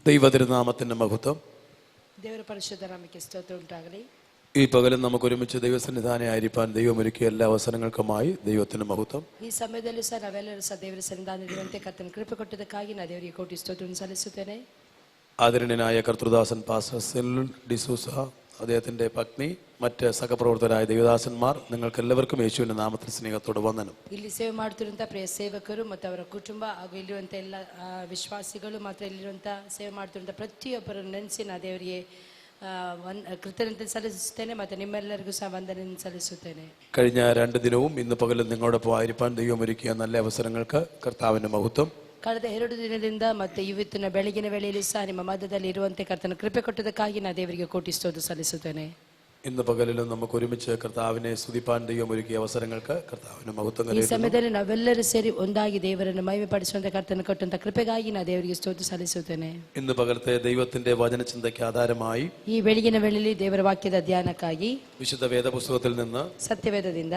ദൈവതിരുനാമത്തിന്റെ മഹത്വം. ದೇವರ ಪರಿಶುದ್ಧ ನಾಮಕ್ಕೆ ಸ್ತೋತ್ರ ಉಂಟಾಗಲಿ. ഈ പകലും നമുക്ക് ഒരുമിച്ച് ദൈവസന്നിധാനമായിരിക്കാൻ ദൈവമൊരുക്കിയ എല്ലാ അവസരങ്ങൾക്കുമായി ദൈവത്തിന് മഹത്വം. ಈ ಸಮಯದಲ್ಲೂ ಸಹ ನಾವೆಲ್ಲರೂ ಸಹ ದೇವರ ಸನ್ನಿಧಾನದಲ್ಲಿರುವಂತೆ ಕರ್ತನ ಕೃಪೆ ಕೊಟ್ಟದಕ್ಕಾಗಿ ನಾನು ದೇವರಿಗೆ ಕೋಟಿ ಸ್ತೋತ್ರವನ್ನು ಸಲ್ಲಿಸುತ್ತೇನೆ. ആദരണീയനായ കർത്തൃദാസൻ പാസ്റ്റർ സെൽവിൻ ഡിസൂസ, അദ്ദേഹത്തിന്റെ പത്നി, മറ്റ് സഹപ്രവർത്തകരായ ദേവദാസന്മാർ, നിങ്ങൾക്ക് എല്ലാവർക്കും യേശുവിന്റെ നാമത്തിൽ സ്നേഹത്തോടെ വന്ദനം. ಇಲ್ಲಿ ಸೇವೆ ಮಾಡುತ್ತಿರುವಂತಹ ಪ್ರಿಯ ಸೇವಕರು ಮತ್ತು ಅವರ ಕುಟುಂಬ ಹಾಗೂ ಇಲ್ಲಿರುವಂಥ ಎಲ್ಲ ವಿಶ್ವಾಸಿಗಳು ಮಾತ್ರ ಇಲ್ಲಿರುವಂಥ ಸೇವೆ ಮಾಡುತ್ತಿರುವಂಥ ಪ್ರತಿಯೊಬ್ಬರನ್ನು ನೆನೆಸಿ ನಾನು ದೇವರಿಗೆ കൃതജ്ഞത സല്ലിಸುತ್ತೇನೆ ಮತ್ತು ನಿಮ್ಮೆಲ್ಲರಿಗೂ ಸಹ ವಂದನೆಯನ್ನು ಸಲ್ಲಿಸುತ್ತೇನೆ. കഴിഞ്ഞ 2 ദിനവും ഇന്ന് പകലും നിങ്ങളോടൊപ്പം ആയിരിക്കാൻ ദൈവമൊരുക്കിയ നല്ല അവസരങ്ങൾക്ക് കർത്താവിന്റെ മഹത്വം. ಕಳೆದ 2 ದಿನದಿಂದ ಮತ್ತೆ ಇವತ್ತಿನ ಬೆಳಗಿನ ವೇಳೆಯಲ್ಲಿ ಸಹ ನಿಮ್ಮ ಮಧ್ಯದಲ್ಲಿ ಇರುವಂತೆ ಕರ್ತನ ಕೃಪೆ ಕೊಟ್ಟದಕ್ಕಾಗಿ ನಾನು ದೇವರಿಗೆ ಕೋಟಿ ಸ್ತೋತ್ರ ಸಲ್ಲಿಸುತ್ತೇನೆ. ഇന്ന് പകലിലും നമുക്ക് ഒരുമിച്ച് കർത്താവിനെ സ്തുതിപ്പാൻ ദൈവമൊരുക്കിയ അവസരങ്ങൾക്ക് കർത്താവിന് മഹത്വം ಈ ಸಮಯದಲ್ಲಿ ನಾವೆಲ್ಲರೂ ಸೇರಿ ಒಂದಾಗಿ ದೇವರನ್ನು ಮಹಿಮೆಪಡಿಸುವಂತೆ ಕರ್ತನ ಕೊಟ್ಟಂತ ಕೃಪೆಗಾಗಿ ನಾನು ದೇವರಿಗೆ ಸ್ತೋತ್ರ ಸಲ್ಲಿಸುತ್ತೇನೆ. ഇന്ന് പകലത്തെ ദൈവത്തിന്റെ വചനചിന്തയ്ക്ക് ആധാരമായി ಈ ಬೆಳಗಿನ ವೇಳೆಯಲ್ಲಿ ದೇವರ ವಾಕ್ಯದ ಧ್ಯಾನಕ್ಕಾಗಿ വിശുദ്ധ വേദപുസ്തകത്തിൽ നിന്ന് ಸತ್ಯವೇದದಿಂದ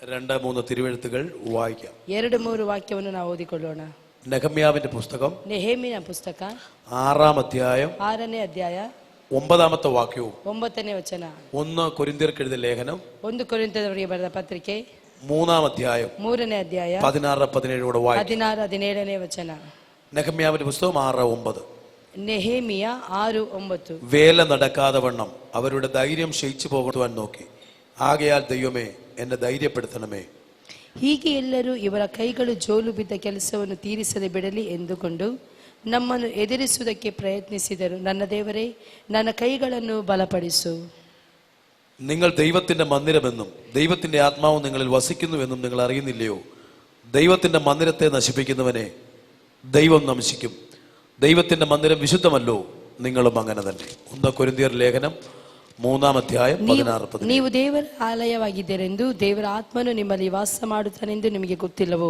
2-3 തിരുവെഴുത്തുകൾ വായിക്കാം. 2-3 ವಾಕ್ಯವನ್ನು ನಾವು ಓದಿಕೊಳ್ಳೋಣ. നെഹമ്യാവിന്റെ പുസ്തകം നെഹേമിയ പുಸ್ತಕ 6-ാം അധ്യായം 6ನೇ ಅಧ್ಯಾಯ 9-ാമത്തെ വാക്യവും 9ನೇ ವಚನ. 1 കൊരിന്ത്യർക്ക് എഴുതിയ ലേഖനം 1 ಕೊರಿಂಥದವರಿಗೆ ಬರೆದ ಪತ್ರಿಕೆ 3-ാം അധ്യായം 3ನೇ ಅಧ್ಯಾಯ 16-17 വായിക്കാം. 16-17ನೇ ವಚನ. നെഹമ്യാവിന്റെ പുസ്തകം 6-9. നെഹേമിയ 6:9. വേല നടക്കാതെ വണ്ണം അവരുടെ ധൈര്യം ക്ഷയിച്ചു പോകുവാൻ നോക്കി, ആകയാൽ ദൈവമേ എന്നെ ധൈര്യപ്പെടുത്തണമേ. ಹೀಗೆ ಎಲ್ಲರೂ ಇವರ ಕೈಗಳು ಜೋಲು ಬಿದ್ದ ಕೆಲಸವನ್ನು ತೀರಿಸದೆ ಬಿಡಲಿ ಎಂದುಕೊಂಡು ನಮ್ಮನ್ನು ಎದುರಿಸುವುದಕ್ಕೆ ಪ್ರಯತ್ನಿಸಿದರು. ನನ್ನ ದೇವರೇ, ನನ್ನ ಕೈಗಳನ್ನು ಬಲಪಡಿಸು. നിങ്ങൾ ദൈവത്തിന്റെ മന്ദിരമെന്നും ദൈവത്തിന്റെ ആത്മാവ് നിങ്ങളിൽ വസിക്കുന്നുവെന്നും നിങ്ങൾ അറിയുന്നില്ലയോ? ദൈവത്തിന്റെ മന്ദിരത്തെ നശിപ്പിക്കുന്നവനെ ദൈവം നശിക്കും. ദൈവത്തിന്റെ മന്ദിരം വിശുദ്ധമല്ലോ, നിങ്ങളും അങ്ങനെ തന്നെ. 1 കൊരിന്ത്യർ ലേഖനം 3-ാം അധ്യായം 16-17. ನೀವು ದೇವರ ಆಲಯವಾಗಿದ್ದೀರೆಂದು ದೇವರ ಆತ್ಮನು ನಿಮ್ಮಲ್ಲಿ ವಾಸ ಮಾಡುತ್ತಾನೆಂದು ನಿಮಗೆ ಗೊತ್ತಿಲ್ಲವೋ?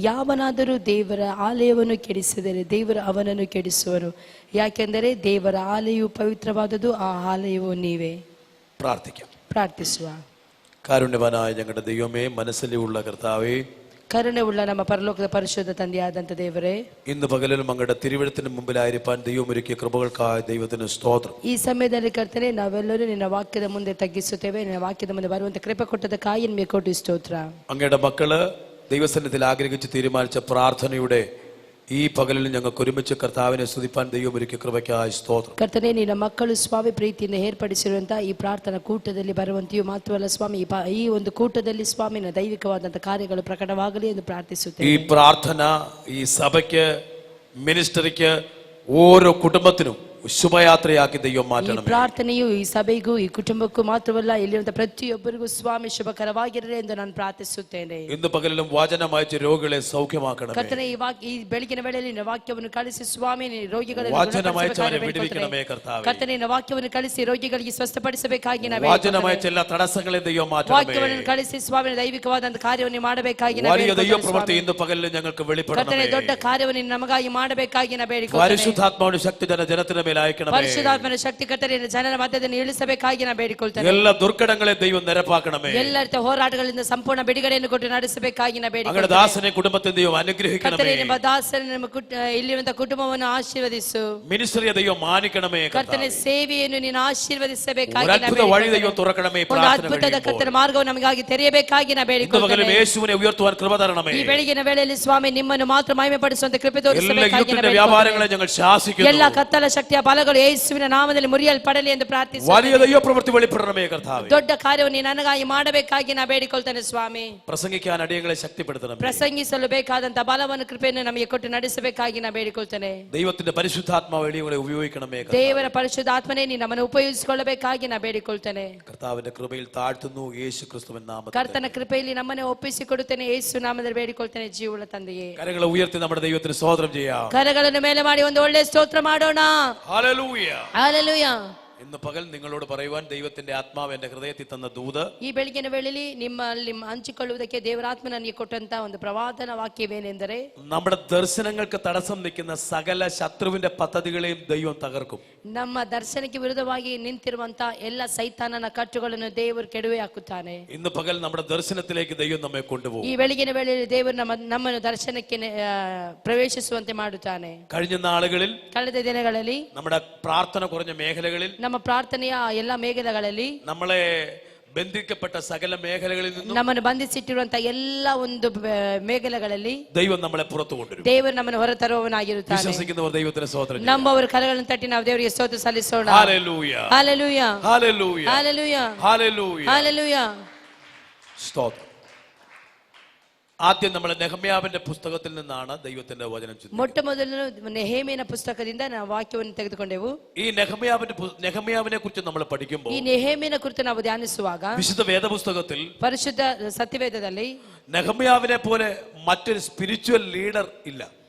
ಯಾವನಾದರೂ ದೇವರ ಆಲಯವನ್ನು ಕೆಡಿಸಿದರೆ ದೇವರು ಅವನನ್ನು ಕೆಡಿಸುವನು. ಯಾಕೆಂದರೆ ದೇವರ ಆಲಯವು ಪವಿತ್ರವಾದದ್ದು, ಆ ಆಲಯವು ನೀವೇ. പ്രാർത്ഥിಸುವ. കാരുണ്യവാനായ ഞങ്ങളുടെ ദൈവമേ, മനസ്സിലുള്ള കർത്താവേ, ಕರುಣೆ ಉಳ್ಳ ನಮ್ಮ ಪರಲೋಕದ ಪರಿಶುದ್ಧ ತಂದೆಯಾದಂತ ದೇವರೇ, ഇന്ന് പകലിലും അങ്ങയുടെ തിരുവെഴുത്തിന് മുമ്പിലായിരിക്കാൻ ദൈവമൊരുക്കിയ കൃപകൾക്കായി ദൈവത്തിന് സ്തോത്രം. ಈ ಸಮಯದಲ್ಲಿ ಕರ್ತನೆ, ನಾವೆಲ್ಲರೂ ನಿನ್ನ ವಾಕ್ಯದ ಮುಂದೆ ತಗ್ಗಿಸುತ್ತೇವೆ. ನಿನ್ನ ವಾಕ್ಯದ ಮುಂದೆ ಬರುವಂತ ಕೃಪೆ ಕೊಟ್ಟದಕ್ಕಾಗಿ ನಿಮಗೆ ಕೋಟಿ ಸ್ತೋತ್ರ. അങ്ങയുടെ മക്കള് ദൈവസന്നിധിയിൽ ആഗ്രഹിച്ച് തീരുമാനിച്ച പ്രാർത്ഥനയുടെ ഈ പകലിൽ ഞങ്ങൾക്ക് ഒരുമിച്ച് കർത്താവിനെ സ്തുതിപ്പാൻ ദൈവമൊരുക്കിയ കൃപയ്ക്കായി സ്തോത്രം. ಕರ್ತನೆ, ನಿನ್ನ ಮಕ್ಕಳು ಸ್ವಾಮಿ ಪ್ರೀತಿಯಿಂದ ಏರ್ಪಡಿಸಿರುವಂತಹ ಈ ಪ್ರಾರ್ಥನಾ ಕೂಟದಲ್ಲಿ ಬರುವಂತೆಯೂ ಮಾತ್ರವಲ್ಲ ಸ್ವಾಮಿ, ಈ ಒಂದು ಕೂಟದಲ್ಲಿ ಸ್ವಾಮಿನ ದೈವಿಕವಾದಂತಹ ಕಾರ್ಯಗಳು ಪ್ರಕಟವಾಗಲಿ ಎಂದು ಪ್ರಾರ್ಥಿಸುತ್ತೇವೆ. ഈ പ്രാർത്ഥന ഈ സഭയ്ക്ക്, മിനിസ്റ്ററിക്ക്, ഓരോ കുടുംബത്തിനും ಶುಭಯಾತ್ರೆಯಾಗಿ ದೈವ ಮಾತನಾಡಲಿ. ಈ ಪ್ರಾರ್ಥನೆಯು ಈ ಸಭೆಗೂ ಈ ಕುಟುಂಬಕ್ಕೂ ಮಾತ್ರವಲ್ಲ, ಇಲ್ಲಿರುವಂತಹ ಪ್ರತಿಯೊಬ್ಬರಿಗೂ ಸ್ವಾಮಿ ಶುಭಕರವಾಗಿರಲಿ ಎಂದು ನಾನು ಪ್ರಾರ್ಥಿಸುತ್ತೇನೆ. ഇന്ന് പകലിലും വചനം അയച്ച് രോഗികളെ സൗഖ്യമാക്കണമേ. ಕರ್ತನೆ, ಈ ಬೆಳಗಿನ ವೇಳೆಯಲ್ಲಿ ನಿನ್ನ ವಾಕ್ಯವನ್ನು ಕಳಿಸಿ ಸ್ವಾಮಿ ರೋಗಿಗಳನ್ನು വചനം അയച്ചവരെ വിടുവിക്കണമേ കർത്താവേ. ಕರ್ತನೆ, ನಿನ್ನ ವಾಕ್ಯವನ್ನು ಕಳಿಸಿ ರೋಗಿಗಳಿಗೆ ಸ್ವಸ್ಥಪಡಿಸಬೇಕಾಗಿ ನಾವು വചനം അയച്ച എല്ലാ തടസ്സങ്ങളെ ദൈവം മാറ്റണമേ. ವಾಕ್ಯವನ್ನು ಕಳಿಸಿ ಸ್ವಾಮಿ ದೈವಿಕವಾದಂತಹ ಕಾರ್ಯವನ್ನು ಮಾಡಬೇಕಾಗಿ ನಾವು വലിയ ദൈവ പ്രവൃത്തി ഇന്ന് പകലിൽ ഞങ്ങൾക്ക് വെളിപ്പെടണമേ. ಕರ್ತನೆ, ದೊಡ್ಡ ಕಾರ್ಯವನ್ನು ನಮಗಾಗಿ ಮಾಡಬೇಕಾಗಿ ನಾವು ಬೇಡಿಕೊಳ್ಳುತ್ತೇವೆ. പരിശുദ്ധാത്മാവിന്റെ ശക്തി ജനത്തിന്റെ മേൽ അയക്കണമേ. ಪರಿಶುದ್ಧಾತ್ಮನ ಶಕ್ತಿ ಕರ್ತನೆ ಜನರ ಮಧ್ಯದಲ್ಲಿ ಇಳಿಸಬೇಕಾಗಿ ನಾವು ಬೇಡಿಕೊಳ್ಳುತ್ತೇವೆ. ಎಲ್ಲ ದುರ್ಘಟಗಳೇ ದೈವ ನಿರಪಾಕಣಮೇ. ಎಲ್ಲ ರೀತಿಯ ಹೋರಾಟಗಳಿಂದ ಸಂಪೂರ್ಣ ಬಿಡುಗಡೆಯನ್ನು ಕೊಟ್ಟು ನಡೆಸಬೇಕಾಗಿ ನಾವು ಬೇಡಿಕೊಳ್ಳುತ್ತೇವೆ. അങ്ങയുടെ ദാസനെ കുടുംബത്തെ ദൈവം അനുഗ്രഹിക്കണമേ. ಕರ್ತನೆ, ನಿಮ್ಮ ದಾಸನ ನಮ್ಮ ಇಲ್ಲಿರುವಂತಹ ಕುಟುಂಬವನ್ನು ಆಶೀರ್ವದಿಸು. മിനിസ്ട്രിയെ ദൈവം മാനിക്കണമേ. ಕರ್ತನೆ, ಸೇವೆಯನ್ನು ನೀನು ಆಶೀರ್ವದಿಸಬೇಕಾಗಿ ഒരു അത്ഭുത വഴി ദൈവം തുറക്കണമേ. ಒಂದು ಅದ್ಭುತದ ಕರ್ತನ ಮಾರ್ಗವನ್ನು ನಮಗಾಗಿ ತೆರೆಯಬೇಕಾಗಿ ನಾವು ಬೇಡಿಕೊಳ್ಳುತ್ತೇವೆ. യേശുവിനെ ഉയർത്തുവാൻ കൃപ തരണമേ. ಈ ಬೆಳಗಿನ ವೇಳೆಯಲ್ಲಿ ಸ್ವಾಮಿ ನಿಮ್ಮನ್ನು ಮಾತ್ರ ಮಹಿಮೆಪಡಿಸುವಂತ ಕೃಪೆ ತೋರಿಸಬೇಕಾಗಿ ನಾವು ವ್ಯಾಪಾರಗಳೇ ഞങ്ങൾ ശാസിക്കുന്നു. ಎಲ್ಲ ಕತ್ತಲ ಶಕ್ತಿಯ ಬಲಗಳು ಯೇಸುವಿನ ನಾಮದಲ್ಲಿ ಮುರಿಯಲ್ಪಡಲಿ ಎಂದು ಪ್ರಾರ್ಥಿಸುತ್ತೇವೆ. വലിയ ദൈവ പ്രവൃത്തി വെളിപ്പെടണമേ കർത്താവേ. ದೊಡ್ಡ ಕಾರ್ಯವನ್ನು ನೀನು ನನಗಾಗಿ ಮಾಡಬೇಕಾಗಿ ನಾನು ಬೇಡಿಕೊಳ್ಳುತ್ತೇನೆ ಸ್ವಾಮಿ. പ്രസംഗിക്കാൻ അടിയങ്ങളെ ശക്തിപ്പെടുത്തണമേ. ಪ್ರಸಂಗಿಸಲು ಬೇಕಾದಂತ ಬಲವನ್ನು ಕೃಪೆಯನ್ನು ನಮಗೆ ಕೊಟ್ಟು ನಡೆಸಬೇಕಾಗಿ ನಾನು ಬೇಡಿಕೊಳ್ಳುತ್ತೇನೆ. ദൈവത്തിന്റെ പരിശുദ്ധാത്മാവ് എളിയങ്ങളെ ഉപയോഗിക്കണമേ. ದೇವರ ಪರಿಶುದ್ಧ ಆತ್ಮನೇ ನೀನು ನಮ್ಮನ್ನು ಉಪಯೋಗಿಸಿಕೊಳ್ಳಬೇಕಾಗಿ ನಾನು ಬೇಡಿಕೊಳ್ಳುತ್ತೇನೆ. കർത്താവിന്റെ കൃപയിൽ താഴ്ത്തുന്നു യേശു ക്രിസ്തുവിൻ നാമത്തിൽ. ಕರ್ತನ ಕೃಪೆಯಲ್ಲಿ ನಮ್ಮನ್ನು ಒಪ್ಪಿಸಿಕೊಡುತ್ತೇನೆ ಯೇಸು ನಾಮದಲ್ಲಿ ಬೇಡಿಕೊಳ್ಳುತ್ತೇನೆ. ಜೀವವುಳ್ಳ ತಂದೆಯೇ, കരങ്ങളെ ഉയർത്തി നമ്മുടെ ദൈവത്തിന് സ്തോത്രം ചെയ്യാം. ಕರಗಳನ್ನು ಮೇಲೆ ಮಾಡಿ ಒಂದು ಒಳ್ಳೆ ಸ್ತೋತ್ರ ಮಾಡೋಣ. ഹല്ലേലൂയ. ಹಲ್ಲೆಲೂಯ. ഇന്ന് പകൽ നിങ്ങളോട് പറയുവാൻ ദൈവത്തിന്റെ ആത്മാവ് എന്റെ ഹൃദയത്തിൽ തന്ന ദൂത്, ಈ ಬೆಳಗಿನ ವೇಳೆಯಲ್ಲಿ ನಿಮ್ಮಲ್ಲಿ ಹಂಚಿಕೊಳ್ಳುವುದಕ್ಕೆ ದೇವರಾತ್ಮ ನನಗೆ ಕೊಟ್ಟಂತ ಒಂದು ಪ್ರವಾದನ ವಾಕ್ಯವೇನೆಂದರೆ, നമ്മുടെ ദർശനങ്ങൾക്ക് തടസ്സം നിൽക്കുന്ന സകല ശത്രുവിന്റെ പദ്ധതികളെയും ദൈവം തകർക്കും. ನಮ್ಮ ದರ್ಶನಕ್ಕೆ ವಿರುದ್ಧವಾಗಿ ನಿಂತಿರುವಂತ ಎಲ್ಲ ಸೈತಾನನ ಕಟ್ಟುಗಳನ್ನು ದೇವರು ಕೆಡವಿ ಹಾಕುತ್ತಾನೆ. ഇന്ന് പകൽ നമ്മുടെ ദർശനത്തിലേക്ക് ദൈവം നമ്മെ കൊണ്ടുപോകും. ಈ ಬೆಳಗಿನ ವೇಳೆಯಲ್ಲಿ ದೇವರು ನಮ್ಮನ್ನು ದರ್ಶನಕ್ಕೆ ಪ್ರವೇಶಿಸುವಂತೆ ಮಾಡುತ್ತಾನೆ. കഴിഞ്ഞ നാളുകളിൽ ಕಳೆದ ದಿನಗಳಲ್ಲಿ നമ്മുടെ പ്രാർത്ഥന കുറഞ്ഞ മേഖലകളിൽ, ನಮ್ಮ ಪ್ರಾರ್ಥನೆಯ ಎಲ್ಲ ಮೇಘಲೆಗಳಲ್ಲಿ, നമ്മളെ ബന്ധിക്കപ്പെട്ട സകല മേഖലകളിൽ നിന്നും ನಮ್ಮನ್ನು ಬಂಧಿಸಿಟ್ಟಿರುವಂತ ಎಲ್ಲ ಒಂದು ಮೇಘಲೆಗಳಲ್ಲಿ ദൈവം നമ്മളെ പുറത്തു കൊണ്ടുവരും. ದೇವರು ನಮ್ಮನ್ನು ಹೊರ ತರುವವನಾಗಿರುತ್ತಾನೆ. വിശ്വസിക്കുന്നവർ ദൈവത്തിന് സ്തോത്രം. ನಂಬುವವರು ಕರಗಳನ್ನು ತಟ್ಟಿ ನಾವು ದೇವರಿಗೆ ಸ್ತೋತ್ರ ಸಲ್ಲಿಸೋಣ. Hallelujah, hallelujah, hallelujah, hallelujah, hallelujah, hallelujah. സ്തോത്രം. ആദ്യം നമ്മൾ നെഹമ്യാവിന്റെ പുസ്തകത്തിൽ നിന്നാണ് ദൈവത്തിന്റെ വചനം ചിന്തിക്കുന്നത്. ಮೊಟ್ಟ ಮೊದಲು ನೆಹೇಮಿಯನ ಪುಸ್ತಕದಿಂದ ನಾವು ವಾಕ್ಯವನ್ನು ತೆಗೆದುಕೊಂಡೆವು. ഈ നെഹമ്യാവിനെ കുറിച്ച് നമ്മൾ പഠിക്കുമ്പോൾ, ಈ ನೆಹೇಮಿಯನ ಕುರಿತು ನಾವು ಧ್ಯಾನಿಸುವಾಗ വിശുദ്ധ വേദപുസ്തകത്തിൽ ಪರಿಶುದ್ಧ ಸತ್ಯವೇದದಲ್ಲಿ നെഹമ്യാവിനെ പോലെ മറ്റൊരു സ്പിരിച്വൽ ലീഡർ ഇല്ല.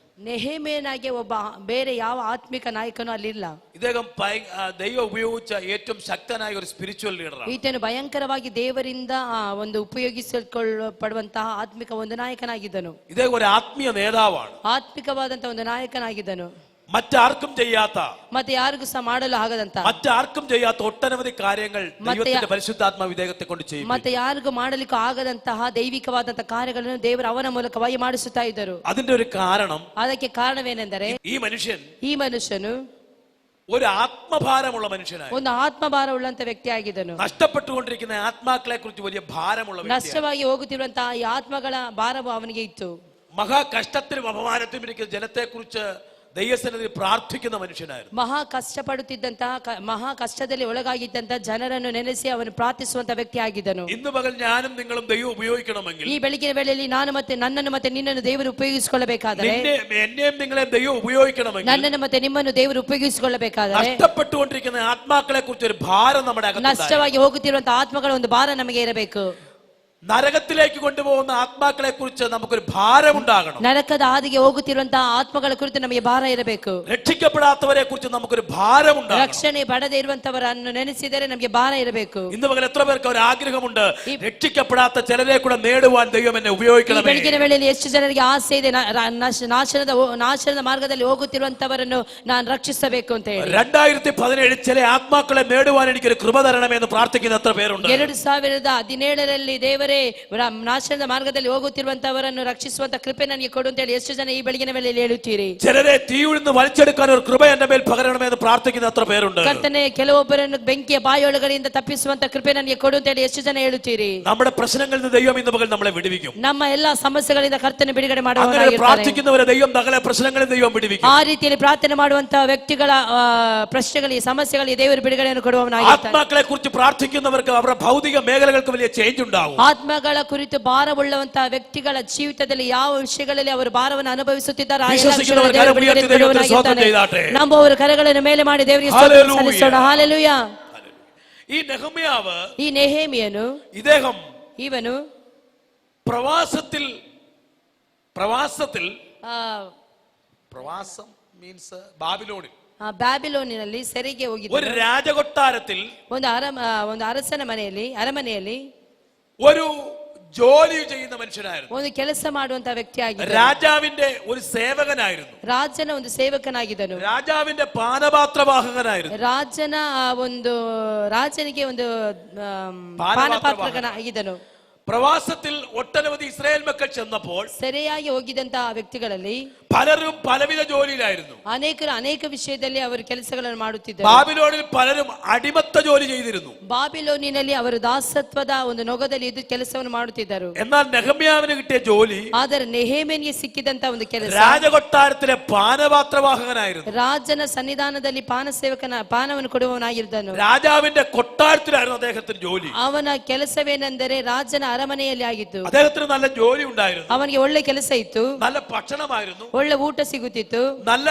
ನೆಹೇಮಿಯನಾಗಿ ಒಬ್ಬ ಬೇರೆ ಯಾವ ಆತ್ಮಿಕ ನಾಯಕನೂ ಅಲ್ಲಿಲ್ಲ. ഇദ്ദേഹം ദൈവം ഉപയോഗിച്ച ഏറ്റവും ശക്തനായ ഒരു സ്പിരിച്വൽ ലീഡറാണ്. ಈತನು ಭಯಂಕರವಾಗಿ ದೇವರಿಂದ ಒಂದು ಉಪಯೋಗಿಸಿಕೊಳ್ಳಲ್ಪಡುವಂತಹ ಆತ್ಮಿಕ ಒಂದು ನಾಯಕನಾಗಿದ್ದನು. ഇദ്ദേഹം ഒരു ആത്മീയ നേതാവാണ്. ಆತ್ಮಿಕವಾದಂತಹ ಒಂದು ನಾಯಕನಾಗಿದ್ದನು. മറ്റാർക്കും ചെയ്യാത്ത, ಮತ್ತೆ ಯಾರಿಗೂ ಸಹ ಮಾಡಲು ಆಗದಂತ, മറ്റാർക്കും ചെയ്യാത്ത ഒട്ടനവധി കാര്യങ്ങൾ ദൈവത്തിന്റെ പരിശുദ്ധാത്മാവ് ഇദ്ദേഹത്തെ കൊണ്ട് ചെയ്യും. ಮತ್ತೆ ಯಾರಿಗೂ ಮಾಡಲಿಕ್ಕೂ ಆಗದಂತಹ ದೈವಿಕವಾದಂತಹ ಕಾರ್ಯಗಳನ್ನು ದೇವರು ಅವನ ಮೂಲಕವಾಗಿ ಮಾಡಿಸುತ್ತಾ ಇದ್ದರು. അതിന്റെ ഒരു കാരണം, ಅದಕ್ಕೆ ಕಾರಣವೇನೆಂದರೆ ഈ മനുഷ്യൻ ಈ ಮನುಷ್ಯನು ഒരു ആത്മഭാരമുള്ള മനുഷ്യനായി, ಒಂದು ಆತ್ಮಭಾರ ಉಳ್ಳಂತ ವ್ಯಕ್ತಿ ಆಗಿದ್ದನು. നഷ്ടപ്പെട്ടുകൊണ്ടിരിക്കുന്ന ആത്മാക്കളെ കുറിച്ച് വലിയ ഭാരമുള്ള വ്യക്തിയാണ്. ನಷ್ಟವಾಗಿ ಹೋಗುತ್ತಿರುವಂತಹ ಈ ಆತ್ಮಗಳ ಭಾರವು ಅವನಿಗೆ ಇತ್ತು. മഹാ കഷ്ടത്തിലും അപമാനത്തിലും ഇരിക്കുന്ന ജനത്തെ കുറിച്ച് ദൈവസന്നിധിയിൽ പ്രാർത്ഥിക്കുന്ന മനുഷ്യനായിരുന്നു. ಮಹಾ ಕಷ್ಟಪಡುತ್ತಿದ್ದಂತಹ ಮಹಾ ಕಷ್ಟದಲ್ಲಿ ಒಳಗಾಗಿದ್ದಂತಹ ಜನರನ್ನು ನೆನೆಸಿ ಅವನು ಪ್ರಾರ್ಥಿಸುವಂತ ವ್ಯಕ್ತಿ ಆಗಿದ್ದನು. ഇന്ന് പകൽ ഞാനും നിങ്ങളും ദൈവം ഉപയോഗിക്കണമെങ്കിൽ, ಈ ಬೆಳಗಿನ ವೇಳೆಯಲ್ಲಿ ನಾನು ಮತ್ತೆ ನನ್ನನ್ನು ಮತ್ತೆ ನಿನ್ನನ್ನು ದೇವರು ಉಪಯೋಗಿಸಿಕೊಳ್ಳಬೇಕಾದರೆ, എന്നെയും നിങ്ങളെ ദൈവം ഉപയോഗിക്കണമെങ്കിൽ, ನನ್ನನ್ನು ಮತ್ತೆ ನಿಮ್ಮನ್ನು ದೇವರು ಉಪಯೋಗಿಸಿಕೊಳ್ಳಬೇಕಾದರೆ, നഷ്ടപ്പെട്ടുകൊണ്ടിരിക്കുന്ന ആത്മാക്കളെ കുറിച്ച് ഒരു ഭാരം നമ്മുടെ അകത്ത്, ನಷ್ಟವಾಗಿ ಹೋಗುತ್ತಿರುವಂತಹ ಆತ್ಮಗಳ ಒಂದು ಭಾರ ನಮಗೆ ಇರಬೇಕು. നരകത്തിലേക്ക് കൊണ്ടുപോകുന്ന ആത്മാക്കളെ കുറിച്ച് നമുക്കൊരു ഭാരമുണ്ടാകണം. ನರಕದ ಹಾದಿಗೆ ಹೋಗುತ್ತಿರುವಂತಹ ಆತ್ಮಗಳ ಕುರಿತು ನಮಗೆ ಭಾರ ಇರಬೇಕು. രക്ഷിക്കപ്പെടാത്തവരെ കുറിച്ച് നമുക്കൊരു ഭാരമുണ്ടാകണം. ರಕ್ಷಣೆ ಪಡೆದೇ ಇರುವಂತವರನ್ನು ನೆನೆಸಿದರೆ ನಮಗೆ ಭಾರ ಇರಬೇಕು. ഇന്ന് പകൽ എത്ര പേർക്ക് ഒരു ആഗ്രഹമുണ്ട്, രക്ഷിക്കപ്പെടാത്ത ചിലരെ കൂടെ നേടുവാൻ ദൈവം എന്നെ ഉപയോഗിക്കണം. ಬೆಳಗಿನ ವೇಳೆಯಲ್ಲಿ ಎಷ್ಟು ಜನರಿಗೆ ಆಸೆ ಇದೆ, ನಾಶನದ ಮಾರ್ಗದಲ್ಲಿ ಹೋಗುತ್ತಿರುವಂತವರನ್ನು ನಾನು ರಕ್ಷಿಸಬೇಕು ಅಂತ ಹೇಳಿ. 2017 ചില ആത്മാക്കളെ നേടുവാൻ എനിക്കൊരു കൃപ തരണമെന്ന് പ്രാർത്ഥിക്കുന്ന എത്ര പേരുണ്ട്? 2017 ದೇವರೇ ನಾಶನದ ಮಾರ್ಗದಲ್ಲಿ ಹೋಗುತ್ತಿರುವಂತವರನ್ನು ರಕ್ಷಿಸುವಂತ ಕೃಪೆ ನನಗೆ ಕೊಡು ಅಂತ ಹೇಳಿ ಎಷ್ಟು ಜನ ಈ ಬೆಳಗಿನ ವೇಳೆಯಲ್ಲಿ ಹೇಳುತ್ತೀರಿ? ചിലരെ തീയുഴിന്ന് വലിച്ചെടുക്കാൻ ഒരു കൃപ എന്റെ മേൽ പകരണമെന്ന് പ്രാർത്ഥിക്കുന്ന എത്ര പേരുണ്ട്? ಕರ್ತನೇ, ಕೆಲವೊಬ್ಬರನ್ನು ಬೆಂಕಿಯ ಬಾಯೊಳಗಡೆಯಿಂದ ತಪ್ಪಿಸುವಂತ ಕೃಪೆ ನನಗೆ ಕೊಡು ಅಂತ ಹೇಳಿ ಎಷ್ಟು ಜನ ಹೇಳುತ್ತೀರಿ? നമ്മുടെ പ്രശ്നങ്ങളിൽ നിന്ന് ദൈവം ഇന്ന് പകൽ നമ്മളെ വിടുവിക്കും. ನಮ್ಮ ಎಲ್ಲಾ ಸಮಸ್ಯೆಗಳಿಂದ ಕರ್ತನೆ ಬಿಡುಗಡೆ ಮಾಡುವವನಾಗಿರುತ್ತಾನೆ. പ്രാർത്ഥിക്കുന്നവരെ ദൈവം സകല പ്രശ്നങ്ങളിൽ ദൈവം വിടുവിക്കും. ಆ ರೀತಿಯಲ್ಲಿ ಪ್ರಾರ್ಥನೆ ಮಾಡುವಂತ ವ್ಯಕ್ತಿಗಳ ಪ್ರಶ್ನೆಗಳಿಗೆ, ಸಮಸ್ಯೆಗಳಿಗೆ ದೇವರು ಬಿಡುಗಡೆಯನ್ನು ಕೊಡುವವನಾಗಿರುತ್ತಾನೆ. ആത്മാക്കളെ കുറിച്ച് പ്രാർത്ഥിക്കുന്നവർക്ക് അവരുടെ ഭൗതിക മേഖലകൾക്ക് വലിയ ചേഞ്ച് ഉണ്ടാവും. ಆತ್ಮಗಳ ಕುರಿತು ಭಾರವುಳ್ಳಂತಹ ವ್ಯಕ್ತಿಗಳ ಜೀವಿತದಲ್ಲಿ ಯಾವ ವಿಷಯಗಳಲ್ಲಿ ಅವರು ಭಾರವನ್ನು ಅನುಭವಿಸುತ್ತಿದ್ದಾರೆ ನಂಬುವವರು ಕರಗಳನ್ನು ಮೇಲೆ ಮಾಡಿ ದೇವರಿಗೆ ಸಲ್ಲಿಸೋಣ. ಹಲ್ಲೆಲೂಯಾ. ഈ നെഹമ്യാവ്, ಈ ನೆಹೇಮಿಯನು, ഇദ്ദേഹം ಇವನು പ്രവാസം മീൻസ് ബാബിലോണിൽ, ಬ್ಯಾಬಿಲೋನಿನಲ್ಲಿ ಸೆರೆಗೆ ಹೋಗಿದ್ದ ഒരു രാജകൊട്ടാരത്തിൽ, ಒಂದು ಅರಸನ ಅರಮನೆಯಲ್ಲಿ ഒരു ജോലി ചെയ്യുന്ന മനുഷ്യനായിരുന്നു. ಒಂದು ಕೆಲಸ ಮಾಡುವಂತ ವ್ಯಕ್ತಿ ಆಗಿದ್ದ. രാജാവിന്റെ ഒരു സേവകനായിരുന്നു. ರಾಜನ ಒಂದು ಸೇವಕನಾಗಿದ್ದನು. രാജാവിന്റെ പാനപാത്രവാഹകനായിരുന്നു. ರಾಜನಿಗೆ ಒಂದು ಪಾನಪಾತ್ರಕನಾಗಿದ್ದನು. പ്രവാസത്തിൽ ഒട്ടനവധി ഇസ്രായേൽ മക്കൾ ചെന്നപ്പോൾ ಸೆರೆಯಾಗಿ ಹೋಗಿದಂತಹ ವ್ಯಕ್ತಿಗಳಲ್ಲಿ പലരും പലവിധ ജോലിയിലായിരുന്നു. ಅನೇಕರು ಅನೇಕ ವಿಷಯದಲ್ಲಿ ಅವರು ಕೆಲಸಗಳನ್ನು ಮಾಡುತ್ತಿದ್ದರು. ബാബിലോണിൽ പലരും അടിമത്ത ജോലി ചെയ്തിരുന്നു. ಬಾಬಿಲೋನಿನಲ್ಲಿ ಅವರು ದಾಸತ್ವದ ಒಂದು ನೊಗದಲ್ಲಿ ಇದ್ದು ಕೆಲಸವನ್ನು ಮಾಡುತ್ತಿದ್ದರು. എന്നാൽ നെഹമ്യാവിന് കിട്ടിയ ജോലി, ಆದರೆ ನೆಹೇಮನಿಗೆ ಸಿಕ್ಕಿದಂತ ಒಂದು ಕೆಲಸ, രാജകൊട്ടാരത്തിലെ പാനപാത്രവാഹകനായിരുന്നു. ರಾಜನ ಸನ್ನಿಧಾನದಲ್ಲಿ ಪಾನವನ್ನು ಕೊಡುವವನಾಗಿದ್ದನು. രാജാവിന്റെ കൊട്ടാരത്തിലായിരുന്നു അദ്ദേഹത്തിന് ജോലി. ಅವನ ಕೆಲಸವೇನೆಂದರೆ ರಾಜನ ಅರಮನೆಯಲ್ಲಿ ಆಗಿತ್ತು. അദ്ദേഹത്തിന് നല്ല ജോലി ഉണ്ടായിരുന്നു. ಅವನಿಗೆ ಒಳ್ಳೆ ಕೆಲಸ ಇತ್ತು, നല്ല ഭക്ഷണമായിരുന്നു, ಒಳ್ಳೆ ಊಟ ಸಿಗುತ್ತಿತ್ತು, നല്ല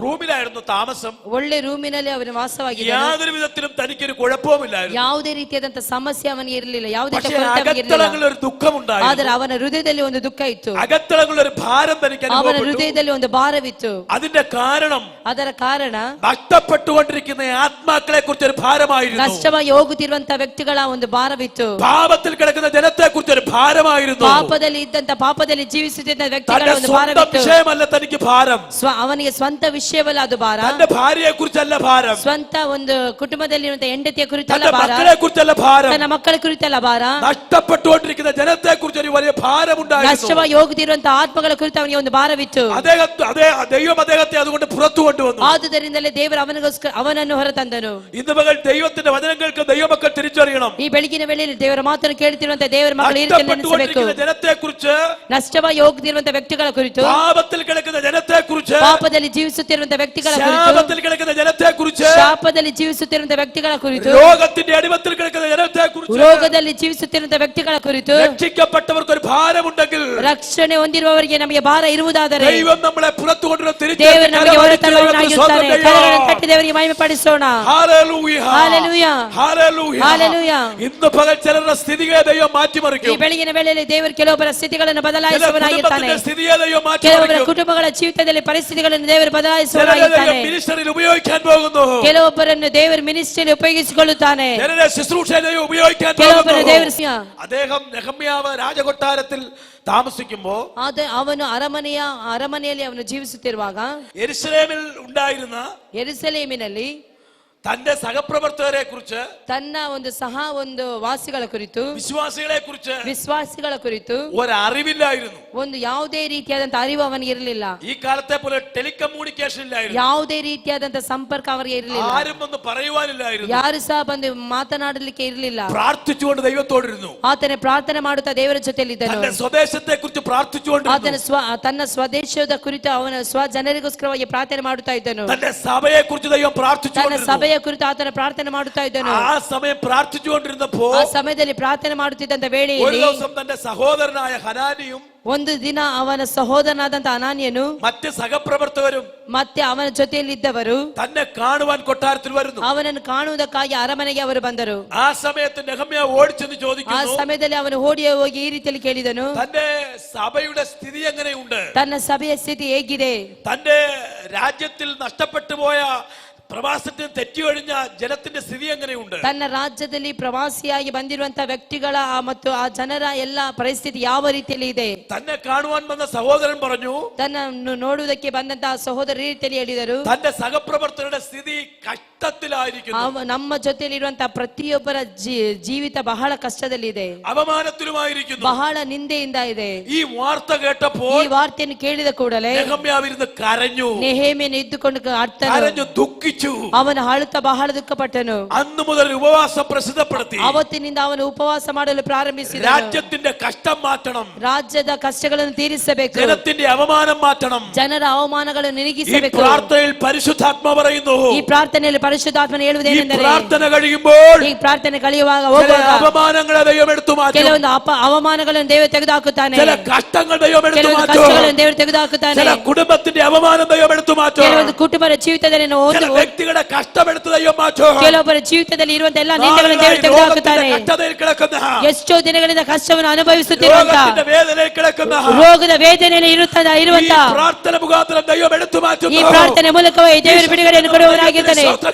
റൂമിലായിരുന്നു താമസം. ಒಳ್ಳೆ ರೂಮಿನಲ್ಲಿ ಅವನು ವಾಸವಾಗಿದ್ದ. യാതൊരു വിധത്തിലും തനിക്കൊരു കുഴപ്പവുമില്ലായിരുന്നു. ಯಾವುದೇ ರೀತಿಯಾದಂತ ಸಮಸ್ಯೆ ಅವನಿಗೆ ಇರಲಿಲ್ಲ, ಯಾವುದೇ പക്ഷേ അകത്തളങ്ങളിൽ ഒരു ദുഃഖമുണ്ടായിരുന്നു. ಆದರೆ ಅವನ ಹೃದಯದಲ್ಲಿ ಒಂದು ದುಃಖ ಇತ್ತು, അകത്തളങ്ങളിൽ ഒരു ഭാരം തനിക്ക് ಅವನ അനുഭവപ്പെട്ടു. ಹೃದಯದಲ್ಲಿ ಒಂದು ಭಾರವಿತ್ತು. അതിന്റെ കാരണം ಅದರ ಕಾರಣ നഷ്ടപ്പെട്ടുകൊണ്ടിരിക്കുന്ന ആത്മാക്കളെ കുറിച്ച് ഒരു ഭാരമായിരുന്നു. ನಷ್ಟವಾಗಿ ಹೋಗುತ್ತಿರುವಂತಹ ವ್ಯಕ್ತಿಗಳ ಒಂದು ಭಾರವಿತ್ತು. പാപത്തിൽ കിടക്കുന്ന ജനത്തെ കുറിച്ച് ഒരു ഭാരമായിരുന്നു. ಪಾಪದಲ್ಲಿ ಇದ್ದಂತ ಪಾಪದಲ್ಲಿ ಜೀವಿಸುತ್ತಿದ್ದ ವ್ಯಕ್ತಿಗಳ ಒಂದು സ്വന്തം ಭಾರವಿತ್ತು. വിഷയമല്ല തനിക്ക് ഭാരം, ಅವನಿಗೆ ಸ್ವಂತ ವಿಷಯವಲ್ಲ ಅದು ಭಾರ, തന്റെ ഭാര്യയെ കുറിച്ചല്ല ഭാരം, ಸ್ವಂತ ಒಂದು ಕುಟುಂಬದಲ್ಲಿರುವಂತಹ ಹೆಂಡತಿಯ ಕುರಿತಲ್ಲ തന്റെ ಭಾರ, മക്കളെ കുറിച്ചല്ല ഭാരം, ತನ್ನ ಮಕ್ಕಳ ಕುರಿತಲ್ಲ ಭಾರ. നഷ്ടപ്പെട്ടുകൊണ്ടിരിക്കുന്ന ജനത്തെ കുറിച്ച് ഒരു വലിയ ഭാരമുണ്ടായിരുന്നു. ನಷ್ಟವಾಗಿ ಹೋಗುತ್ತಿರುವಂತಹ ಆತ್ಮಗಳ ಕುರಿತು ಅವನಿಗೆ ಒಂದು ಭಾರವಿತ್ತು. ദൈവം അദ്ദേഹത്തെ അതുകൊണ്ട് പുറത്തു കൊണ്ടുവന്നു. ಆದುದರಿಂದಲೇ ದೇವರು ಅವನನ್ನು ಹೊರತಂದನು. ഇന്ന് പകൽ ദൈവത്തിന്റെ വചനങ്ങൾക്ക് ദൈവമക്കൾ തിരിച്ചറിയണം. ಈ ಬೆಳಗಿನ ವೇಳೆಯಲ್ಲಿ ದೇವರ ಮಾತನ್ನು ಕೇಳುತ್ತಿರುವಂತಹ ದೇವರ ಮಕ್ಕಳು ಈ ರೀತಿ ನೆನೆಸಬೇಕು. ಜನತೆ ಕುರಿച്ച്, ನಷ್ಟವಾಗಿ ಹೋಗುತ್ತಿರುವಂತಹ ವ್ಯಕ್ತಿಗಳ ಕುರಿತು, പാപത്തിൽ കിടക്കുന്ന ജനത്തെ കുറിച്ച്, ಪಾಪದಲ್ಲಿ ಜೀವಿಸುತ್ತಿರುವಂತಹ ವ್ಯಕ್ತಿಗಳ ಕುರಿತು, ശാപത്തിൽ കിടക്കുന്ന ജനത്തെ കുറിച്ച്, ಶಾಪದಲ್ಲಿ ಜೀವಿಸುತ್ತಿರುವಂತಹ ವ್ಯಕ್ತಿಗಳ ಕುರಿತು, രോഗത്തിന്റെ അടിമത്തിൽ കിടക്കുന്ന ജനത്തെ കുറിച്ച്, ರೋಗದಲ್ಲಿ ಜೀವಿಸುತ್ತಿರುವಂತಹ ವ್ಯಕ್ತಿಗಳ ಕುರಿತು, രക്ഷിക്കപ്പെട്ടവർക്ക് ഒരു ഭാരമുണ്ടെങ്കിൽ, ರಕ್ಷಣೆ ಹೊಂದಿರುವವರಿಗೆ ನಮಗೆ ಭಾರ ಇರುವುದಾದರೆ ദൈവം നമ്മളെ പുറത്തു കൊണ്ടുവരുന്ന ದೇವರು ನಮಗೆ ಹೊರತರುವವನಾಗಿರುತ್ತಾನೆ. ಕರಗಳನ್ನು ತಟ್ಟಿ ದೇವರಿಗೆ ಮಹಿಮೆ ಪಡಿಸೋಣ. Hallelujah, hallelujah, hallelujah, hallelujah. ഇന്ന് പകൽ ചിലരുടെ സ്ഥിതിയെ ദൈവം മാറ്റിമറിക്കും. ಈ ಬೆಳಗಿನ ವೇಳೆಯಲ್ಲಿ ದೇವರು ಕೆಲವೊಬ್ಬರ ಸ್ಥಿತಿಗಳನ್ನು ಬದಲಾಯಿಸುವವನಾಗಿದ್ದಾನೆ. ಕೆಲವೊಬ್ಬರ ಕುಟುಂಬಗಳ ಜೀವಿತದಲ್ಲಿ ಪರಿಸ್ಥಿತಿಗಳನ್ನು ದೇವರು ಬದಲಾಯಿಸುವವನಾಗಿದ್ದಾನೆ. മിനിസ്റ്ററിൽ ഉപയോഗിക്കാൻ പോകുന്നു. ಕೆಲವೊಬ್ಬರನ್ನು ದೇವರು ಮಿನಿಸ್ಟ್ರಿಯಲ್ಲಿ ಉಪಯೋಗಿಸಿಕೊಳ್ಳುತ್ತಾನೆ. ചിലരെ ശുശ്രൂഷയിൽ ഉപയോഗിക്കാൻ ಕೆಲವೊಬ್ಬರು പോകുന്നു. ದೇವರು അദ്ദേഹം നെഹമ്യാവ് രാജകൊട്ടാരത്തിൽ താമസിക്കുമ്പോ ಅವನು ಅರಮನೆಯಲ್ಲಿ ಅವನು ಜೀವಿಸುತ್ತಿರುವಾಗ യെരൂശലേമിൽ ഉണ്ടായിരുന്ന ಯೆರೂಸಲೇಮಿನಲ್ಲಿ തന്റെ സഹപ്രവർത്തകരെ കുറിച്ച്, ತನ್ನ ಒಂದು ವಾಸಿಗಳ ಕುರಿತು, വിശ്വാസികളെ കുറിച്ച് ഒരറിವಿല്ലായിരുന്നു. ഒരറിവില്ലായിരുന്നു. ಒಂದು ಯಾವುದೇ ರೀತಿಯಾದಂತ ಅರಿವು ಅವನಿಗೆ ಇರಲಿಲ್ಲ. ഈ കാലത്തെ പോലെ ടെലികമ്മ്യൂണിക്കേഷൻ ഇല്ലായിരുന്നു. ಯಾವುದೇ ರೀತಿಯಾದಂತ ಸಂಪರ್ಕ ಅವರಿಗೆ ಇರಲಿಲ್ಲ. ആരും ഒന്ന് പറയുവാനില്ലായിരുന്നു. ಯಾರು ಸಹ ಬಂದು ಮಾತನಾಡಲಿಕ್ಕೆ ಇರಲಿಲ್ಲ. പ്രാർത്ഥിച്ചുകൊണ്ട് ദൈവത്തോടിരുന്നു. ಆತನ ಪ್ರಾರ್ಥನೆ ಮಾಡುತ್ತಾ ದೇವರ ಜೊತೆಯಲ್ಲಿದ್ದನು. തന്റെ സ്വദേശത്തെ കുറിച്ച് പ്രാർത്ഥിച്ചുകൊണ്ടിരുന്നു. ತನ್ನ ಸ್ವದೇಶದ ಕುರಿತು ಅವನ ಜನರಿಗೋಸ್ಕರವಾಗಿ ಪ್ರಾರ್ಥನೆ ಮಾಡುತ್ತಾ ಇದ್ದನು. തന്റെ സഭയെ കുറിച്ച് ദൈവം പ്രാർത്ഥിച്ചുകൊണ്ടിരുന്നു. ಸಭೆಯ ಕುರಿತು ಆತನ ಪ್ರಾರ್ಥನೆ ಮಾಡುತ್ತಾ ಇದ್ದನು. ആ സമയം പ്രാർത്ഥിച്ചുകൊണ്ടിരുന്നപ്പോൾ ಆ ಸಮಯದಲ್ಲಿ ಪ್ರಾರ್ಥನೆ ಮಾಡುತ್ತಿದ್ದಂತ ഒരു ವೇಳೆಯಲ್ಲಿ ദിവസം തന്റെ സഹോദരനായ ഹനാനിയും ಒಂದು ದಿನ ಅವನ ಸಹೋದರನಾದಂತ ಅನಾನಿಯನು മറ്റ് സഹപ്രവർത്തകരും ಮತ್ತೆ ಅವನ ಜೊತೆಯಲ್ಲಿದ್ದವರು തന്നെ കാണുവാൻ കൊട്ടാരത്തിൽ വരുന്നു. ಅವನನ್ನು ಕಾಣುವುದಕ್ಕಾಗಿ ಅರಮನೆಗೆ ಅವರು ಬಂದರು. ആ സമയത്ത് നെഹമ്യാ ഓടിച്ചെന്ന് ಆ ചോദിക്കുന്നു, ಸಮಯದಲ್ಲಿ ಅವನು ಓಡಿ ಹೋಗಿ ಈ ರೀತಿಯಲ್ಲಿ ಕೇಳಿದನು, തന്റെ സഭയുടെ സ്ഥിതി എങ്ങനെയുണ്ട്? ತನ್ನ ಸಭೆಯ ಸ್ಥಿತಿ ಹೇಗಿದೆ? തന്റെ രാജ്യത്തിൽ നഷ്ടപ്പെട്ടു പോയ പ്രവാസത്തിന് തെറ്റിയൊഴിഞ്ഞ ജനത്തിന്റെ സ്ഥിതി എങ്ങനെയുണ്ട്? ತನ್ನ ರಾಜ್ಯದಲ್ಲಿ ಪ್ರವಾಸಿಯಾಗಿ ಬಂದಿರುವಂತಹ ವ್ಯಕ್ತಿಗಳ ಮತ್ತು ಆ ಜನರ ಎಲ್ಲ ಪರಿಸ್ಥಿತಿ ಯಾವ ರೀತಿಯಲ್ಲಿ ಇದೆ? തന്നെ കാണുവാൻ വന്ന സഹോദരൻ പറഞ്ഞു, ತನ್ನನ್ನು ನೋಡುವುದಕ್ಕೆ ಬಂದಂತಹ ಸಹೋದರ ರೀತಿಯಲ್ಲಿ ಹೇಳಿದರು, തന്റെ സഹപ്രവർത്തകരുടെ സ്ഥിതി കഷ്ടത്തിലായിരിക്കുന്നു. ನಮ್ಮ ಜೊತೆಯಲ್ಲಿರುವಂತಹ ಪ್ರತಿಯೊಬ್ಬರ ಜೀವಿತ ಬಹಳ ಕಷ್ಟದಲ್ಲಿದೆ, അവമാനത്തിലുമായിരിക്കുന്നു, ಬಹಳ ನಿಂದೆಯಿಂದ ಇದೆ. ഈ വാർത്ത കേട്ടപ്പോൾ ಈ ವಾರ್ತೆಯನ್ನು ಕೇಳಿದ ಕೂಡಲೇ നെഹമ്യാവിരുന്ന് കരഞ്ഞു, ನೆಹೆಮೀಯನು ಎದ್ದುಕೊಂಡು കരഞ്ഞു ദുഃഖിച്ചു. ಅವನು ಅಳುತ್ತಾ ಬಹಳ ದುಃಖಪಟ್ಟನು. അന്ന് മുതൽ ഉപവാസം പ്രസിദ്ധപ്പെടുത്തി. ಅವತ್ತಿನಿಂದ ಅವನು ಉಪವಾಸ ಮಾಡಲು ಪ್ರಾರಂಭಿಸಿದನು. രാജ്യത്തിന്റെ കഷ്ടം മാറ്റണം, ರಾಜ್ಯದ ಕಷ್ಟಗಳನ್ನು ತೀರಿಸಬೇಕು, ജനത്തിന്റെ അവമാനം മാറ്റണം. ಜನರ ಅವಮಾನಗಳನ್ನು ഈ ನಿನಗಿಸಬೇಕು. പ്രാർത്ഥനയിൽ പരിശുദ്ധാത്മ പറയുന്നു, ಈ ಪ್ರಾರ್ಥನೆಯಲ್ಲಿ ಪರಿಶುದ್ಧಾತ್ಮನು ഈ ಹೇಳುವುದೇನೆಂದರೆ, പ്രാർത്ഥന കഴിയുമ്പോൾ ಈ ಪ್ರಾರ್ಥನೆ ಕಳೆಯುವಾಗ ചില ಹೋಗುವಾಗ അപമാനങ്ങളെ ദൈവം എടുത്തു മാറ്റും, ಕೆಲವೊಂದು ಅವಮಾನಗಳನ್ನು ದೇವರು ತೆಗೆದುಹಾಕುತ್ತಾನೆ, ചില കഷ്ടങ്ങൾ ദൈവം എടുത്തു ಕೆಲವೊಂದು മാറ്റും, ಕಷ್ಟಗಳನ್ನು ದೇವರು ತೆಗೆದುಹಾಕುತ್ತಾನೆ, ചില കുടുംബത്തിന്റെ അവമാനം ദൈവം എടുത്തു മാറ്റും, ಕೆಲವೊಂದು ಕುಟುಂಬದ ಜೀವಿತದಲ್ಲಿ ചില വ്യക്തികളുടെ കഷ്ടമെടുത്ത് ദൈവം മാറ്റും. ಕೆಲವೊಬ್ಬರ ಜೀವಿತದಲ್ಲಿ ಇರುವಂತಹ ಎಲ್ಲ ನಿಂದೆಗಳನ್ನು ದೇವರು ತೆಗೆದುಹಾಕುತ್ತಾನೆ. കഷ്ടതയിൽ കിടക്കുന്ന, ಎಷ್ಟೋ ದಿನಗಳಿಂದ ಕಷ್ಟವನ್ನು ಅನುಭವಿಸುತ್ತಿರುವಂತಹ, രോഗത്തിന്റെ വേദനയിൽ കിടക്കുന്ന, ರೋಗದ ವೇದನೆಯಲ್ಲಿ ಇರುವಂತ ഈ പ്രാർത്ഥന മുഖാന്തരം ദൈവം എടുത്തു മാറ്റുന്നു. ಈ ಪ್ರಾರ್ಥನೆ ಮೂಲಕವೇ ದೇವರು ಬಿಡುಗಡೆಯನ್ನು ಕೊಡುವವನಾಗಿದ್ದಾನೆ.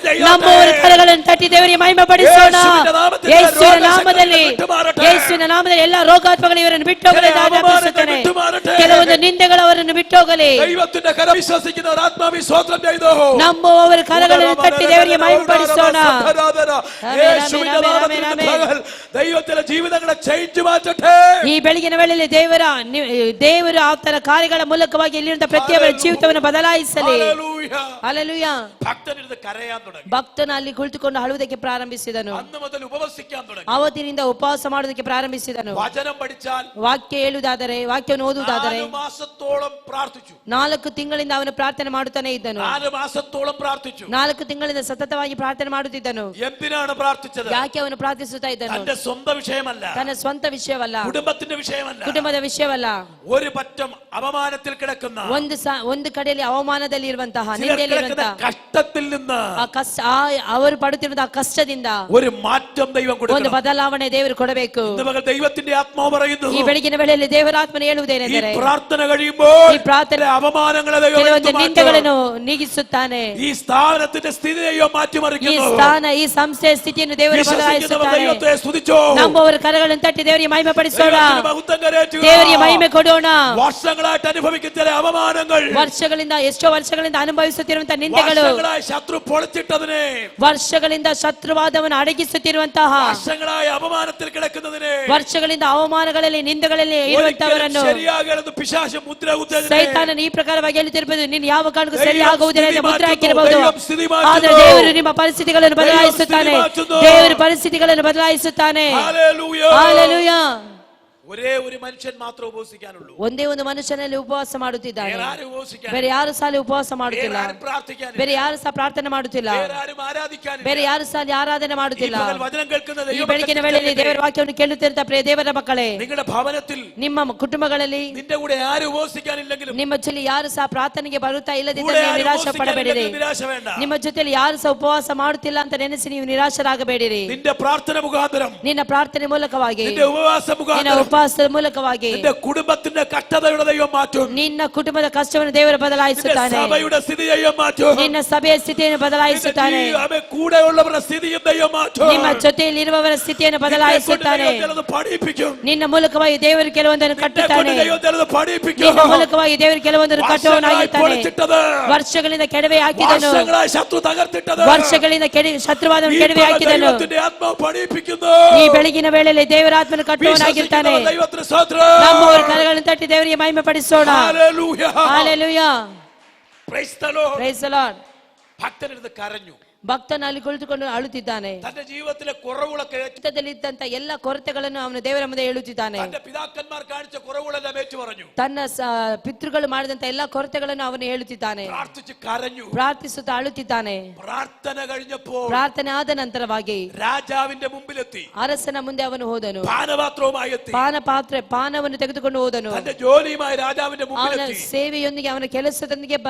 ನಮ್ಮವರ ಕರಗಳನ್ನು ತಟ್ಟಿ ದೇವರಿಗೆ ಮಹಿಮೆ ಪಡಿಸೋಣ. ಯೇಸುವಿನ ನಾಮದಲ್ಲಿ ಎಲ್ಲ ರೋಗಾತ್ಮಗಳು ಇವರನ್ನು ಬಿಟ್ಟು ಹೋಗಲಿ ಎಂದು ಆಜ್ಞಾಪಿಸುತ್ತೇನೆ. ಕೆಲವೊಂದು ನಿಂದೆಗಳು ಅವರನ್ನು ಬಿಟ್ಟು ಹೋಗಲಿ. ദൈവത്തിന്റെ കരം വിശ്വസിക്കുന്നവർ ആത്മാവിൽ സ്തോത്രം ചെയ്തു. ನಮ್ಮವರ ಕರಗಳನ್ನು ತಟ್ಟಿ ದೇವರಿಗೆ ಮಹಿಮೆ ಪಡಿಸೋಣ. ദൈവത്തിന്റെ ജീവിതങ്ങളെ ചേഞ്ച് മാറ്റട്ടെ. ಈ ಬೆಳಗಿನ ವೇಳೆಯಲ್ಲಿ ದೇವರು ಆತನ ಕಾರ್ಯಗಳ ಮೂಲಕವಾಗಿ ಇಲ್ಲಿರುವಂತಹ ಪ್ರತಿಯೊಬ್ಬರ ಜೀವಿತವನ್ನು ಬದಲಾಯಿಸಲಿ. ಹಲ್ಲೆಲೂಯಾ. ഭക്തനിരുന്ന് കരയാൻ തുടങ്ങി. ಭಕ್ತನ ಅಲ್ಲಿ ಕುಳಿತುಕೊಂಡು ಅಳುವುದಕ್ಕೆ ಪ್ರಾರಂಭಿಸಿದನು. അന്ന് മുതൽ ഉപവസിക്കാൻ തുടങ്ങി. ಅವತ್ತಿನಿಂದ ಉಪವಾಸ ಮಾಡುವುದಕ್ಕೆ ಪ್ರಾರಂಭಿಸಿದನು. വചനം പഠിച്ചാൽ, ವಾಕ್ಯ ಹೇಳುವುದಾದರೆ, ವಾಕ್ಯವನ್ನು ಓದುವುದಾದರೆ 4 മാസത്തോളം പ്രാർത്ഥിച്ചു. 4 ತಿಂಗಳಿಂದ ಅವನು ಪ್ರಾರ್ಥನೆ ಮಾಡುತ್ತಾನೆ ಇದ್ದನು. 4 മാസത്തോളം പ്രാർത്ഥിച്ചു. 4 ತಿಂಗಳಿಂದ ಸತತವಾಗಿ ಪ್ರಾರ್ಥನೆ ಮಾಡುತ್ತಿದ್ದನು. എന്തിനാണ് പ്രാർത്ഥിച്ചത്? ಯಾಕೆ ಅವನು ಪ್ರಾರ್ಥಿಸುತ್ತಾ ಇದ್ದನು? തന്റെ സ്വന്തം വിഷയമല്ല, ತನ್ನ ಸ್ವಂತ ವಿಷಯವಲ್ಲ, കുടുംബത്തിന്റെ വിഷയമല്ല, ಕುಟುಂಬದ ವಿಷಯವಲ್ಲ. ഒരു പറ്റം അപമാനത്തിൽ കിടക്കുന്ന, ಒಂದು ಕಡೆಯಲ್ಲಿ ಅವಮಾನದಲ್ಲಿ ಇರುವಂತಹ ನಿಂದೆಯಲ್ಲಿರುವಂತಹ കഷ്ടത്തിൽ നിന്ന് ಆ ಕಷ್ಟ ಅವರು ಪಡುತ್ತಿರುವಂತಹ ಕಷ್ಟದಿಂದ ഒരു മാറ്റം ദൈവം ಒಂದು കൊടുക്കണം. ಬದಲಾವಣೆ ದೇವರು ಕೊಡಬೇಕು. ഇന്ന് പകൽ ദൈവത്തിന്റെ ആത്മാവ് പറയുന്നു, ಈ ಬೆಳಗಿನ ವೇಳೆಯಲ್ಲಿ ದೇವರ ಆತ್ಮನು ഈ ಹೇಳುವುದೇನೆಂದರೆ പ്രാർത്ഥന കഴിയുമ്പോൾ ಈ ಪ್ರಾರ್ಥನೆ അവമാനങ്ങളെ ദൈവം ಕೆಲವೊಂದು എടുത്തു മാറ്റും. ನಿಂದೆಗಳನ್ನು ನೀಗಿಸುತ್ತಾನೆ. ഈ സ്ഥാനത്തിന്റെ സ്ഥിതി ദൈവം ಈ മാറ്റിമറിക്കുന്നു. ಸ್ಥಾನ ಈ ಸಂಸ್ಥೆಯ ಸ್ಥಿತಿಯನ್ನು ದೇವರು വിശ്വസിക്കുന്നവർ ಬದಲಾಯಿಸುತ್ತಾನೆ. ദൈവത്തെ സ്തുതിച്ചോ. ನಂಬುವವರ ಕರಗಳನ್ನು ತಟ್ಟಿ ದೇವರಿಗೆ ಮಹಿಮೆ ಪಡಿಸೋಣ, ദൈവത്തിന് മഹത്വം കരേറ്റുക. ದೇವರಿಗೆ ಮಹಿಮೆ ಕೊಡೋಣ. വർഷങ്ങളായിട്ട് അനുഭവിക്കുന്ന ചില അവമാനങ്ങൾ, ವರ್ಷಗಳಿಂದ ಎಷ್ಟೋ ವರ್ಷಗಳಿಂದ ಅನುಭವಿಸುತ್ತಿರುವಂತಹ ನಿಂದೆಗಳು, വർഷങ്ങളായി ശത്രു പൊളിച്ചിട്ടതിനെ, ವರ್ಷಗಳಿಂದ ಶತ್ರುವಾದವನ್ನು ಅಡಗಿಸುತ್ತಿರುವಂತಹ, വർഷങ്ങളായി അപമാനത്തിൽ കിടക്കുന്നതിനെ, ವರ್ಷಗಳಿಂದ ಅವಮಾನಗಳಲ್ಲಿ ನಿಂದೆಗಳಲ್ಲಿ ಇರುವಂತವರನ್ನು ശരിയാകണമെന്ന് പിശാച് മുദ്ര കുത്തുന്നതിനെ, ಸೈತಾನನು ಈ ಪ್ರಕಾರವಾಗಿ ಹೇಳುತ್ತಿರಬಹುದು, ನೀನು ಯಾವ ಕಾರಣಕ್ಕೂ ಸರಿ ദൈവം ಆಗುವುದಿಲ್ಲ ಎಂದು ಸ್ಥಿತಿ ಮುದ್ರೆ ಮಾറ്റുന്നു, ಹಾಕಿರಬಹುದು. ദൈവം ಸ್ಥಿತಿ ಮಾറ്റുന്നു. ಆದರೆ ದೇವರು ನಿಮ್ಮ ಪರಿಸ್ಥಿತಿಗಳನ್ನು ಬದಲಾಯಿಸುತ್ತಾನೆ. ದೈವ ಸ್ಥಿತಿ ದೇವರು ಪರಿಸ್ಥಿತಿಗಳನ್ನು ಬದಲಾಯಿಸುತ್ತಾನೆ. ഹല്ലേലൂയ. ಹಲ್ಲೆಲೂಯಾ. ഒരേ ഒരു മനുഷ്യൻ മാത്രം ഉപവസിക്കാനുള്ളൂ. ಒಂದೇ ಒಂದು ಮನುಷ್ಯನಲ್ಲಿ ಉಪವಾಸ ಮಾಡುತ್ತಿದ್ದಾನೆ. വേറെ ആരും ഉപവസിക്കാൻ, ಬೇರೆ ಯಾರು ಸಹ ಉಪವಾಸ ಮಾಡುತ್ತಿಲ್ಲ. വേറെ ആരും പ്രാർത്ഥിക്കാനില്ല, ಬೇರೆ ಯಾರು ಸಹ ಪ್ರಾರ್ಥನೆ ಮಾಡುತ್ತಿಲ್ಲ. വേറെ ആരും ആരാധിക്കാനില്ല. ಬೇರೆ ಯಾರು ಸಹ ಆರಾಧನೆ ಮಾಡುತ್ತಿಲ್ಲ. ഈ പകൽ വചനം കേൾക്കുന്ന ಈ ദൈവ ಬೆಳಗಿನ ವೇಳೆಯಲ್ಲಿ ದೇವರ ವಾಕ್ಯವನ್ನು ಕೇಳುತ್ತಿರುತ್ತ ಪ್ರಿಯ ದೇವರ ಮಕ್ಕಳೇ, നിങ്ങളുടെ ഭവനത്തിൽ ನಿಮ್ಮ ಕುಟುಂಬಗಳಲ್ಲಿ നിന്റെ കൂടെ ആരും ഉപവസിക്കാനില്ലെങ്കിലും, ನಿಮ್ಮ ಜೊತೆ ಯಾರು ಸಹ ಪ್ರಾರ್ಥನೆಗೆ ಬರುತ್ತಾ കൂടെ ಇಲ್ಲದಿದ್ದರೆ ನೀವು ആരും ನಿರಾಶೆ ಪಡಬೇಡಿರಿ. ഉപവസിക്കാനില്ലെങ്കിലും നിരാശ വേണ്ട. ನಿಮ್ಮ ಜೊತೆಲಿ ಯಾರು ಸಹ ಉಪವಾಸ ಮಾಡುತ್ತಿಲ್ಲ ಅಂತ ನೆನೆಸಿ ನೀವು ನಿರಾಶರಾಗಬೇಡಿರಿ. നിന്റെ പ്രാർത്ഥന മുഖാന്തരം, ನಿನ್ನ ಪ್ರಾರ್ಥನೆ ಮೂಲಕವಾಗಿ, നിന്റെ ഉപവാസ ನಿನ್ನ മുഖാന്തരം ಉಪವಾಸದ ಮೂಲಕವಾಗಿ നിന്റെ കുടുംബത്തിന്റെ കഷ്ടതയുടെ ദൈവം മാറ്റും. ನಿನ್ನ ಕುಟುಂಬದ ಕಷ್ಟವನ್ನು ದೇವರು നിന്റെ ಬದಲಾಯಿಸುತ್ತಾನೆ. സഭയുടെ സ്ഥിതി ദൈവം മാറ്റും. ನಿನ್ನ ಸಭೆಯ ಸ್ಥಿತಿಯನ್ನು ಬದಲಾಯಿಸುತ್ತಾನೆ. നിന്റെ കൂടെയുള്ളവരുടെ സ്ഥിതിയും ദൈവം മാറ്റും. ನಿಮ್ಮ ಜೊತೆಯಲ್ಲಿರುವವರ ಸ್ಥಿತಿಯನ್ನು ಬದಲಾಯಿಸುತ್ತಾನೆ. പഠിപ്പിക്കും. ನಿನ್ನ ಮೂಲಕವಾಗಿ ದೇವರು ಕೆಲವೊಂದನ್ನು ಕಟ್ಟುತ್ತಾನೆ. പഠിപ്പിക്കും. ನಿನ್ನ ಮೂಲಕವಾಗಿ ದೇವರು ಕೆಲವೊಂದನ್ನು ಕಟ್ಟುವವನಾಗಿದ್ದಾನೆ. ವರ್ಷಗಳಿಂದ ಕೆಡವೆ ಹಾಕಿದನು, ശത്രു തകർത്തിട്ടത്, ವರ್ಷಗಳಿಂದ ಶತ್ರುವಾದವನ್ನು ಕೆಡವೆ ಹಾಕಿದನು. ആത്മാവ് പഠിപ്പിക്കുന്നു. ಈ ಬೆಳಗಿನ ವೇಳೆಯಲ್ಲಿ ದೇವರ ಆತ್ಮನು ಕಟ್ಟುವವನಾಗಿರ್ತಾನೆ. ദൈവത്തിന് സ്തോത്രം. ನಮ್ಮವರ ಕರಗಳನ್ನು ತಟ್ಟಿ ದೇವರಿಗೆ ಮಹಿಮೆ ಪಡಿಸೋಣ. Hallelujah. Hallelujah. Praise the Lord. Praise the Lord. ഭക്തനെടുത്ത് കരഞ്ഞു. ಭಕ್ತನು ಅಲ್ಲಿ ಕುಳಿತುಕೊಂಡು ಅಳುತ್ತಿದ್ದಾನೆ. തന്റെ ജീവിതത്തിലെ കുറവുകളൊക്കെ ജീവിತದಲ್ಲಿದ್ದಂತ ಎಲ್ಲ ಕೊರತೆಗಳನ್ನು ಅವನು ದೇವರ ಮುಂದೆ ಹೇಳುತ್ತಿದ್ದಾನೆ. തന്റെ പിതാക്കന്മാർ കാണിച്ച കുറവുകളെല്ലാം ഏറ്റു പറഞ്ഞു. ತನ್ನ ಪಿತೃಗಳು ಮಾಡಿದಂತ ಎಲ್ಲ ಕೊರತೆಗಳನ್ನು ಅವನು ಹೇಳುತ್ತಿದ್ದಾನೆ. പ്രാർത്ഥിച്ച് കരഞ്ഞു, ಪ್ರಾರ್ಥಿಸುತ್ತಾ ಅಳುತ್ತಿದ್ದಾನೆ. പ്രാർത്ഥന കഴിഞ്ഞപ്പോൾ ಪ್ರಾರ್ಥನೆ ಆದ ನಂತರವಾಗಿ രാജാവിന്റെ മുമ്പിലെത്തി, ಅರಸನ ಮುಂದೆ ಅವನು ಹೋದನು. പാനപാത്രവുമായി എത്തി, ಪಾನವನ್ನು ತೆಗೆದುಕೊಂಡು ಹೋದನು. തന്റെ ജോലിയുമായി രാജാവിന്റെ ಅವನ മുമ്പിലെത്തി. ಸೇವೆಯೊಂದಿಗೆ ಅವನ ಕೆಲಸದೊಂದಿಗೆ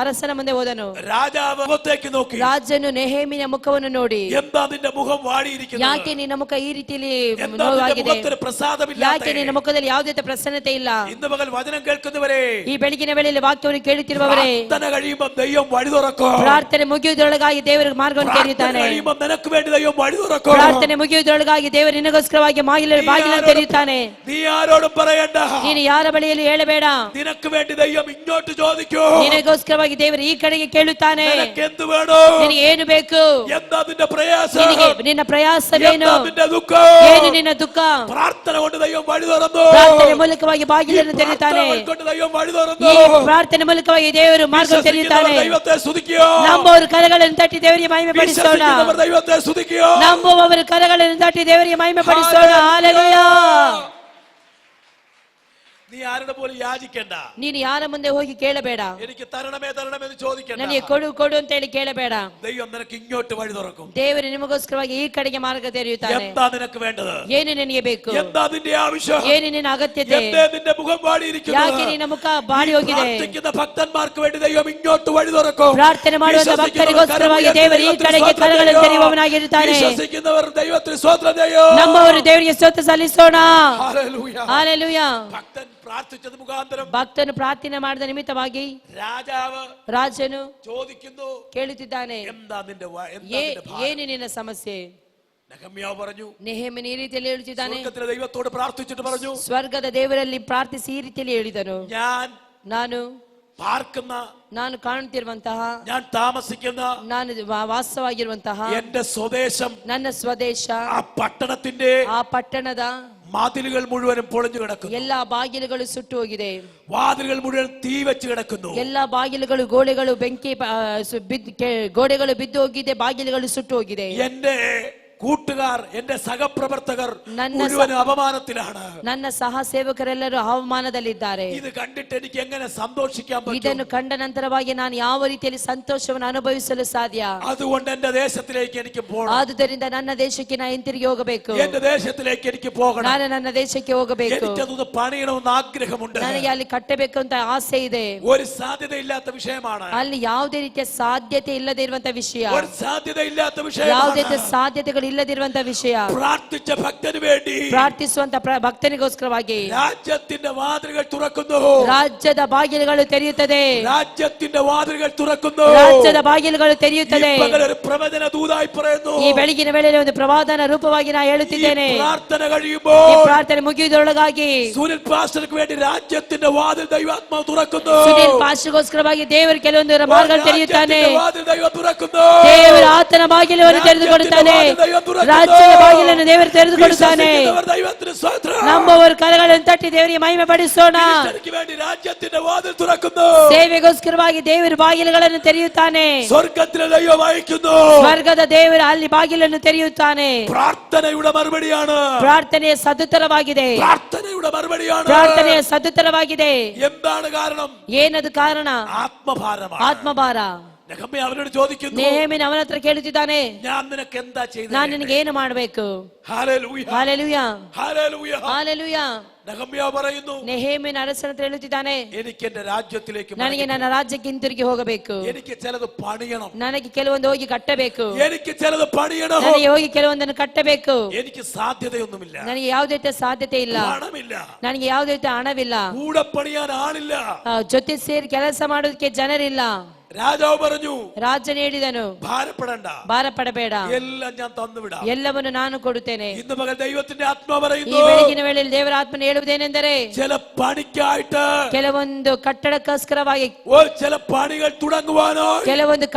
ಅರಸನ ಮುಂದೆ ಹೋದನು. രാജാവ് മുഖത്തേക്ക് നോക്കി, ರಾಜನು നെಹೇಮಿಯ ಮುಖವನ್ನು ನೋಡಿ, എന്താ നിന്റെ മുഖം വാടിയിരിക്കുന്നത്? ಯಾಕೆ ನಿನ್ನ ಮುಖ ಈ ರೀತಿಯಲ್ಲಿ എന്താ നിന്റെ ನೋವಾಗಿದೆ? മുഖത്തിന് പ്രസാദമില്ലാതെ? ಯಾಕೆ ನಿನ್ನ ಮುಖದಲ್ಲಿ ಯಾವುದೇ ಪ್ರಸನ್ನತೆ ಇಲ್ಲ? ഇന്ന് പകൽ വചനം കേൾക്കുന്നവരെ, ಈ ಬೆಳಗಿನ ವೇಳೆಯಲ್ಲಿ ವಾಕ್ಯವನ್ನು ಕೇಳುತ್ತಿರುವವರೇ, പ്രാർത്ഥന കഴിയുമ്പോൾ ദൈവം വഴി തുറക്കും. ಪ್ರಾರ್ಥನೆ ಮುಗಿಯುವುದರೊಳಗಾಗಿ ದೇವರು ಮಾರ್ಗವನ್ನು പ്രാർത്ഥന ತೆರೆಯುತ್ತಾನೆ. കഴിയുമ്പോൾ നിനക്ക് വേണ്ടി ദൈവം വഴി തുറക്കും. ಪ್ರಾರ್ಥನೆ ಮುಗಿಯುವುದರೊಳಗಾಗಿ ದೇವರು ನಿನಗೋಸ್ಕರವಾಗಿ ಬಾಗಿಲನ್ನು ತೆರೆಯುತ್ತಾನೆ. നീ ആരോടും പറയണ്ട. ನೀನು ಯಾರ ಬಳಿಯಲ್ಲಿ ಹೇಳಬೇಡ. നിനക്ക് വേണ്ടി ദൈവം ഇങ്ങോട്ട് ചോദിക്കൂ. ನಿನಗೋಸ್ಕರವಾಗಿ ದೇವರು ಈ ಕಡೆಗೆ ಕೇಳುತ್ತಾನೆ. നിനക്ക് എന്ത് വേണോ? ನಿನಗೆ ಏನು ಬೇಕು? എന്താ നിന്റെ പ്രയാസം? ನಿನ್ನ ಪ್ರಯಾಸವೇನು? എന്താ നിന്റെ ദുഃഖം? ಏನು ನಿನ್ನ ದುಃಖ? പ്രാർത്ഥന കൊണ്ട് ദൈവം വഴി തുറന്നു. ಪ್ರಾರ್ಥನೆ ಮೂಲಕವಾಗಿ ಬಾಗಿಲನ್ನು ತೆರೆಯುತ್ತಾನೆ. കൊണ്ട് ദൈവം വഴി തുറന്നു. ಈ ಪ್ರಾರ್ಥನೆ ಮೂಲಕವಾಗಿ ದೇವರು ಮಾರ್ಗ ತೆರೆಯುತ್ತಾನೆ. ദൈവത്തെ സ്തുതിക്കൂ. ನಂಬುವವರು ಕರಗಳನ್ನು ತಟ್ಟಿ ದೇವರಿಗೆ ಮಹಿಮೆ ಪಡಿಸೋಣ. ദൈവത്തെ സ്തുതിക്കൂ. ನಂಬುವವರು ಕರಗಳನ್ನು ತಟ್ಟಿ ದೇವರಿಗೆ ಮಹಿಮೆ ಪಡಿಸೋಣ. ಹಲ್ಲೆಲೂಯಾ. നീ ആരുടെ പോലും യാചിക്കണ്ട. ನೀನು ಯಾರ ಮುಂದೆ ಹೋಗಿ ಕೇಳಬೇಡ. എനിക്ക് തരണമെന്ന് ചോദിക്കണ്ട. ನನಗೆ ಕೊಡು ಕೊಡು ಅಂತ ಹೇಳಿ ಕೇಳಬೇಡ. ദൈവം നിനക്ക് ഇങ്ങോട്ട് വഴി തുറക്കും. ದೇವರು ನಿಮಗೋಸ್ಕರವಾಗಿ ಈ ಕಡೆಗೆ ಮಾರ್ಗ ತೆರೆಯುತ್ತಾನೆ. എന്താ നിനക്ക് വേണ്ടത്? ಏನು ನಿನಗೆ ಬೇಕು? എന്താ നിന്റെ ആവശ്യം? ಏನು ನಿನ್ನ ಅಗತ್ಯತೆ? എന്തേ നിന്റെ മുഖം വാടിയിരിക്കുന്നു? ಯಾಕೆ ನಿನ್ನ ಮುಖ ಬಾಡಿ ಹೋಗಿದೆ? പ്രാർത്ഥിക്കുന്ന ഭക്തന്മാർക്ക് വേണ്ടി ദൈവം ഇങ്ങോട്ട് വഴി തുറക്കും. ಪ್ರಾರ್ಥನೆ ಮಾಡುವಂತ ಭಕ್ತರಿಗೋಸ್ಕರವಾಗಿ ದೇವರು ಈ ಕಡೆಗೆ ಕರಗಳನ್ನು ತೆರೆಯುವವನಾಗಿರುತ್ತಾನೆ. വിശ്വസിക്കുന്നവർ ദൈവത്തിന് സ്തോത്രം ചെയ്യും. ನಮ್ಮವರು ದೇವರಿಗೆ ಸ್ತೋತ್ರ ಸಲ್ಲಿಸೋಣ. ഹല്ലേലൂയ. ಹಲ್ಲೆಲೂಯಾ. ഭക്തൻ പ്രാർത്ഥിച്ചത് മുഖാന്തരം ಭಕ್ತನು ಪ್ರಾರ್ಥನೆ ಮಾಡಿದ ನಿಮಿತ್ತವಾಗಿ ರಾಜನು ചോദിക്കുന്നു, ಕೇಳುತ್ತಿದ್ದಾನೆ, എന്താ നിന്റെ ಏನು ನಿನ್ನ ಸಮಸ್ಯೆ? നെഹമ്യാവ് പറഞ്ഞു, ನೆಹೆಮೀಯನು ಈ ರೀತಿಯಲ್ಲಿ ಹೇಳುತ್ತಿದ್ದಾನೆ. സ്വർഗ്ഗത്തിലെ ദൈവത്തോട് പ്രാർത്ഥിച്ചിട്ട് പറഞ്ഞു, ಸ್ವರ್ಗದ ದೇವರಲ್ಲಿ ಪ್ರಾರ್ಥಿಸಿ ಈ ರೀತಿಯಲ್ಲಿ ಹೇಳಿದನು, ನಾನು പാർക്കുന്ന, ನಾನು ಕಾಣುತ್ತಿರುವಂತಹ, ഞാൻ താമസിക്കുന്ന, ನಾನು ವಾಸವಾಗಿರುವಂತಹ എന്റെ സ്വദേശം, ನನ್ನ ಸ್ವದೇಶ, ആ പട്ടണത്തിന്റെ, ಆ ಪಟ್ಟಣದ വാതിലുകൾ മുഴുവനും പൊളിഞ്ഞു കിടക്കുന്നു. ಎಲ್ಲಾ ಬಾಗಿಲುಗಳು ಸುಟ್ಟು ಹೋಗಿದೆ. വാതിലുകൾ മുഴുവൻ തീ വെച്ച് കിടക്കുന്നു. ಎಲ್ಲಾ ಬಾಗಿಲುಗಳು ಗೋಡೆಗಳು ಬೆಂಕಿ ಗೋಡೆಗಳು ಬಿದ್ದು ಹೋಗಿದೆ. ಬಾಗಿಲುಗಳು ಸುಟ್ಟು ಹೋಗಿದೆ. എന്റെ കൂട്ടുകാർ, എന്റെ സഹപ്രവർത്തകർ ನನ್ನ മുഴുവനും അപമാനത്തിലാണ്. ನನ್ನ ಸಹ ಸೇವಕರೆಲ್ಲರೂ ಅವಮಾನದಲ್ಲಿದ್ದಾರೆ. ഇത് കണ്ടിട്ട് എനിക്ക് എങ്ങനെ സന്തോഷിക്കാൻ പറ്റും? ಇದನ್ನು ಕಂಡ ನಂತರವಾಗಿ ನಾನು ಯಾವ ರೀತಿಯಲ್ಲಿ ಸಂತೋಷವನ್ನು ಅನುಭವಿಸಲು ಸಾಧ್ಯ? അതുകൊണ്ട് എന്റെ ദേശത്തിലേക്ക് എനിക്ക് പോകണം. ಆದುದರಿಂದ ನನ್ನ ದೇಶಕ್ಕೆ ನಾನು ಹಿಂತಿರುಗಿ ಹೋಗಬೇಕು. എന്റെ ദേശത്തിലേക്ക് എനിക്ക് പോകണം. ನಾನು ನನ್ನ ದೇಶಕ್ಕೆ ಹೋಗಬೇಕು. എനിക്കതൊന്ന് പണിയണമെന്ന് ആഗ്രഹമുണ്ട്. ನನಗೆ ಅಲ್ಲಿ ಕಟ್ಟಬೇಕು ಅಂತ ಆಸೆ ಇದೆ. ഒരു സാധ്യതയില്ലാത്ത വിഷയമാണ്. ಅಲ್ಲಿ ಯಾವುದೇ ರೀತಿಯ ಸಾಧ್ಯತೆ ಇಲ್ಲದೆ ಇರುವಂತ ವಿಷಯ. ഒരു സാധ്യതയില്ലാത്ത വിഷയമാണ്. ಯಾವುದೇ ರೀತಿಯ ಸಾಧ್ಯತೆಗಳು ಇಲ್ಲದಿರುವಂತ ವಿಷಯ. പ്രാർത്ഥിച്ച ഭക്തന് വേണ്ടി, ಪ್ರಾರ್ಥಿಸುವಂತ ಭಕ್ತನಿಗೋಸ್ಕರವಾಗಿ രാജ്യത്തിന്റെ വാതിലുകൾ തുറക്കുന്നു. ರಾಜ್ಯದ ಬಾಗಿಲುಗಳು ತೆರೆಯುತ್ತದೆ. രാജ്യത്തിന്റെ വാതിലുകൾ തുറക്കുന്നു. ರಾಜ್ಯದ ಬಾಗಿಲುಗಳು ತೆರೆಯುತ್ತದೆ. ഒരു പ്രവചന ദൂതായി പറയുന്നു. ಈ ಬೆಳಗಿನ ವೇಳೆಯಲ್ಲಿ ಒಂದು ಪ್ರವಾದನ ರೂಪವಾಗಿ ನಾನು ಹೇಳುತ್ತಿದ್ದೇನೆ. പ്രാർത്ഥന കഴിയുമ്പോൾ, ಈ ಪ್ರಾರ್ಥನೆ ಮುಗಿಯುವುದರೊಳಗಾಗಿ സുനിൽ പാസ്റ്റർക്ക് വേണ്ടി രാജ്യത്തിന്റെ വാതിൽ ദൈവാത്മാവ് തുറക്കുന്നു. ಸುನಿಲ್ ಪಾಸ್ಟರ್ಗೋಸ್ಕರವಾಗಿ ದೇವರು ಕೆಲವೊಂದು ಮಾರ್ಗಗಳು ತೆರೆಯುತ್ತಾನೆ. വാതിൽ ദൈവം തുറക്കുന്നു. ದೇವರು ಆತನ ಬಾಗಿಲನ್ನು ತೆರೆದುಕೊಡುತ್ತಾನೆ. ರಾಜ್ಯದ ಬಾಗಿಲನ್ನು ದೇವರು ತೆರೆದುಕೊಡುತ್ತಾನೆ. ദൈവത്തിന് സ്തോത്രം. ನಂಬುವವರು ಕರಗಳನ್ನು ತಟ್ಟಿ ದೇವರಿಗೆ ಮಹಿಮೆ ಪಡಿಸೋಣ. എനിക്ക് വേണ്ടി രാജ്യത്തിന്റെ വാതിൽ തുറക്കുന്നു. ಸೇವೆಗೋಸ್ಕರವಾಗಿ ದೇವರು ಬಾಗಿಲುಗಳನ್ನು ತೆರೆಯುತ್ತಾನೆ. സ്വർഗ്ഗത്തിലെ ദൈവം അയക്കുന്നു. ಸ್ವರ್ಗದ ದೇವರು ಅಲ್ಲಿ ಬಾಗಿಲನ್ನು ತೆರೆಯುತ್ತಾನೆ. പ്രാർത്ഥനയുടെ മറുപടിയാണ്. ಪ್ರಾರ್ಥನೆಯ ಸದುತ್ತರವಾಗಿದೆ. പ്രാർത്ഥനയുടെ മറുപടിയാണ്. ಪ್ರಾರ್ಥನೆಯ ಸದುತ್ತರವಾಗಿದೆ. എന്താണ് കാരണം? ಏನದು ಕಾರಣ? ആത്മഭാരമാണ്. ಆತ್ಮಭಾರ. നെഹമ്യ അവനോട് ചോദിക്കുന്നു, നെഹമ്യൻ ಅವನ ಹತ್ರ ಕೇಳುತ್ತಿದ್ದಾನೆ, ഞാൻ നിനക്ക് എന്താ ചെയ്തത്? ನಾನು ನಿನಗೆ ಏನು ಮಾಡಬೇಕು? Hallelujah, hallelujah, hallelujah, hallelujah. Nehemiah പറയുന്നു, നെഹമ്യൻ അരസನ ಹತ್ರ ಹೇಳುತ್ತಿದ್ದಾನೆ, എനിക്ക് എന്റെ രാജ്യത്തിലേക്ക് ನನಗೆ ನನ್ನ ರಾಜ್ಯಕ್ಕೆ ಹಿಂತಿರುಗಿ ಹೋಗಬೇಕು. എനിക്ക് ചിലത് പണിയണം. ನನಗೆ ಕೆಲವೊಂದು ಹೋಗಿ ಕಟ್ಟಬೇಕು. എനിക്ക് ചിലത് പണിയണം. ನನಗೆ ಹೋಗಿ ಕೆಲವೊಂದನ್ನು ಕಟ್ಟಬೇಕು. എനിക്ക് സാധ്യതയൊന്നുമില്ല. ನನಗೆ ಯಾವುದೇ ರೀತಿಯ ಸಾಧ್ಯತೆ ಇಲ್ಲ. പണമില്ല. ನನಗೆ ಯಾವುದೇ ರೀತಿಯ ಹಣವಿಲ್ಲ. കൂടെ പണിയാൻ ആളില്ല. ಜೊತೆ ಸೇರಿ ಕೆಲಸ ಮಾಡೋದಕ್ಕೆ ಜನರಿಲ್ಲ. രാജാവ് പറഞ്ഞു, ರಾಜನು ಹೇಳಿದನು, ഭാരപ്പെടണ്ട, ಭಾರಪಡಬೇಡ, എല്ലാം ഞാൻ തന്നുവിടാം, ಎಲ್ಲವನ್ನು ನಾನು ಕೊಡುತ್ತೇನೆ. ഇന്ന് മകൻ ദൈവത്തിന്റെ ആത്മാവ് ಈ പറയുന്നു, ಬೆಳಗಿನ ವೇಳೆಯಲ್ಲಿ ದೇವರ ಆತ್ಮನು ಹೇಳುವುದೇನೆಂದರೆ, ചില പണിക്കായിട്ട്, ಕೆಲವೊಂದು ಕಟ್ಟಡಕ್ಕೋಸ್ಕರವಾಗಿ, ചില പണികൾ തുടങ്ങുവാനോ, ಕೆಲವೊಂದು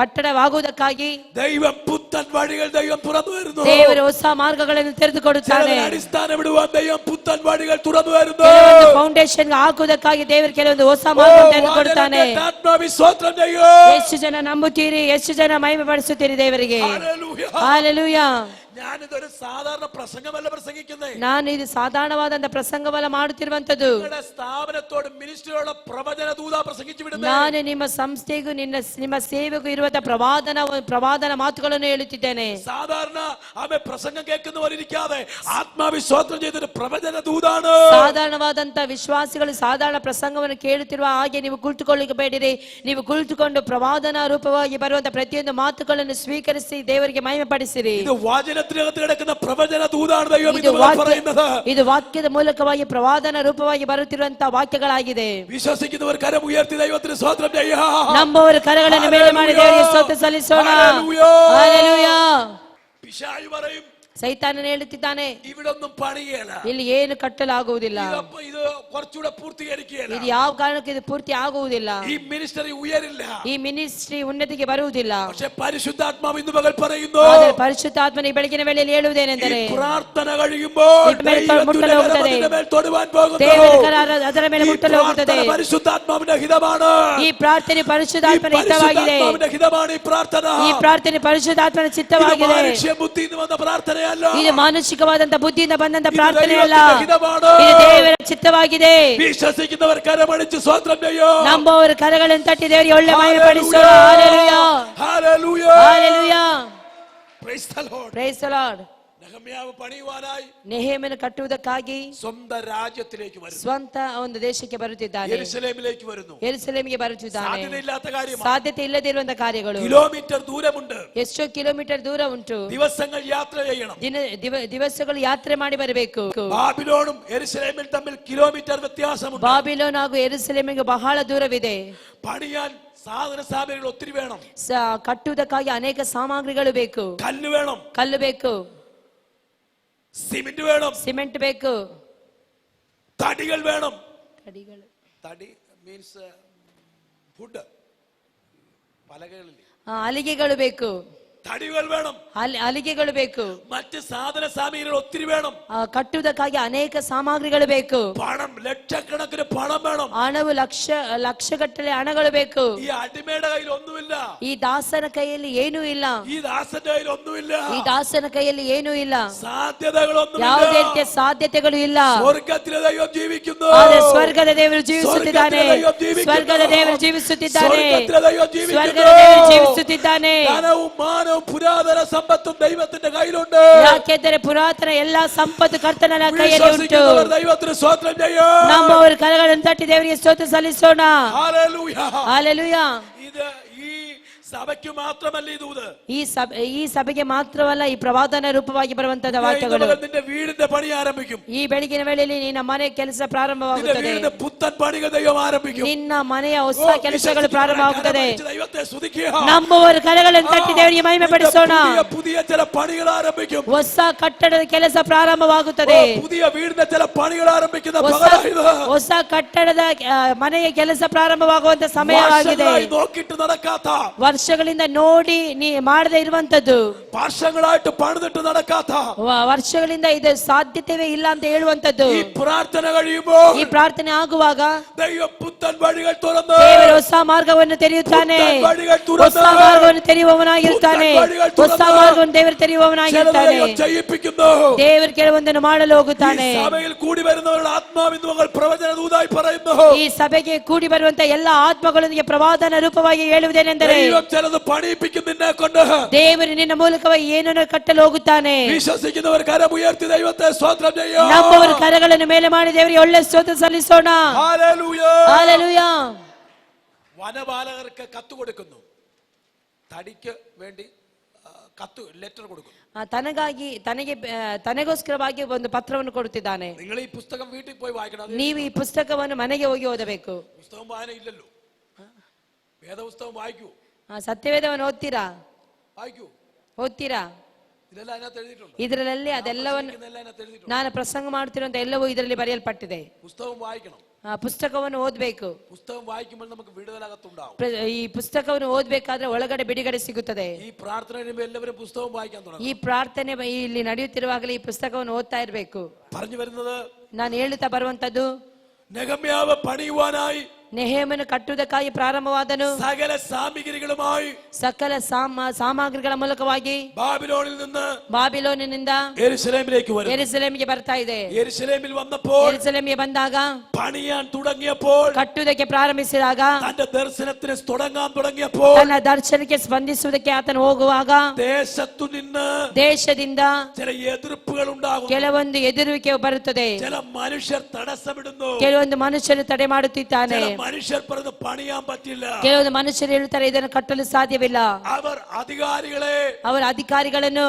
ಕಟ್ಟಡವಾಗುವುದಕ್ಕಾಗಿ ദൈവം പുത്തൻ വഴികൾ ദൈവം തുറന്നു വരുന്നു. ದೇವರು ಹೊಸ ಮಾರ್ಗಗಳನ್ನು ತೆರೆದುಕೊಡುತ್ತಾನೆ. അടിസ്ഥാനമിടുവാൻ ദൈവം പുത്തൻ വഴികൾ തുറന്നു വരുന്നു. ಕೆಲವೊಂದು ಫೌಂಡೇಶನ್ ಹಾಕುವುದಕ್ಕಾಗಿ ದೇವರು ಕೆಲವೊಂದು ಹೊಸ ಮಾರ್ಗ ತೆರೆದುಕೊಡುತ್ತಾನೆ. ಎಷ್ಟು ಜನ ನಂಬುತ್ತೀರಿ? ಎಷ್ಟು ಜನ ಮಹಿಮೆ ಪಡಿಸುತ್ತೀರಿ ದೇವರಿಗೆ? ಹಲ್ಲೆಲೂಯಾ. ഞാനിതൊരു സാധാരണ പ്രസംഗമല്ല പ്രസംഗിക്കുന്നത്. ನಾನು ಇದು ಸಾಧಾರಣವಾದಂತ ಪ್ರಸಂಗವಲ್ಲ ಮಾಡುತ್ತಿರುವಂತದ್ದು. സ്ഥാപനത്തോട് മിനിസ്ട്രിയോട് പ്രവചന ദൂത പ്രസംഗിച്ചു വിടുന്നത്. ನಾನು ನಿಮ್ಮ ಸಂಸ್ಥೆಗೂ ನಿಮ್ಮ ಸೇವೆಗೂ ಇರುವಂತ ಪ್ರವಾದನ ಮಾತುಗಳನ್ನು ಹೇಳುತ್ತಿದ್ದೇನೆ. സാധാരണ ആമേ പ്രസംഗം കേൾക്കുന്നവരിക്കാതെ ആത്മാവിൽ സ്തോത്രം ചെയ്തൊരു പ്രവചന ദൂതാണ്. ಸಾಧಾರಣವಾದಂತ ವಿಶ್ವಾಸಿಗಳು ಸಾಧಾರಣ ಪ್ರಸಂಗವನ್ನು ಕೇಳುತ್ತಿರುವ ಹಾಗೆ ನೀವು ಕುಳಿತುಕೊಳ್ಳಬೇಡಿರಿ. ನೀವು ಕುಳಿತುಕೊಂಡು ಪ್ರವಾದನ ರೂಪವಾಗಿ ಬರುವಂತ ಪ್ರತಿಯೊಂದು ಮಾತುಗಳನ್ನು ಸ್ವೀಕರಿಸಿ ದೇವರಿಗೆ ಮಹಿಮೆ ಪಡಿಸಿರಿ. ಇದು ವಾಚನത്തിനകത്ത് കിടക്കുന്ന പ്രവചന ദൂതാണ് ദൈവം പറയുന്നത്. ಇದು ವಾಕ್ಯದ ಮೂಲಕವಾಗಿ ಪ್ರವಾದನ ರೂಪವಾಗಿ ಬರುತ್ತಿರುವಂತಹ ವಾಕ್ಯಗಳಾಗಿದೆ. വിശ്വസിക്കുന്നവർ കരം ഉയർത്തി ദൈവത്തിന് സ്തോത്രം ചെയ്യാം. ನಂಬುವವರು ಕರಗಳನ್ನು ಮೇಲೆ ಮಾಡಿ ದೇವರಿಗೆ ಸ್ತೋತ್ರ ಸಲ್ಲಿಸೋಣ. ಹಲ್ಲೆಲೂಯಾ. പിശാച് പറയും, ಸೈತಾನನು ಹೇಳುತ್ತಿದ್ದಾನೆ, ഇവിടൊന്നും പണിയല്ല, ಇಲ್ಲಿ ಏನು ಕಟ್ಟಲಾಗುವುದಿಲ್ಲ, ഇത് കുറച്ചുകൂടെ പൂർത്തീകരിക്കുകയല്ല, ಇದು ಯಾವ ಕಾರಣಕ್ಕೂ ಇದು ಪೂರ್ತಿ ಆಗುವುದಿಲ್ಲ, ഈ മിനിസ്ട്രി ഉയരില്ല, ಈ ಮಿನಿಸ್ಟ್ರಿ ಉನ್ನತಿಗೆ ಬರುವುದಿಲ್ಲ. പക്ഷേ പരിശുദ്ധാത്മാവ് ഇന്ന് പകൽ പറയുന്നു, ಆದರೆ ಪರಿಶುದ್ಧಾತ್ಮನ ಈ ಬೆಳಗಿನ ವೇಳೆಯಲ್ಲಿ ಹೇಳುವುದೇನೆಂದರೆ, പ്രാർത്ഥന കഴിയുമ്പോൾ ಮುಟ್ಟಲು ಹೋಗುತ್ತದೆ, തൊടുവാൻ പോകുന്നു, ದೇವರ ಕರ ಅದರ ಮೇಲೆ ಮುಟ್ಟಲು ಹೋಗುತ್ತದೆ. പരിശുദ്ധാത്മാവിന്റെ ഹിതമാണ്. ಈ ಪ್ರಾರ್ಥನೆ ಪರಿಶುದ್ಧಾತ್ಮನ ಹಿತವಾಗಿದೆ. ಈ ಪ್ರಾರ್ಥನೆ ಪರಿಶುದ್ಧಾತ್ಮನ ಚಿತ್ತವಾಗಿದೆ. ಇದು ಮಾನಸಿಕವಾದಂತ ಬುದ್ಧಿಯಿಂದ ಬಂದಂತ ಪ್ರಾರ್ಥನೆ ಅಲ್ಲ, ಇದು ದೇವರ ಚಿತ್ತವಾಗಿದೆ. വിശ്വസിക്കുന്നവർ കരമടിച്ച് സ്തോത്രം ചെയ്യോ. ನಂಬುವವರು ಕರಗಳನ್ನು ತಟ್ಟಿ ದೇವರಿಗೆ ಒಳ್ಳೆ ಮಹಿಮೆ ಪಡಿಸೋಣ. Hallelujah, hallelujah, hallelujah. Praise the Lord. Praise the Lord. നെഹമ്യാവ് പണിയുവാനായി നെഹമ്യനെ കട്ടുವುದಕ್ಕಾಗಿ സ്വന്തം രാജ്യത്തിലേക്ക് വരുന്നു. ಸ್ವಂತ ಒಂದು ದೇಶಕ್ಕೆ ಬರುತ್ತಿದ್ದಾನೆ. യെരൂശലേമിലേക്ക് വരുന്നു. ಯೆರೂಸಲೇಮಿಗೆ ಬರುತ್ತಿದ್ದಾನೆ. സാധ്യതയില്ലാത്ത കാര്യമാണ്. ಸಾಧ್ಯತೆ ಇಲ್ಲದಿರುವಂತ ಕಾರ್ಯಗಳು. കിലോമീറ്റർ ദൂരമുണ്ട്. ಎಷ್ಟೋ ಕಿಲೋಮೀಟರ್ ದೂರ ಉಂಟು. ദിവസങ്ങൾ യാത്ര ചെയ്യണം. ದಿವಸಗಳು ಯಾತ್ರೆ ಮಾಡಿ ಬರಬೇಕು. ബാബിലോണും യെരൂശലേമും തമ്മിൽ കിലോമീറ്റർ വ്യത്യാസമുണ്ട്. ಬಾಬಿಲೋನ್ ಹಾಗೂ ಯೆರೂಸಲೇಮಿಗೆ ಬಹಳ ದೂರವಿದೆ. പണിയാൻ സാധന സാമഗ്രികൾ ഒത്തിരി വേണം. ಕಟ್ಟುವುದಕ್ಕಾಗಿ ಅನೇಕ ಸಾಮಗ್ರಿಗಳು ಬೇಕು. കല്ല് വേണം, ಕಲ್ಲು ಬೇಕು, സിമന്റ് വേണം, ಸಿಮೆಂಟ್ ಬೇಕು, തടികൾ വേണം. ಕಡಿಗಳು, തടി മീൻസ് വുഡ്, പലകകളിൽ ಹಲಿಗೆಗಳು ಬೇಕು, തടികൾ വേണം, ಹಲಿಗೆಗಳು ಬೇಕು, മറ്റ് സാധന സാമഗ്രികൾ ഒത്തിരി വേണം, ಕಟ್ಟುವುದಕ್ಕಾಗಿ ಅನೇಕ ಸಾಮಗ್ರಿಗಳು ಬೇಕು, പണം ലക്ഷക്കണക്കിന് പണം വേണം, ಹಣವು ಲಕ್ಷಗಟ್ಟಲೆ ಹಣಗಳು ಬೇಕು. ഈ അടിമയുടെ കയ്യിൽ ഒന്നുമില്ല, ಈ ದಾಸನ ಕೈಯಲ್ಲಿ ಏನೂ ಇಲ್ಲ, ഈ ദാസന്റെ കയ്യിൽ ഒന്നുമില്ല, ಈ ದಾಸನ ಕೈಯಲ್ಲಿ ಏನೂ ಇಲ್ಲ, സാധ്യതകളൊന്നുമില്ല, ಯಾವುದೇ ರೀತಿಯ ಸಾಧ್ಯತೆಗಳು ಇಲ್ಲ. സ്വർഗ്ഗത്തിലെ ദൈവം ജീവിക്കുന്നു, ಆದರೆ ಸ್ವರ್ಗದ ದೇವರು ಜೀವಿಸುತ್ತಿದ್ದಾನೆ, ಸ್ವರ್ಗದ ದೇವರು ಜೀವಿಸುತ್ತಿದ್ದಾನೆ, ಸ್ವರ್ಗದ ದೇವರು ಜೀವಿಸುತ್ತಿದ್ದಾನೆ. ധനവും മാനവും പുരാതന സമ്പത്തും ദൈവത്തിന്റെ കയ്യിലുണ്ട്. ಯಾಕೆಂದರೆ ಪುರಾತನ ಎಲ್ಲಾ ಸಂಪತ್ತು ಕರ್ತನ ಕೈಯಲ್ಲಿ ಉಂಟು. ദൈവത്തിന് സ്തോത്രം ചെയ്യും. ನಮ್ಮವರ ಕರಗಳನ್ನು ತಟ್ಟಿ ದೇವರಿಗೆ ಸ್ತೋತ್ರ ಸಲ್ಲಿಸೋಣ. Hallelujah, hallelujah. ഇത് ഈ സഭയ്ക്ക് മാത്രമല്ല ഇത് ഊത്. ಈ ಸಭೆಗೆ ಮಾತ್ರವಲ್ಲ, ಈ ಪ್ರವಾದನ ರೂಪವಾಗಿ ಬರುವಂತಹ ವಾಕ್ಯಗಳು. നിന്റെ വീടിന്റെ പണി ആരംഭിക്കും. ಈ ಬೆಳಗಿನ ವೇಳೆಯಲ್ಲಿ ನಿನ್ನ ಮನೆ ಕೆಲಸ ಪ್ರಾರಂಭವಾಗುತ್ತದೆ. നിന്റെ പുത്തൻ പണികൾ ദൈവം ആരംഭിക്കും. ನಿನ್ನ ಮನೆಯ ಹೊಸ ಕೆಲಸಗಳು ಪ್ರಾರಂಭವಾಗುತ್ತದೆ. ദൈവത്തെ സ്തുതിക്കുക. ನಮ್ಮವರ ಕರಗಳನ್ನು ತಟ್ಟಿ ದೇವರಿಗೆ ಮಹಿಮೆ ಪಡಿಸೋಣ. പുതിയ ചില പണികൾ ആരംഭിക്കും. ಹೊಸ ಕಟ್ಟಡದ ಕೆಲಸ ಪ್ರಾರಂಭವಾಗುತ್ತದೆ. പുതിയ വീടിന്റെ ചില പണികൾ ಆರಂಭಿക്കുന്ന ಪಗಲಾಯಿದು. ಹೊಸ ಕಟ್ಟಡದ ಮನೆಯ ಕೆಲಸ ಪ್ರಾರಂಭವಾಗುವಂತ ಸಮಯವಾಗಿದೆ. നോക്കിട്ട് നടക്കാത്ത, ವರ್ಷಗಳಿಂದ ನೋಡಿ ನೀ ಮಾಡದೇ ಇರುವಂತದ್ದು, ವರ್ಷಗಳಾയിട്ട് പണിതിട്ട് നടക്കാത്ത, ವರ್ಷಗಳಿಂದ ಇದು ಸಾಧ್ಯತೆವೇ ಇಲ್ಲ ಅಂತ ಹೇಳುವಂತದ್ದು, ಈ ಪ್ರಾರ್ಥನೆ കഴിയുമ്പോൾ, ಈ ಪ್ರಾರ್ಥನೆ ಆಗುವಾಗ ദൈവം പുത്തൻ വഴികൾ തുറന്നു, ದೇವರು ಹೊಸ ಮಾರ್ಗವನ್ನು ತೆರೆಯುತ್ತಾನೆ, ಹೊಸ ಮಾರ್ಗವನ್ನು ತೆರೆಯುವವನಾಗಿರುತ್ತಾನೆ, ಹೊಸ ಮಾರ್ಗವನ್ನು ದೇವರು ತೆರೆಯುವವನಾಗಿರುತ್ತಾನೆ. ದೇವರು ಕೆಲವೊಂದನ್ನು ಮಾಡಲು ಹೋಗುತ್ತಾನೆ. സഭയിൽ കൂടി വരുന്നവരുടെ ആത്മാവിന്ന് മകൾ പ്രവചന ദൂതായി പറയുന്നു. ಈ ಸಭೆಗೆ ಕೂಡಿ ಬರುವಂತ ಎಲ್ಲಾ ಆತ್ಮಗಳೊಂದಿಗೆ ಪ್ರವಾದನ ರೂಪವಾಗಿ ಹೇಳುವುದೇನೆಂದರೆ, ചിലത് പണിയിപ്പിക്കും നിന്നെ കൊണ്ട്. ದೇವರು ನಿನ್ನ ಮೂಲಕವಾಗಿ ಏನನ್ನು ಕಟ್ಟಲು ಹೋಗುತ್ತಾನೆ. വിശ്വസിക്കുന്നവർ കരമുയർത്തി ദൈവത്തെ സ്തോത്രം ചെയ്യും. ನಮ್ಮವರ ಕರಗಳನ್ನು ಮೇಲೆ ಮಾಡಿ ದೇವರಿಗೆ ಒಳ್ಳೆ ಸ್ತೋತ್ರ ಸಲ್ಲಿಸೋಣ. Hallelujah, hallelujah. വനപാലകർക്ക് കത്ത് കൊടുക്കുന്നു, തടിക്ക് വേണ്ടി കത്ത് ലെറ്റർ കൊടുക്കുന്നു. ತನಗೋಸ್ಕರವಾಗಿ ಒಂದು ಪತ್ರವನ್ನು ಕೊಡುತ್ತಿದ್ದಾನೆ. നിങ്ങൾ ഈ പുസ്തകം വീട്ടിൽ പോയി വായിക്കണം. ನೀವು ಈ ಪುಸ್ತಕವನ್ನು ಮನೆಗೆ ಹೋಗಿ ಓದಬೇಕು. പുസ്തകം വായന ഇല്ലല്ലോ, വേദപുസ്തകം വായിക്കൂ. ಸತ್ಯವೇದವನ್ನು ಓದ್ತೀರಾ? വായിക്കൂ, ಓದ್ತೀರಾ? ಇದೆಲ್ಲ അതിനകത്ത് ಎഴുതിയിട്ടുണ്ട്. ಇದರಲ್ಲಿ ಅದೆಲ್ಲವನ್ನು ನಾನು ಪ್ರಸಂಗ ಮಾಡುತ್ತಿರುವಂತ ಎಲ್ಲವೂ ಇದರಲ್ಲಿ ಬರೆಯಲ್ಪಟ್ಟಿದೆ. പുസ്തകം വായിക്കണം, ಪುಸ್ತಕವನ್ನು ಓದಬೇಕು. പുസ്തകം വായിക്കുമ്പോൾ നമുക്ക് വിടുതലകത്തുണ്ടാവും. ಈ ಪುಸ್ತಕವನ್ನು ಓದಬೇಕಾದ್ರೆ ಒಳಗಡೆ ಬಿಡುಗಡೆ ಸಿಗುತ್ತದೆ. ഈ പ്രാർത്ഥന കഴിയുമ്പോൾ എല്ലാവരും പുസ്തകം വായിക്കാൻ തുടങ്ങും. ಈ ಪ್ರಾರ್ಥನೆ ಇಲ್ಲಿ ನಡೆಯುತ್ತಿರುವಾಗಲೇ ಈ ಪುಸ್ತಕವನ್ನು ಓದ್ತಾ ಇರಬೇಕು. പറഞ്ഞു വരുന്നത്, ನಾನು ಹೇಳುತ್ತಾ ಬರುವಂತದ್ದು, നെഹമ്യാവ് പണിയുവാനായി ನೆಹೆಮನು ಕಟ್ಟುವುದಕ್ಕಾಗಿ ಪ್ರಾರಂಭವಾದನು. സകല സാമഗ്രികളുമായി ಸಕಲ ಸಾಮಗ್ರಿಗಳ ಮೂಲಕವಾಗಿ ಬಾಬಿಲೋನಿನಿಂದ യെരൂശലേമിലേക്ക് വരും. ಯೆರೂಸಲೇಮಿಗೆ ಬರ್ತಾ ಇದೆ. യെരൂശലേമിൽ വന്നപ്പോൾ, ಯೆರೂಸಲೇಮಿಗೆ ಬಂದಾಗ, പണിയാൻ തുടങ്ങിയപ്പോൾ, ಕಟ್ಟುವುದಕ್ಕೆ ಪ್ರಾರಂಭಿಸಿದಾಗ, തന്റെ ദർശനത്തിന് തുടങ്ങാൻ തുടങ്ങിയപ്പോൾ, ತನ್ನ ದರ್ಶನಕ್ಕೆ ಸ್ಪಂದಿಸುವುದಕ್ಕೆ ಆತನು ಹೋಗುವಾಗ, ದೇಶದಿಂದ ചില എതിർപ്പുകൾ ഉണ്ടാകും, ಕೆಲವೊಂದು ಎದುರುವಿಕೆ ಬರುತ್ತದೆ. ചില മനുഷ്യർ തടസ്സമിടുന്നു, ಕೆಲವೊಂದು ಮನುಷ್ಯರು ತಡೆ ಮಾಡುತ್ತಿದ್ದಾನೆ. മനുഷ്യർ പറഞ്ഞു പണിയാൻ പറ്റില്ല. ಕೆಲವೊಂದು ಮನುಷ್ಯರು ಹೇಳುತ್ತಾರೆ ಇದನ್ನು ಕಟ್ಟಲು ಸಾಧ್ಯವಿಲ್ಲ. ಅವರ ಅಧಿಕಾರಿಗಳನ್ನು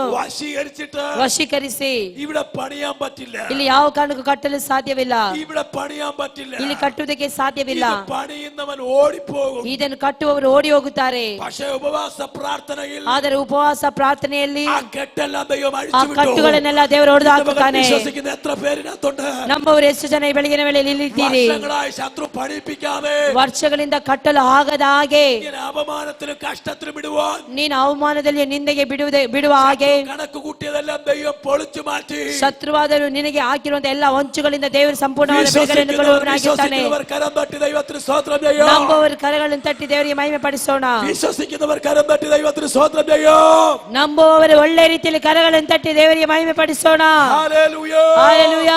ವಶೀಕರಿಸಿ ഇവിടെ പണിയാൻ പറ്റില്ല, ಇಲ್ಲಿ ಯಾವ ಕಾರಣಕ್ಕೂ ಕಟ್ಟಲು ಸಾಧ್ಯವಿಲ್ಲ, ഇവിടെ പണിയാൻ പറ്റില്ല, ಇಲ್ಲಿ ಕಟ್ಟುವುದಕ್ಕೆ ಸಾಧ್ಯವಿಲ್ಲ, പണിയുന്നവൻ ഓടിപ്പോകും, ಇದನ್ನು ಕಟ್ಟುವವರು ಓಡಿ ಹೋಗುತ್ತಾರೆ. പക്ഷേ ഉപവാസ പ്രാർത്ഥനയിൽ, ಆದರೆ ಉಪವಾಸ ಪ್ರಾರ್ಥನೆಯಲ್ಲಿ ആ കെട്ടെല്ലാം ദൈവം ಆ അഴിച്ചു വിട്ടു. ಕಟ್ಟುಗಳನ್ನೆಲ್ಲ ದೇವರು ಹೊಡೆದು ಹಾಕುತ್ತಾನೆ. വിശ്വസിക്കുന്ന എത്ര പേരിനകത്തുണ്ട്? ನಮ್ಮವರು ಎಷ್ಟು ಜನ ಈ ಬೆಳಗಿನ ವೇಳೆಯಲ್ಲಿ ಇಲ್ಲಿದ್ದೀರಿ? വർഷങ്ങളായി ശത്രു പണിയിപ്പിക്കാതെ, ವರ್ಷಗಳಿಂದ ಕಟ್ಟಲು ಆಗದ ಹಾಗೆ, അപമാനത്തിലും കഷ്ടത്തിലും ഇടുവാൻ, ನೀನು ಅವಮಾನದಲ್ಲಿ ನಿಂದೆಗೆ ಬಿಡುವ ಹಾಗೆ, കണക്ക് കൂട്ടിയതെല്ലാം ദൈവം പൊളിച്ചു മാറ്റി. ಶತ್ರುವಾದರು ನಿನಗೆ ಹಾಕಿರುವಂತ ಎಲ್ಲ ಹೊಂಚುಗಳಿಂದ ದೇವರು ಸಂಪೂರ್ಣವಾದ ಬೆಳಕನ್ನು ಕೊಡುವವನಾಗಿದ್ದಾನೆ. കരം തട്ടി ദൈവത്തിന് സ്തോത്രം ചെയ്യും. ನಂಬುವವರು ಕರಗಳನ್ನು ತಟ್ಟಿ ದೇವರಿಗೆ ಮಹಿಮೆ ಪಡಿಸೋಣ. വിശ്വസിക്കുന്നവർ കരം തട്ടി ദൈവത്തിന് സ്തോത്രം ചെയ്യും. ನಂಬುವವರು ಒಳ್ಳೆ ರೀತಿಯಲ್ಲಿ ಕರಗಳನ್ನು ತಟ್ಟಿ ದೇವರಿಗೆ ಮಹಿಮೆ ಪಡಿಸೋಣ. Hallelujah, hallelujah.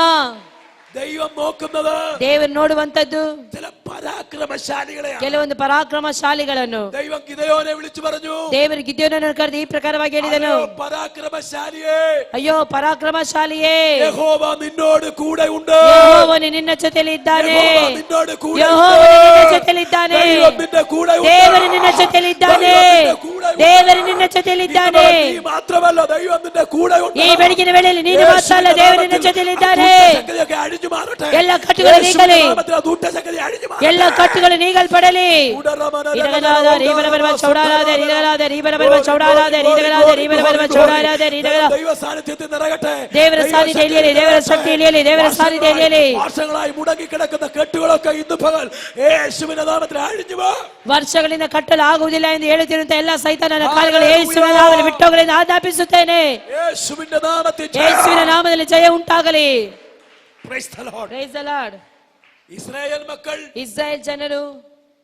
ദൈവം നോക്കുന്നത് ದೇವರು ನೋಡುವಂತದ್ದು ചില പരാക്രമശാലികളെയാണ്. ಕೆಲವೊಂದು ಪರಾಕ್ರಮಶಾಲಿಗಳನ್ನು ദൈവം ഗിദെയോനെ വിളിച്ചു പറഞ്ഞു. ದೇವರು ಗಿದ್ಯೋನನ್ನು ಕರೆದು ಈ ಪ್ರಕಾರವಾಗಿ ಹೇಳಿದನು, പരാക്രമശാലിയേ, ಅಯ್ಯೋ ಪರಾಕ್ರಮಶಾಲಿಯೇ, യഹോവ നിന്നോട് കൂടെ ഉണ്ട്, ಯೆಹೋವನು ನಿನ್ನ ಜೊತೆಯಲ್ಲಿ ಇದ್ದಾನೆ, നിന്നോട് കൂടെ ಯೆಹೋವನು ನಿನ್ನ ಜೊತೆಯಲ್ಲಿ ಇದ್ದಾನೆ, ದೇವರು ನಿನ್ನ ಜೊತೆಯಲ್ಲಿ ಇದ್ದಾನೆ, ದೇವರು ನಿನ್ನ ಜೊತೆಯಲ್ಲಿ ಇದ್ದಾನೆ. മാത്രമല്ല ദൈവം നിന്റെ കൂടെ ഉണ്ട്. ಈ ಬೆಳಗಿನ ವೇಳೆಯಲ್ಲಿ ನೀನು ಮಾತ್ರ ಅಲ್ಲ, ದೇವರು ನಿನ್ನ ಜೊತೆಯಲ್ಲಿ ಇದ್ದಾನೆ. ಎಲ್ಲ ಕಟ್ಟುಗಳು ನೀಗಲಿ, ಎಲ್ಲ ಕಟ್ಟುಗಳು ನೀಗಲ್ಪಡಲಿ. ദൈവ സാന്നിധ്യത്തിൽ നിറയട്ടെ. ದೇವರ ಸಾನ್ನಿಧ್ಯ ಇಳಿಯಲಿ, ದೇವರ ಶಕ್ತಿ ಇಳಿಯಲಿ, ದೇವರ ಸಾನ್ನಿಧ್ಯ ಇಳಿಯಲಿ. വർഷങ്ങളായി മുടങ്ങി കിടക്കുന്ന കെട്ടുകളൊക്കെ ഇന്ന് പകൽ യേശുവിന്റെ നാമത്തിൽ അഴിഞ്ഞു പോ. ವರ್ಷಗಳಿಂದ ಕಟ್ಟಲು ಆಗುವುದಿಲ್ಲ ಎಂದು ಹೇಳುತ್ತಿರುವಂತಹ ಎಲ್ಲ ಸೈತಾನನ ಕಾರ್ಯಗಳು ಯೇಸುವಿನ ನಾಮದಲ್ಲಿ ಬಿಟ್ಟೋಗಲೆಂದು ಆಜ್ಞಾಪಿಸುತ್ತೇನೆ. യേശുവിന്റെ നാമത്തിൽ ಯೇಸುವಿನ ನಾಮದಲ್ಲಿ ಜಯ ಉಂಟಾಗಲಿ. Praise the Lord. Praise the Lord. Israel മക്കൾ ಇಸ್ರಾಯೇಲ್ ಜನರು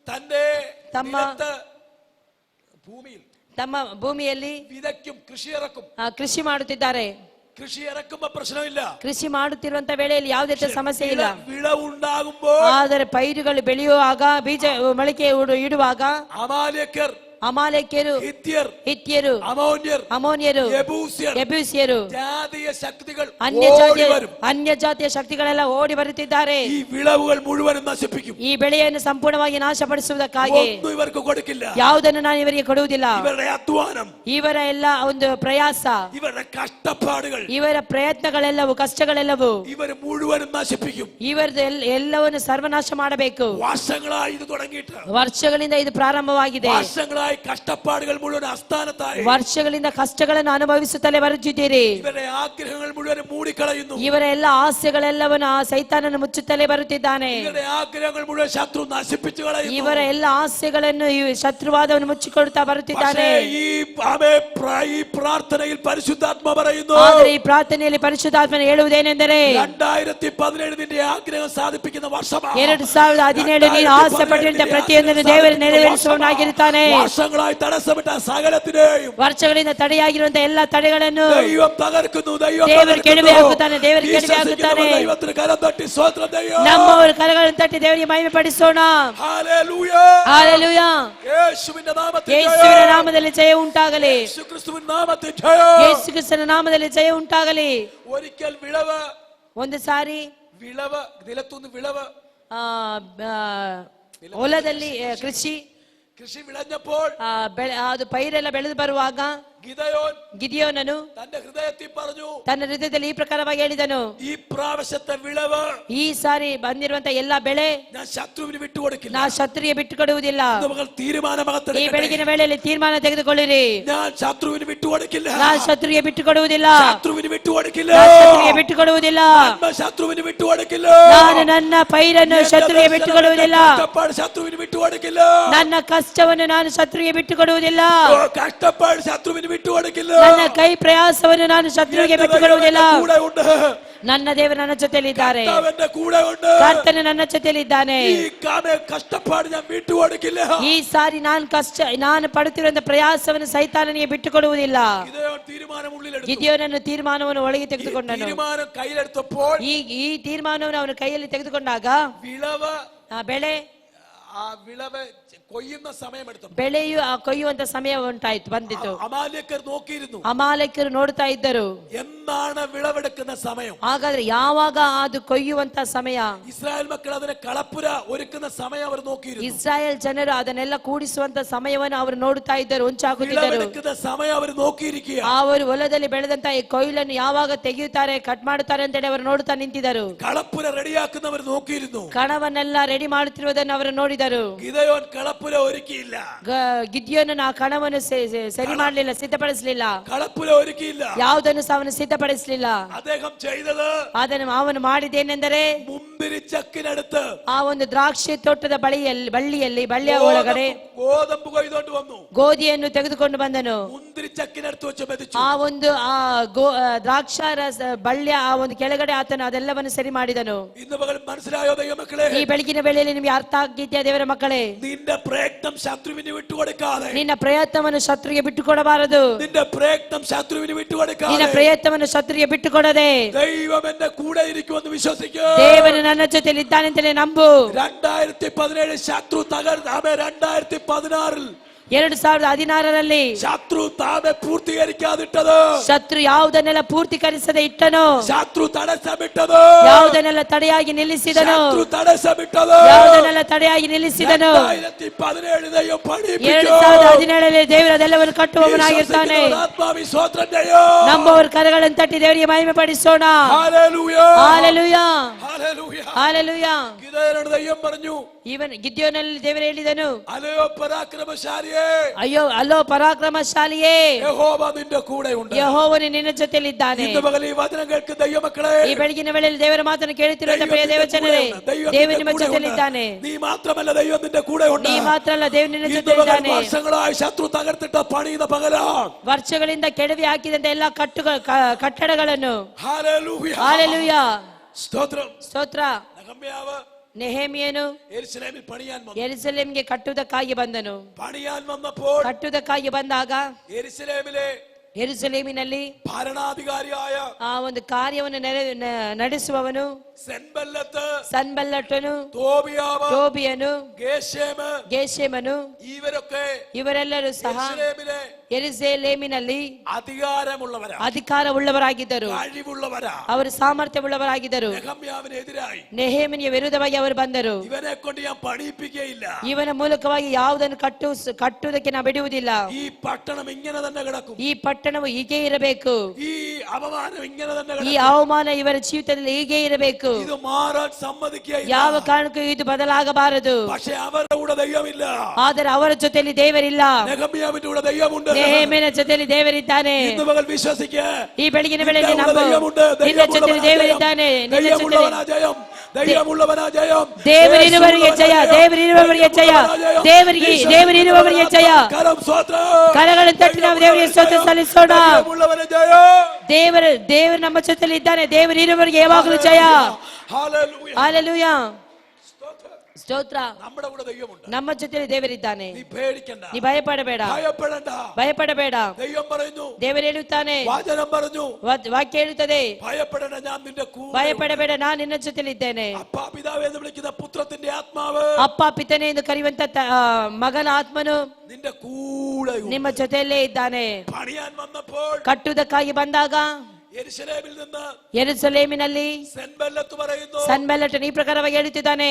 തന്റെ തമ്മ ഭൂമിയിൽ ತಮ್ಮ ಭೂಮಿಯಲ್ಲಿ വിതയ്ക്കും കൃഷി ഇറക്കും. ಕೃಷಿ ಮಾಡುತ್ತಿದ್ದಾರೆ. കൃഷി ഇറക്കുമ്പോ പ്രശ്നമില്ല. ಕೃಷಿ ಮಾಡುತ್ತಿರುವಂತ ವೇಳೆಯಲ್ಲಿ ಯಾವುದೇ ಸಮಸ್ಯೆ ಇಲ್ಲ. വിളവുണ്ടാകുമ്പോൾ ಆದರೆ ಪೈರುಗಳು ಬೆಳೆಯುವಾಗ, ಬೀಜ ಮೊಳಕೆ ಇಡುವಾಗ അമാലേക്കർ, ಅಮಾಲೇಕ್ಯರು, ಹಿತ್ತಿಯರು, ಅಮೋನ್ಯರು, ಯೆಬೂಸಿಯರು, ജാതീയ ശക്തികൾ ಅನ್ಯ ಜಾತಿಯ ಶಕ್ತಿಗಳೆಲ್ಲ ಓಡಿ ಬರುತ್ತಿದ್ದಾರೆ. ഈ വിളവുകൾ മുഴുവനും നശിപ്പിക്കും. ಈ ಬೆಳೆಯನ್ನು ಸಂಪೂರ್ಣವಾಗಿ ನಾಶಪಡಿಸುವುದಕ್ಕಾಗಿ ഒന്നും ഇവർക്ക് കൊടുക്കില്ല. ಯಾವುದನ್ನು ನಾನು ಇವರಿಗೆ ಕೊಡುವುದಿಲ್ಲ. ഇവരുടെ അധ്വാനം, ಇವರ ಎಲ್ಲ ಒಂದು ಪ್ರಯಾಸ, ഇവരുടെ കഷ്ടപ്പാടുകൾ, ಇವರ ಪ್ರಯತ್ನಗಳೆಲ್ಲವೂ, ಕಷ್ಟಗಳೆಲ್ಲವೂ ഇവർ മുഴുവനും നശിപ്പിക്കും. ಇವರದ್ದು ಎಲ್ಲವನ್ನು ಸರ್ವನಾಶ ಮಾಡಬೇಕು. വർഷങ്ങളായി ഇത് തുടങ്ങിയിട്ട്, ವರ್ಷಗಳಿಂದ ಇದು ಪ್ರಾರಂಭವಾಗಿದೆ. വർഷങ്ങളായി കഷ്ടപ്പാടുകൾ മുഴുവൻ അസ്ഥാനത്തായി, ವರ್ಷಗಳಿಂದ ಕಷ್ಟಗಳನ್ನು ಅನುಭವಿಸುತ್ತಲೇ ಬರುತ್ತಿದ್ದೀರಿ. ഇവരുടെ ആഗ്രഹങ്ങൾ മുഴുവൻ മൂടിക്കളയുന്നു. ಇವರ ಎಲ್ಲ ಆಸೆಗಳೆಲ್ಲವನ್ನು ಆ ಸೈತಾನನು ಮುಚ್ಚುತ್ತಲೇ ಬರುತ್ತಿದ್ದಾನೆ. ഇവരുടെ ആഗ്രഹങ്ങൾ മുഴുവൻ ശത്രു നശിപ്പിച്ചു കളയുന്നു. ಇವರ ಎಲ್ಲ ಆಸೆಗಳನ್ನು ಈ ಶತ್ರುವಾದವನು ಮುಚ್ಚಿಕೊಡುತ್ತಾ ಬರುತ್ತಿದ್ದಾನೆ. ഈ പ്രാർത്ഥനയിൽ പരിശുദ്ധാത്മ പറയുന്നു, ಆದರೆ ಈ ಪ್ರಾರ್ಥನೆಯಲ್ಲಿ ಪರಿಶುದ್ಧಾತ್ಮನು ಹೇಳುವುದೇನೆಂದರೆ, 2017 ನಿന്റെ ಆಗ್ರಹ ಸಾಧಿಪಿക്കുന്ന ವರ್ಷമാണ്. 2017 ನೀನು ಆಸೆ ಪಟ್ಟಿರುವಂತಹ ಪ್ರತಿಯೊಂದನ್ನು ದೇವರು ನೆರವೇರಿಸುವವನಾಗಿರುತ್ತಾನೆ. വർഷങ്ങളായി തടസ്സപ്പെട്ട സകലത്തിനെയും, ವರ್ಷಗಳಿಂದ ತಡೆಯಾಗಿರುವಂತಹ ಎಲ್ಲ ತಡೆಗಳನ್ನು ദൈവം തകർക്കുന്നു. ದೇವರು ಕೆಡವಿ ಹಾಕುತ್ತಾನೆ. ದೇವರು ಕೆಡವಿ ಹಾಕುತ್ತಾನೆ. ദൈവത്തിന് കരം തട്ടി സ്തോത്രം ചെയ്യുക. ನಮ್ಮವರ ಕರಗಳನ್ನು ತಟ್ಟಿ ದೇವರಿಗೆ ಮಹಿಮೆ ಪಡಿಸೋಣ. Hallelujah, hallelujah. ಯೇಸುವಿನ ನಾಮದಲ್ಲಿ ಯೇಸುವಿನ ನಾಮದಲ್ಲಿ ಜಯ ಉಂಟಾಗಲಿ. യേശു ക്രിസ്തുവിന്റെ നാമത്തിൽ ജയ. ಯೇಸು ಕ್ರಿಸ್ತನ ನಾಮದಲ್ಲಿ ಜಯ ಉಂಟಾಗಲಿ. ഒരിക്കൽ വിളവ്, ಒಂದು ಸಾರಿ വിളവ് നിലത്തുനിന്ന് വിളവ്, ಹೊಲದಲ್ಲಿ ಕೃಷಿ വിളഞ്ഞപ്പോൾ ಅದು ಪೈರೆಲ್ಲ ಬೆಳೆದು ಬರುವಾಗ ಗಿದಿಯೋನನು ತನ್ನ ಹೃದಯದಲ್ಲಿ ಈ ಪ್ರಕಾರವಾಗಿ ಹೇಳಿದನು, ಈ ಪ್ರಾവശ്യത്തെ വിളവ്, ಈ ಸಾರಿ ಬಂದಿರುವಂತ ಎಲ್ಲಾ ಬೆಳೆ ನಾ ಶತ್ರುವಿಗೆ ಬಿಟ್ಟು ಕೊಡುವುದಿಲ್ಲ. ಈ ಬೆಳಗಿನ ವೇಳೆಯಲ್ಲಿ ತೀರ್ಮಾನ ತೆಗೆದುಕೊಳ್ಳಿರಿ. ನಾ ಶತ್ರುವಿಗೆ ಬಿಟ್ಟು ಕೊಡುವುದಿಲ್ಲ. ಶತ್ರುವಿಗೆ ಬಿಟ್ಟು ಕೊಡುವುದಿಲ್ಲ. ನಾನು ನನ್ನ ಪೈರನ್ನು ಶತ್ರುವಿಗೆ ಬಿಟ್ಟು ಕೊಡುವುದಿಲ್ಲ. ನನ್ನ ಕಷ್ಟವನ್ನು ನಾನು ಶತ್ರುವಿಗೆ ಬಿಟ್ಟು ಕೊಡುವುದಿಲ್ಲ. ನನ್ನ ಕೈ ಪ್ರಯಾಸವನ್ನು ನಾನು ಶತ್ರುವಿಗೆ ಬಿಟ್ಟುಕೊಡುವುದಿಲ್ಲ. ನನ್ನ ದೇವರು ನನ್ನ ಜೊತೆಯಲ್ಲಿದ್ದಾರೆ. ಕರ್ತನು ನನ್ನ ಜೊತೆಯಲ್ಲಿದ್ದಾನೆ. ಈ ಸಾರಿ ನಾನು ಪಡುತ್ತಿರುವಂತಹ ಪ್ರಯಾಸವನ್ನು ಸೈತಾನನಿಗೆ ಬಿಟ್ಟು ಕೊಡುವುದಿಲ್ಲ. ಗಿದಿಯೋನನ್ನು ತೀರ್ಮಾನವನ್ನು ಒಳಗೆ ತೆಗೆದುಕೊಂಡನು. ಈ ತೀರ್ಮಾನವನ್ನು ಅವನು ಕೈಯಲ್ಲಿ ತೆಗೆದುಕೊಂಡಾಗ ಬೆಳೆ ಬೆಳೆಯು ಕೊಯ್ಯುವಂತ ಸಮಯ ಉಂಟಾಯ್ತು, ಬಂದಿತ್ತು. ಅಮಾಲೇಕರು ನೋಡ್ತಾ ಇದ್ದರು, എന്താണ് വിളവെടുക്കുന്ന സമയം. ಹಾಗಾದ್ರೆ ಯಾವಾಗ ಅದು ಕೊಯ್ಯುವಂತ ಸಮಯ. ഇസ്രായേൽ മക്കൾ അതിനെ കളപ്പുര ഒരുക്കുന്ന സമയം അവർ നോക്കിയിരുന്നു. ಇಸ್ರಾಯೇಲ್ ಜನರು ಅದನ್ನೆಲ್ಲ ಕೂಡಿಸುವಂತ ಸಮಯವನ್ನು ಅವರು ನೋಡುತ್ತಾ ಇದ್ದರು, ಹೊಂಚಾಕುತ್ತಿದ್ದರು. ಸಮಯ ಅವರು ನೋಕಿയിരിക്കുക. ಅವರು ಹೊಲದಲ್ಲಿ ಬೆಳೆದಂತ ಈ ಕೊಯ್ಲನ್ನು ಯಾವಾಗ ತೆಗೆಯುತ್ತಾರೆ, ಕಟ್ ಮಾಡುತ್ತಾರೆ ಅಂತ ಹೇಳಿ ಅವರು ನೋಡುತ್ತಾ ನಿಂತಿದ್ದರು. കളപ്പുര റെഡിയാക്കുന്നവർ നോക്കിയിരുന്നു. ಕಣವನ್ನೆಲ್ಲ ರೆಡಿ ಮಾಡುತ್ತಿರುವುದನ್ನು ಅವರು ನೋಡಿದರು. ഗിദെയോൻ കളപ്പുര ഒരുക്കിയില്ല. ಗಿದ್ಯೋನನು ಆ ಕಣವನ್ನು ಸರಿ ಮಾಡಲಿಲ್ಲ, ಸಿದ್ಧಪಡಿಸಲಿಲ್ಲ. കളപ്പുര ഒരുക്കിയില്ല. ಯಾವುದನ್ನು ಸಹ ಅವನು ಸಿದ್ಧಪಡಿಸಲಿಲ್ಲ. അദ്ദേഹം ചെയ്തത്, ಅದನ್ನು ಅವನು ಮಾಡಿದ್ದೇನೆಂದರೆ, മുന്തിരി ചക്കിനടുത്ത് ಆ ಒಂದು ದ್ರಾಕ್ಷಿ ತೋಟದ ಬಳ್ಳಿಯ ಒಳಗಡೆ ಗೋಧಂಬು ಕೊಯ್ದುಕೊಂಡು വന്നു. ಗೋಧಿಯನ್ನು ತೆಗೆದುಕೊಂಡು ಬಂದನು. മുന്തിരി ചക്കിനടുത്ത് വെച്ച് മെതിച്ചു. ಆ ಒಂದು ದ್ರಾಕ್ಷಾರಸ ಬಳ್ಳಿಯ ಆ ಒಂದು ಕೆಳಗಡೆ ಆತನು ಅದೆಲ್ಲವನ್ನು ಸರಿ ಮಾಡಿದನು. ഇന്ന് പകൽ മനസ്സിലായോ ദൈവമക്കളെ? ಈ ಬೆಳಗಿನ ವೇಳೆಯಲ್ಲಿ ನಿಮಗೆ ಅರ್ಥ ಆಗಿದೆಯಾ ದೇವರ ಮಕ್ಕಳೇ? നിന്റെ പ്രയത്നം ശത്രുവിന് വിട്ടുകൊടുക്കാതെ, ನಿನ್ನ ಪ್ರಯತ್ನವನ್ನು ಶತ್ರುವಿಗೆ ಬಿಟ್ಟು ಕೊಡಬಾರದು. നിന്റെ പ്രയത്നം ശത്രുവിന് വിട്ടുകൊടുക്കാതെ, ನಿನ್ನ ಪ್ರಯತ್ನವನ್ನು ಶತ್ರುವಿಗೆ ಬಿಟ್ಟು ಕೊಡದೆ, ദൈവം എന്റെ കൂടെ ഇരിക്കുമെന്ന് വിശ്വസിക്കൂ. ದೇವರು ನನ್ನ ಜೊತೆಯಲ್ಲಿ ಇದ್ದಾನೆ ಅಂತಲೇ ನಂಬು. 2017 ശത്രു തകർന്നു. 2016 2016ರಲ್ಲಿ ശത്രു താനെ പൂർത്തീകരിക്കാതിട്ടത്, ಶತ್ರು ಯಾವುದನ್ನೆಲ್ಲ ಪೂರ್ತಿಕರಿಸದೆ ಇಟ್ಟನೋ, ശത്രു തടസ്സമിട്ടത്, ಯಾವುದನ್ನೆಲ್ಲ ತಡೆಯಾಗಿ ನಿಲ್ಲಿಸಿದನೋ, ശത്രു തടസ്സമിട്ടത് ಯಾವುದನ್ನೆಲ್ಲ ತಡೆಯಾಗಿ ನಿಲ್ಲಿಸಿದನೋ, 2017 ദൈവം പണിയിപ്പിക്കും. 2017ರಲ್ಲಿ ದೇವರು ಅದೆಲ್ಲವನ್ನು ಕಟ್ಟುವವನಾಗಿರ್ತಾನೆ. ആത്മാവി സ്തോത്രം ചെയ്യോ. ನಂಬುವವರ ಕರಗಳನ್ನು ತಟ್ಟಿ ದೇವರಿಗೆ ಮಹಿಮೆ ಪಡಿಸೋಣ. Hallelujah, hallelujah, hallelujah. ಹಾಲೆಲೂಯ. ഗിദെയോനോട് ദൈവം പറഞ്ഞു, ಇವನ್ ಗಿದ್ಯೋನಲ್ಲಿ ದೇವರು ಹೇಳಿದನು, അല്ലയോ പരാക്രമശാലിയേ, ಅಯ್ಯೋ ಅಲ್ಲೋ ಪರಾಕ್ರಮಶಾಲಿಯೇ, യഹോവ നിന്റെ കൂടെ ഉണ്ട്. ಯೆಹೋವನು ನಿನ್ನ ಜೊತೆಯಲ್ಲಿದ್ದಾನೆ. ഇന്ന് പകൽ ഈ വചനം കേൾക്കുന്ന ദൈവമക്കളെ, ಈ ಬೆಳಗಿನ ವೇಳೆಯಲ್ಲಿ ದೇವರ ಮಾತನ್ನು ಕೇಳುತ್ತಿರುವ ಪ್ರಿಯ ದೇವಜನರೇ, ದೇವರು ನಿಮ್ಮ ಜೊತೆಯಲ್ಲಿದ್ದಾನೆ. നീ മാത്രമല്ല, ദൈവം നിന്റെ കൂടെ ഉണ്ട്. ನೀ ಮಾತ್ರ ಅಲ್ಲ, ದೇವರು ನಿನ್ನ ഇന്ന് പകൽ ಜೊತೆಯಲ್ಲಿದ್ದಾನೆ. വർഷങ്ങളായി ശത്രു തകർത്തിട്ട പണിയുന്ന പകലാണ്. ವರ್ಷಗಳಿಂದ ಕೆಡವಿ ಹಾಕಿದಂತ ಎಲ್ಲಾ ಕಟ್ಟಡಗಳನ್ನು, ഹല്ലേലൂയ, ಹಾಲೆಲೂಯ, സ്തോത്രം. ಸ್ತೋತ್ರ. നെഹമ്യാവ് ನೆಹೆಮೀಯನು യെരൂശലേമിൽ പണിയാൻ വന്നു. ಯೆರೂಸಲೇಮಿಗೆ ಕಟ್ಟುವುದಕ್ಕಾಗಿ ಬಂದನು. പണിയാൻ വന്നപ്പോൾ ಕಟ್ಟುವುದಕ್ಕಾಗಿ ಬಂದಾಗ യെരൂശലേമിലെ ಯೆರೂಸಲೇಮಿನಲ್ಲಿ ഭരണാധികാരിയായ ಆ ಒಂದು ಕಾರ್ಯವನ್ನು ನಡೆಸುವವನು ಸನ್ಬಲ್ಲಟನು, ಟೋಬಿಯನು, ಗೇಷೆಮನು, ಇವರೆಲ್ಲರೂ ಸಹ ಯೆರೂಸಲೇಮಿನಲ್ಲಿ ಅಧಿಕಾರವುಳ್ಳವರಾಗಿದ್ದರು, ಅವರು ಸಾಮರ್ಥ್ಯವುಳ್ಳವರಾಗಿದ್ದರು. ನೆಹೆಮೀಯನಿಗೆ ವಿರುದ್ಧವಾಗಿ ಅವರು ಬಂದರು. ಇವನ ಮೂಲಕವಾಗಿ ಯಾವುದನ್ನು ಕಟ್ಟುವುದಕ್ಕೆ ನಾವು ಬಿಡುವುದಿಲ್ಲ. ಈ ಪಟ್ಟಣವು ಹೀಗೆ ಇರಬೇಕು. ಈ ಅವಮಾನ ಇವರ ಜೀವಿತದಲ್ಲಿ ಹೀಗೆ ಇರಬೇಕು. ಯಾವ ಕಾರಣಕ್ಕೂ ಇದು ಬದಲಾಗಬಾರದು. ಆದರೆ ಅವರ ಜೊತೆಯಲ್ಲಿ ದೇವರಿಲ್ಲ. ನೆಹೆಮೀಯನ ಜೊತೆಯಲ್ಲಿ ದೇವರಿದ್ದಾನೆ. ಈ ಬೆಳಗಿನ ವೇಳೆಯಲ್ಲಿ ನಂಬು, ನಿನ್ನ ಜೊತೆಯಲ್ಲಿ ದೇವರಿದ್ದಾನೆ. ದೇವರಿರುವವರಿಗೆ ಜಯ, ದೇವರಿರುವವರಿಗೆ ಜಯ, ದೇವರಿರುವವರಿಗೆ ಜಯ. ಕರಗಳನ್ನು ತಟ್ಟಿ ನಾವು ದೇವರಿಗೆ ಸ್ತೋತ್ರ ಸಲ್ಲಿಸೋಣ. ದೇವರು ನಮ್ಮ ಜೊತೆಯಲ್ಲಿ ಇದ್ದಾನೆ. ದೇವರಿರುವವರಿಗೆ ಯಾವಾಗಲೂ ಜಯ. ಹಾಲೆಲೂಯ, ಸ್ತೋತ್ರ. ನಮ್ಮ ಜೊತೆಯಲ್ಲಿ ದೇವರಿದ್ದಾನೆ. ನೀ ಭಯಪಡಬೇಡ, ಭಯಪಡಬೇಡ. ದೇವರು ಹೇಳುತ್ತಾನೆ, ವಾಕ್ಯ ಹೇಳುತ್ತದೆ, ಭಯಪಡಬೇಡ, ನಾನು ನಿನ್ನ ಜೊತೆಯಲ್ಲಿ ಇದ್ದೇನೆ. ಅಪ್ಪ ಪಿತನೆ ಎಂದು ಕರೆಯುವಂತ ಮಗನ ಆತ್ಮನು ನಿಮ್ಮ ಜೊತೆಯಲ್ಲೇ ಇದ್ದಾನೆ. ಕಟ್ಟುವುದಕ್ಕಾಗಿ ಬಂದಾಗ ಯೆರೂಸಲೇಮಿನಲ್ಲಿ ಸನ್ಬಲ್ಲಟನು ಈ ಪ್ರಕಾರವಾಗಿ ಹೇಳುತ್ತಿದ್ದಾನೆ,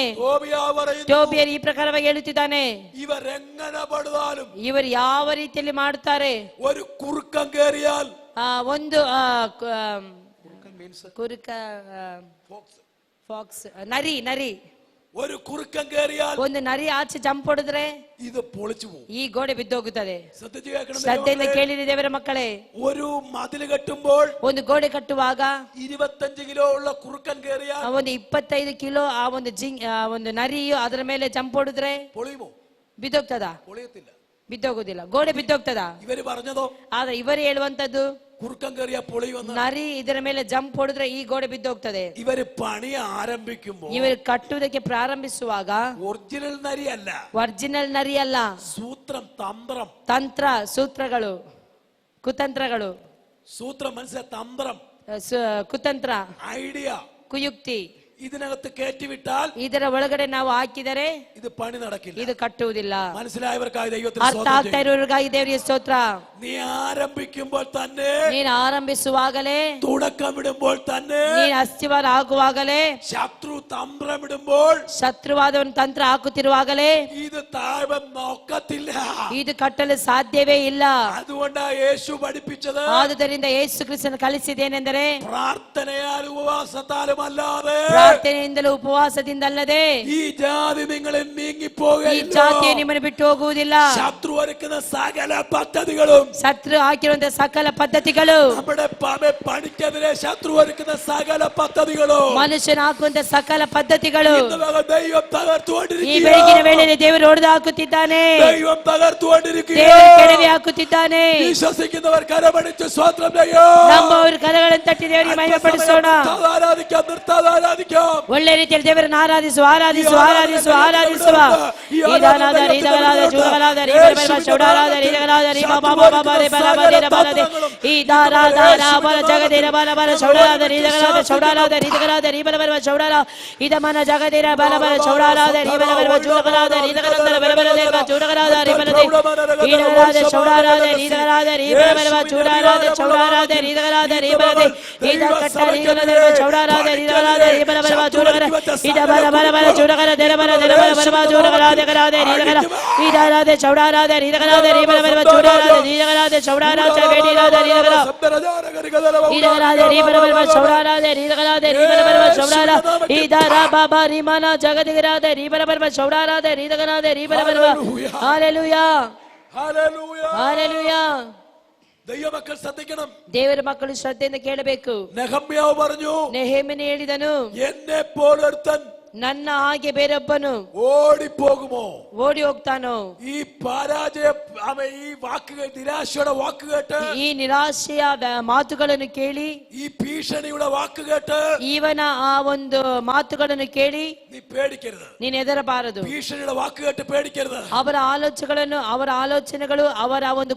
ಟೋಬಿಯನು ಈ ಪ್ರಕಾರವಾಗಿ ಹೇಳುತ್ತಿದ್ದಾನೆ. ಇವರು ಯಾವ ರೀತಿಯಲ್ಲಿ ಮಾಡುತ್ತಾರೆ? ಒಂದು ಕುರುಕ, ಫಾಕ್ಸ್, ನರಿ ഒരു കുറുക്കൻ കേറിയാൽ, ಒಂದು ನರಿ ಆಚೆ ಜಂಪ್ ಹೊಡೆದ್ರೆ ಇದು പൊളിച്ചു പോകും, ಈ ಗೋಡೆ ಬಿದ್ದೋಗುತ್ತದೆ. ಶ್ರದ್ಧೆಯಿಂದ ಕೇಳಿರಿ ದೇವರ ಮಕ್ಕಳೇ. ഒരു മതിൽ കെട്ടുമ്പോൾ, ಒಂದು ಗೋಡೆ ಕಟ್ಟುವಾಗ 25 കിലോ ഉള്ള കുറുക്കൻ കേറിയാൽ, ಒಂದು 25 ಕಿಲೋ ಆ ಒಂದು ನರಿಯು ಅದರ ಮೇಲೆ ಜಂಪ್ ಹೊಡೆದ್ರೆ പൊളിയുമോ? ಬಿದ್ದೋಗ್ತದ? പൊളിയത്തില്ല, ಬಿದ್ದೋಗುದಿಲ್ಲ, ಗೋಡೆ ಬಿದ್ದೋಗ್ತದ. ഇവര് പറഞ്ഞതോ? ಆದ್ರೆ ಇವರು ಹೇಳುವಂತದ್ದು, കുറുക്കൻ കേറിയ പൊളിയുമെന്ന്. ನರಿ ಇದರ ಮೇಲೆ ಜಂಪ್ ಹೊಡೆದ್ರೆ ಈ ಗೋಡೆ ಬಿದ್ದೋಗ್ತದೆ. ഇവര് പണി ആരംഭിക്കുമ്പോൾ, ಇವರು ಕಟ್ಟುವುದಕ್ಕೆ ಪ್ರಾರಂಭಿಸುವಾಗ ഒറിಜಿനൽ നരി അല്ല, ಒರಿಜಿನಲ್ ನರಿ ಅಲ್ಲ, സൂത്രം, തന്ത്രം, ತಂತ್ರ, ಸೂತ್ರಗಳು, ಕುತಂತ್ರಗಳು. സൂത്രം മനസ്സിലാ, തന്ത്രം, ಕುತಂತ್ರ, ഐഡിയ, ಕುಯುಕ್ತಿ ഇതിനകത്ത് കയറ്റിവിട്ടാൽ, ಇದರ ಒಳಗಡೆ ನಾವು ಹಾಕಿದರೆ ഇത് പണി നടക്കില്ല. ಇದು ಕಟ್ಟುವುದಿಲ್ಲ. മനസ്സിലായവർക്കായി ദൈവത്തിന് ಅರ್ಥ ಆಗ್ತಾ ಇರೋರಿಗಾಗಿ ದೇವರಿಗೆ ಸ್ತೋತ್ರ. നീ ആരംഭിക്കുമ്പോൾ തന്നെ, ನೀನು ಆರಂಭಿಸುವಾಗಲೇ, തുടക്കമിടുമ്പോൾ തന്നെ, ನೀನು ಅಸ್ತಿವಾರ ಆಗುವಾಗಲೇ, ശത്രു തന്ത്രമിടുമ്പോൾ, ಶತ್ರುವಾದವನು ತಂತ್ರ ಹಾಕುತ್ತಿರುವಾಗಲೇ ഇത് താഴ്വൻ നോക്കത്തില്ല. ಇದು ಕಟ್ಟಲು ಸಾಧ್ಯವೇ ಇಲ್ಲ. അതുകൊണ്ടാണ് യേശു പഠിപ്പിച്ചത്, ಆದುದರಿಂದ ಯೇಸು ಕ್ರಿಸ್ತನು ಕಲಿಸಿದ್ದೇನೆಂದರೆ, പ്രാർത്ഥനയാലും ഉപവാസത്താലും അല്ലാതെ, ಪ್ರಾರ್ಥನೆಯಿಂದಲೂ ಉಪವಾಸದಿಂದಲ್ಲದೆ ഈ ജാതി നിങ്ങളിൽ ಈ നീങ്ങിപ്പോകുകയില്ല. ಜಾತಿಯು ನಿಮ್ಮನ್ನು ಬಿಟ್ಟು ಹೋಗುವುದಿಲ್ಲ. ശത്രു ഒരുക്കുന്ന സകല പദ്ധതികളും, ಶತ್ರು ಹಾಕಿರುವಂತಹ ಸಕಲ ಪದ್ಧತಿಗಳು, നമ്മുടെ പണിക്കെതിരെ ശത്രു ഒരുക്കുന്ന സകല പദ്ധതികളും, ಮನುಷ್ಯನ ಹಾಕುವಂತಹ ಸಕಲ ಪದ್ಧತಿಗಳು ദൈവം ಈ തകർത്തുകൊണ്ടിരിക്കുക. ಬೆಳಗಿನ ವೇಳೆಯಲ್ಲಿ ದೇವರು ಹೊಡೆದು ಹಾಕುತ್ತಿದ್ದಾನೆ. ദൈവം തകർത്തുകൊണ്ടിരിക്കുക. ದೇವರು ಕೆಡವಿ ಹಾಕುತ್ತಿದ್ದಾನೆ. വിശ്വസിക്കുന്നവർ കരമടിച്ച് സ്തോത്രം ചെയ്യും. ನಂಬುವವರು ಕರಗಳನ್ನು ತಟ್ಟಿ ದೇವರಿಗೆ ಮಹಿಮೆ ಪಡಿಸೋಣ. നിർത്താതെ ആരാധിക്കാം. ಒಳ್ಳೆ ರೀತಿಯಲ್ಲಿ ದೇವರನ್ನು ಆರಾಧಿಸುವ ಆರಾಧಿಸುವ ಆರಾಧಿಸುವ ಆರಾಧಿಸುವ ಈದಾನಾದ ರೀದಗಲಾದ ಜೂಗಲಾದ ರೀಬರಬ ಚೌಡಾಲಾದ ರೀದಗಲಾದ ರೀ ಬಾಬಾ ಬಾಬಾ ರೇ ಬಲಬ ರೇ ಬಲದೆ ಈದಾರಾದ ರಾಬಲ ಜಗದೇರ ಬಲಬಲ ಚೌಡಾಲಾದ ರೀದಗಲಾದ ಚೌಡಾಲಾದ ರೀದಗಲಾದ ರೀಬರಬ ಚೌಡಾಲ ಇದಮನ ಜಗದೇರ ಬಲಬಲ ಚೌಡಾಲಾದ ರೀಬರಬ ಜೂಗಲಾದ ರೀದಗಲಾದ ಬಲಬಲ ದೇ ಚೌಡಾಲಾದ ರೀಬಲದೆ ಈದಾರಾದ ಚೌಡಾಲಾದ ರೀದಗಲಾದ ರೀಬರಬ ಚೌಡಾಲಾದ ಚೌಡಾಲಾದ ರೀದಗಲಾದ ರೀಬಲದೆ ಈದ ಕಟ್ಟ ರೀದಗಲಾದ ಚೌಡಾಲಾದ ರೀದಗಲಾದ ರೀಬರಬ ಚೌಡಾಲ ಇದ ಬಲಬಲ ಚೌಡಾಲ ದೇರ ಬಲ ದೇರ ಬಲಬ ಚೌಡಾಲಾದ ಗಲಾದ ರೀದಗಲ ಈದಾರಾದ ಚೌಡಾಲಾದ ರೀದಗಲಾದ ರೀಬರಬ ಚೌಡಾಲಾದ ರೀದಗಲಾದ ಚೌಡಾಲಾದ ಚವೇಡಿಲಾದ ರೀದಗಲ ಈದಗಲಾದ ರೀಬರಬ ಚೌಡಾಲಾದ ರೀದಗಲಾದ ರೀಬರಬ ಚೌಡಾಲ ಈದಾರ ಬಾಬಾ ರೀಮನ ಜಗದಿಗರಾದ ರೀಬರಬ ಚೌಡಾಲಾದ ರೀದಗಲಾದ ರೀಬರಬ ഹല്ലേലൂയ ഹല്ലേലൂയ ദൈവമക്കൾ ശ്രദ്ധിക്കണം. ದೇವರ ಮಕ್ಕಳು ಶ್ರದ್ಧೆಯಿಂದ ಕೇಳಬೇಕು. നെഹമ്യാവ് പറഞ്ഞു, നെഹേമ്യನು ಹೇಳಿದನು, എന്നെ പോലൊരുത്തൻ ನನ್ನ ಹಾಗೆ ಬೇರೊಬ್ಬನು ഓടിപ്പോകുമോ? ಓಡಿ ಹೋಗ್ತಾನೋ? ഈ പരാജയ ഈ വാക്കുകൾ, നിരാശയുടെ വാക്കുകേട്ട്, ಈ ನಿರಾಶೆಯ ಮಾತುಗಳನ್ನು ಕೇಳಿ, ഈ ഭീഷണിയുടെ വാക്കുകേട്ട്, ಇವನ ಆ ಒಂದು ಮಾತುಗಳನ್ನು ಕೇಳಿ നീ പേടിക്കരുത്. ನೀನು ಹೆದರಬಾರದು. ഭീഷണിയുടെ വാക്കുകേട്ട് പേടിക്കരുത്. ಅವರ ಆಲೋಚನೆಗಳು ಅವರ ಒಂದು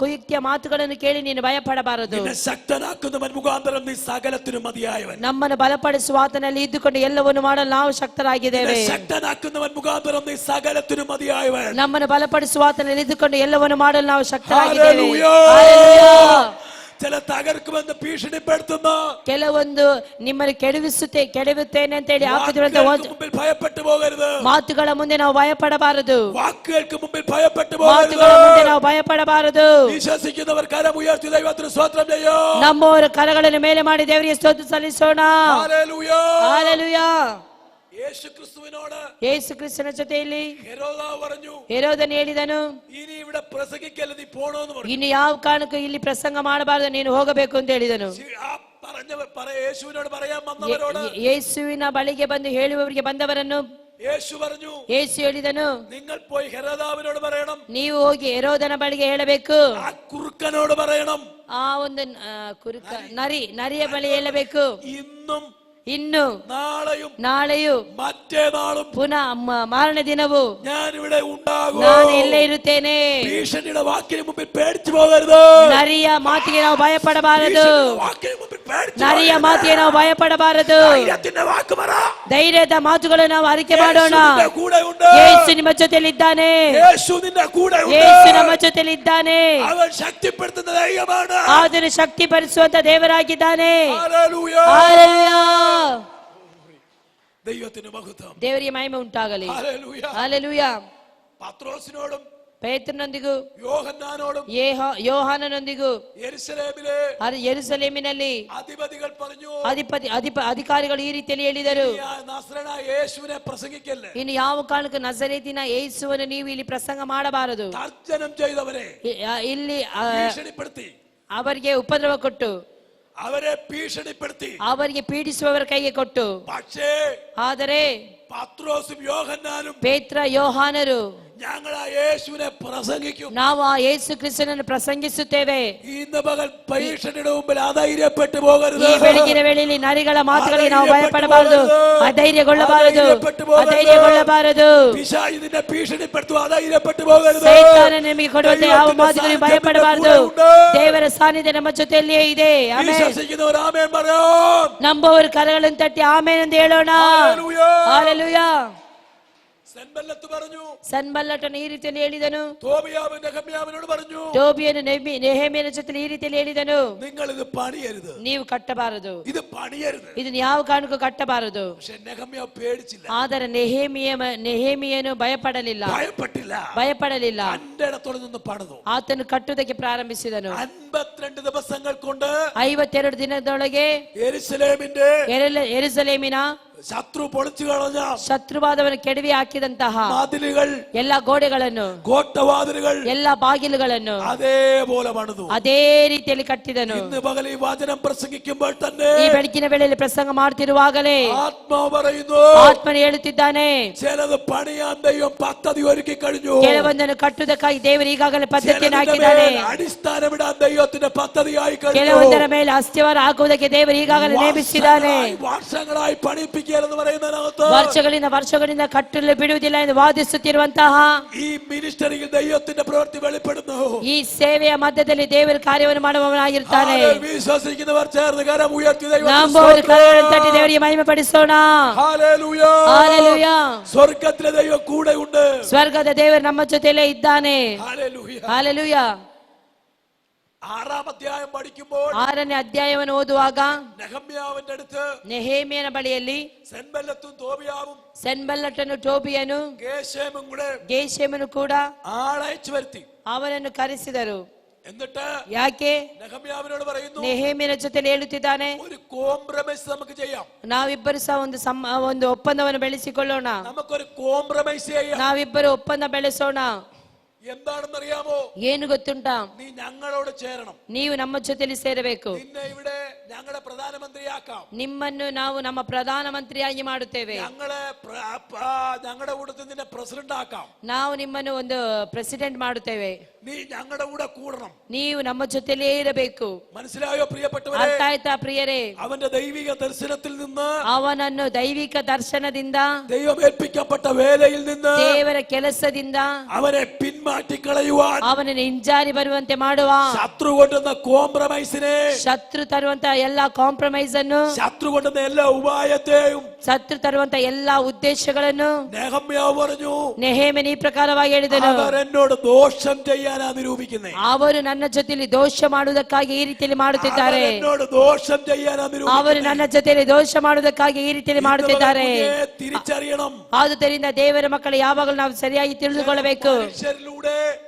ಕುಯುಕ್ತಿಯ ಮಾತುಗಳನ್ನು ಕೇಳಿ ನೀನು ಭಯಪಡಬಾರದು. നിന്നെ ശക്തനാക്കുന്നവൻ മുഖാന്തരം നീ സകലത്തിനും മതിയായവൻ. ನಮ್ಮನ್ನು ಬಲಪಡಿಸುವ ಆತನಲ್ಲಿ ಇದ್ದುಕೊಂಡು ಎಲ್ಲವನ್ನು ಮಾಡಲು ನಾವು ಶಕ್ತರಾಗಿದ್ದೇವೆ. ശക്തനാക്കുന്നവൻ മുഖാന്തരം നീ സകലത്തിനും മതിയായവൻ. ನಮ್ಮನ್ನು ಬಲಪಡಿಸುವ ಆತನಲ್ಲಿ ಇದ್ದುಕೊಂಡು ಎಲ್ಲವನ್ನು ಮಾಡಲು ನಾವು ಶಕ್ತರಾಗಿದ್ದೇವೆ. ചില തകർക്കുമെന്ന് ഭീഷണിപ്പെടുത്തുന്ന, ಕೆಲವೊಂದು ನಿಮ್ಮನ್ನು ಕೆಡವುತ್ತೇನೆ ಅಂತ ಹೇಳಿ ಹಾಕಿರುವಂತ മുമ്പിൽ ഭയപ്പെട്ടു പോകരുത്. ಮಾತುಗಳ ಮುಂದೆ ನಾವು ಭಯಪಡಬಾರದು. വാക്കുകൾക്ക് മുമ്പിൽ ഭയപ്പെട്ടു പോകരുത്. ಮಾತುಗಳ ಮುಂದೆ ನಾವು ಭಯಪಡಬಾರದು. വിശ്വസിക്കുന്നവർ കരം ഉയർത്തി ദൈവത്തിന് സ്തോത്രം ചെയ്യോ. ನಮ್ಮವರ ಕರಗಳನ್ನು ಮೇಲೆ ಮಾಡಿ ದೇವರಿಗೆ ಸ್ತೋತ್ರ ಸಲ್ಲಿಸೋಣ. ഹല്ലേലൂയ. ಹಲ್ಲೆಲೂಯ. യേശു ക്രിസ്തുവിനോട് ಯೇಸು ಕ್ರಿಸ್ತನ ಜೊತೆಯಲ್ಲಿ ಹೆರೋದಾവ് പറഞ്ഞു, ಹೆರೋದನು ಹೇಳಿದನು, ഇനി ഇവിടെ പ്രസംഗിക്കല്ല, നീ പോണോന്ന് പറഞ്ഞു. ಇನ್ನು ಯಾವ ಕಾರಣಕ್ಕೂ ಇಲ್ಲಿ ಪ್ರಸಂಗ ಮಾಡಬಾರದು, ನೀನು ಹೋಗಬೇಕು ಅಂತ ಹೇಳಿದನು. യേശുവിനോട് പറയാൻ വന്നവരോട്, ಯೇಸುವಿನ ಬಳಿಗೆ ಬಂದು ಹೇಳುವವರಿಗೆ ಬಂದವರನ್ನು യേശു പറഞ്ഞു, ಯೇಸು ಹೇಳಿದನು, നിങ്ങൾ പോയി ಹೆರೋದಾವಿನോട് പറയണം, ನೀವು ಹೋಗಿ ಹೆರೋದನ ಬಳಿಗೆ ಹೇಳಬೇಕು, ആ കുറുക്കനോട് പറയണം, ಆ ಒಂದು ಕುರುಕ ನರಿಯ ಬಳಿ ಹೇಳಬೇಕು, ಇನ್ನು ನಾಳೆಯು ಪುನಃ ಮಾರನೇ ದಿನವೂ ನಾನು ಇಲ್ಲೇ ಇರುತ್ತೇನೆ. ಭೀಷಣಿಯ ವಾಕ್ಯದ ಮುಂದೆ പേടിച്ചു പോകരുത്. ನರಿಯ ಮಾತಿಗೆ ನಾವು ಭಯಪಡಬಾರದು. ನರಿಯ ಮಾತಿಗೆ ನಾವು ಭಯಪಡಬಾರದು. ಧೈರ್ಯದ ಮಾತುಗಳನ್ನು ನಾವು ಅರಿಕೆ ಮಾಡೋಣ. ಯೇಸು ನಿಮ್ಮ ಜೊತೆಲಿದ್ದಾನೆ. ಯೇಸು ನಮ್ಮ ಜೊತೆಲಿದ್ದಾನೆ. ಆತನು ಶಕ್ತಿ ಪಡಿಸುವಂತ ದೇವರಾಗಿದ್ದಾನೆ. ದೇವರಿಗೆ ಮಹಿಮೆ ಉಂಟಾಗಲಿ. ಹಲ್ಲೆಲೂಯ. പത്രോസിനോടും ಪೇತ್ರನೊಂದಿಗೂ ಯೋಹಾನನೊಂದಿಗೂ ಯೆರೂಸಲೇಮಿನಲ್ಲಿ ಅಧಿಕಾರಿಗಳು ಈ ರೀತಿಯಲ್ಲಿ ಹೇಳಿದರು, ಇನ್ನು ಯಾವ ಕಾರಣಕ್ಕೂ ನಜರೇತಿನ ಯೇಸುವನ್ನು ನೀವು ಇಲ್ಲಿ ಪ್ರಸಂಗ ಮಾಡಬಾರದು. ಇಲ್ಲಿ ಅವರಿಗೆ ಉಪದ್ರವ ಕೊಟ್ಟು, ಅವರಿಗೆ ಪೀಡಿಸುವವರ ಕೈಗೆ ಕೊಟ್ಟು, ಆದರೆ ಪೇತ್ರ ಯೋಹಾನರು ನಾವು ಆ ಯೇಸು ಕ್ರಿಸ್ತನನ್ನು ಪ್ರಸಂಗಿಸುತ್ತೇವೆ. ಈ ಬೆಳಗಿನ ವೇಳೆಯಲ್ಲಿ ನರಿಗಳ ಮಾತುಗಳಿಗೆ ನಾವು ಭಯಪಡಬಾರದು, ಅಧೈರ್ಯಗೊಳ್ಳಬಾರದು. ಸೈತಾನ ನಿಮಗೆ ಕೊಡುವಂತ ಯಾವ ಮಾತುಗಳಿಗೆ ಭಯಪಡಬಾರದು. ದೇವರ ಸಾನ್ನಿಧ್ಯ ನಮ್ಮ ಜೊತೆಯಲ್ಲಿಯೇ ಇದೆ. ನಂಬುವವರು ಕರಗಳನ್ನು ತಟ್ಟಿ ಆಮೇನ್ ಎಂದು ಹೇಳೋಣ. ಹಲ್ಲೆಲೂಯ. ಸನ್ಬಲ್ಲಟನು ಈ ರೀತಿಯಲ್ಲಿ ಹೇಳಿದನು, ಟೋಬಿಯನು ನೆಹೆಮ್ಯನ ಜೊತೆ ಈ ರೀತಿಯಲ್ಲಿ ಹೇಳಿದನು, ನೀವು ಕಟ್ಟಬಾರದು, ಇದನ್ನು ಯಾವ ಕಾರಣಕ್ಕೂ ಕಟ್ಟಬಾರದು. ಆದರೆ ನೆಹೆಮಿಯನು ಭಯಪಡಲಿಲ್ಲ. ಆತನು ಕಟ್ಟುವುದಕ್ಕೆ ಪ್ರಾರಂಭಿಸಿದನು. 52 ದಿನದೊಳಗೆ ಯೆರೂಸಲೇಮಿನ ಶತ್ರುವಾದವನ್ನು ಕೆಡವಿ ಹಾಕಿದಂತಹ ಎಲ್ಲ ಗೋಡೆಗಳನ್ನು, ಎಲ್ಲ ಬಾಗಿಲುಗಳನ್ನು ಅದೇ ರೀತಿಯಲ್ಲಿ ಕಟ್ಟಿದನು. ಈ ಬೆಳಕಿನ ವೇಳೆಯಲ್ಲಿ ಪ್ರಸಂಗ ಮಾಡ್ತಿರುವಾಗಲೇ ಆತ್ಮನು ಹೇಳುತ್ತಿದ್ದಾನೆ, ಕೆಲವೊಂದನ್ನು ಕಟ್ಟುವುದಕ್ಕಾಗಿ ದೇವರು ಈಗಾಗಲೇ ಪದ್ಧತಿಯನ್ನು ಹಾಕಿದ್ದಾನೆ. ಕೆಲವೊಂದರ ಮೇಲೆ ಅಸ್ಥಿವಾರ ಹಾಕುವುದಕ್ಕೆ ದೇವರು ಈಗಾಗಲೇ ನೇಮಿಸಿದ್ದಾನೆ. വിടുവിക്കുകയെന്ന് പറയുന്നതിനകത്ത് ವರ್ಷಗಳಿಂದ ಕಟ್ಟಲು ಬಿಡುವುದಿಲ್ಲ ಎಂದು ವಾದಿಸುತ್ತಿರುವಂತಹ ഈ മിനിസ്റ്ററിയിൽ ദൈവത്തിന്റെ പ്രവൃത്തി വെളിപ്പെടുന്നു. ಈ ಸೇವೆಯ ಮಧ್ಯದಲ್ಲಿ ದೇವರ ಕಾರ್ಯವನ್ನು ಮಾಡುವವನಾಗಿರ್ತಾನೆ. വിശ്വസിക്കുന്നവർ ചേർന്ന് കരം ഉയർത്തി ನಂಬುವವರು ಕರಗಳನ್ನು ತಟ್ಟಿ ದೇವರಿಗೆ ಮಹಿಮೆ ಪಡಿಸೋಣ. ഹല്ലേലൂയ. ಹಲ್ಲೆಲೂಯಾ. സ്വർഗ്ഗത്തിലെ ദൈവം കൂടെ ഉണ്ട്. ಸ್ವರ್ಗದ ದೇವರು ನಮ್ಮ ಜೊತೆಲೇ ಇದ್ದಾನೆ. ഹല്ലേലൂയ. ಹಲ್ಲೆಲೂಯಾ. 6ാം അധ്യായം പഠിക്കുമ്പോൾ 6ನೇ ಅಧ್ಯಾಯವನ್ನು ಓದುವಾಗ നെഹമ്യാവിന്റെ അടുത്ത് ನೆಹೆಮೀಯನ ಬಳಿಯಲ್ಲಿ സെൻബല്ലത്തും തോബിയാവും ಸನ್ಬಲ್ಲಟನು ಟೋಬಿಯನು ഗേശേമും കൂടെ ಗೇಷೆಮನು ಕೂಡ ആളയച്ചു വരുത്തി. ಅವನನ್ನು ಕರೆಸಿದರು. എന്നിട്ട് ಯಾಕೆ നെഹമ്യാവിനോട് പറയുന്നു, ನೆಹೆಮೀಯನ ಜೊತೆಲಿ ಹೇಳುತ್ತಿದ್ದಾನೆ, ഒരു കോംപ്രമൈസ് നമുക്ക് ചെയ്യാം. ನಾವಿಬ್ಬರು ಸಹ ಒಂದು ಒಪ್ಪಂದವನ್ನು ಬೆಳೆಸಿಕೊಳ್ಳೋಣ. നമുക്കൊരു കോംപ്രമൈസ് ചെയ്യാം. ನಾವಿಬ್ಬರು ಒಪ್ಪಂದ ಬೆಳೆಸೋಣ. എന്താണെന്നറിയാമോ? ಏನು ಗೊತ್ತುಂಟಾ? നീ ഞങ്ങളോട് ചേരണം. ನೀವು ನಮ್ಮ ಜೊತೆಲಿ ಸೇರಬೇಕು. നിന്നെ ഇവിടെ ഞങ്ങളുടെ പ്രധാനമന്ത്രിയാക്കാം. ನಿಮ್ಮನ್ನು ನಾವು ನಮ್ಮ ಪ್ರಧಾನಮಂತ್ರಿಯಾಗಿ ಮಾಡುತ್ತೇವೆ. ഞങ്ങളുടെ കൂട്ടത്തിൽ നിന്നെ പ്രസിഡന്റ് ആക്കാം. ನಾವು ನಿಮ್ಮನ್ನು ಒಂದು ಪ್ರೆಸಿಡೆಂಟ್ ಮಾಡುತ್ತೇವೆ. നീ ഞങ്ങളുടെ കൂടെ കൂടണം. ನೀವು ನಮ್ಮ ಜೊತೆಲೇ ಇರಬೇಕು. മനസ്സിലായോ പ്രിയപ്പെട്ടവരെ? ಅರ್ಥ ಆಯ್ತಾ ಪ್ರಿಯರೇ? അവന്റെ ദൈവിക ദർശനത്തിൽ നിന്ന്, ಅವನನ್ನು ದೈವಿಕ ದರ್ಶನದಿಂದ, ദൈവം ഏൽപ്പിക്കപ്പെട്ട വേലയിൽ നിന്ന്, ದೇವರ ಕೆಲಸದಿಂದ അവനെ പിന്മാറ്റിക്കളയുവാൻ, ಅವನನ್ನು ಹಿಂಜಾರಿ ಬರುವಂತೆ ಮಾಡುವ, ശത്രു കൊണ്ടുവന്ന കോംപ്രമൈസിനെ, ಶತ್ರು ತರುವಂತ ಎಲ್ಲಾ ಕಾಂಪ್ರಮೈಸ್ ಅನ್ನು, ശത്രു കൊണ്ടുവന്ന എല്ലാ ഉപായത്തെയും ಶತ್ರು ತರುವಂತ ಎಲ್ಲಾ ಉದ್ದೇಶಗಳನ್ನು നെഹമ്യാവ് പറഞ്ഞു. ನೆಹೆಮೀಯನು ಈ ಪ್ರಕಾರವಾಗಿ ಹೇಳಿದನು, അവർ എന്നോട് ദോഷം ചെയ്യാനാ നിരൂപിക്കുന്നേ. ಅವರು ನನ್ನ ಜೊತೆಲಿ ದೋಷ ಮಾಡುವುದಕ್ಕಾಗಿ ಈ ರೀತಿಯಲ್ಲಿ ಮಾಡುತ್ತಿದ್ದಾರೆ. എന്നോട് ദോഷം ചെയ്യാനാ നിരൂപിക്കുന്നേ. ಅವರು ನನ್ನ ಜೊತೆಲಿ ದೋಷ ಮಾಡುವುದಕ್ಕಾಗಿ ಈ ರೀತಿಯಲ್ಲಿ ಮಾಡುತ್ತಿದ್ದಾರೆ. തിരിച്ചറിയണം. ಆದುದರಿಂದ ದೇವರ ಮಕ್ಕಳು ಯಾವಾಗಲೂ ನಾವು ಸರಿಯಾಗಿ ತಿಳಿದುಕೊಳ್ಳಬೇಕು.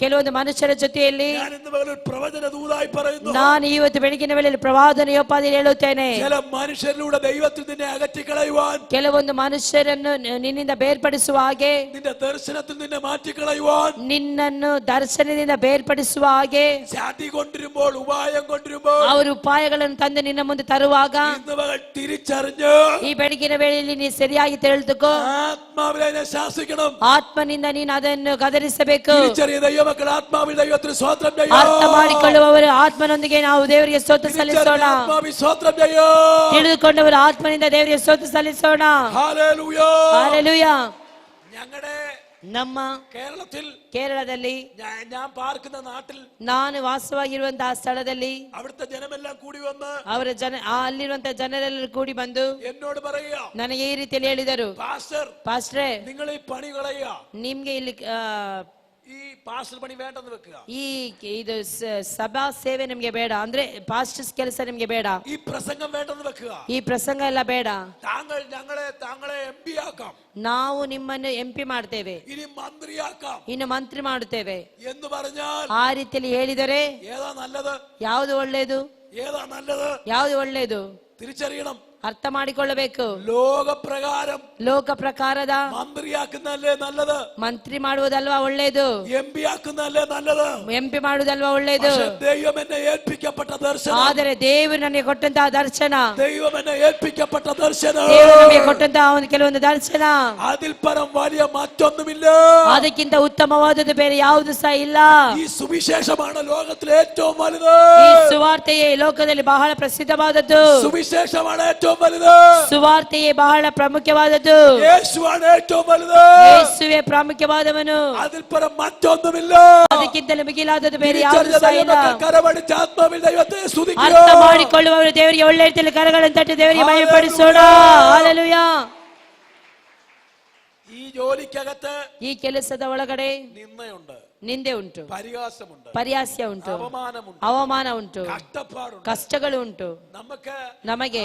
ಕೆಲವೊಂದು ಮನುಷ್ಯರ ಜೊತೆಯಲ್ಲಿ പ്രവചന ദൂതായി പറയുന്നു, ನಾನು ಇವತ್ತು ಬೆಳಗಿನ ವೇಳೆಯಲ್ಲಿ ಪ್ರವಾದನ ಯೋಪಾದಿಯಲ್ಲಿ ಹೇಳುತ್ತೇನೆ, ചില മനുഷ്യരിലൂടെ ദൈവത്തിൽ നിന്നെ അകറ്റിക്കളയുവാൻ, ಕೆಲವೊಂದು ಮನುಷ್ಯರನ್ನು ನಿನ್ನಿಂದ ಬೇರ್ಪಡಿಸುವ ಹಾಗೆ, നിന്റെ ദർശനത്തിൽ നിന്നെ മാറ്റിക്കളയുവാൻ, ನಿನ್ನನ್ನು ದರ್ಶನದಿಂದ ಬೇರ್ಪಡಿಸುವ ಹಾಗೆ, ചാതി കൊണ്ടിരുമ്പോൾ, ഉപായം കൊണ്ടിരുമ്പോൾ, ಅವರು ಉಪಾಯಗಳನ್ನು ತಂದು ನಿನ್ನ ಮುಂದೆ ತರುವಾಗ ഇന്ന് മകൾ തിരിച്ചറിഞ്ഞ് ಈ ಬೆಳಗಿನ ವೇಳೆಯಲ್ಲಿ ನೀ ಸರಿಯಾಗಿ ತಿಳಿದುಕೋ. ആത്മാവിനെ ശാസിക്കണം. ಆತ್ಮನಿಂದ ನೀನು ಅದನ್ನು ಗದರಿಸಬೇಕು. തിരിച്ചറിയ ദൈവമക്കൾ ആത്മാവിൽ ദൈവത്തിന് സ്വോത്രം ചെയ്യും. ಅರ್ಥ ಮಾಡಿಕೊಳ್ಳುವವರು ಆತ್ಮನೊಂದಿಗೆ ನಾವು ದೇವರಿಗೆ ಸ್ತೋತ್ರ ಸಲ್ಲಿಸೋಣ. ആത്മാവിൽ സ്വോത്രം ചെയ്യും. ತಿಳಿದುಕೊಂಡವರು ಆತ್ಮನಿಂದ ದೇವರಿಗೆ ಸ್ತೋತ್ರ ಸಲ್ಲಿಸೋಣ. ഹല്ലേലൂയ. ಹಲ್ಲೆಲೂಯಾ. ഞങ്ങളുടെ ನಮ್ಮ ಕೇರಳದಲ್ಲಿ ഞാൻ പാർക്കുന്ന നാട്ടിൽ, ನಾನು ವಾಸವಾಗಿರುವಂತಹ ಸ್ಥಳದಲ್ಲಿ അവിടുത്തെ ജനമെല്ലാം കൂടി വന്ന്, ಅವರ ಅಲ್ಲಿರುವಂತಹ ಜನರೆಲ್ಲರೂ ಕೂಡಿ ಬಂದು എന്നോട് പറയുക, ನನಗೆ ಈ ರೀತಿಯಲ್ಲಿ ಹೇಳಿದರು, ಪಾಸ್ಟ್ರೇ, നിങ്ങൾ ഈ പണി കളയുക. ನಿಮ್ಗೆ ಇಲ್ಲಿ ഈ പാസ്റ്റർ പണി വേണ്ടെന്ന് വെക്കുക. ಇದು ಸಭಾ ಸೇವೆ ನಿಮ್ಗೆ ಬೇಡ, ಅಂದ್ರೆ ಪಾಸ್ಟರ್ಸ್ ಕೆಲಸ ನಿಮ್ಗೆ ಬೇಡ. ഈ പ്രസംഗം വേണ്ടെന്ന് വെക്കുക. ಈ ಪ್ರಸಂಗ ಎಲ್ಲ ಬೇಡ. താങ്കളെ എംപി ആക്കാം. ನಾವು ನಿಮ್ಮನ್ನು ಎಂಪಿ ಮಾಡ್ತೇವೆ, ഇനി മന്ത്രിയാക്കാം, ಇನ್ನು ಮಂತ್ರಿ ಮಾಡುತ್ತೇವೆ എന്ന് പറഞ്ഞാൽ ಆ ರೀತಿಯಲ್ಲಿ ಹೇಳಿದರೆ ഏതാ നല്ലത്? ಯಾವುದು ಒಳ್ಳೆಯದು? ഏതാ നല്ലത്? ಯಾವುದು ಒಳ್ಳೆಯದು? തിരിച്ചറിയണം. ಅರ್ಥ ಮಾಡಿಕೊಳ್ಳಬೇಕು. ലോക ಪ್ರಕಾರದ മന്ത്രിയാക്കുന്നല്ലേ നല്ലത്? ಮಂತ್ರಿ ಮಾಡುವುದಲ್ವಾ ಒಳ್ಳೆಯದು? എംപി ആക്കുന്നല്ലേ നല്ലത്? ಎಂಪಿ ಮಾಡುವುದಲ್ವಾ ಒಳ್ಳೆಯದು? ദൈവം എന്നെ ഏൽപ്പിക്കപ്പെട്ട ദർശനം, ಆದರೆ ದೇವರು ನನಗೆ ಕೊಟ್ಟಂತಹ ದರ್ಶನ, ദൈവം എന്നെ ഏൽപ്പിക്കപ്പെട്ട ദർശനം, ದೇವರು ನನಗೆ ಕೊಟ್ಟಂತಹ ಕೆಲವೊಂದು ದರ್ಶನ, അതിൽ പരം വലിയ മറ്റൊന്നുമില്ല. ಅದಕ್ಕಿಂತ ಉತ್ತಮವಾದದ್ದು ಬೇರೆ ಯಾವುದು ಸಹ ಇಲ್ಲ. ഈ സുവിശേഷമാണ് ലോകത്തിലെ ഏറ്റവും വലുത്. ಈ ಸುವಾರ್ತೆಯೇ ಲೋಕದಲ್ಲಿ ಬಹಳ ಪ್ರಸಿದ್ಧವಾದದ್ದು. സുവിശേഷമാണ് ഏറ്റവും വലുത്. ಸುವಾರ್ತೆಯೇ ಬಹಳ ಪ್ರಾಮುಖ್ಯವಾದದ್ದು. യേശുവാണ് ഏറ്റവും വലുത്. ಯೇಸುವೇ ಪ್ರಾಮುಖ್ಯವಾದವನು. അതിൽ പരം മറ്റൊന്നുമില്ല. ಅದಕ್ಕಿಂತಲೂ ಮಿಗಿಲಾದದ್ದು ಬೇರೆ ಯಾವುದು ಸಹ ಇಲ್ಲ. കരമടിച്ച് ആത്മാവിൽ ദൈവത്തെ സ്തുതിക്കുക. ಅರ್ಥ ಮಾಡಿಕೊಳ್ಳುವವರು ದೇವರಿಗೆ ಒಳ್ಳೆ ರೀತಿಯಲ್ಲಿ ಕರಗಳನ್ನು ತಟ್ಟಿ ದೇವರಿಗೆ ಮಹಿಮೆಪಡಿಸೋಣ. ಹಲ್ಲೆಲೂಯಾ. ഈ ജോലിക്കകത്ത്, ಈ ಕೆಲಸದ ಒಳಗಡೆ നിന്ദയുണ്ട്, ನಿಂದೆ ಉಂಟು, പരിഹാസമുണ്ട്, ಪರಿಹಾಸ್ಯ ಉಂಟು, ಅವಮಾನ ಉಂಟು, ಕಷ್ಟಗಳು ಉಂಟು. ನಮಗೆ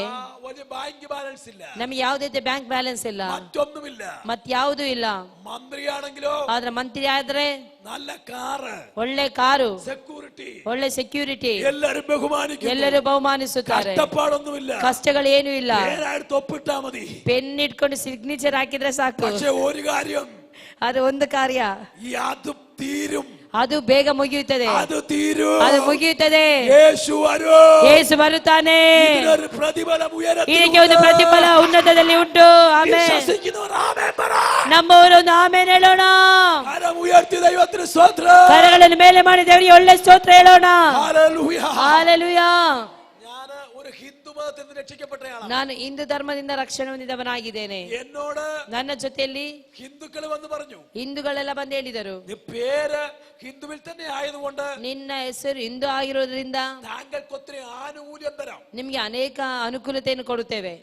ബാങ്ക് ബാലൻസ് ಇಲ್ಲ, ನಮಗೆ ಯಾವುದೇ ಬ್ಯಾಂಕ್ ಬ್ಯಾಲೆನ್ಸ್ ಇಲ್ಲ, മറ്റൊന്നുമില്ല, ಮತ್ಯಾವುದೂ ಇಲ್ಲ. മന്ത്രിയാണെങ്കിലോ, ಆದ್ರೆ ಮಂತ್ರಿ ಆದ್ರೆ നല്ല കാറ്, ಒಳ್ಳೆ ಕಾರು, ಸೆಕ್ಯೂರಿಟಿ, ಒಳ್ಳೆ ಸೆಕ್ಯೂರಿಟಿ, ಎಲ್ಲರೂ ಬಹುಮಾನಿക്കുന്നു, ಎಲ್ಲರೂ ಬಹುಮಾನಿಸುತ್ತಾರೆ. ಕಷ್ಟಪಾಡೊಂന്നുമില്ല, ಕಷ್ಟಗಳೇನು ಇಲ್ಲ. ഒപ്പിട്ടാ മതി, ಪೆನ್ ಇಟ್ಕೊಂಡು ಸಿಗ್ನೇಚರ್ ಹಾಕಿದ್ರೆ ಸಾಕು. പക്ഷേ ഒരു കാര്യം, ಅದು ಒಂದು ಕಾರ್ಯ, ಅದು തീരും, ಅದು ಬೇಗ ಮುಗಿಯುತ್ತದೆ, ಅದು ತೀರು, ಅದು ಮುಗಿಯುತ್ತದೆ. ಯೇಸು ಬರುತ್ತಾನೆ. ಇದಕ್ಕೆ ಒಂದು ಪ್ರತಿಫಲ ಉನ್ನತದಲ್ಲಿ ಉಂಟು. ಆಮೆನ್. ನಮ್ಮವರು ಒಂದು ಆಮೆನ್ ಹೇಳೋಣ. ಕರಗಳನ್ನು ಮೇಲೆ ಮಾಡಿ ದೇವರಿಗೆ ಒಳ್ಳೆ ಸ್ತೋತ್ರ ಹೇಳೋಣ. ഹല്ലേലൂയ. ಹಲ್ಲೆಲೂಯಾ. ഞാൻ ഒരു ഹിന്ദു മതത്തിൽ നിന്ന് രക്ഷിക്കപ്പെട്ടയാളാണ്. ನಾನು ಹಿಂದೂ ಧರ್ಮದಿಂದ ರಕ್ಷಣೆ ಹೊಂದಿದವನಾಗಿದ್ದೇನೆ. എന്നോട് ನನ್ನ ಜೊತೆಯಲ್ಲಿ ഹിന്ദുക്കൾ വന്ന് പറഞ്ഞു, ಹಿಂದೂಗಳೆಲ್ಲ ಬಂದು ಹೇಳಿದರು, നീ പേര് ഹിന്ദുവിൽ തന്നെ ആയതുകൊണ്ട് ನಿನ್ನ ಹೆಸರು ಹಿಂದೂ ಆಗಿರೋದ್ರಿಂದ താങ്കൾക്ക് ഒത്തിരി ആനുകൂല്യം തരാം, ನಿಮ್ಗೆ ಅನೇಕ ಅನುಕೂಲತೆಯನ್ನು ಕೊಡುತ್ತೇವೆ.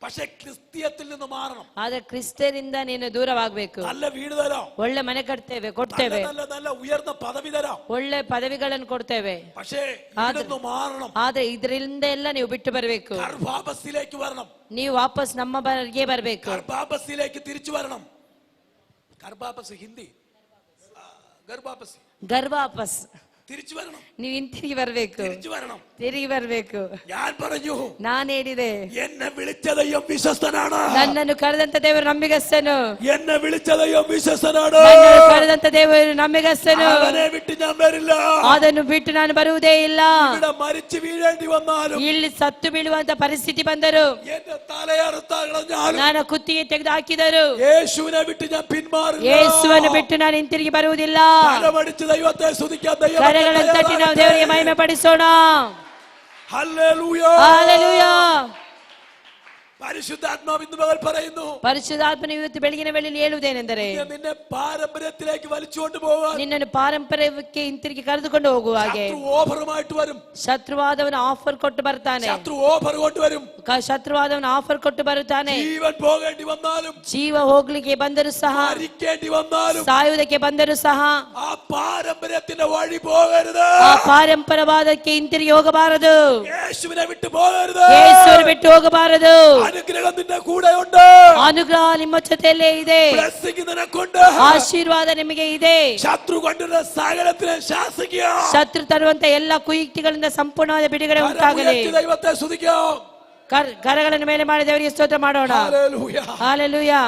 പക്ഷെ ക്രിസ്തീയത്തിൽ നിന്ന് മാറണം. ಆದ್ರೆ ಕ್ರಿಸ್ತರಿಂದ ನೀನು ದೂರವಾಗಬೇಕು. നല്ല വീട് തരാം, ಒಳ್ಳೆ ಮನೆ ಕಟ್ತೇವೆ, ಕೊಡ್ತೇವೆ, നല്ല നല്ല ഉയർന്ന പദവി തരാം, ಒಳ್ಳೆ ಪದವಿಗಳನ್ನು ಕೊಡ್ತೇವೆ. പക്ഷേ ഇവിടുന്ന് മാറണം. ಆದ್ರೆ ಇದರಿಂದ ಎಲ್ಲ ನೀವು ಬಿಟ್ಟು ಬರಬೇಕು. ഗർഭാപസിലേക്ക് വരണം. ನೀವು ವಾಪಸ್ ನಮ್ಮ ಬರಿಗೆ ಬರಬೇಕು. ഗർഭാപസിലേക്ക് തിരിച്ചു വരണം. ഗർഭാപസി ഹിന്ദി ഗർഭാപസി ಗರ್ಭಾಪಸ್ തിരിച്ചു വരണം. ನೀವು ಹಿಂತಿರುಗಿ ಬರಬೇಕು, തിരിച്ചു വരണം. ತಿರುಗಿ ಬರಬೇಕು. ഞാൻ പറഞ്ഞു, ನಾನು ಹೇಳಿದೆ, എന്നെ വിളിച്ച ദൈവം വിശ്വസ്തനാണ്, ನನ್ನನ್ನು ಕರೆದಂತ ದೇವರು ನಂಬಿಗಸ್ತನು, എന്നെ വിളിച്ച ദൈവം വിശ്വസ്തനാണ്, ನನ್ನನ್ನು ಕರೆದಂತ ದೇವರು ನಂಬಿಗಸ್ತನು, അവനെ വിട്ട് ഞാൻ വരില്ല. ಅದನ್ನು ಬಿಟ್ಟು ನಾನು ಬರುವುದೇ ಇಲ್ಲ. ഇവിടെ മരിച്ചു വീഴേണ്ടി വന്നാലും, ಇಲ್ಲಿ ಸತ್ತು ಬೀಳುವಂತ ಪರಿಸ್ಥಿತಿ ಬಂದರು, എന്റെ തലയറുത്താലും, ನಾನು ಕುತ್ತಿಗೆ ತೆಗೆದು ಹಾಕಿದರು, യേശുവിനെ വിട്ട് ഞാൻ പിന്മാറില്ല. ಯೇಸುವನ್ನು ಬಿಟ್ಟು ನಾನು ಹಿಂತಿರುಗಿ ಬರುವುದಿಲ್ಲ. കരമടിച്ച് ദൈവത്തെ സ്തുതിക്കാൻ ദൈവം ಕರಗಳನ್ನು ತಟ್ಟಿ ನಾವು ದೇವರಿಗೆ ಮಹಿಮೆ ಪಡಿಸೋಣ. ഹല്ലേലൂയ. ಹಲ್ಲೆಲೂಯಾ. പരിശുദ്ധാത്മാവ് ഇന്ന് പകൽ പറയുന്നു, ಪರಿಶುದ್ಧಾತ್ಮನು ಇವತ್ತು ಬೆಳಗಿನ ವೇಳೆಯಲ್ಲಿ ಹೇಳುವುದೇನೆಂದರೆ, നിന്നെ പാരമ്പര്യത്തിലേക്ക് വലിച്ചുകൊണ്ട് പോകാൻ ನಿನ್ನನ್ನು ಪಾರಂಪರ್ಯಕ್ಕೆ ಹಿಂತಿರುಗಿ ಕರೆದುಕೊಂಡು ಹೋಗುವ ಹಾಗೆ ശത്രു ഓഫറുമായിട്ട് വരും. ಶತ್ರುವಾದವನು ಆಫರ್ ಕೊಟ್ಟು ಬರ್ತಾನೆ. ശത്രു ഓഫർ കൊണ്ടുവരും. ಶತ್ರುವಾದವನು ಆಫರ್ ಕೊಟ್ಟು ಬರುತ್ತಾನೆ. ജീവൻ പോകേണ്ടി വന്നാലും, ಜೀವ ಹೋಗ್ಲಿಕ್ಕೆ ಬಂದರೂ ಸಹ, മരിക്കേണ്ടി വന്നാലും, ಸಾಯುವುದಕ್ಕೆ ಬಂದರೂ ಸಹ ആ പാരമ്പര്യത്തിന്റെ വഴി പോകരുത്. ಆ ಪಾರಂಪರವಾದಕ್ಕೆ ಹಿಂತಿರುಗಿ ಹೋಗಬಾರದು. യേശുവിനെ വിട്ടു പോകരുത്. ಯೇಸುವನ್ನು ಬಿಟ್ಟು ಹೋಗಬಾರದು. അനുഗ്രഹം നിന്റെ കൂടെ ഉണ്ട്. ಅನುಗ್ರಹ ನಿಮ್ಮ ಜೊತೆಯಲ್ಲೇ ಇದೆ. ബ്ലെസ്സിംഗ് നിനക്കുണ്ട്. ಆಶೀರ್ವಾದ ನಿಮಗೆ ಇದೆ. ശത്രു കൊണ്ടുവരുന്ന സകലത്തിനെ ശാസിക്കുക. ಶತ್ರು ತರುವಂತ ಎಲ್ಲ ಕುಯುಕ್ತಿಗಳಿಂದ ಸಂಪೂರ್ಣವಾದ ಬಿಡುಗಡೆ ಉಂಟಾಗಲಿ. ദൈവത്തെ സ്തുതിക്കാം. ಕರಗಳನ್ನು ಮೇಲೆ ಮಾಡಿ ದೇವರಿಗೆ ಸ್ತೋತ್ರ ಮಾಡೋಣ. ഹല്ലേലൂയ. ಹಾಲೆಲೂಯಾ.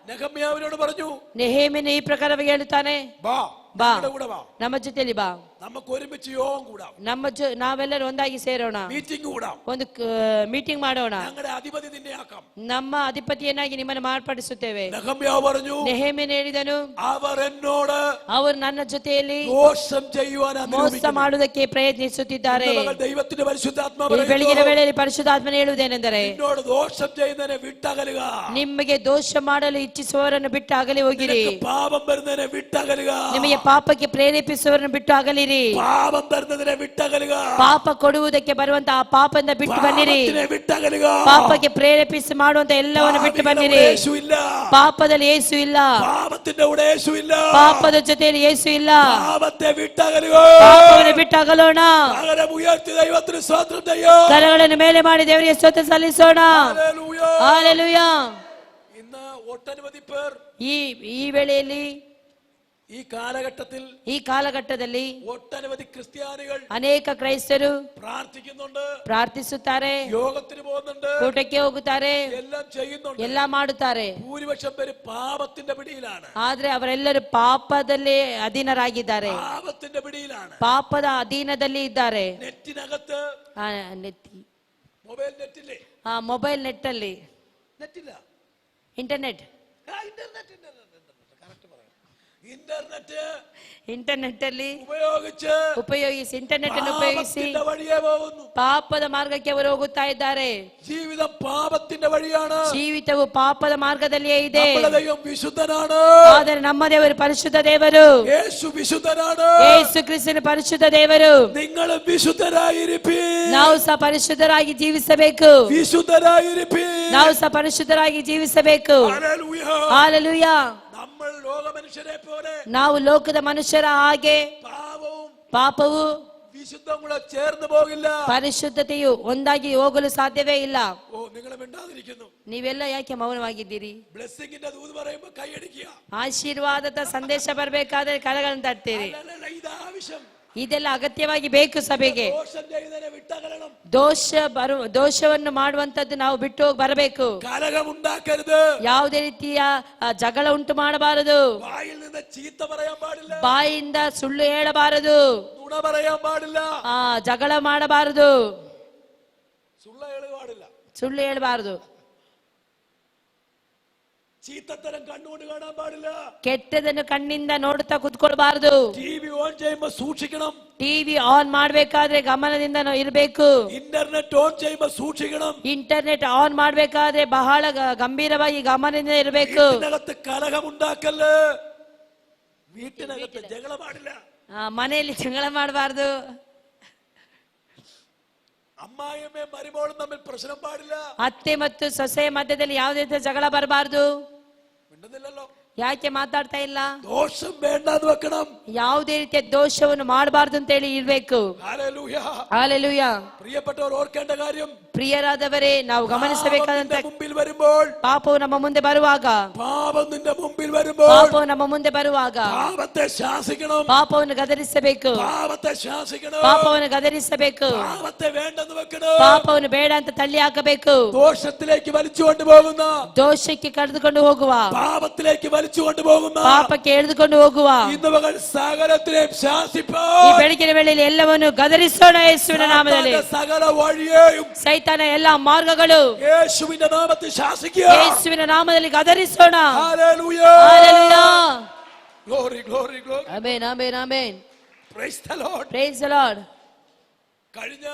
നെഹമ്യാവിനോട് പറഞ്ഞു, ನೆಹೇಮಿನ ಈ ಪ್ರಕಾರವಾಗಿ ಹೇಳುತ್ತಾನೆ, ബಾ ಬಾ, നമ്മുടെ കൂടെ വാ, ನಮ್ಮ ಜೊತೆಯಲ್ಲಿ ಬಾ, നമുക്ക് ഒരുമിച്ച് യോഗം കൂടാം, ನಾವೆಲ್ಲರೂ ಒಂದಾಗಿ ಸೇರೋಣ, മീറ്റിംഗ് കൂടാം, ಒಂದು ಮೀಟಿಂಗ್ ಮಾಡೋಣ, ഞങ്ങളുടെ അധിപതി നിന്നെ ആക്കാം, ನಮ್ಮ ಅಧಿಪತಿಯನ್ನಾಗಿ ನಿಮ್ಮನ್ನು ಮಾರ್ಪಡಿಸುತ್ತೇವೆ. നെഹമ്യാവ് പറഞ്ഞു, ನೆಹೇಮಿನ ಹೇಳಿದನು, അവർ എന്നോട് ಅವರು ನನ್ನ ಜೊತೆಯಲ್ಲಿ ദോഷം ചെയ്യുവാൻ ಮೋಸ ಮಾಡುವುದಕ್ಕೆ ಪ್ರಯತ್ನಿಸುತ್ತಿದ್ದಾರೆ. ദൈവത്തിന്റെ പരിശുദ്ധാത്മാവ് ಈ ಬೆಳಗಿನ ವೇಳೆಯಲ್ಲಿ ಪರಿಶುದ್ಧಾತ್ಮನ ಹೇಳುವುದೇನೆಂದರೆ, എന്നോട് ദോഷം ചെയ്യുന്നതിനെ വിട്ടകലുക, ನಿಮಗೆ ದೋಷ ಮಾಡಲು ಇಚ್ಛಿಸುವವರನ್ನು ಬಿಟ್ಟು ಅಗಲಿ ಹೋಗಿರಿ, പാപം വരുന്നതിനെ വിട്ടകലുക, ನಿಮಗೆ ಪಾಪಕ್ಕೆ ಪ್ರೇರೇಪಿಸುವವರನ್ನು ಬಿಟ್ಟು ಅಗಲಿರಿ, പാപം തരുന്നതിനെ വിട്ടകലുക, ಪಾಪ ಕೊಡುವುದಕ್ಕೆ ಬರುವಂತ ಆ ಪಾಪದಿಂದ ಬಿಟ್ಟು ಬನ್ನಿರಿ, വിട്ടകലുക, ಪಾಪಕ್ಕೆ ಪ್ರೇರೇಪಿಸಿ ಮಾಡುವಂತ ಎಲ್ಲವನ್ನು ಬಿಟ್ಟು ಬನ್ನಿರಿ. ಪಾಪದಲ್ಲಿ ಯೇಸು ಇಲ್ಲ, പാപത്തിന്റെ കൂടെ യേശു ഇല്ല, ಪಾಪದ ಜೊತೆಯಲ್ಲಿ ಯೇಸು ಇಲ್ಲ. പാപത്തെ വിട്ടകലുക, ಪಾಪವನ್ನು ಬಿಟ್ಟು ಅಗಲೋಣ, പകരം ഉയർത്തി ദൈവത്തിന് സ്തോത്രം ചെയ്യാം. ಕರಗಳನ್ನು ಮೇಲೆ ಮಾಡಿ ದೇವರಿಗೆ ಸ್ತೋತ್ರ ಸಲ್ಲಿಸೋಣ. ഹല്ലേലൂയ. ಹಾಲೆಲೂಯಾ. ഇന്ന് ഒട്ടനവധി പേർ ಈ ವೇಳೆಯಲ್ಲಿ, ഈ കാലഘട്ടത്തിൽ, ಈ ಕಾಲಘಟ್ಟದಲ್ಲಿ ഒട്ടനവധി ക്രിസ്ത്യാനികൾ ಅನೇಕ ಕ್ರೈಸ್ತರು പ്രാർത്ഥിക്കുന്നുണ്ട്, ಪ್ರಾರ್ಥಿಸುತ್ತಾರೆ, യോഗത്തിന് പോകുന്നുണ്ട്, ಕೂಟಕ್ಕೆ ಹೋಗುತ್ತಾರೆ, എല്ലാം ചെയ്യുന്നുണ്ട്. ಎಲ್ಲ ಮಾಡುತ್ತಾರೆ. ഭൂരിപക്ഷം പേര് പാപത്തിന്റെ പിടിയിലാണ്, ಆದ್ರೆ ಅವರೆಲ್ಲರೂ ಪಾಪದಲ್ಲಿ ಅಧೀನರಾಗಿದ್ದಾರೆ, പാപത്തിന്റെ പിടിയിലാണ്, ಪಾಪದ ಅಧೀನದಲ್ಲಿ ಇದ್ದಾರೆ. നെറ്റിനകത്ത്, മൊബൈൽ നെറ്റില്ലേ, ಮೊಬೈಲ್ ನೆಟ್ ಅಲ್ಲಿ, നെറ്റില്ല, ಇಂಟರ್ನೆಟ್, ಇಂಟರ್ನೆಟ್ ಅಲ್ಲಿ ಉಪಯೋಗಿಸಿ, ಇಂಟರ್ನೆಟ್ ಅನ್ನು ಉಪಯೋಗಿಸಿ വഴിയേ പോകുന്നു. ಪಾಪದ ಮಾರ್ಗಕ್ಕೆ ಅವರು ಹೋಗುತ್ತಾ ಇದ್ದಾರೆ. ജീവിതം പാപത്തിന്റെ വഴിയാണ്, ಜೀವಿತವು ಪಾಪದ ಮಾರ್ಗದಲ್ಲಿಯೇ ಇದೆ. നമ്മുടെ ദൈവം വിശുദ്ധനാണ്, ಆದರೆ ನಮ್ಮ ದೇವರು ಪರಿಶುದ್ಧ ದೇವರು, യേശു വിശുദ്ധനാണ്, ಯೇಸು ಕ್ರಿಸ್ತನು ಪರಿಶುದ್ಧ ದೇವರು. നിങ്ങളും വിശുദ്ധരായിരിപ്പീൻ, ನಾವು ಸಹ ಪರಿಶುದ್ಧರಾಗಿ ಜೀವಿಸಬೇಕು, വിശുദ്ധരായിരിപ്പീൻ, ನಾವು ಸಹ ಪರಿಶುದ್ಧರಾಗಿ ಜೀವಿಸಬೇಕು. ഹല്ലേലൂയ. ಹಾಲೆಲೂಯಾ. നമ്മൾ ലോകമനുഷ്യരെ പോലെ ನಾವು ಲೋಕದ ಮನುಷ್ಯರ ಹಾಗೆ പാപവും ಪಾಪವು വിശുദ്ധം കൂടെ ചേർന്ന് പോകില്ല. ಪರಿಶುದ್ಧತೆಯು ಒಂದಾಗಿ ಹೋಗಲು ಸಾಧ್ಯವೇ ಇಲ್ಲ. ഓ, നിങ്ങൾ മിണ്ടാതിരിക്കുന്നു. ನೀವೆಲ್ಲ ಯಾಕೆ ಮೌನವಾಗಿದ್ದೀರಿ? ബ്ലെസ്സിങ്ങിന്റെ ദൂത് പറയുമ്പോൾ കൈയടിക്കുക. ಆಶೀರ್ವಾದದ ಸಂದೇಶ ಬರಬೇಕಾದ್ರೆ ಕರಗಳನ್ನು ತಟ್ತೀರಿ. അല്ലല്ല, ഇത് ആവശ്യം. ಇದೆಲ್ಲ ಅಗತ್ಯವಾಗಿ ಬೇಕು ಸಭೆಗೆ. ദോഷം ചെയ്യുന്നതിനെ വിട്ടകലണം. ದೋಷವನ್ನು ಮಾಡುವಂತದ್ದು ನಾವು ಬಿಟ್ಟು ಹೋಗಿ ಬರಬೇಕು. കലഹം ഉണ്ടാക്കരുത്. ಯಾವುದೇ ರೀತಿಯ ಜಗಳ ಉಂಟು ಮಾಡಬಾರದು. വായിൽ നിന്ന് ചീത്ത പറയാൻ പാടില്ല, ಬಾಯಿಂದ ಸುಳ್ಳು ಹೇಳಬಾರದು, നുണ പറയാൻ പാടില്ല, ಜಗಳ ಮಾಡಬಾರದು, ಸುಳ್ಳು ಹೇಳ പാടില്ല, ಸುಳ್ಳು ಹೇಳಬಾರದು. ചീത്തത്തരം കണ്ണുകൊണ്ട് കാണാൻ പാടില്ല. ಕೆಟ್ಟದನ್ನು ಕಣ್ಣಿಂದ ನೋಡುತ್ತಾ ಕುತ್ಕೊಳ್ಬಾರ್ದು. ಟಿವಿ ಆನ್ ചെയ്യുമ്പോൾ സൂക്ഷിക്കണം. ಟಿವಿ ಆನ್ ಮಾಡ್ಬೇಕಾದ್ರೆ ಗಮನದಿಂದ ಇರಬೇಕು. ಇಂಟರ್ನೆಟ್ ಆನ್ ചെയ്യുമ്പോൾ സൂക്ഷിക്കണം. ಇಂಟರ್ನೆಟ್ ಆನ್ ಮಾಡ್ಬೇಕಾದ್ರೆ ಬಹಳ ಗಂಭೀರವಾಗಿ ಗಮನದಿಂದ ಇರಬೇಕು. വീട്ടിനകത്ത് കലഹം ഉണ്ടാക്കല്ല. വീട്ടിനകത്ത് ജಗಳ പാടില്ല. ಮನೆಯಲ್ಲಿ ಜಗಳ ಮಾಡಬಾರ್ದು. ಅಮ್ಮಾಯಮ್ಮೆ ಮರಿಮೋಳು ತമ്മിൽ ಪ್ರಶ್ನೆ ಪಾಡಿಲ್ಲ. ಅತ್ತೆ ಮತ್ತು ಸೊಸೆ ಮಧ್ಯದಲ್ಲಿ ಯಾವುದೇ ರೀತಿಯ ಜಗಳ ಬರಬಾರ್ದು. ಮಿಂಡುന്നിಲ್ಲല്ലോ. ಯಾಕೆ ಮಾತಾಡ್ತಾ ಇಲ್ಲ? ದೋಷ ಬೇಡ ಅಂತ ವೆಕ್ಕಣಂ. ಯಾವುದೇ ರೀತಿಯ ದೋಷವನ್ನು ಮಾಡಬಾರ್ದು ಅಂತ ಹೇಳಿ ಇರಬೇಕು. Hallelujah hallelujah. ಪ್ರಿಯಪಟ್ಟವರು ಓರ್ಕೇണ്ട ಕಾര്യം, ಪ್ರಿಯರಾದವರೇ, ನಾವು ಗಮನಿಸಬೇಕಾದಂತ ಮುಂಬಿಲ್ വരുമ്പോൾ, ಪಾಪವು ನಮ್ಮ ಮುಂದೆ ಬರುವಾಗ, ಪಾಪವು ನಿನ್ನ ಮುಂಬಿಲ್ വരുമ്പോൾ, ಪಾಪವು ನಮ್ಮ ಮುಂದೆ ಬರುವಾಗ ಪಾಪത്തെ ಶಾಸಿക്കണം. ಪಾಪವನ್ನು ಗದರಿಸಬೇಕು. ಪಾಪത്തെ ಶಾಸಿക്കണം. ಪಾಪವನ್ನು ಗದರಿಸಬೇಕು. ಪಾಪത്തെ വേണ്ടെന്ന് വെക്കണം. ಪಾಪವನ್ನು ಬೇಡ ಅಂತ ತಳ್ಳಿ ಹಾಕಬೇಕು. ദോഷത്തിലേക്ക് വലിച്ചുകൊണ്ട് പോകുന്ന, ದೋಷಕ್ಕೆ ಕಳೆದುಕೊಂಡು ಹೋಗುವ, പാപത്തിലേക്ക് വലിച്ചുകൊണ്ട് പോകുന്ന, ಪಾಪಕ್ಕೆ ಎಳೆದುಕೊಂಡು ಹೋಗುವ ഇന്ന് മകൾ സകലത്തിനെയും ശാസിപ്പോ. ಈ ಬೆಳಗಿನ ವೇಳೆಯಲ್ಲಿ ಎಲ್ಲವನ್ನು ಗದರಿಸೋಣ ಯೇಸುವಿನ ನಾಮದಲ್ಲಿ. സകല വഴിയെയും ಸೈತಾನ ಎಲ್ಲ ಮಾರ್ಗಗಳು യേശുവിന്റെ നാമത്തിൽ ശാസിക്കുക. ಯೇಸುವಿನ ನಾಮದಲ್ಲಿ ಗದರಿಸೋಣ. Hallelujah hallelujah. Glory, glory, glory. Amen, amen, amen. Praise the Lord. Praise the Lord. കഴിഞ്ഞ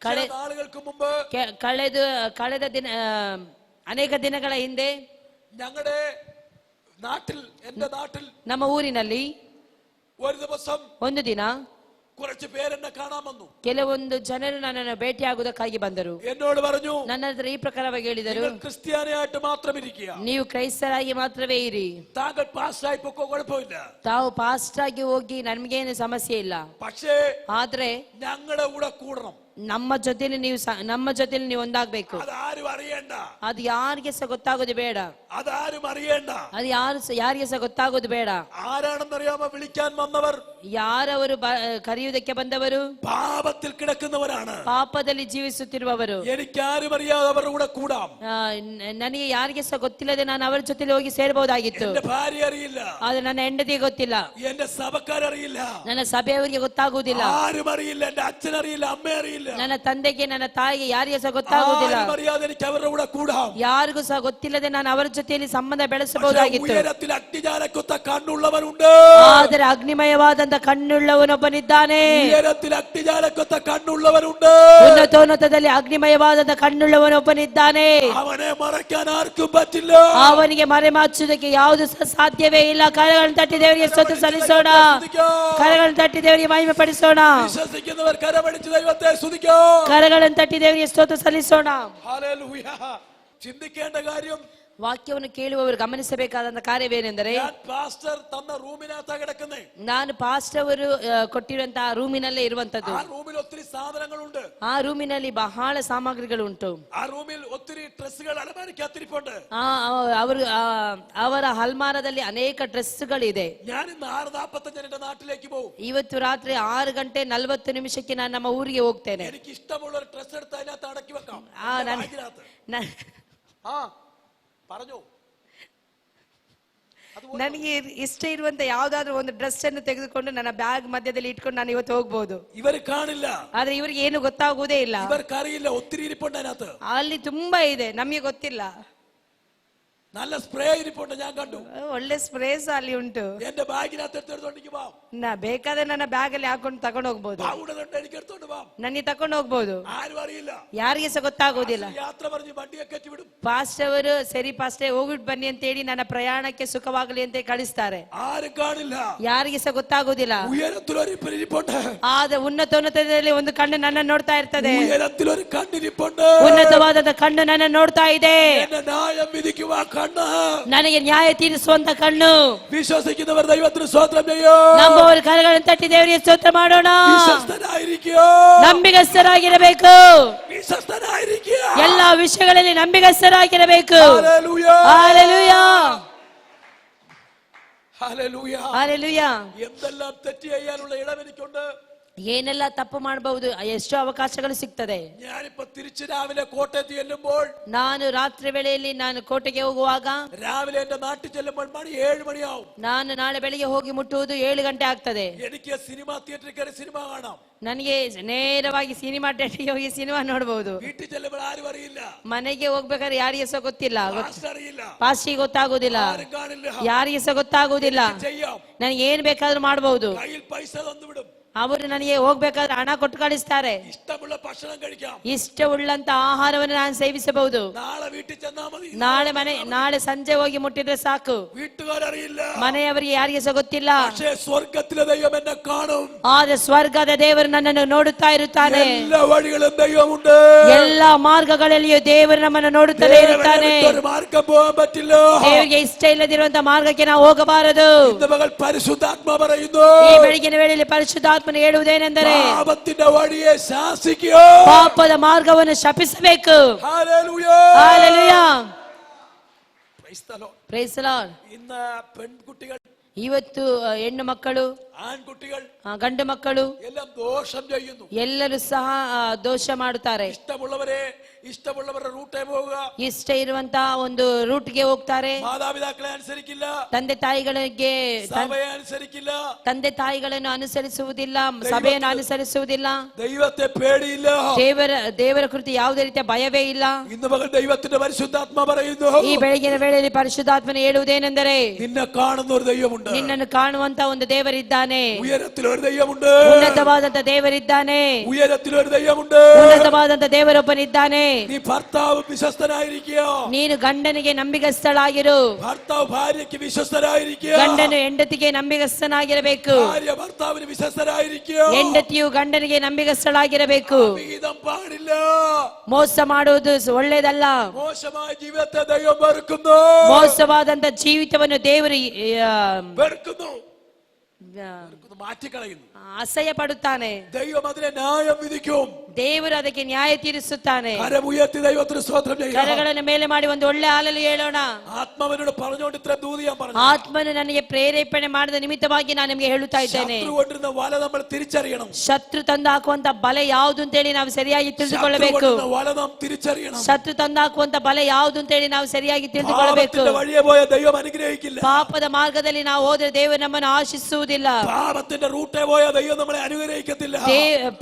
ಕಳೆ ചില നാളുകൾക്ക് മുമ്പ് ಕಳೆದ ದಿನ ಅನೇಕ ದಿನಗಳ ಹಿಂದೆ ഞങ്ങളുടെ നാട്ടിൽ, എന്റെ നാട്ടിൽ ನಮ್ಮ ಊರಿನಲ್ಲಿ ഒരു ദിവസം ಒಂದು ದಿನ കുറച്ച് പേരെന്നെ കാണാൻ വന്നു. ಕೆಲವೊಂದು ಜನರು ನನ್ನನ್ನು ಭೇಟಿಯಾಗುವುದಕ್ಕಾಗಿ ಬಂದರು. എന്നോട് പറഞ്ഞു, ನನ್ನ ಹತ್ರ ಈ ಪ್ರಕಾರವಾಗಿ ಹೇಳಿದರು, നിങ്ങൾ ക്രിസ്ത്യാനിയായിട്ട് മാത്രം ഇരിക്കുക, ನೀವು ಕ್ರೈಸ್ತರಾಗಿ ಮಾತ್ರವೇ ಇರಿ, താങ്കൾ പാസ്റ്റായി പൊക്കോ, കുഴപ്പമില്ല. ತಾವು ಪಾಸ್ಟ್ ಆಗಿ ಹೋಗಿ ನಮ್ಗೇನು ಸಮಸ್ಯೆ ಇಲ್ಲ, പക്ഷേ ಆದ್ರೆ ഞങ്ങളുടെ കൂടെ കൂടണം. ನಮ್ಮ ಜೊತೆಲಿ ನೀವು ಒಂದಾಗ್ಬೇಕು. അതാരും അറിയണ്ട. ಅದು ಯಾರಿಗೆ ಸಹ ಗೊತ್ತಾಗೋದು ಬೇಡ. അതാരും അറിയണ്ട. ಅದು ಯಾರಿಗೆ ಸಹ ಗೊತ್ತಾಗೋದು ಬೇಡ. ആരാണെന്നറിയാമോ വിളിക്കാൻ വന്നവർ? ಯಾರವರು ಕರೆಯುವುದಕ್ಕೆ ಬಂದವರು? പാപത്തിൽ കിടക്കുന്നവരാണ്. ಪಾಪದಲ್ಲಿ ಜೀವಿಸುತ್ತಿರುವವರು. എനിക്കാരും അറിയാതെ അവരുടെ കൂടെ കൂടാം. ನನಗೆ ಯಾರಿಗೆ ಸಹ ಗೊತ್ತಿಲ್ಲದೆ ನಾನು ಅವರ ಜೊತೆಲಿ ಹೋಗಿ ಸೇರಬಹುದಾಗಿತ್ತು. എന്റെ ഭാര്യ അറിയില്ല, ಆದ್ರೆ ನನ್ನ ಹೆಂಡತಿಗೆ ಗೊತ್ತಿಲ್ಲ, എന്റെ സഭക്കാരറിയില്ല, ನನ್ನ ಸಭೆಯವರಿಗೆ ಗೊತ್ತಾಗುವುದಿಲ್ಲ, ആരും അറിയില്ല, എന്റെ അച്ഛനറിയില്ല, അമ്മ അറിയില്ല, ನನ್ನ ತಂದೆಗೆ ನನ್ನ ತಾಯಿಗೆ ಯಾರಿಗೆ ಸಹ ಗೊತ್ತಾಗುವುದಿಲ್ಲ. അറിയാതെ എനിക്ക് അവരുടെ കൂടെ കൂടാം. ಯಾರಿಗೂ ಸಹ ಗೊತ್ತಿಲ್ಲದೆ ನಾನು ಅವರ ಜೊತೆಯಲ್ಲಿ ಸಂಬಂಧ ಬೆಳೆಸಬಹುದಾಗಿತ್ತು. ഉയരത്തിൽ അഗ്നിജാലക്കൊത്ത കണ്ണുള്ളവനുണ്ട്. ಆದರೆ ಅಗ್ನಿಮಯವಾದಂತ ಕಣ್ಣುಳ್ಳವನೊಬ್ಬನಿದ್ದಾನೆ. ഉയരത്തിൽ അഗ്നിജാലക്കൊത്ത കണ്ണുള്ളവനുണ്ട്. ಉನ್ನತೋನ್ನತದಲ್ಲಿ ಅಗ್ನಿಮಯವಾದಂತ ಕಣ್ಣುಳ್ಳವನೊಬ್ಬನಿದ್ದಾನೆ. അവനെ മറയ്ക്കാൻ ആർക്കും പറ്റില്ല. ಅವನಿಗೆ ಮರೆಮಾಚುವುದಕ್ಕೆ ಯಾವುದು ಸಹ ಸಾಧ್ಯವೇ ಇಲ್ಲ. ಕರಗಳನ್ನು ತಟ್ಟಿ ದೇವರಿಗೆ ಸ್ತೋತ್ರ ಸಲ್ಲಿಸೋಣ. ಕರಗಳನ್ನು ತಟ್ಟಿ ದೇವರಿಗೆ ಮಹಿಮೆ ಪಡಿಸೋಣ. വിശ്വസിക്കുന്നവർ കരമടിച്ച് ദൈവത്തെ സ്തുതിക്കോ. ಕರಗಳನ್ನು ತಟ್ಟಿ ದೇವರಿಗೆ ಸ್ತೋತ್ರ ಸಲ್ಲಿಸೋಣ. ഹല്ലേലൂയ. ചിന്തിക്കേണ്ട കാര്യം, ವಾಕ್ಯವನ್ನು ಕೇಳುವವರು ಗಮನಿಸಬೇಕಾದಂತ ಕಾರ್ಯವೇನೆಂದರೆ, പാസ്റ്റർ തന്ന റൂമിനകത്താ കിടക്കുന്നേ. ನಾನು ಪಾಸ್ಟರ್ ಅವರು ಕೊಟ್ಟಿರುವಂತಹ ರೂಮಿನಲ್ಲೇ ಇರುವಂತದ್ದು. ആ റൂമിൽ ഒത്തിരി സാധനങ്ങളുണ്ട്. ಆ ರೂಮಿನಲ್ಲಿ ಬಹಳ ಸಾಮಗ್ರಿಗಳು ಉಂಟು. ആ റൂമിൽ ഒത്തിരി ഡ്രസ്സുകൾ അലമാരിക്കത്തിരിപ്പുണ്ട്. ಅವರು ಅವರ ಹಲ್ಮಾರದಲ್ಲಿ ಅನೇಕ ಡ್ರೆಸ್ಗಳಿದೆ. ഞാൻ ഇന്ന് 6:45 എന്റെ നാട്ടിലേക്ക് പോകും. ಇವತ್ತು ರಾತ್ರಿ 6:40 ನಾನು ನಮ್ಮ ಊರಿಗೆ ಹೋಗ್ತೇನೆ. എനിക്ക് ഇഷ്ടമുള്ള ഒരു ഡ്രസ് എടുത്ത് അതിനകത്ത് അടക്കി വെക്കാം. പറഞ്ഞു, ನನಗೆ ಇಷ್ಟ ಇರುವಂತ ಯಾವ್ದಾದ್ರು ಒಂದು ಡ್ರೆಸ್ ಅನ್ನು ತೆಗೆದುಕೊಂಡು ನನ್ನ ಬ್ಯಾಗ್ ಮಧ್ಯದಲ್ಲಿ ಇಟ್ಕೊಂಡು ನಾನು ಇವತ್ತು ಹೋಗ್ಬಹುದು. ഇവര് കാണില്ല, ಆದ್ರೆ ಇವರಿಗೆ ಏನು ಗೊತ್ತಾಗುವುದೇ ಇಲ್ಲ. ഇവർക്കറിയില്ല ഒത്തിരി ഇരിപ്പുണ്ട് അതിനകത്ത്. ಅಲ್ಲಿ ತುಂಬಾ ಇದೆ, ನಮಗೆ ಗೊತ್ತಿಲ್ಲ. നല്ല ಸ್ಪ್ರೇ ಇರಿಪುಂಡು, ഞാൻ കണ്ടു. ಒಳ್ಳೆ ಸ್ಪ್ರೇಸ್ ಅಲ್ಲಿ ಉಂಟು. എന്റെ ബാഗിനകത്ത് എടുത്തോണ്ടിരിക്കും. ನಾ ಬೇಕಾದ್ರೆ ನನ್ನ ಬ್ಯಾಗ್ ಅಲ್ಲಿ ಹಾಕೊಂಡು ತಗೊಂಡು ಹೋಗ್ಬೋದು. എനിക്ക് എടുത്തോണ്ട് പോവാം, ನನಗೆ ತಗೊಂಡು ಹೋಗ್ಬೋದು. ആരും അറിയില്ല, ಯಾರಿಗೆ ಸಹ ಗೊತ್ತಾಗೋದಿಲ್ಲ. യാത്ര പറഞ്ഞ് വണ്ടിയെ കയറ്റി വിടും. ಪಾಸ್ಟ್ ಅವರು ಸರಿ ಪಾಸ್ಟೇ ಹೋಗ್ಬಿಟ್ಟು ಬನ್ನಿ ಅಂತ ಹೇಳಿ ನನ್ನ ಪ್ರಯಾಣಕ್ಕೆ ಸುಖವಾಗಲಿ ಅಂತ ಕಳಿಸ್ತಾರೆ. ആരും കാണില്ല, ಯಾರಿಗೆ ಸಹ ಗೊತ್ತಾಗೋದಿಲ್ಲ. ഉയരത്തിലൊരു ഇരിപ്പുണ്ട്. ಆದ್ರೆ ಉನ್ನತೋನ್ನತದಲ್ಲಿ ಒಂದು ಕಣ್ಣು ನನ್ನ ನೋಡ್ತಾ ಇರ್ತದೆ. ഉയരത്തിലൊരു കണ്ണിരിപ്പുണ്ട്. ಉನ್ನತವಾದ ಕಣ್ಣು ನನ್ನ ನೋಡ್ತಾ ಇದೆ. എന്നെ ന്യായം വിധിക്കുവാൻ കണ്ണ്, ನನಗೆ ನ್ಯಾಯ ತೀರಿಸುವಂತ ಕಣ್ಣು. വിശ്വസിക്കുന്നവർ ദൈവത്തിന് സ്തോത്രം ചെയ്യോ. ನಂಬುವವರು ಕರಗಳನ್ನು ತಟ್ಟಿ ದೇವರಿಗೆ ಸ್ತೋತ್ರ ಮಾಡೋಣ. വിശ്വസ്തനായിരിക്കോ, ನಂಬಿಗಸ್ತರಾಗಿರಬೇಕು. വിശ്വസ്തനായിരിക്കുക, ಎಲ್ಲಾ ವಿಷಯಗಳಲ್ಲಿ ನಂಬಿಗಸ್ತರಾಗಿರಬೇಕು. Hallelujah, hallelujah, hallelujah, hallelujah. എന്തെല്ലാം തെറ്റ് ചെയ്യാനുള്ള ഇടം എനിക്കുണ്ട്. ಏನೆಲ್ಲ ತಪ್ಪು ಮಾಡಬಹುದು, ಎಷ್ಟೋ ಅವಕಾಶಗಳು ಸಿಗ್ತದೆ. ഞാനിപ്പോ തിരിച്ച് രാവിലെ കോട്ടയത്ത് ചെല്ലുമ്പോൾ, ನಾನು ರಾತ್ರಿ ವೇಳೆಯಲ್ಲಿ ನಾನು ಕೋಟೆಗೆ ಹೋಗುವಾಗ, രാവിലെ എന്റെ നാട്ടിൽ ചെല്ലുമ്പോൾ മണി 7 മണിയാവും. ನಾನು ನಾಳೆ ಬೆಳಿಗ್ಗೆ ಹೋಗಿ ಮುಟ್ಟುವುದು 7 ಗಂಟೆ ಆಗ್ತದೆ. എനിക്ക് സിനിമ തിയേറ്ററിൽ കയറി സിനിമ കാണാം. ನನಗೆ ನೇರವಾಗಿ ಸಿನಿಮಾ ಥಿಯೇಟರ್ಗೆ ಹೋಗಿ ಸಿನಿಮಾ ನೋಡಬಹುದು. വീട്ടിൽ ചെല്ലുമ്പോൾ ആരും അറിയില്ല, ಮನೆಗೆ ಹೋಗ್ಬೇಕಾದ್ರೆ ಯಾರಿಗೆ ಸಹ ಗೊತ್ತಿಲ್ಲ, പാസ്റ്റർ അറിയില്ല, ಪಾಸ್ಟಿಗೆ ಗೊತ್ತಾಗುದಿಲ್ಲ, ആരും കാണില്ല, ಯಾರಿಗೆ ಸಹ ಗೊತ್ತಾಗುದಿಲ್ಲ. ചെയ്യാം. ನನಗೆ ಏನ್ ಬೇಕಾದ್ರೂ ಮಾಡಬಹುದು. കയ്യിൽ പൈസ തന്നുവിടും, ಅವರು ನನಗೆ ಹೋಗ್ಬೇಕಾದ್ರೆ ಹಣ ಕೊಟ್ಟು ಕಳಿಸ್ತಾರೆ. ഇഷ്ടമുള്ള ഭക്ഷണം കഴിക്കാം, ಇಷ್ಟವುಳ್ಳಂತ ಆಹಾರವನ್ನು ನಾನು ಸೇವಿಸಬಹುದು. നാളെ വീട്ടിൽ ചെന്നാ മതി, ನಾಳೆ ಸಂಜೆ ಹೋಗಿ ಮುಟ್ಟಿದ್ರೆ ಸಾಕು. വീട്ടുകാരറിയില്ല, ಮನೆಯವರಿಗೆ ಯಾರಿಗೆ ಸಹ ಗೊತ್ತಿಲ್ಲ. പക്ഷേ സ്വർഗത്തിലെ ദൈവം എന്നെ കാണും. ಆದ್ರೆ ಸ್ವರ್ಗದ ದೇವರು ನನ್ನನ್ನು ನೋಡುತ್ತಾ ಇರುತ್ತಾನೆ. എല്ലാ വഴികളും ദൈവമുണ്ട്, ಎಲ್ಲಾ ಮಾರ್ಗಗಳಲ್ಲಿಯೂ ದೇವರು ನಮ್ಮನ್ನು ನೋಡುತ್ತಲೇ ಇರುತ್ತಾನೆ. ഒരു മാർഗം പോകാൻ പറ്റില്ല. ದೇವರಿಗೆ ಇಷ್ಟ ಇಲ್ಲದಿರುವಂತ ಮಾರ್ಗಕ್ಕೆ ನಾವು ಹೋಗಬಾರದು. ഇന്ന് പകൽ പരിശുദ്ധാത്മാ പറയുന്നു, ಈ ಬೆಳಗಿನ ವೇಳೆಯಲ್ಲಿ ಪರಿಶುದ್ಧಾತ್ಮನು ಹೇಳುವುದೇನೆಂದರೆ, പാപത്തിന്റെ വഴിയെ ശാസിക്കുക, ಪಾಪದ ಮಾರ್ಗವನ್ನು ಶಪಿಸಬೇಕು. Hallelujah, hallelujah, praise the Lord. Praise the Lord. ഇന്ന് പെൺകുട്ടികൾ, ಇವತ್ತು ಹೆಣ್ಣು ಮಕ್ಕಳು, ആൺകുട്ടികൾ, ಗಂಡು ಮಕ್ಕಳು എല്ലാം ദോഷം ചെയ്യുന്നു. ಎಲ್ಲರೂ ಸಹ ದೋಷ ಮಾಡುತ್ತಾರೆ. ഇഷ്ടമുള്ളവരുടെ റൂട്ടേ പോവുക, ಇಷ್ಟ ಇರುವಂತ ಒಂದು ರೂಟ್ಗೆ ಹೋಗ್ತಾರೆ. മാതാപിതാക്കളെ അനുസരിക്കില്ല, ತಂದೆ ತಾಯಿಗಳನ್ನು ಅನುಸರಿಸುವುದಿಲ್ಲ, ಸಭೆಯನ್ನು ಅನುಸರಿಸುವುದಿಲ್ಲ, ദൈവത്തെ പേടിയില്ല, ದೇವರ ಕುರಿತು ಯಾವುದೇ ರೀತಿಯ ಭಯವೇ ಇಲ್ಲ. ഇന്ന് പകൽ ദൈവത്തിന്റെ പരിശുദ്ധാത്മ പറയുന്നു, ಈ ಬೆಳಗಿನ ವೇಳೆಯಲ್ಲಿ ಪರಿಶುದ್ಧಾತ್ಮನು ಹೇಳುವುದೇನೆಂದರೆ, നിന്നെ കാണുന്ന ഒരു ദൈവമുണ്ട്, ನಿನ್ನನ್ನು ಕಾಣುವಂತ ಒಂದು ದೇವರಿದ್ದಾನೆ, ഉയരത്തിൽ ഒരു ദൈവമുണ്ട്, ಉನ್ನತವಾದಂತ ದೇವರಿದ್ದಾನೆ, ഉയരത്തിൽ ഒരു ദൈവമുണ്ട്, ಉನ್ನತವಾದಂತ ದೇವರೊಬ್ಬನಿದ್ದಾನೆ. നീ ഭർത്താവ് വിശ്വസ്തനായിരിക്കുക, ನೀನು ಗಂಡನಿಗೆ ನಂಬಿಗಸ್ತಳಾಗಿರು, ഭർത്താവ് ഭാര്യയ്ക്ക് വിശ്വസ്തനായിരിക്കുക, ಗಂಡನು ಹೆಂಡತಿಗೆ ನಂಬಿಗಸ್ತನಾಗಿರಬೇಕು, ഭാര്യ ഭർത്താവിന് വിശ്വസ്തനായിരിക്കുക, ಹೆಂಡತಿಯು ಗಂಡನಿಗೆ ನಂಬಿಗಸ್ತಳಾಗಿರಬೇಕು. വിഹിതം പാടില്ല, ಮೋಸ ಮಾಡುವುದು ಒಳ್ಳೆಯದಲ್ಲ. മോശമായ ജീവിതത്തെ ദൈവം വെറുക്കുന്നു, ಮೋಸವಾದಂತ ಜೀವಿತವನ್ನು ದೇವರು വെറുക്കുന്നു, മാറ്റിക്കളയുന്നു, ಅಸಹ್ಯ ಪಡುತ್ತಾನೆ. ദൈവം അതിനെ ന്യായം വിധിക്കും, ದೇವರು ಅದಕ್ಕೆ ನ್ಯಾಯ ತೀರಿಸುತ್ತಾನೆ. കരമുയർത്തി ദൈവത്തിന് സ്തോത്രം ചെയ്യുക. ಕರಗಳನ್ನು ಮೇಲೆ ಮಾಡಿ ಒಂದು ಒಳ್ಳೆ ಹಾಲಲ್ಲಿ ಹೇಳೋಣ. ആത്മാവിനോട് പറഞ്ഞുകൊണ്ട് ഇത്ര ദൂതി ഞാൻ പറഞ്ഞു. ಆತ್ಮನು ನನಗೆ ಪ್ರೇರೇಪಣೆ ಮಾಡಿದ ನಿಮಿತ್ತವಾಗಿ ನಾನು ನಿಮಗೆ ಹೇಳುತ್ತಾ ಇದ್ದೇನೆ. ശത്രു കൊണ്ടിരുന്ന വല നമ്മൾ തിരിച്ചറിയണം. ಶತ್ರು ತಂದು ಹಾಕುವಂತ ಬಲೆ ಯಾವುದು ಅಂತ ಹೇಳಿ ನಾವು ಸರಿಯಾಗಿ ತಿಳಿದುಕೊಳ್ಳಬೇಕು. വല നാം തിരിച്ചറിയണം. ಶತ್ರು ತಂದು ಹಾಕುವಂತ ಬಲೆ ಯಾವುದು ಅಂತ ಹೇಳಿ ನಾವು ಸರಿಯಾಗಿ ತಿಳಿದುಕೊಳ್ಳಬೇಕು. പാപത്തിന്റെ വഴിയെ പോയ ദൈവം അനുഗ്രഹിക്കില്ല. ಪಾಪದ ಮಾರ್ಗದಲ್ಲಿ ನಾವು ಹೋದರೆ ದೇವರು ನಮ್ಮನ್ನು ಆಶಿಸುವುದಿಲ್ಲ. പാപത്തിന്റെ റൂട്ടേ പോയ ദൈവം നമ്മളെ അനുഗ്രഹിക്കത്തില്ല.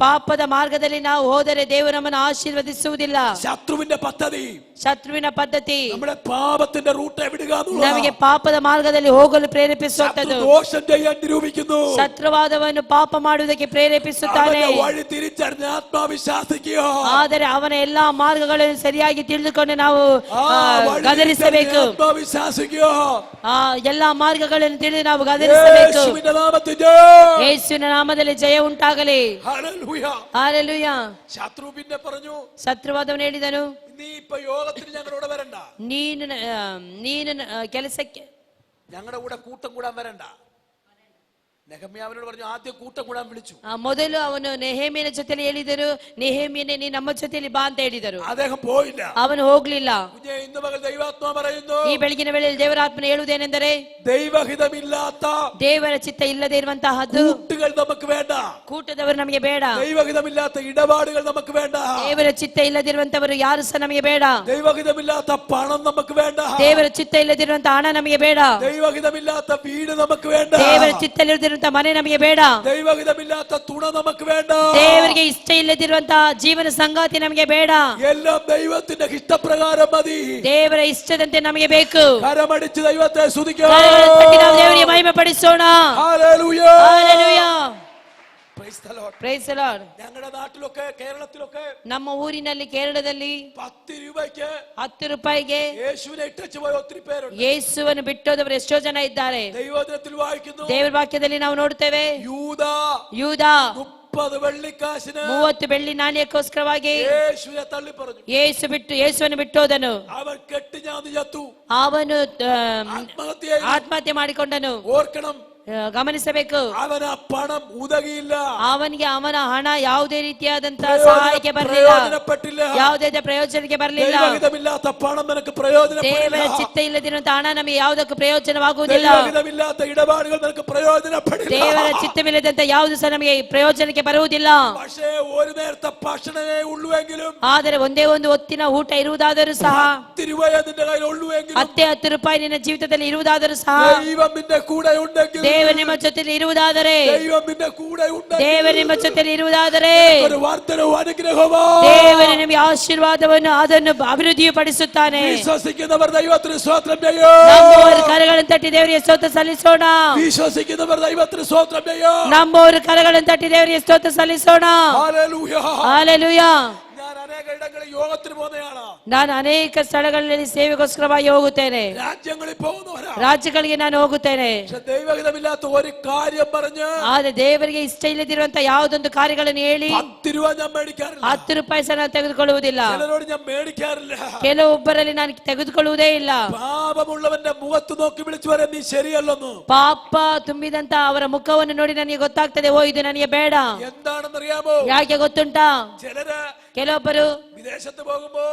ಪಾಪದ ಮಾರ್ಗದಲ್ಲಿ ನಾವು ಹೋದರೆ ದೇವರು ನಮ್ಮನ್ನು ಆಶೀರ್ವದಿಸುವುದಿಲ್ಲ. ಶತ್ರುವಿನ ಪದ್ಧತಿ നമ്മുടെ പാപത്തിന്റെ റൂട്ടേ വിടുക എന്നുള്ളതാണ്. ನಮಗೆ ಪಾಪದ ಮಾರ್ಗದಲ್ಲಿ ಹೋಗಲು ಪ್ರೇರೇಪಿಸುತ್ತದೆ. ദോഷം ചെയ്യാൻ നിരൂപിക്കുന്നു. ಶತ್ರುವಾದವನ್ನು ಪಾಪ ಮಾಡುವುದಕ್ಕೆ ಪ್ರೇರೇಪಿಸುತ್ತಾನೆ. വഴി തിരിച്ചറിഞ്ഞ് ആത്മാവിശ്വാസിക്കുക. ಆದರೆ ಅವನ ಎಲ್ಲಾ ಮಾರ್ಗಗಳನ್ನು ಸರಿಯಾಗಿ ತಿಳಿದುಕೊಂಡು ನಾವು ಗದರಿಸಬೇಕು. ಎಲ್ಲಾ ಮಾರ್ಗಗಳನ್ನು ತಿಳಿದು ನಾವು ಗದರಿಸಬೇಕು. ಯೇಸುವಿನ ನಾಮದಲ್ಲಿ ಜಯ ಉಂಟಾಗಲಿ. ಹಲ್ಲೆಲೂಯಾ. ശത്രു പിന്നെ പറഞ്ഞു, ಶತ್ರುವಾದವನು ಹೇಳಿದನು, നീ ഇപ്പൊ യോഗത്തിന് ഞങ്ങളുടെ വരണ്ട, ನೀನು ಕೆಲಸಕ್ಕೆ ഞങ്ങളുടെ കൂടെ കൂട്ടം കൂടാൻ വരണ്ട. നെഹമ്യാവിനോട് പറഞ്ഞു, ആദ്യം കൂട്ടം കൂടാൻ വിളിച്ചു. ಮೊದಲು ಅವನು ನೆಹೆಮೀಯನ ಜೊತೆಲಿ ಹೇಳಿದರು, ನೆಹೆಮೀಯನೇ ನೀ ನಮ್ಮ ಜೊತೆಲಿ ಬಾ ಅಂತ ಹೇಳಿದರು. അദ്ദേഹം പോയില്ല, ಅವನು ಹೋಗ್ಲಿಲ್ಲ. ഇന്ന് പകൽ ദൈവാത്മാ പറയുന്നു, ಈ ಬೆಳಗಿನ ವೇಳೆಯಲ್ಲಿ ದೇವರಾತ್ಮನ ಹೇಳುವುದೇನೆಂದರೆ, ദൈവഹിതമില്ലാത്ത ದೇವರ ಚಿತ್ತ ಇಲ್ಲದೆ ಇರುವಂತಹದ್ದು കൂട്ടുകൾ നമുക്ക് വേണ്ട, ಕೂಟದವರು ನಮಗೆ ಬೇಡ. ദൈവഹിതമില്ലാത്ത ഇടപാടുകൾ നമുക്ക് വേണ്ട, ದೇವರ ಚಿತ್ತ ಇಲ್ಲದಿರುವಂತವರು ಯಾರು ಸಹ ನಮಗೆ ಬೇಡ. ദൈവഹിതമില്ലാത്ത പണം നമുക്ക് വേണ്ട, ದೇವರ ಚಿತ್ತ ಇಲ್ಲದಿರುವಂತ ಹಣ ನಮಗೆ ಬೇಡ. ദൈവഹിതമില്ലാത്ത വീട് നമുക്ക് വേണ്ട, ದೇವರ ಚಿತ್ತ ಇಲ್ಲದಿರುವಂತ ಮನೆ ನಮಗೆ ಬೇಡ. ദൈവഹിതമില്ലാത്ത തുണ നമുക്ക് വേണ്ട, ದೇವರಿಗೆ ಇಷ್ಟ ಇಲ್ಲದಿರುವಂತ ಜೀವನ ಸಂಗಾತಿ ನಮಗೆ ಬೇಡ. എല്ലാം ദൈവത്തിന്റെ ഇഷ്ടപ്രകാരം മതി. ದೇವರ ಇಷ್ಟದಂತೆ ನಮಗೆ ಬೇಕು. കരമടിച്ച് ദൈവത്തെ സ്തുതിക്കുക. ನಾವು ದೇವರಿಗೆ ಮಹಿಮೆ ಪಡಿಸೋಣ. Hallelujah. Hallelujah. Praise the Lord. Praise the Lord. ഞങ്ങളുടെ നാട്ടിലൊക്കെ കേരളത്തിലൊക്കെ ನಮ್ಮ ಊರಿನಲ್ಲಿ ಕೇರಳದಲ್ಲಿ 10 രൂപയ്ക്ക് 10 ರೂಪಾಯಿಗೆ യേശുവിനെ ഇട്ടച്ചു പോയ ഒത്തിരി പേരുണ്ട്. ಯೇಸುವನ್ನು ಬಿಟ್ಟೋದವರು ಎಷ್ಟೋ ಜನ ಇದ್ದಾರೆ. ദൈവവചനത്തിൽ വായിക്കുന്നു, ದೇವರ ವಾಕ್ಯದಲ್ಲಿ ನಾವು ನೋಡ್ತೇವೆ, ಯೂದ 30 വെള്ളിക്കാശിന് 30 ಬೆಳ್ಳಿ ನಾಣ್ಯಕ್ಕೋಸ್ಕರವಾಗಿ യേശുവിനെ തള്ളി പറഞ്ഞു. ಯೇಸುವನ್ನು ಬಿಟ್ಟೋದನು. അവൻ കെട്ടിഞ്ഞാന്ന് ചത്തു, ಅವನು ಆತ್ಮಹತ್ಯೆ ಮಾಡಿಕೊಂಡನು. ഓർക്കണം, ಗಮನಿಸಬೇಕು. അവൻ ആ പണം ഉതകിയില്ല, ಅವನಿಗೆ ಅವನ ಹಣ ಯಾವುದೇ ರೀತಿಯಾದಂತಹ ಸಹಾಯಕ್ಕೆ ಬರಲಿಲ್ಲ, പ്രയോജനപ്പെട്ടില്ല. ಯಾವುದೇ ಪ್ರಯೋಜನಕ್ಕೆ ಬರಲಿಲ್ಲ. ദൈവഹിതമില്ലാത്ത പണം നിനക്ക് പ്രയോജനപ്പെടില്ല. ದೇವರ ಚಿತ್ತ ಇಲ್ಲದಿರುವಂತಹ ಹಣ ನಮಗೆ ಯಾವುದಕ್ಕೂ ಪ್ರಯೋಜನವಾಗುವುದಿಲ್ಲ. ദൈവഹിതമില്ലാത്ത ഇടപാടുകൾ നിനക്ക് പ്രയോജനപ്പെടില്ല. ದೇವರ ಚಿತ್ತವಿಲ್ಲದಂತ ಯಾವುದು ಸಹ ನಮಗೆ ಪ್ರಯೋಜನಕ್ಕೆ ಬರುವುದಿಲ್ಲ. പക്ഷേ ഒരു നേരത്തെ ഭക്ഷണമേ ഉള്ളുവെങ്കിലും, ಆದರೆ ಒಂದೇ ಒಂದು ಹೊತ್ತಿನ ಊಟ ಇರುವುದಾದರೂ ಸಹ, 10 രൂപയെ നിന്റെ കയ്യിൽ ഉള്ളുവെങ്കിലും, 10 ರೂಪಾಯಿ ನಿನ್ನ ಜೀವಿತದಲ್ಲಿ ಇರುವುದಾದರೂ ಸಹ, ദൈവം നിന്റെ കൂടെ ഉണ്ടെങ്കിൽ, ದೇವರು ನಿಮ್ಮ ಜೊತೆಯಲ್ಲಿ ಇರುವುದಾದರೆ, ദൈവം നിന്റെ കൂടെ ഉണ്ടെങ്കിൽ, ದೇವರು ನಿಮ್ಮ ಜೊತೆಯಲ್ಲಿ ಇರುವುದಾದರೆ ഒരു വർദ്ധനവും അനുഗ്രഹമോ ದೇವರು ನಿಮಗೆ ಆಶೀರ್ವಾದವನ್ನು ಅದನ್ನು ಅಭಿವೃದ್ಧಿಯು ಪಡಿಸುತ್ತಾನೆ. വിശ്വസിക്കുന്നവർ ദൈവത്തിന് സ്തോത്രം ചെയ്യോ. ನಮ್ಮವರು ಕರಗಳನ್ನು ತಟ್ಟಿ ದೇವರಿಗೆ ಸ್ತೋತ್ರ ಸಲ್ಲಿಸೋಣ. വിശ്വസിക്കുന്നവർ ദൈവത്തിന് സ്തോത്രം ചെയ്യോ. ನಮ್ಮವರು ಕರಗಳನ್ನು ತಟ್ಟಿ ದೇವರಿಗೆ ಸ್ತೋತ್ರ ಸಲ್ಲಿಸೋಣ. ഹല്ലേലൂയ. ಹಲ್ಲೆಲೂಯಾ. ഞാൻ അനേക ഇടങ്ങളിൽ യോഗത്തിന് പോകുന്നയാളാ. ನಾನು ಅನೇಕ ಸ್ಥಳಗಳಲ್ಲಿ ಸೇವೆಗೋಸ್ಕರವಾಗಿ ಹೋಗುತ್ತೇನೆ, രാജ്യങ്ങളിൽ പോകുന്നവരാ. ರಾಜ್ಯಗಳಿಗೆ ನಾನು ಹೋಗುತ್ತೇನೆ. പക്ഷെ ദൈവഹിതമില്ലാത്ത ഒരു കാര്യം പറഞ്ഞ് ಆದ್ರೆ ದೇವರಿಗೆ ಇಷ್ಟ ಇಲ್ಲದಿರುವಂತ ಯಾವುದೊಂದು ಕಾರ್ಯಗಳನ್ನು ಹೇಳಿ 10 രൂപ ഞാൻ മേടിക്കാറില്ല. 10 ರೂಪಾಯಿ ಸಹ ನಾನು ತೆಗೆದುಕೊಳ್ಳುವುದಿಲ್ಲ. ചിലരോട് ഞാൻ മേടിക്കാറില്ല. ಕೆಲವೊಬ್ಬರಲ್ಲಿ ನಾನು ತೆಗೆದುಕೊಳ್ಳುವುದೇ ಇಲ್ಲ. പാപമുള്ളവന്റെ മുഖത്ത് നോക്കി വിളിച്ചു പറയാൻ നീ ശരിയല്ലെന്ന്. ಪಾಪ ತುಂಬಿದಂತ ಅವರ ಮುಖವನ್ನು ನೋಡಿ ನನಗೆ ಗೊತ್ತಾಗ್ತದೆ, ಓ ಇದು ನನಗೆ ಬೇಡ. എന്താണെന്നറിയാമോ? ಯಾಕೆ ಗೊತ್ತುಂಟಾ? ചിലര് ಕೆಲವೊಬ್ಬರು വിദേശത്ത് പോകുമ്പോ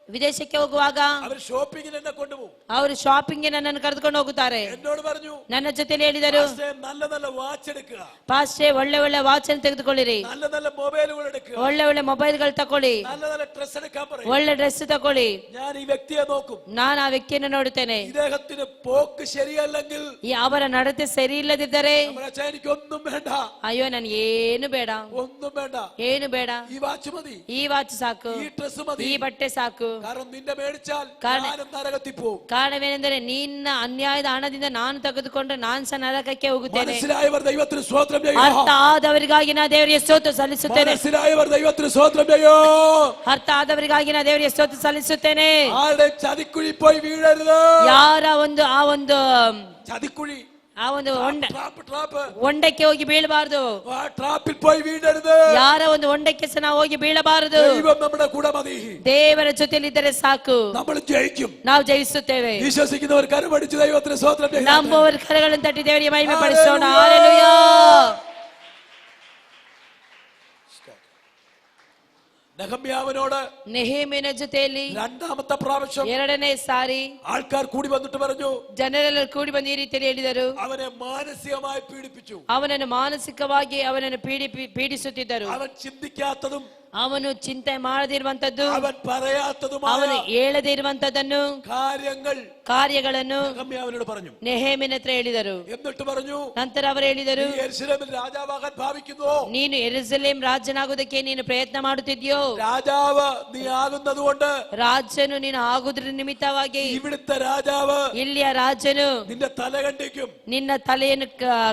ವಿದೇಶಕ್ಕೆ ಹೋಗುವಾಗ അവർ ഷോപ്പിങ്ങിന് എന്നെ കൊണ്ടുപോകും. ಅವರು ಶಾಪಿಂಗ್ ನನ್ನನ್ನು ಕರೆದುಕೊಂಡು ಹೋಗುತ್ತಾರೆ. എന്നോട് പറഞ്ഞു, ನನ್ನ ಜೊತೆಲಿ ಹೇಳಿದರು, "പാസ്റ്റേ, നല്ല നല്ല വാച്ച് എടുക്കുക, ಪಾಸ್ಟೇ ಒಳ್ಳೆ ಒಳ್ಳೆ ವಾಚ್ ಅನ್ನು ತೆಗೆದುಕೊಳ್ಳಿರಿ, നല്ല നല്ല മൊബൈലുകൾ എടുക്കുക, ಒಳ್ಳೆ ಒಳ್ಳೆ ಮೊಬೈಲ್ಗಳು ತಕೊಳ್ಳಿ, നല്ല നല്ല ഡ്രസ് എടുക്കാൻ പറയും." ಒಳ್ಳೆ ಡ್ರೆಸ್ ತಕೊಳ್ಳಿ. ഞാൻ ಈ ವ್ಯಕ್ತಿയെ നോക്കും. ನಾನು ಆ ವ್ಯಕ್ತಿಯನ್ನು ನೋಡುತ್ತೇನೆ. ഇദ്ദേഹത്തിന് പോക്ക് ശരിയല്ലെങ്കിൽ, ಈ ಅವರ ನಡತೆ ಸರಿ ಇಲ್ಲದಿದ್ದರೆ, എനിക്ക് ഒന്നും വേണ്ട, ಅಯ್ಯೋ ನನ್ಗೆ ಏನು ಬೇಡ, ഒന്നും വേണ്ട, ಏನು ಬೇಡ, ഈ വാച്ച് മതി, ಈ ವಾಚ್ ಸಾಕು, ഈ ഡ്രസ് മതി, ಈ ಬಟ್ಟೆ ಸಾಕು. കാരണം നിന്റെ മേടിച്ചാൽ കാരണം- ഞാനും നരകത്തിൽ പോകും. ಕಾರಣವೇನೆಂದರೆ ನಿನ್ನ ಅನ್ಯಾಯದ ಹಣದಿಂದ ನಾನು ತೆಗೆದುಕೊಂಡು ನಾನು ಸಹ ನರಕಕ್ಕೆ ಹೋಗುತ್ತೇನೆ. മനസ്സിലായവർ ദൈവത്തിന് സ്തോത്രം ചെയ്യോ. ಅರ್ಥ ಆದವರಿಗಾಗಿ ನಾ ದೇವರಿಗೆ ಸ್ತೋತ್ರ ಸಲ್ಲಿಸುತ್ತೇನೆ. മനസ്സിലായവർ ദൈവത്തിന് സ്തോത്രം ചെയ്യോ. ಅರ್ಥ ಆದವರಿಗಾಗಿ ನಾ ದೇವರಿಗೆ ಸ್ತೋತ್ರ ಸಲ್ಲಿಸುತ್ತೇನೆ. ആരുടെ ചതിക്കുഴി പോയി വീഴരുത്. ಯಾರ ಒಂದು ಆ ಒಂದು ചതിക്കുഴി, ಆ ಒಂದು ട്രാപ്പ്, ಹೊಂಡಕ್ಕೆ ಹೋಗಿ ಬೀಳಬಾರದು. ആ ട്രാപ്പിൽ പോയി വീഴരുത്. ಯಾರ ಒಂದು ಹೊಂಡಕ್ಕೆ ಸಹ ನಾವು ಹೋಗಿ ಬೀಳಬಾರದು. ദൈവം നമ്മുടെ കൂടെ മതി. ದೇವರ ಜೊತೆಲಿದ್ದರೆ ಸಾಕು, നമ്മൾ ജയിക്കും. ನಾವು ಜಯಿಸುತ್ತೇವೆ. വിശ്വസിക്കുന്നവർ കരമടിച്ച് ദൈവത്തിന് സ്തോത്രം ചെയ്യണം. ನಮ್ಮವರ ಕರಗಳನ್ನು ತಟ್ಟಿ ದೇವರಿಗೆ ಮಹಿಮೆ ಪಡಿಸೋಣ. ಹಲ್ಲೆಲೂಯಾ. നെഹമ്യാവിനോട് ನೆಹೆಮೀಯನ ಜೊತೆಯಲ್ಲಿ രണ്ടാമത്തെ പ്രാവശ്യം ಎರಡನೇ ಸಾರಿ ആൾക്കാർ കൂടി വന്നിട്ട് പറഞ്ഞു, ಜನರೆಲ್ಲ ಕೂಡಿ ಬಂದು ಈ ರೀತಿಯಲ್ಲಿ ಹೇಳಿದರು, അവനെ മാനസികമായി പീഡിപ്പിച്ചു. ಅವನನ್ನು ಮಾನಸಿಕವಾಗಿ ಅವನನ್ನು ಪೀಡಿಸುತ್ತಿದ್ದರು. അവൻ ചിന്തിക്കാത്തതും ಅವನು ಚಿಂತೆ ಮಾಡದಿರುವಂತದ್ದು, അവൻ പറയാത്തതുമായ ಅವನು ಹೇಳದೇ ಇರುವಂತದ್ದನ್ನು ಕಾರ್ಯಗಳನ್ನು നെഹമ്യാവിനോട് പറഞ്ഞു. ನೆಹೆಮೀಯನ ಹತ್ರ ಹೇಳಿದರು. എന്നിട്ട് പറഞ്ഞു, ನಂತರ ಅವರು ಹೇಳಿದರು, നീ യെരൂശലേമിൽ രാജാവാകാൻ ഭാവിക്കുന്നുവോ? ನೀನು ಯೆರೂಸಲೇಮ್ ರಾಜನಾಗುವುದಕ್ಕೆ ನೀನು ಪ್ರಯತ್ನ ಮಾಡುತ್ತಿದ್ಯೋ? രാജാവ് നീ ആകുന്നത് കൊണ്ട് ರಾಜನು ನೀನು ಆಗುವುದರ ನಿಮಿತ್ತವಾಗಿ ഇവിടുത്തെ രാജാവ് ಇಲ್ಲಿಯ ರಾಜನು നിന്റെ തല കണ്ടിക്കും. ನಿನ್ನ ತಲೆಯನ್ನು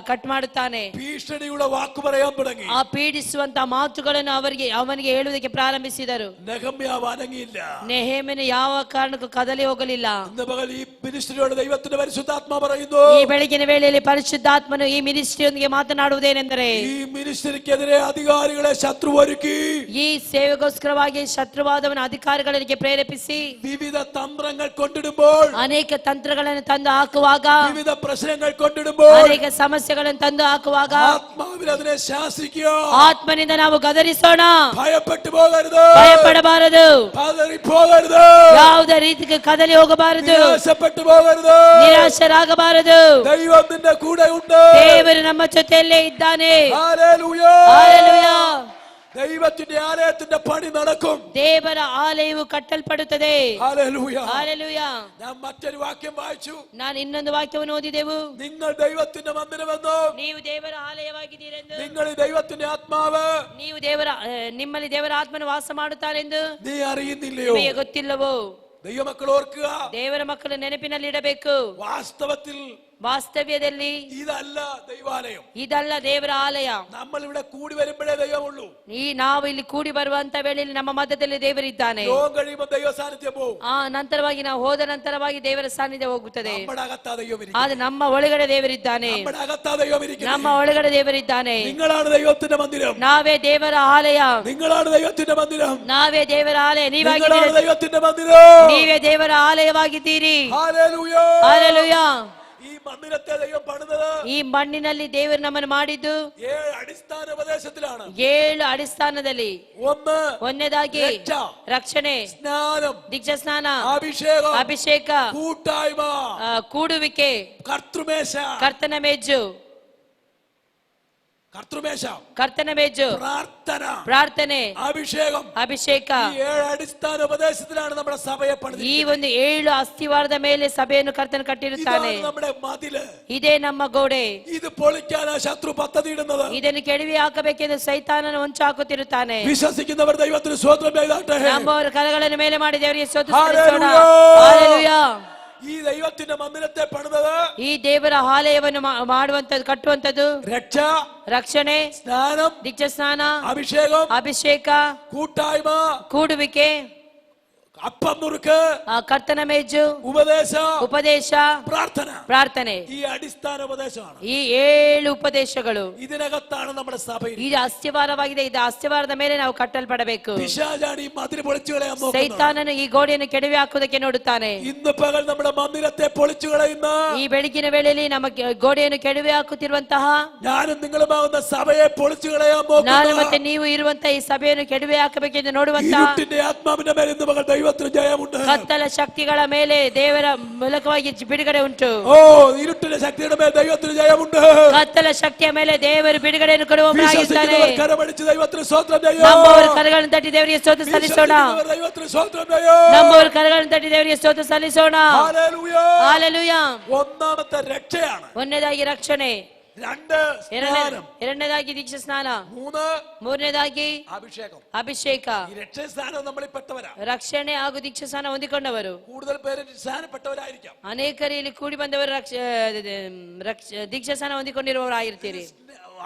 ಕಟ್ ಮಾಡುತ್ತಾನೆ. ഭീഷണിയുടെ വാക്ക് പറയാൻ തുടങ്ങി. ಆ ಪೀಡಿಸುವಂತ ಮಾತುಗಳನ್ನು ಅವನಿಗೆ ಹೇಳುವುದಕ್ಕೆ ಪ್ರಾರಂಭಿಸಿದರು. നെഹമ്യാവ് അനങ്ങിയില്ല. ನೆಹೆಮೀಯನು ಯಾವ ಕಾರಣಕ್ಕೂ ಕದಲಿ ಹೋಗಲಿಲ್ಲ. ഇന്ന് പകൽ ഈ മിനിസ്ട്രിയോട് ദൈവത്തിന്റെ പരിശുദ്ധാത്മാ പറയുന്നു, ಈ ಬೆಳಗಿನ ವೇಳೆಯಲ್ಲಿ ಪರಿಶುದ್ಧಾತ್ಮನು ಈ ಮಿನಿಸ್ಟ್ರಿಯೊಂದಿಗೆ ಮಾತನಾಡುವುದೇನೆಂದರೆ, ഈ മിനിസ്ട്രിക്കെതിരെ അധികാരികളെ ശത്രു ഒരുക്കി, ಈ ಸೇವೆಗೋಸ್ಕರವಾಗಿ ಶತ್ರುವಾದವನ ಅಧಿಕಾರಿಗಳಿಗೆ ಪ್ರೇರೇಪಿಸಿ വിവിധ തന്ത്രങ്ങൾ കൊണ്ടിടുമ്പോൾ, ಅನೇಕ ತಂತ್ರಗಳನ್ನು ತಂದು ಹಾಕುವಾಗ, വിവിധ പ്രശ്നങ്ങൾ കൊണ്ടിടുമ്പോൾ, ಅನೇಕ ಸಮಸ್ಯೆಗಳನ್ನು ತಂದು ಹಾಕುವಾಗ ആത്മാവിൽ അതിനെ ശാസിക്കുക. ಆತ್ಮನಿಂದ ನಾವು ಗದರಿಸೋಣ. ഭയപ്പെട്ടു പോകരുത്, ಭಯಪಡಬಾರದು, പതറിപ്പോകരുത്, ಯಾವುದೇ ರೀತಿಗೆ ಕದಲಿ ಹೋಗಬಾರದು, നിരാശപ്പെട്ടു പോകരുത്. ನಿರಾಶರಾಗಬಾರದು. ദൈവം നിന്റെ കൂടെ ഉണ്ട്. ದೇವರು ನಮ್ಮ ಜೊತೆಯಲ್ಲೇ ಇದ್ದಾನೆ. ഹല്ലേലൂയ. ಹಲ್ಲೆಲೂಯಾ. ദൈവത്തിന്റെ ആലയത്തിന്റെ പണി നടക്കും. ದೇವರ ಆಲಯವು ಕಟ್ಟಲ್ಪಡುತ್ತದೆ. ഹല്ലേലൂയ. ಹಲ್ಲೆಲೂಯಾ. ഞാൻ മറ്റൊരു വാക്യം വായിച്ചു. ನಾನು ಇನ್ನೊಂದು ವಾಕ್ಯವನ್ನು ಓದಿದೆವು. നിങ്ങൾ ദൈവത്തിന്റെ മന്ദിരമെന്നും ನೀವು ದೇವರ ಆಲಯವಾಗಿದ್ದೀರೆಂದು, നിങ്ങൾ ഈ ദൈവത്തിന്റെ ആത്മാവ് ನೀವು ನಿಮ್ಮಲ್ಲಿ ದೇವರ ಆತ್ಮನು ವಾಸ ಮಾಡುತ್ತಾರೆಂದು നീ അറിയുന്നില്ലയോ? ನಿಮಗೆ ಗೊತ್ತಿಲ್ಲವೋ? ദൈവമക്കൾ ഓർക്കുക, ದೇವರ ಮಕ್ಕಳು ನೆನಪಿನಲ್ಲಿಡಬೇಕು. ವಾಸ್ತವ್ಯದಲ್ಲಿ ഇതല്ല ദൈവാലയം, ಇದಲ್ಲ ದೇವರ ಆಲಯ. നമ്മൾ ഇവിടെ കൂടി വരുമ്പോഴേ ദൈവമുള്ളൂ. ನಾವು ಇಲ್ಲಿ ಕೂಡಿ ಬರುವಂತ ವೇಳೆಯಲ್ಲಿ ನಮ್ಮ ಮಧ್ಯದಲ್ಲಿ ದೇವರಿದ್ದಾನೆ. ലോകം കഴിയുമ്പോൾ ദൈവ സാന്നിധ്യം പോകും. ಆ ನಂತರವಾಗಿ ನಾವು ಹೋದ ನಂತರವಾಗಿ ದೇವರ ಸಾನ್ನಿಧ್ಯ ಹೋಗುತ್ತದೆ. നമ്മുടെ അകത്താ ദൈവം ഇരിക്കുന്നത്. ಆದ್ರೆ ನಮ್ಮ ಒಳಗಡೆ ದೇವರಿದ್ದಾನೆ. നമ്മുടെ അകത്താ ദൈവം ഇരിക്കുന്നത്. ನಮ್ಮ ಒಳಗಡೆ ದೇವರಿದ್ದಾನೆ. നിങ്ങളാണ് ദൈവത്തിന്റെ മന്ദിരം. ನಾವೇ ದೇವರ ಆಲಯ. നിങ്ങളാണ് ദൈവത്തിന്റെ മന്ദിരം. ನಾವೇ ದೇವರ ಆಲಯ. നിങ്ങളാണ് ദൈവത്തിന്റെ മന്ദിരം. ನೀವೇ ದೇವರ ಆಲಯವಾಗಿದ್ದೀರಿ. ഹല്ലേലൂയ. ಹಲ್ಲೆಲೂಯಾ. ഈ മന്ദിരത്തെ ദൈവം പണിതത് ಈ ಮಣ್ಣಿನಲ್ಲಿ ದೇವರು ನಮ್ಮನ್ನು ಮಾಡಿದ್ದು 7 അടിസ്ഥാന ഉപദേശത്തിലാണ്. 7 ಅಡಿಸ್ಥಾನದಲ್ಲಿ. ഒന്ന്, ಒಂದನೇದಾಗಿ രക്ഷ, ರಕ್ಷಣೆ, സ്നാനം, ದೀಕ್ಷಾ ಸ್ನಾನ, അഭിഷേകം, ಅಭಿಷೇಕ, കൂട്ടായ്മ, ಕೂಡುವಿಕೆ, കർത്തൃമേശ, ಕರ್ತನ ಮೇಜು, കർത്തൃമേശ, ಕರ್ತನ ಮೇಜು, പ്രാർത്ഥന, ಪ್ರಾರ್ಥನೆ, അഭിഷേകം, ಅಭಿಷೇಕ. ഈ 7 അടിസ്ഥാന ഉപദേശത്തിലാണ് നമ്മുടെ സഭയെ ಈ പണിതിരിക്കുന്നത്. ಒಂದು 7 ಅಸ್ಥಿವಾರದ ಮೇಲೆ ಸಭೆಯನ್ನು ಕರ್ತನ ಕಟ್ಟಿರುತ್ತಾನೆ. ഇതാണ് നമ്മുടെ മതില്. ಇದೇ ನಮ್ಮ ಗೋಡೆ. ഇത് പൊളിക്കാനാ ശത്രു പദ്ധതി ഇടുന്നത്. ಇದನ್ನು ಕೆಡವಿ ಹಾಕಬೇಕೆಂದು ಸೈತಾನನು ಹೊಂಚು ಹಾಕುತ್ತಿರುತ್ತಾನೆ. വിശ്വസിക്കുന്നവർ ദൈവത്തിന് സ്തോത്രം ചെയ്താട്ടെ. ನಂಬುವವರ ಕರಗಳನ್ನು ಮೇಲೆ ಮಾಡಿ ದೇವರಿಗೆ ಸ್ತೋತ್ರ Hallelujah. ಸಲ್ಲಿಸೋಣ. Hallelujah. ഈ ദൈവത്തിന്റെ മന്ദിരത്തെ പണിതത് ಈ ದೇವರ ಆಲಯವನ್ನು ಮಾಡುವಂತದ್ದು, ಕಟ್ಟುವಂತದ್ದು രക്ഷ, ರಕ್ಷಣೆ, സ്നാനം, ದೀಕ್ಷಾ ಸ್ನಾನ, അഭിഷേകം, ಅಭಿಷೇಕ, കൂട്ടായ്മ, ಕೂಡುವಿಕೆ, അപ്പം നുറുക്ക്, ಕರ್ತನ ಮೇಜು, ഉപദേശ, ಉಪದೇಶ, പ്രാർത്ഥന. ಪ್ರಾರ್ಥನೆ. ഈ അടിസ്ഥാന ഉപദേശമാണ്. ಈ 7 ಉಪದೇಶಗಳು ഇതിനകത്താണ് നമ്മുടെ സഭ. ಇದು ಅಸ್ಥಿವಾರವಾಗಿದೆ. ಇದು ಅಸ್ಥಿವಾರದ ಮೇಲೆ ನಾವು ಕಟ್ಟಲ್ಪಡಬೇಕು. പിശാചാണ് ഈ മതിൽ പൊളിച്ചു കളയാൻ നോക്കുന്നത്. ಸೈತಾನನು ಈ ಗೋಡೆಯನ್ನು ಕೆಡವಿ ಹಾಕುವುದಕ್ಕೆ ನೋಡುತ್ತಾನೆ. ഇന്ന് പകൽ നമ്മുടെ മന്ദിരത്തെ പൊളിച്ചു കളയുന്ന ಈ ಬೆಳಗಿನ ವೇಳೆಯಲ್ಲಿ ನಮ್ಮ ಗೋಡೆಯನ್ನು ಕೆಡವಿ ಹಾಕುತ್ತಿರುವಂತಹ ഞാനും നിങ്ങളുമാകുന്ന സഭയെ പൊളിച്ചു കളയാൻ ನಾನು ಮತ್ತೆ നോക്കുന്ന ನೀವು ಇರುವಂತಹ ಈ ಸಭೆಯನ್ನು ಕೆಡವಿ ಹಾಕಬೇಕೆಂದು ನೋಡುವಂತಹ ഇരുട്ടിന്റെ ആത്മാവിന്റെ മേൽ ഇന്ന് പകൽ ദൈവത്തിന് ജയമുണ്ട്. ಕತ್ತಲ ಶಕ್ತಿಗಳ ಮೇಲೆ ದೇವರ ಮೂಲಕವಾಗಿ ಬಿಡುಗಡೆ ಉಂಟು. ഓ, ഇരുട്ടിന്റെ ശക്തിയുടെ മേൽ ദൈവത്തിന് ജയമുണ്ട്. ಕತ್ತಲ ಶಕ್ತಿಯ ಮೇಲೆ ದೇವರು ಬಿಡುಗಡೆಯನ್ನು ಕೊಡುವವರಾಗಿದ್ದಾನೆ. വിശ്വസിക്കുന്നവർ കരമടിച്ച് ദൈവത്തിന് സ്തോത്രം ചെയ്യും. ನಮ್ಮವರ ಕರಗಳನ್ನು ತಟ್ಟಿ ದೇವರಿಗೆ ಸ್ತೋತ್ರ ಸಲ್ಲಿಸೋಣ. വിശ്വസിക്കുന്നവർ ദൈവത്തിന് സ്തോത്രം ചെയ്യും. ನಮ್ಮವರ ಕರಗಳನ್ನು ತಟ್ಟಿ ದೇವರಿಗೆ ಸ್ತೋತ್ರ ಸಲ್ಲಿಸೋಣ. ഹല്ലേലൂയ. ಹಾಲೆಲೂಯಾ. ഒന്നാമത്തെ രക്ഷയാണ്. ಒಂದನೇದಾಗಿ ರಕ್ಷಣೆ, 2 സ്നാനം, ಎರಡನೇದಾಗಿ ದೀಕ್ಷಾ ಸ್ನಾನ, 3 ಮೂರನೇದಾಗಿ അഭിഷേകം. ಅಭಿಷೇಕ. ഈ രക്ഷാസ്ഥാനം നമ്മളിൽ പെട്ടവരാ. ರಕ್ಷಣೆ ಹಾಗೂ ದೀಕ್ಷಾ ಸ್ನಾನ ಹೊಂದಿಕೊಂಡವರು കൂടുതൽ പേര് സ്നാനപ്പെട്ടവരായിരിക്കാം. ಅನೇಕರು ಇಲ್ಲಿ ಕೂಡಿ ಬಂದವರು ದೀಕ್ಷಾ ಸ್ನಾನ ಹೊಂದಿಕೊಂಡಿರುವವರಾಗಿರ್ತೀರಿ.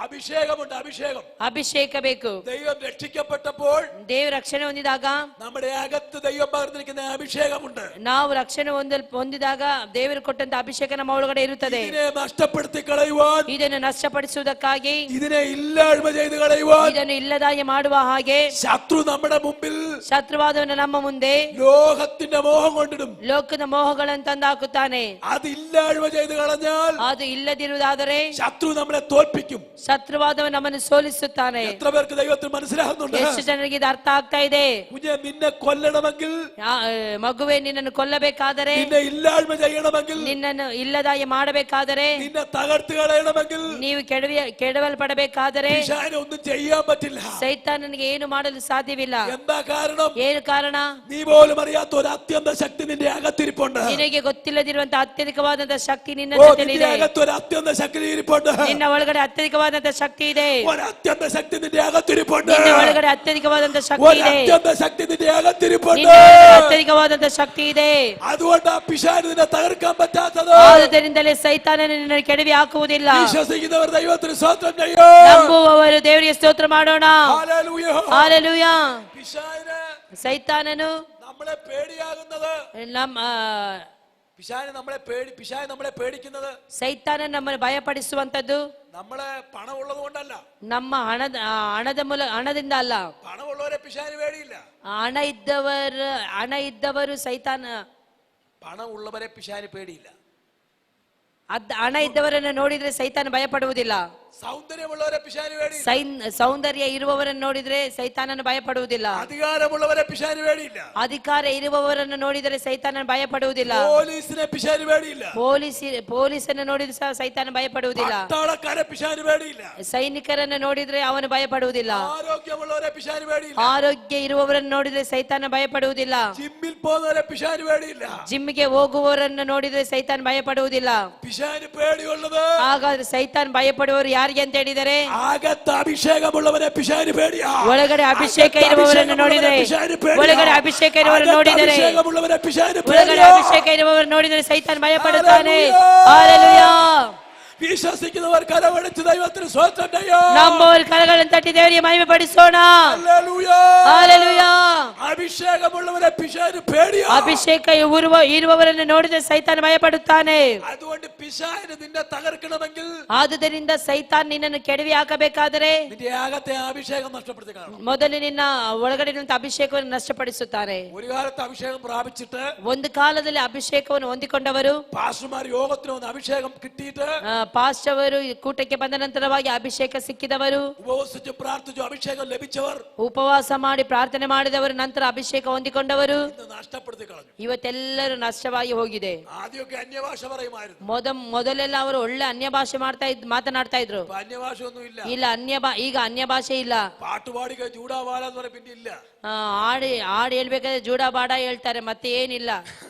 അഭിഷേകമുണ്ട്. അഭിഷേകം. ಅಭಿಷೇಕ ಬೇಕು. ദൈവം രക്ഷിക്കപ്പെട്ടപ്പോൾ ದೇವ ರಕ್ಷಣೆ ಹೊಂದಿದಾಗ നമ്മുടെ അകത്ത് ദൈവം പകർന്നിരിക്കുന്ന അഭിഷേകമുണ്ട്. ನಾವು ರಕ್ಷಣೆ ಹೊಂದಿದಾಗ ದೇವರು ಕೊಟ್ಟಂತ ಅಭಿಷೇಕ ನಮ್ಮ ಒಳಗಡೆ ಇರುತ್ತದೆ. ഇതിനെ നഷ്ടപ്പെടുത്തി കളയുവാൻ, ಇದನ್ನು ನಷ್ಟಪಡಿಸುವುದಕ್ಕಾಗಿ, ഇതിനെ ഇല്ലായ്മ ചെയ്ത് കളയുവാൻ ಇದನ್ನು ಇಲ್ಲದಾಗಿ ಮಾಡುವ ಹಾಗೆ ശത്രു നമ്മുടെ മുമ്പിൽ ಶತ್ರುವಾದವನು ನಮ್ಮ ಮುಂದೆ ലോകത്തിന്റെ മോഹം കൊണ്ടിടും. ಲೋಕದ ಮೋಹಗಳನ್ನು ತಂದಾಕುತ್ತಾನೆ. അത് ഇല്ലായ്മ ചെയ്ത് കളഞ്ഞാൽ ಅದು ಇಲ್ಲದಿರುವುದಾದರೆ ശത്രു നമ്മളെ തോൽപ്പിക്കും. ಶತ್ರುವಾದವನು ನಮ್ಮನ್ನು ಸೋಲಿಸುತ್ತಾನೆ. എത്ര പേർക്ക് ദൈവത്തിന് മനസ്സിലാകുന്നുണ്ട്? ಎಷ್ಟು ಜನರಿಗೆ ಇದು ಅರ್ಥ ಆಗ್ತಾ ಇದೆ? കുഞ്ഞെ, നിന്നെ കൊല്ലണമെങ്കിൽ, ಮಗುವೆ ನಿನ್ನನ್ನು ಕೊಲ್ಲಬೇಕಾದರೆ, നിന്നെ ഇല്ലായ്മ ചെയ്യണമെങ്കിൽ, ನಿನ್ನನ್ನು ಇಲ್ಲದಾಗಿ ಮಾಡಬೇಕಾದರೆ, നിന്നെ തകർത്ത് കളയണമെങ്കിൽ ನೀವು ಕೆಡವಲ್ಪಡಬೇಕಾದರೆ പിശാചിനെ ഒന്നും ചെയ്യാൻ പറ്റില്ല. ಸೈತಾನನಿಗೆ ಏನು ಮಾಡಲು ಸಾಧ್ಯವಿಲ್ಲ. എന്താ കാരണം? ಏನು ಕಾರಣ? നീ പോലും അറിയാത്ത ഒരു അത്യന്ത ശക്തി നിന്റെ അകത്തിരിപ്പുണ്ട്. ನಿನಗೆ ಗೊತ್ತಿಲ್ಲದಿರುವಂತಹ ಅತ್ಯಧಿಕವಾದಂತಹ ಶಕ್ತಿ ನಿನ್ನ ഓ, ಜೊತೆಲಿದೆ. നിന്റെ അകത്ത് ഒരു അത്യന്ത ശക്തി ഇരിപ്പുണ്ട്. ನಿನ್ನ ಒಳಗಡೆ ಅತ್ಯಧಿಕವಾದಂತಹ ಶಕ್ತಿ ಇದೆ. ഒരു അത്യന്ത ശക്തി നിന്റെ അകത്തിരിപ്പുണ്ട്. ನಿನ್ನ ಒಳಗಡೆ ಅತ್ಯಧಿಕವಾದಂತಹ ಶಕ್ತಿ ഒരു ಇದೆ. അത്യന്ത ശക്തി നിന്റെ അകത്തിരിപ്പുണ്ട്. ನಿನ್ನ ಒಳಗಡೆ ಅತ್ಯಧಿಕವಾದಂತಹ ಶಕ್ತಿ ಇದೆ. അതുകൊണ്ടാ പിശാചിന് നിന്നെ തകർക്കാൻ പറ്റാത്തത്. ಆದುದರಿಂದಲೇ ಸೈತಾನನು ನಿನ್ನನ್ನು ಕೆಡವಿ ಹಾಕುವುದಿಲ್ಲ. വിശ്വസിക്കുന്നവർ ദൈവത്തിന് സ്തോത്രം ചെയ്യും. ನಂಬುವವರು ದೇವರಿಗೆ ಸ್ತೋತ್ರ ಮಾಡೋಣ. ഹല്ലേലൂയ. ಹಾಲೆಲೂಯಾ. പിശാചിന് ಸೈತಾನನು നമ്മളെ പേടിയാകുന്നത്, ನಮ್ಮ പിശാചിന് നമ്മളെ പേടിക്കുന്നത് ಸೈತಾನ ನಮ್ಮನ್ನು ಭಯಪಡಿಸುವಂತದ್ದು നമ്മളെ പണമുള്ളത് കൊണ്ടല്ല. ನಮ್ಮ ಹಣದಿಂದ ಅಲ್ಲ. പണമുള്ളവരെ പിശാചിന് പേടിയില്ല. ಹಣ ಇದ್ದವರು ಸೈತಾನ, പണമുള്ളവരെ പിശാചിന് പേടിയില്ല. ಹಣ ಇದ್ದವರನ್ನು ನೋಡಿದ್ರೆ ಸೈತಾನ ಭಯಪಡುವುದಿಲ್ಲ. സൗന്ദര്യമുള്ളവരെ പിശാചിന് പേടിയില്ല. ಸೌಂದರ್ಯ ಇರುವವರನ್ನು ನೋಡಿದ್ರೆ ಸೈತಾನನು ಭಯಪಡುವುದಿಲ್ಲ. അധികാരമുള്ളവരെ പിശാചിന് പേടിയില്ല. ಅಧಿಕಾರ ಇರುವವರನ್ನು ನೋಡಿದರೆ ಸೈತಾನನು ಭಯಪಡುವುದಿಲ್ಲ. പോലീസിനെ പിശാചിന് പേടിയില്ല. ಪೊಲೀಸನ್ನು ನೋಡಿದ್ರೆ ಸಹ ಸೈತಾನ ಭಯಪಡುವುದಿಲ್ಲ. പട്ടാളക്കാരെ പിശാചിന് പേടിയില്ല. ಸೈನಿಕರನ್ನು ನೋಡಿದ್ರೆ ಅವನು ಭಯಪಡುವುದಿಲ್ಲ. ആരോഗ്യമുള്ളവരെ പിശാചിന് പേടിയില്ല. ಆರೋಗ್ಯ ಇರುವವರನ್ನು ನೋಡಿದ್ರೆ ಸೈತಾನ ಭಯಪಡುವುದಿಲ್ಲ. ജിമ്മിൽ പോകുന്നവരെ പിശാചിന് പേടിയില്ല. ಜಿಮ್ಮಿಗೆ ಹೋಗುವವರನ್ನು ನೋಡಿದ್ರೆ ಸೈತಾನ ಭಯಪಡುವುದಿಲ್ಲ. പിശാചിന് പേടിയുള്ളത്, ಹಾಗಾದ್ರೆ ಸೈತಾನ್ ಭಯಪಡುವವರು ಯಾರಿಗೆ ಅಂತ ಹೇಳಿದರೆ, അകത്ത് അഭിഷേകമുള്ളവരെ പിശാചിന് പേടിയാ. ಒಳಗಡೆ ಅಭಿಷೇಕ ಇರುವವರನ್ನು ನೋಡಿದರೆ, ಒಳಗಡೆ ಅಭಿಷೇಕ ಇರುವವರನ್ನು ನೋಡಿದರೆ, അഭിഷേകമുള്ളവരെ പിശാചിന് ಒಳಗಡೆ പേടിയാ. ಅಭಿಷೇಕ ಇರುವವರನ್ನು ನೋಡಿದರೆ ಸೈತಾನ್ ಭಯಪಡುತ್ತಾನೆ. ಹಾಲೆಲೂಯಾ. വിശ്വസിക്കുന്നവർ കരമടിച്ച് ദൈവത്തിന് സ്വന്തം ചെയ്യാം. ನಂಬುವವರು ಕರಗಳನ್ನು ತಟ್ಟಿ ದೇವರಿಗೆ ಮಹಿಮೆ ಪಡಿಸೋಣ. ഹല്ലേലൂയ. ಹಲ್ಲೆಲೂಯಾ. അഭിഷേകമുള്ളവരെ പിശാച് പേടിയാ. ಅಭಿಷೇಕ ಇರುವವರನ್ನು ನೋಡಿದ ಸೈತಾನ ಭಯಪಡುತ್ತಾನೆ. അതുകൊണ്ട് പിശാചിനെ നിന്നെ തകർക്കണമെങ്കിൽ, ಆದುದರಿಂದ ಸೈತಾನ್ ನಿನ್ನನ್ನು ಕೆಡವಿ ಹಾಕಬೇಕಾದರೆ നിന്റെ അകത്തെ അഭിഷേകം നഷ്ടപ്പെടുത്തി കാണണം. ಮೊದಲು ನಿನ್ನ ಒಳಗಡೆ ಅಭಿಷೇಕವನ್ನು ನಷ್ಟಪಡಿಸುತ್ತಾರೆ. ഒരു കാലത്ത് അഭിഷേകം പ്രാപിച്ചിട്ട് ಒಂದು ಕಾಲದಲ್ಲಿ ಅಭಿಷೇಕವನ್ನು ಹೊಂದಿಕೊಂಡವರು, പാസ്റ്റർമാർ യോഗത്തിന് വന്ന് അഭിഷേകം കിട്ടിയിട്ട് ಪಾಸ್ಟ್ ಅವರು ಕೂಟಕ್ಕೆ ಬಂದ ನಂತರವಾಗಿ ಅಭಿಷೇಕ ಸಿಕ್ಕಿದವರು, ഉപവസിച്ച് പ്രാർത്ഥിച്ചു അഭിഷേകം ലഭിച്ചവർ ಉಪವಾಸ ಮಾಡಿ ಪ್ರಾರ್ಥನೆ ಮಾಡಿದವರು, ನಂತರ ಅಭಿಷೇಕ ಹೊಂದಿಕೊಂಡವರು ഇന്ന് നഷ്ടപ്പെടുത്തി കളഞ്ഞു. ಇವತ್ತೆಲ್ಲರೂ ನಷ್ಟವಾಗಿ ಹೋಗಿದೆ. ആദ്യമൊക്കെ അന്യഭാഷ പറയുമായിരുന്നു. ಮೊದಲೆಲ್ಲ ಅವರು ಒಳ್ಳೆ ಅನ್ಯ ಭಾಷೆ ಮಾತನಾಡ್ತಾ ಇದ್ರು. ഇപ്പൊ അന്യഭാഷ ഒന്നും ഇല്ല. ಇಲ್ಲ ಈಗ ಅನ್ಯ ಭಾಷೆ ಇಲ್ಲ. പാട്ടുപാടിക ചൂടാവാല എന്ന് പറഞ്ഞ പിന്നെ ഇല്ല. ಹಾಡು ಹೇಳ್ಬೇಕಾದ್ರೆ ಜೂಡಾ ಬಾಡ ಹೇಳ್ತಾರೆ, ಮತ್ತೆ ಏನಿಲ್ಲ.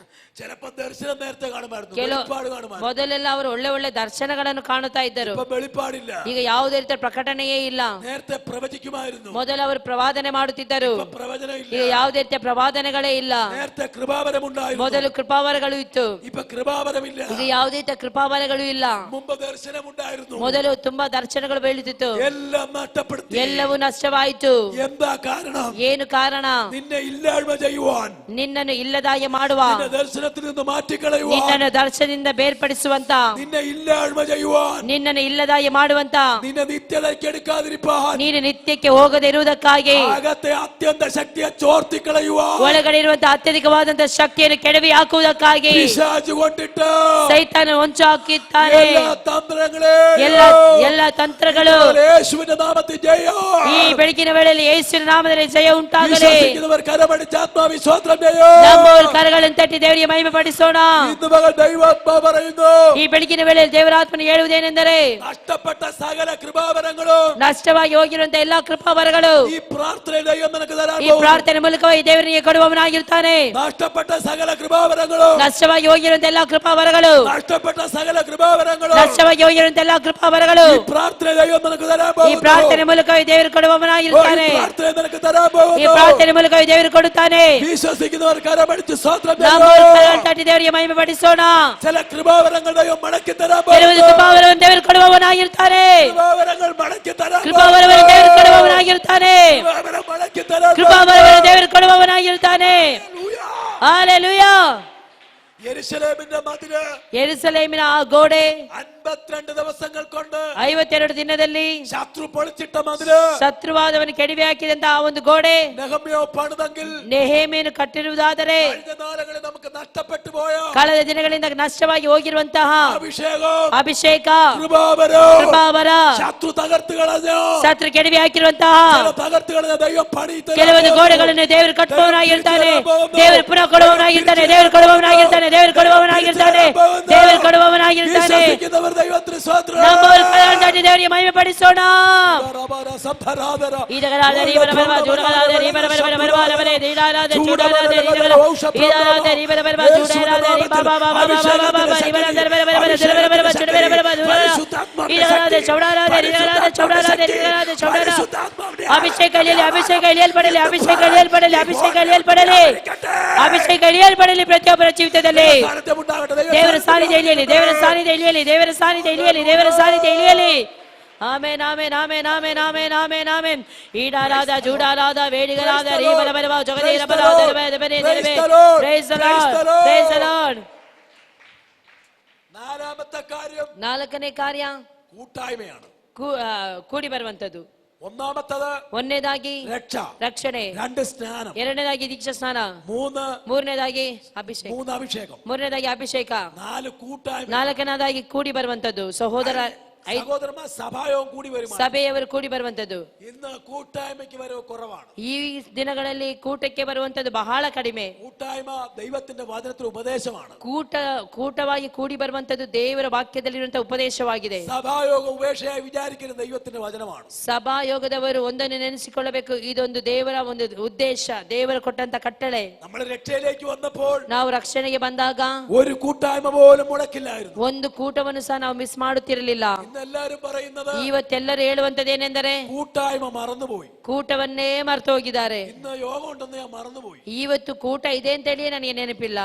ചിലപ്പോ ദർശനം നേരത്തെ കാണുമായിരുന്നു, ಕೆಲವು വെളിപ്പാട് കാണുമായിരുന്നു. ಮೊದಲೆಲ್ಲ ಅವರು ಒಳ್ಳೆ ಒಳ್ಳೆ ದರ್ಶನಗಳನ್ನು ಕಾಣುತ್ತಾ ಇದ್ದರು. ഇപ്പൊ വെളിപ്പാടില്ല. ಈಗ ಯಾವುದೇ ರೀತಿಯ ಪ್ರಕಟಣೆಯೇ ಇಲ್ಲ. നേരത്തെ പ്രവചിക്കുമായിരുന്നു, ಮೊದಲು ಅವರು ಪ್ರವಾದನೆ ಮಾಡುತ್ತಿದ್ದರು. ഇപ്പൊ പ്രവചനം ഇല്ല. ಈಗ ಯಾವುದೇ ರೀತಿಯ ಪ್ರವಾದನೆಗಳೇ ಇಲ್ಲ. നേരത്തെ കൃപാവരം ഉണ്ടായിരുന്നു, ಮೊದಲು ಕೃಪಾವರಗಳು ಇತ್ತು. ഇപ്പൊ കൃപാവരമില്ല. ಈಗ ಯಾವುದೇ ರೀತಿಯ ಕೃಪಾವರಗಳು ಇಲ್ಲ. മുമ്പ് ദർശനം ഉണ്ടായിരുന്നു, ಮೊದಲು ತುಂಬಾ ದರ್ಶನಗಳು ಬೀಳುತ್ತಿತ್ತು. എല്ലാം നഷ്ടപ്പെടുത്തി. ಎಲ್ಲವೂ ನಷ್ಟವಾಯಿತು. എന്താ കാരണം? ಏನು ಕಾರಣ? നിന്നെ ഇല്ലായ്മ ചെയ്യുവാൻ, ನಿನ್ನನ್ನು ಇಲ್ಲದಾಗಿ ಮಾಡುವ, നിന്നെ ദർശനത്തിൽ നിന്ന് മാറ്റിക്കളയുവാൻ, ನಿನ್ನನ್ನು ದರ್ಶನದಿಂದ ಬೇರ್ಪಡಿಸುವಂತ, നിന്നെ ഇല്ലായ്മ ചെയ്യുവാൻ, ನಿನ್ನನ್ನು ಇಲ್ಲದಾಗಿ ಮಾಡುವಂತ, നിന്നെ നിത്യതയ്ക്ക് എടുക്കാതിരിപ്പാൻ, ನೀನು ನಿತ್ಯಕ್ಕೆ ಹೋಗದೆ ಇರುವುದಕ್ಕಾಗಿ, അകത്തെ അത്യന്ത ശക്തിയെ ചോർത്തിക്കളയുവാൻ, ಒಳಗಡೆ ಇರುವಂತಹ ಅತ್ಯಧಿಕವಾದಂತಹ ಶಕ್ತಿಯನ್ನು ಕೆಡವಿ ಹಾಕುವುದಕ್ಕಾಗಿ പിശാച് കൊണ്ടിട്ട് ಸೈತಾನ ಹೊಂಚು ಹಾಕಿದ್ದಾನೆ. എല്ലാ തന്ത്രങ്ങളെ, ಎಲ್ಲ ತಂತ್ರಗಳು യേശുവിന്റെ നാമത്തിൽ ജയം. ಈ ಬೆಳಗಿನ ವೇಳೆಯಲ್ಲಿ ಯೇಸುವಿನ ನಾಮದಲ್ಲಿ ಜಯ ಉಂಟಾಗಲಿ. വിശ്വസിക്കുന്നവർ കരമടിച്ച് ആത്മാവിൽ സ്വതന്ത്രം ജയം. ನಮ್ಮವರು ಕರಗಳನ್ನು ತಟ್ಟಿ ದೇವರಿಗೆ ಮಹಿಮೆ ಪಡಿಸೋಣ. ഇന്ന് മകൾ ദൈവാത്മാ പറയുന്നു, ಈ ಬೆಳಗಿನ ವೇಳೆಯಲ್ಲಿ ದೇವರಾತ್ಮನು ಹೇಳುವುದೇನೆಂದರೆ, നഷ്ടപ്പെട്ട സകല കൃപാവരങ്ങളും ನಷ್ಟವಾಗಿ ಹೋಗಿರುವಂತಹ ಎಲ್ಲಾ ಕೃಪಾವರಗಳು ഈ പ്രാർത്ഥനയിൽ ദൈവം നിനക്ക് തരാൻ ಈ പോകുന്നു. ಪ್ರಾರ್ಥನೆ ಮೂಲಕವಾಗಿ ದೇವರಿಗೆ ಕೊಡುವವನಾಗಿರ್ತಾನೆ. നഷ്ടപ്പെട്ട സകല കൃപാവരങ്ങളും, ನಷ್ಟವಾಗಿ ಹೋಗಿರುವಂತಹ ಎಲ್ಲಾ ಕೃಪಾವರಗಳು, നഷ്ടപ്പെട്ട സകല കൃപാവരങ്ങളും ನಷ್ಟವಾಗಿ ಹೋಗಿರುವಂತಹ ಎಲ್ಲಾ ಕೃಪಾವರಗಳು ഈ പ്രാർത്ഥന ദൈവം നിനക്ക് തരാൻ ಈ പോകുന്നു. ಪ್ರಾರ್ಥನೆ ಮೂಲಕವಾಗಿ ದೇವರು ಕೊಡುವವನಾಗಿರ್ತಾನೆ. ഈ പ്രാർത്ഥന നിനക്ക് തരാൻ ಈ പോകുന്നു. ಪ್ರಾರ್ಥನೆ ಮೂಲಕವಾಗಿ ದೇವರು ಕೊಡುತ್ತಾನೆ. വിശ്വസിക്കുന്നവർ കരമടിച്ച് സ്വതന്ത്രം ನಮ್ಮವರು ജയം. ಕರಗಳನ್ನು ತಟ್ಟಿ ದೇವರಿಗೆ ಮಹಿಮೆ ಪಡಿಸೋಣ. ചില കൃപാവരങ്ങൾ ദൈവം മടക്കി തരാൻ ಕೆಲವು പോകുന്നു. ಕೃಪಾವರವನ್ನು ದೇವರು ಕೊಡುವವನಾಗಿರ್ತಾನೆ. കൃപാവരങ്ങൾ മടക്കി തരാൻ ಕೃಪಾವರವನ್ನು ದೇವರು ಕೊಡುವವನಾಗಿರ್ತಾನೆ. കൃപാവരം മടക്കി തരാൻ ಕೃಪಾವರವನ್ನು ದೇವರು ಕೊಡುವವನಾಗಿರ್ತಾನೆ. ഹല്ലേലൂയ. ಹಾಲೆಲೂಯಾ. യെരൂശലേമിന്റെ മതില് ಯೆರೂಸಲೇಮಿನ ಆ ಗೋಡೆ 52 ദിവസങ്ങൾ കൊണ്ട് 52 ದಿನದಲ್ಲಿ ശത്രു പൊളിച്ചിട്ട മതില് ಶತ್ರುವಾದವನ್ನು ಕೆಡವಿ ಹಾಕಿದಂತಹ ಆ ಒಂದು ಗೋಡೆ നെഹമ്യാ പണിതെങ്കിൽ ನೆಹೇಮಿಯನು ಕಟ್ಟಿರುವುದಾದರೆ കഴിഞ്ഞ നാളുകളിൽ നമുക്ക് നഷ്ടപ്പെട്ടു പോയ ಕಳೆದ ದಿನಗಳಿಂದ ನಷ್ಟವಾಗಿ ಹೋಗಿರುವಂತಹ അഭിഷേകം, ಅಭಿಷೇಕ, കൃപാവരം ಕೃಪಾವರ, ശത്രു തകർത്ത് കളഞ്ഞു. ಶತ್ರು ಕೆಡವಿ ಹಾಕಿರುವಂತಹ ചില തകർത്ത് കളഞ്ഞ ദൈവം പണി തരാൻ ಕೆಲವೊಂದು പോകുന്നു. ಗೋಡೆಗಳನ್ನು ದೇವರು ಕಟ್ಟುವವನಾಗಿರ್ತಾನೆ. ದೇವರು ಪುನಃ ಕೊಡುವವನಾಗಿರ್ತಾನೆ. ದೇವರು ಕೊಡುವವನಾಗಿರ್ತಾನೆ. ದೇವರು ಕೊಡುವವನಾಗಿರ್ತಾನೆ. ದೇವರು ಕೊಡುವವನಾಗಿರ್ತಾನೆ. വിശ്വസിക്കുന്നവർ ദൈവത്തിന് സ്വതന്ത്രം. ನಮ್ಮವರು ಕರಗಳನ್ನು ತಟ್ಟಿ ದೇವರಿಗೆ ಮಹಿಮೆ ಪಡಿಸೋಣ. സംഭരാധര ಈಡಗಲಾದರೆ ಬರಬರ ಜೂಡಗಲಾದರೆ ಬರಬರ ಬರಬರ ದೀಡಾಲಾದರೆ ಚೂಡಾಲಾದರೆ ಈಡಾಲಾದರೆ ಬರಬರ ಜೂಡಾಲಾದರೆ ಬಾಬಾ ಬಾಬಾ ಬಾಬಾ ಬಾಬಾ ಈಡಾಲಾದರೆ ಬರಬರ ಬರಬರ ಚುಡಬರ ಈಡಾಲಾದರೆ ಚೌಡಾಲಾದರೆ ಈಡಾಲಾದರೆ ಚೌಡಾಲಾದರೆ ಈಡಾಲಾದರೆ ಚೌಡಾಲ ಅಭಿಷೇಕ ಇಳಿಯಲ್ಪಡಲಿ, ಅಭಿಷೇಕ ಇಳಿಯಲ್ಪಡಲಿ, ಅಭಿಷೇಕ ಇಳಿಯಲ್ಪಡಲಿ, ಅಭಿಷೇಕ ಇಳಿಯಲ್ಪಡಲಿ. ಪ್ರತಿಯೊಬ್ಬರ ಜೀವಿತದಲ್ಲಿ ದೇವರ ಸಾನ್ನಿಧ್ಯ ಇಳಿಯಲಿ, ದೇವರ ಸಾನ್ನಿಧ್ಯ ಇಳಿಯಲಿ, ದೇವರ ಸಾನ್ನಿಧ್ಯ ಇಳಿಯಲಿ, ದೇವರ ಸಾನ್ನಿಧ್ಯ ಇಳಿಯಲಿ. Amen amen amen amen amen amen amen. ಈಡಾಲಾದ ಜೂಡಾಲಾದ ವೇಡಿಗಲಾದ ರೀಬಲ ಬಲವ ಜಗದೇರ ಬಲಾದ ಬನೆ ನೆಲವೆ. Praise the Lord, praise the Lord. നാലാമത്തെ കാര്യം ನಾಲ್ಕನೇ ಕಾರ್ಯ കൂട്ടായ്മയാണ്. ಕೂಡಿ ಬರುವಂತದ್ದು. ഒന്നാമത്തത് ಒಂದನೇದಾಗಿ രക്ഷ, ರಕ್ಷಣೆ, 2 സ്നാനം, ಎರಡನೇದಾಗಿ ದೀಕ್ಷಾ ಸ್ನಾನ, 3 ಮೂರನೇದಾಗಿ ಅಭಿಷೇಕ, 3 അഭിഷേകം, ಮೂರನೇದಾಗಿ ಅಭಿಷೇಕ, 4 കൂട്ടായ്മ, ನಾಲ್ಕನೇದಾಗಿ ಕೂಡಿ ಬರುವಂತದ್ದು. ಸಹೋದರ സഹോദരന്മാർ സഭായോഗം കൂടി വരും. ಸಭೆಯವರು ಕೂಡಿ ಬರುವಂತದ್ದು. ഇന്ന് കൂട്ടായ്മയ്ക്ക് വരവ് കുറവാണ്. ಈ ದಿನಗಳಲ್ಲಿ ಕೂಟಕ್ಕೆ ಬರುವಂತದ್ದು ಬಹಳ ಕಡಿಮೆ. കൂട്ടായ്മ ദൈവത്തിന്റെ വചനത്തിലെ ഉപദേശമാണ്. ಕೂಟವಾಗಿ ಕೂಡಿ ಬರುವಂತದ್ದು ದೇವರ ವಾಕ್ಯದಲ್ಲಿರುವಂತಹ ಉಪದೇಶವಾಗಿದೆ. സഭായോഗം ഉപേക്ഷയായി വിചാരിക്കുന്ന ദൈവത്തിന്റെ വചനമാണ്. ಸಭಾಯೋಗದವರು ಒಂದನ್ನು ನೆನೆಸಿಕೊಳ್ಳಬೇಕು, ಇದೊಂದು ದೇವರ ಒಂದು ಉದ್ದೇಶ, ದೇವರ ಕೊಟ್ಟಂತ ಕಟ್ಟಳೆ. നമ്മൾ രക്ഷയിലേക്ക് വന്നപ്പോൾ ನಾವು ರಕ್ಷಣೆಗೆ ಬಂದಾಗ ഒരു കൂട്ടായ്മ പോലും മുടക്കില്ലായിരുന്നു. ಒಂದು ಕೂಟವನ್ನು ಸಹ ನಾವು ಮಿಸ್ ಮಾಡುತ್ತಿರಲಿಲ್ಲ. ഇന്ന് എല്ലാവരും പറയുന്നത്, ಇವತ್ತೆಲ್ಲರೂ ಹೇಳುವಂತದ್ದೇನೆಂದರೆ കൂട്ടായ്മ മറന്നുപോയി, ಕೂಟವನ್ನೇ ಮರ್ತು ಹೋಗಿದ್ದಾರೆ. ഇന്ന് യോഗം ഉണ്ടെന്ന് ഞാൻ മറന്നുപോയി. ಇವತ್ತು ಕೂಟ ಇದೆ ಅಂತೇಳಿ ನನಗೆ ನೆನಪಿಲ್ಲ.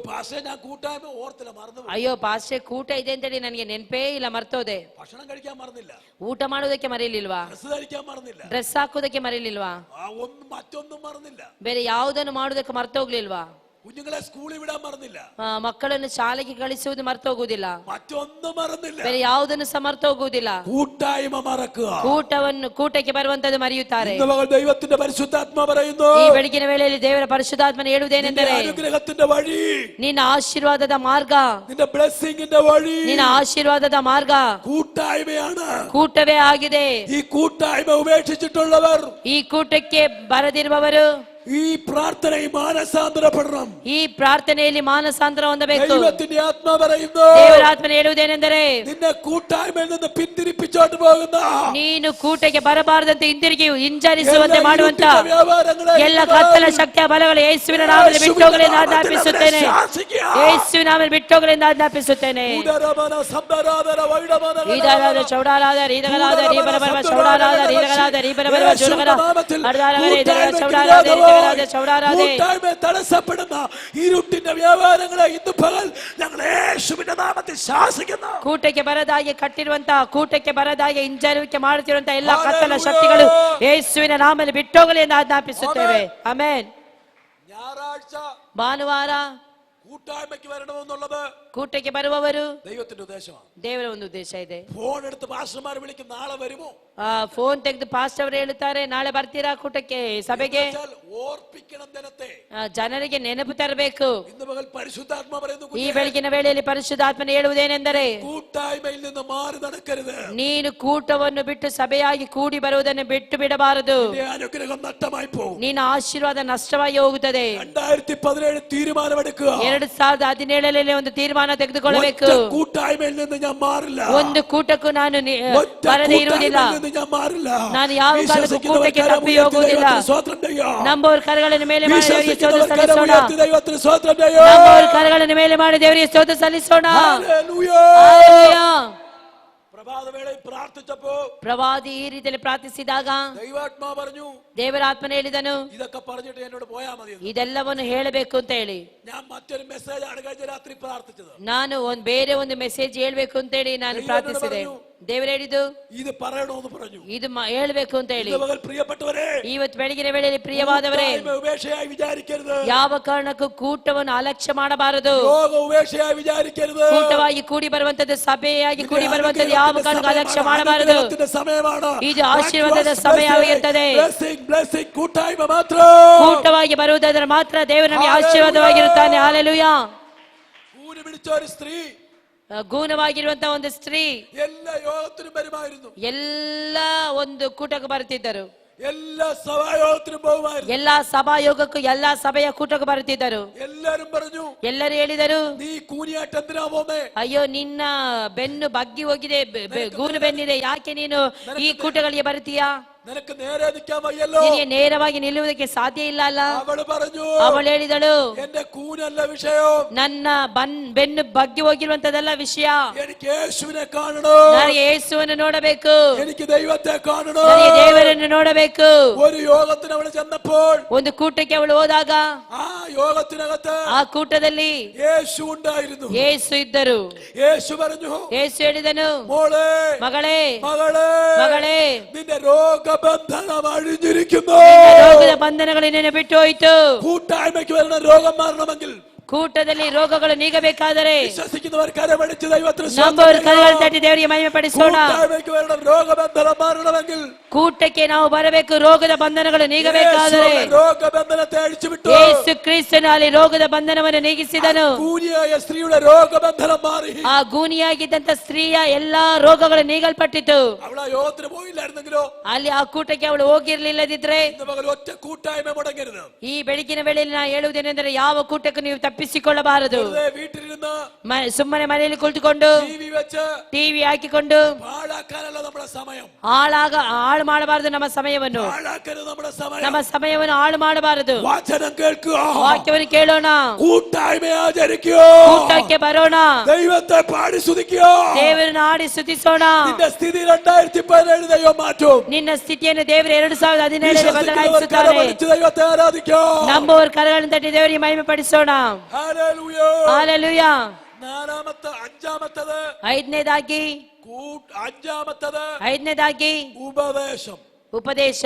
പക്ഷേ ഞാൻ കൂട്ടായ്മ ഓർത്തില്ല, മറന്നുപോയി. ಅಯ್ಯೋ ಪಾಸ್ಟೆ ಕೂಟ ಇದೆ ಅಂತೇಳಿ ನನಗೆ ನೆನಪೇ ಇಲ್ಲ, ಮರ್ತೋದೆ. ഭക്ഷണം കഴിക്കാൻ മറന്നില്ല, ಊಟ ಮಾಡೋದಕ್ಕೆ ಮರೀಲಿಲ್ವಾ? ഡ്രസ് ധരിക്കാൻ മറന്നില്ല, ಡ್ರೆಸ್ ಹಾಕೋದಕ್ಕೆ ಮರೀಲಿಲ್ವಾ? മറ്റൊന്നും മറന്നില്ല. ಬೇರೆ ಯಾವುದನ್ನು ಮಾಡೋದಕ್ಕೆ ಮರ್ತೋಗ್ಲಿಲ್ವಾ? കുഞ്ഞുങ്ങളെ സ്കൂളിൽ വിടാൻ മറന്നില്ല, ಮಕ್ಕಳನ್ನು ಶಾಲೆಗೆ ಕಳಿಸುವುದು ಮರ್ತೋಗುವುದಿಲ್ಲ, മറ്റൊന്നും മറന്നില്ല. ಬೇರೆ ಯಾವುದನ್ನು ಸಹ ಮರ್ತೋಗುವುದಿಲ್ಲ. കൂട്ടായ്മ മറക്കുക. ಕೂಟಕ್ಕೆ ಬರುವಂತದ್ದು ಮರೆಯುತ್ತಾರೆ. ദൈവത്തിന്റെ പരിശുദ്ധാത്മ പറയുന്നു, ಈ ಬೆಳಗಿನ ವೇಳೆಯಲ್ಲಿ ದೇವರ ಪರಿಶುದ್ಧಾತ್ಮನ ಹೇಳುವುದೇನೆಂದರೆ, അനുഗ്രഹത്തിന്റെ വഴി, ನಿನ್ನ ಆಶೀರ್ವಾದದ ಮಾರ್ಗ, നിന്റെ ബ്ലെസ്സിങ്ങിന്റെ വഴി, ನಿನ್ನ ಆಶೀರ್ವಾದದ ಮಾರ್ಗ കൂട്ടായ്മയാണ്. ಕೂಟವೇ ಆಗಿದೆ. ഈ കൂട്ടായ്മ ഉപേക്ഷിച്ചിട്ടുള്ളവർ, ಈ ಕೂಟಕ್ಕೆ ಬರದಿರುವವರು ഈ പ്രാർത്ഥനയിൽ മാനസാന്തരപ്പെടണം. ಈ ಪ್ರಾರ್ಥನೆಯಲ್ಲಿ ಮಾನಸಾಂತರ ಹೊಂದಬೇಕು. ദൈവത്തിന്റെ ആത്മാ പറയുന്നു, ದೇವರ ಆತ್ಮನ ಹೇಳುವುದೇನೆಂದರೆ, നിന്നെ കൂട്ടായ്മയിൽ നിന്ന് പിന്തിരിപ്പിച്ചോട്ട് പോകുന്ന, ನೀನು ಕೂಟಕ್ಕೆ ಬರಬಾರದಂತೆ ಹಿಂಜರಿಸುವಂತೆ ಮಾಡುವಂತ ಎಲ್ಲ ಕತ್ತಲ ಶಕ್ತಿಯ ಬಲಗಳು ಯೇಸುವಿನ ನಾಮದಲ್ಲಿ ಬಿಟ್ಟೋಗಲೆಂದು ಆಜ್ಞಾಪಿಸುತ್ತೇನೆ. ಯೇಸುವಿನ ನಾಮದಲ್ಲಿ ಬಿಟ್ಟೋಗಲೆಂದು ಆಜ್ಞಾಪಿಸುತ್ತೇನೆ. ಈದರಾದ ಚೌಡಾಲಾದ ರೀದಗಳಾದ ರೀಬರಬರ ಚೌಡಾಲಾದ ರೀದಗಳಾದ ರೀಬರಬರ ಜೋಡಗರ ಅರ್ಧಾರಗರ ಇದರ ಚೌಡಾಲಾದ കൂട്ടായ്മ തടസ്സപ്പെടുന്ന ഇരുട്ടിന്റെ വ്യാപാരങ്ങളെ ഇന്ന് പകൽ ഞങ്ങൾ യേശുവിന്റെ നാമത്തിൽ ശാസിക്കുന്നു. ಕೂಟಕ್ಕೆ ಬರದಾಗಿ ಕಟ್ಟಿರುವಂತಹ, ಕೂಟಕ್ಕೆ ಬರದಾಗಿ ಹಿಂಜರುವಿಕೆ ಮಾಡುತ್ತಿರುವಂತಹ ಎಲ್ಲ ಕತ್ತಲ ಶಕ್ತಿಗಳು ಯೇಸುವಿನ ನಾಮದಲ್ಲಿ ಬಿಟ್ಟೋಗಲಿ ಎಂದು ಆಜ್ಞಾಪಿಸುತ್ತೇವೆ. ಆಮೆನ್. ഞായറാഴ്ച ಭಾನುವಾರ കൂട്ടായ്മയ്ക്ക് വരണമെന്നുള്ളത് ಕೂಟಕ್ಕೆ ಬರುವವರು ദൈവത്തിന്റെ ഉദ്ദേശമാണ്. ದೇವರ ಒಂದು ಉದ್ದೇಶ ಇದೆ. ഫോൺ എടുത്ത് പാസ്റ്റർമാർ വിളിക്കും, നാളെ വരുമോ? ಫೋನ್ ತೆಗೆದು ಪಾಸ್ಟರ್ ಅವರು ಹೇಳುತ್ತಾರೆ, ನಾಳೆ ಬರ್ತೀರಾ ಕೂಟಕ್ಕೆ, ಸಭೆಗೆ? ഓർപ്പിക്കണം ദിനത്തെ. ಜನರಿಗೆ ನೆನಪು ತರಬೇಕು. ഇന്ന് പകൽ പരിശുദ്ധാത്മ പറയുന്നു, ಈ ಬೆಳಗಿನ ವೇಳೆಯಲ್ಲಿ ಪರಿಶುದ್ಧಾತ್ಮನ ಹೇಳುವುದೇನೆಂದರೆ, കൂട്ടായ്മയിൽ നിന്ന് മാറി നടക്കരുത്. ನೀನು ಕೂಟವನ್ನು ಬಿಟ್ಟು ಸಭೆಯಾಗಿ ಕೂಡಿ ಬರುವುದನ್ನು ಬಿಟ್ಟು ಬಿಡಬಾರದು. അനുഗ്രഹം നഷ്ടമായി പോകും. ನಿನ್ನ ಆಶೀರ್ವಾದ ನಷ್ಟವಾಗಿ ಹೋಗುತ್ತದೆ. 2017 തീരുമാനമെടുക്കുക. 2017 ಒಂದು ತೀರ್ಮಾನ ತೆಗೆದುಕೊಳ್ಳಬೇಕು. കൂട്ടായ്മയിൽ നിന്ന് ഞാൻ മാറില്ല. ಒಂದು ಕೂಟಕ್ಕೂ ನಾನು ಬರದೇ ಇರುವುದಿಲ್ಲ. ನಾನು ಯಾವ ಕಾಲಕ್ಕೂ ಕೂಟಕ್ಕೆ ತಪ್ಪಿ ಹೋಗುವುದಿಲ್ಲ. ನಂಬುವವರ ಕರಗಳನ್ನು ಮೇಲೆ ಮಾಡಿ ದೇವರಿಗೆ ಸ್ತೋತ್ರ ಸಲ್ಲಿಸೋಣ. ನಂಬುವವರ ಕರಗಳನ್ನು ಮೇಲೆ ಮಾಡಿ ದೇವರಿಗೆ ಸ್ತೋತ್ರ ಸಲ್ಲಿಸೋಣ. ಹಲ್ಲೆಲೂಯಾ. ಪ್ರವಾದಿ ಈ ರೀತಿಯಲ್ಲಿ ಪ್ರಾರ್ಥಿಸಿದಾಗ ദൈവാത്മാ പറഞ്ഞു, ದೇವರ ಆತ್ಮನ ಹೇಳಿದನು, ഇതൊക്കെ പറഞ്ഞിട്ട് എന്നോട് പോയാൽ മതി. ಇದೆಲ್ಲವನ್ನು ಹೇಳಬೇಕು ಅಂತ ಹೇಳಿ. ഞാൻ മറ്റൊരു മെസ്സേജ് ആണ് കഴിഞ്ഞ രാത്രി പ്രാർത്ഥിച്ചത്. ನಾನು ಬೇರೆ ಒಂದು ಮೆಸೇಜ್ ಹೇಳ್ಬೇಕು ಅಂತ ಹೇಳಿ ನಾನು ಪ್ರಾರ್ಥಿಸಿದೆ. ದೇವರು ಹೇಳಿದ್ದು ഇത് പറയണമെന്ന് പറഞ്ഞു, ಇದು ಹೇಳ್ಬೇಕು ಅಂತ ಹೇಳಿ. പ്രിയപ്പെട്ടവരെ, ಇವತ್ತು ಬೆಳಗಿನ ವೇಳೆಯಲ್ಲಿ ಪ್ರಿಯವಾದವರೇ, ഉപേക്ഷയായി വിചാരിക്കരുത്. ಯಾವ ಕಾರಣಕ್ಕೂ ಕೂಟವನ್ನು ಅಲಕ್ಷ್ಯ ಮಾಡಬಾರದು. ഉപേക്ഷയായി വിചാരിക്കരുത്. ಕೂಟವಾಗಿ ಕೂಡಿ ಬರುವಂತದ್ದು, ಸಭೆಯಾಗಿ ಕೂಡಿ ಬರುವಂತದ್ದು ಯಾವ ಕಾರಣಕ್ಕೂ ಅಲಕ್ಷ್ಯ ಮಾಡಬಾರದು. ಇದು ಆಶೀರ್ವಾದದ ಸಮಯವಾಗಿರುತ್ತದೆ. കൂട്ടായ്മ മാത്ര, ಕೂಟವಾಗಿ ಬರುವುದಾದರೆ ಮಾತ್ರ ದೇವರು ನಮಗೆ ಆಶೀರ್ವಾದವಾಗಿರುತ್ತಾನೆ. ಹಲ್ಲೆಲೂಯಾ. ഊര് പിടിച്ച ഒരു സ്ത്രീ, ಗೂನವಾಗಿರುವಂತಹ ಒಂದು ಸ್ತ್ರೀ എല്ലാ യോഗത്തിനും വരുമായിരുന്നു. ಎಲ್ಲ ಒಂದು ಕೂಟಕ್ಕೆ ಬರುತ್ತಿದ್ದರು. എല്ലാ സഭായോഗത്തിനും പോകുമായിരുന്നു. ಎಲ್ಲಾ ಸಭಾಯೋಗಕ್ಕೂ ಎಲ್ಲಾ ಸಭೆಯ ಕೂಟಕ್ಕೆ ಬರುತ್ತಿದ್ದರು. എല്ലാരും പറഞ്ഞു, ಎಲ್ಲರೂ ಹೇಳಿದರು, നീ കൂനിയാട്ട് എന്തിനാ പോന്നേ? ಅಯ್ಯೋ, ನಿನ್ನ ಬೆನ್ನು ಬಗ್ಗಿ ಹೋಗಿದೆ, ಗೂನು ಬೆನ್ನಿದೆ, ಯಾಕೆ ನೀನು ಈ ಕೂಟಗಳಿಗೆ ಬರ್ತೀಯಾ? നിനക്ക് നേരെ നിൽക്കാൻ വയ്യല്ലോ. ನಿನಗೆ ನೇರವಾಗಿ ನಿಲ್ಲುವುದಕ್ಕೆ ಸಾಧ್ಯ ಇಲ್ಲ ಅಲ್ಲ. അവള് പറഞ്ഞു, ಅವಳು ಹೇಳಿದಳು, എന്റെ കൂനല്ല വിഷയം, ನನ್ನ ಬೆನ್ನು ಬಗ್ಗಿ ಹೋಗಿರುವಂತದಲ್ಲ ವಿಷಯ. എനിക്ക് യേശുവിനെ കാണണോ, ನನಗೆ ಯೇಸುವನ್ನು ನೋಡಬೇಕು, എനിക്ക് ദൈവത്തെ കാണണോ. ನನಗೆ ದೇವರನ್ನು ನೋಡಬೇಕು. ഒരു യോഗത്തിന് അവള് ചെന്നപ്പോൾ, ಒಂದು ಕೂಟಕ್ಕೆ ಅವಳು ಹೋದಾಗ ആ യോഗത്തിനകത്ത് ಆ ಕೂಟದಲ್ಲಿ യേശു ഉണ്ടായിരുന്നു. ಯೇಸು ಇದ್ದರು. യേശു പറഞ്ഞു, ಯೇಸು ಹೇಳಿದನು, മോളെ, ಮಗಳೇ, മകളെ, ಮಗಳೇ, നിന്റെ രോഗബന്ധനം അഴിഞ്ഞിരിക്കുന്നു. ರೋಗದ ಬಂಧನಗಳು ನಿನ್ನ ಬಿಟ್ಟು ಹೋಯಿತು. കൂട്ടായ്മയ്ക്ക് വരണ രോഗം മാറണമെങ്കിൽ, ಕೂಟದಲ್ಲಿ ರೋಗಗಳು ನೀಗಬೇಕಾದರೆ വിശ്വസിക്കുന്നവർ കരമടിച്ച് ദൈവത്തിന് ನಂಬುವವರು ಕರಗಳನ್ನು ತಟ್ಟಿ ದೇವರಿಗೆ ಮಹಿಮೆ ಪಡಿಸೋಣ. കൂട്ടായ്മയ്ക്ക് വരണം രോഗബന്ധനം മാറണമെങ്കിൽ, ಕೂಟಕ್ಕೆ ನಾವು ಬರಬೇಕು. ರೋಗದ ಬಂಧನಗಳು ನೀಗಬೇಕಾದರೆ രോഗബന്ധനത്തെ അഴിച്ചുവിട്ടു. ಯೇಸು ಕ್ರಿಸ್ತನು ಅಲ್ಲಿ ರೋಗದ ಬಂಧನವನ್ನು ನೀಗಿಸಿದನು. കൂനിയായ സ്ത്രീയുടെ രോഗബന്ധനം മാറി. ಆ ಗೂನಿಯಾಗಿದ್ದಂತ ಸ್ತ್ರೀಯ ಎಲ್ಲಾ ರೋಗಗಳು ನೀಗಲ್ಪಟ್ಟಿತು. അവൾ ആ യോഗത്തിന് പോയില്ലായിരുന്നെങ്കിലോ, ಅಲ್ಲಿ ಆ ಕೂಟಕ್ಕೆ ಅವಳು ಹೋಗಿರ್ಲಿಲ್ಲದಿದ್ರೆ, ഇന്ന് പകൽ ഒറ്റ കൂട്ടായ്മ മുടങ്ങരുത്. ಈ ಬೆಳಗಿನ ವೇಳೆಯಲ್ಲಿ ನಾನು ಹೇಳುವುದೇನೆಂದರೆ, ಯಾವ ಕೂಟಕ್ಕೂ ನೀವು ತಪ್ಪಿಸಿಕೊಳ್ಳಬಾರದು. വീട്ടിലിരുന്ന് ಸುಮ್ಮನೆ ಮನೆಯಲ್ಲಿ ಕುಳಿತುಕೊಂಡು ಟಿವಿ വെച്ച് ಟಿವಿ ಹಾಕಿಕೊಂಡು പാഴാക്കാനല്ല നമ്മുടെ സമയം. ಹಾಳು ಹಾಳು ಮಾಡಬಾರದು. ನಮ್ಮ ಸಮಯವನ್ನು പാഴാക്കരുത് നമ്മുടെ സമയം. ನಮ್ಮ ಸಮಯವನ್ನು ಹಾಳು ಮಾಡಬಾರದು. വചനം കേൾക്കുക, ವಾಕ್ಯವನ್ನು ಕೇಳೋಣ, കൂട്ടായ്മ ആചരിക്കുക, ಕೂಟಕ್ಕೆ ಬರೋಣ, ദൈവത്തെ പാടി സ്തുതിക്കുക. ದೇವರನ್ನು ಹಾಡಿ ಸ್ತುತಿಸೋಣ. നിന്റെ സ്ഥിതി 2017 ദൈവം മാറ്റും. ನಿನ್ನ ಸ್ಥಿತಿಯನ್ನು ದೇವರು 2017 വിശ്വസിക്കുന്നവർ ಬದಲಾಯಿಸುತ್ತಾರೆ. കരമടിച്ച് ദൈവത്തെ ആരാധിക്കാം. ನಂಬುವವರು ಕರಗಳನ್ನು ತಟ್ಟಿ ದೇವರಿಗೆ ಮಹಿಮೆ ಪಡಿಸೋಣ. ഹല്ലേലൂയ. ಹಾಲೆಲೂಯಾ. അഞ്ചാമത്തത് ಐದನೇದಾಗಿ ಐದನೇದಾಗಿ ഉപദേശം. ಉಪದೇಶ.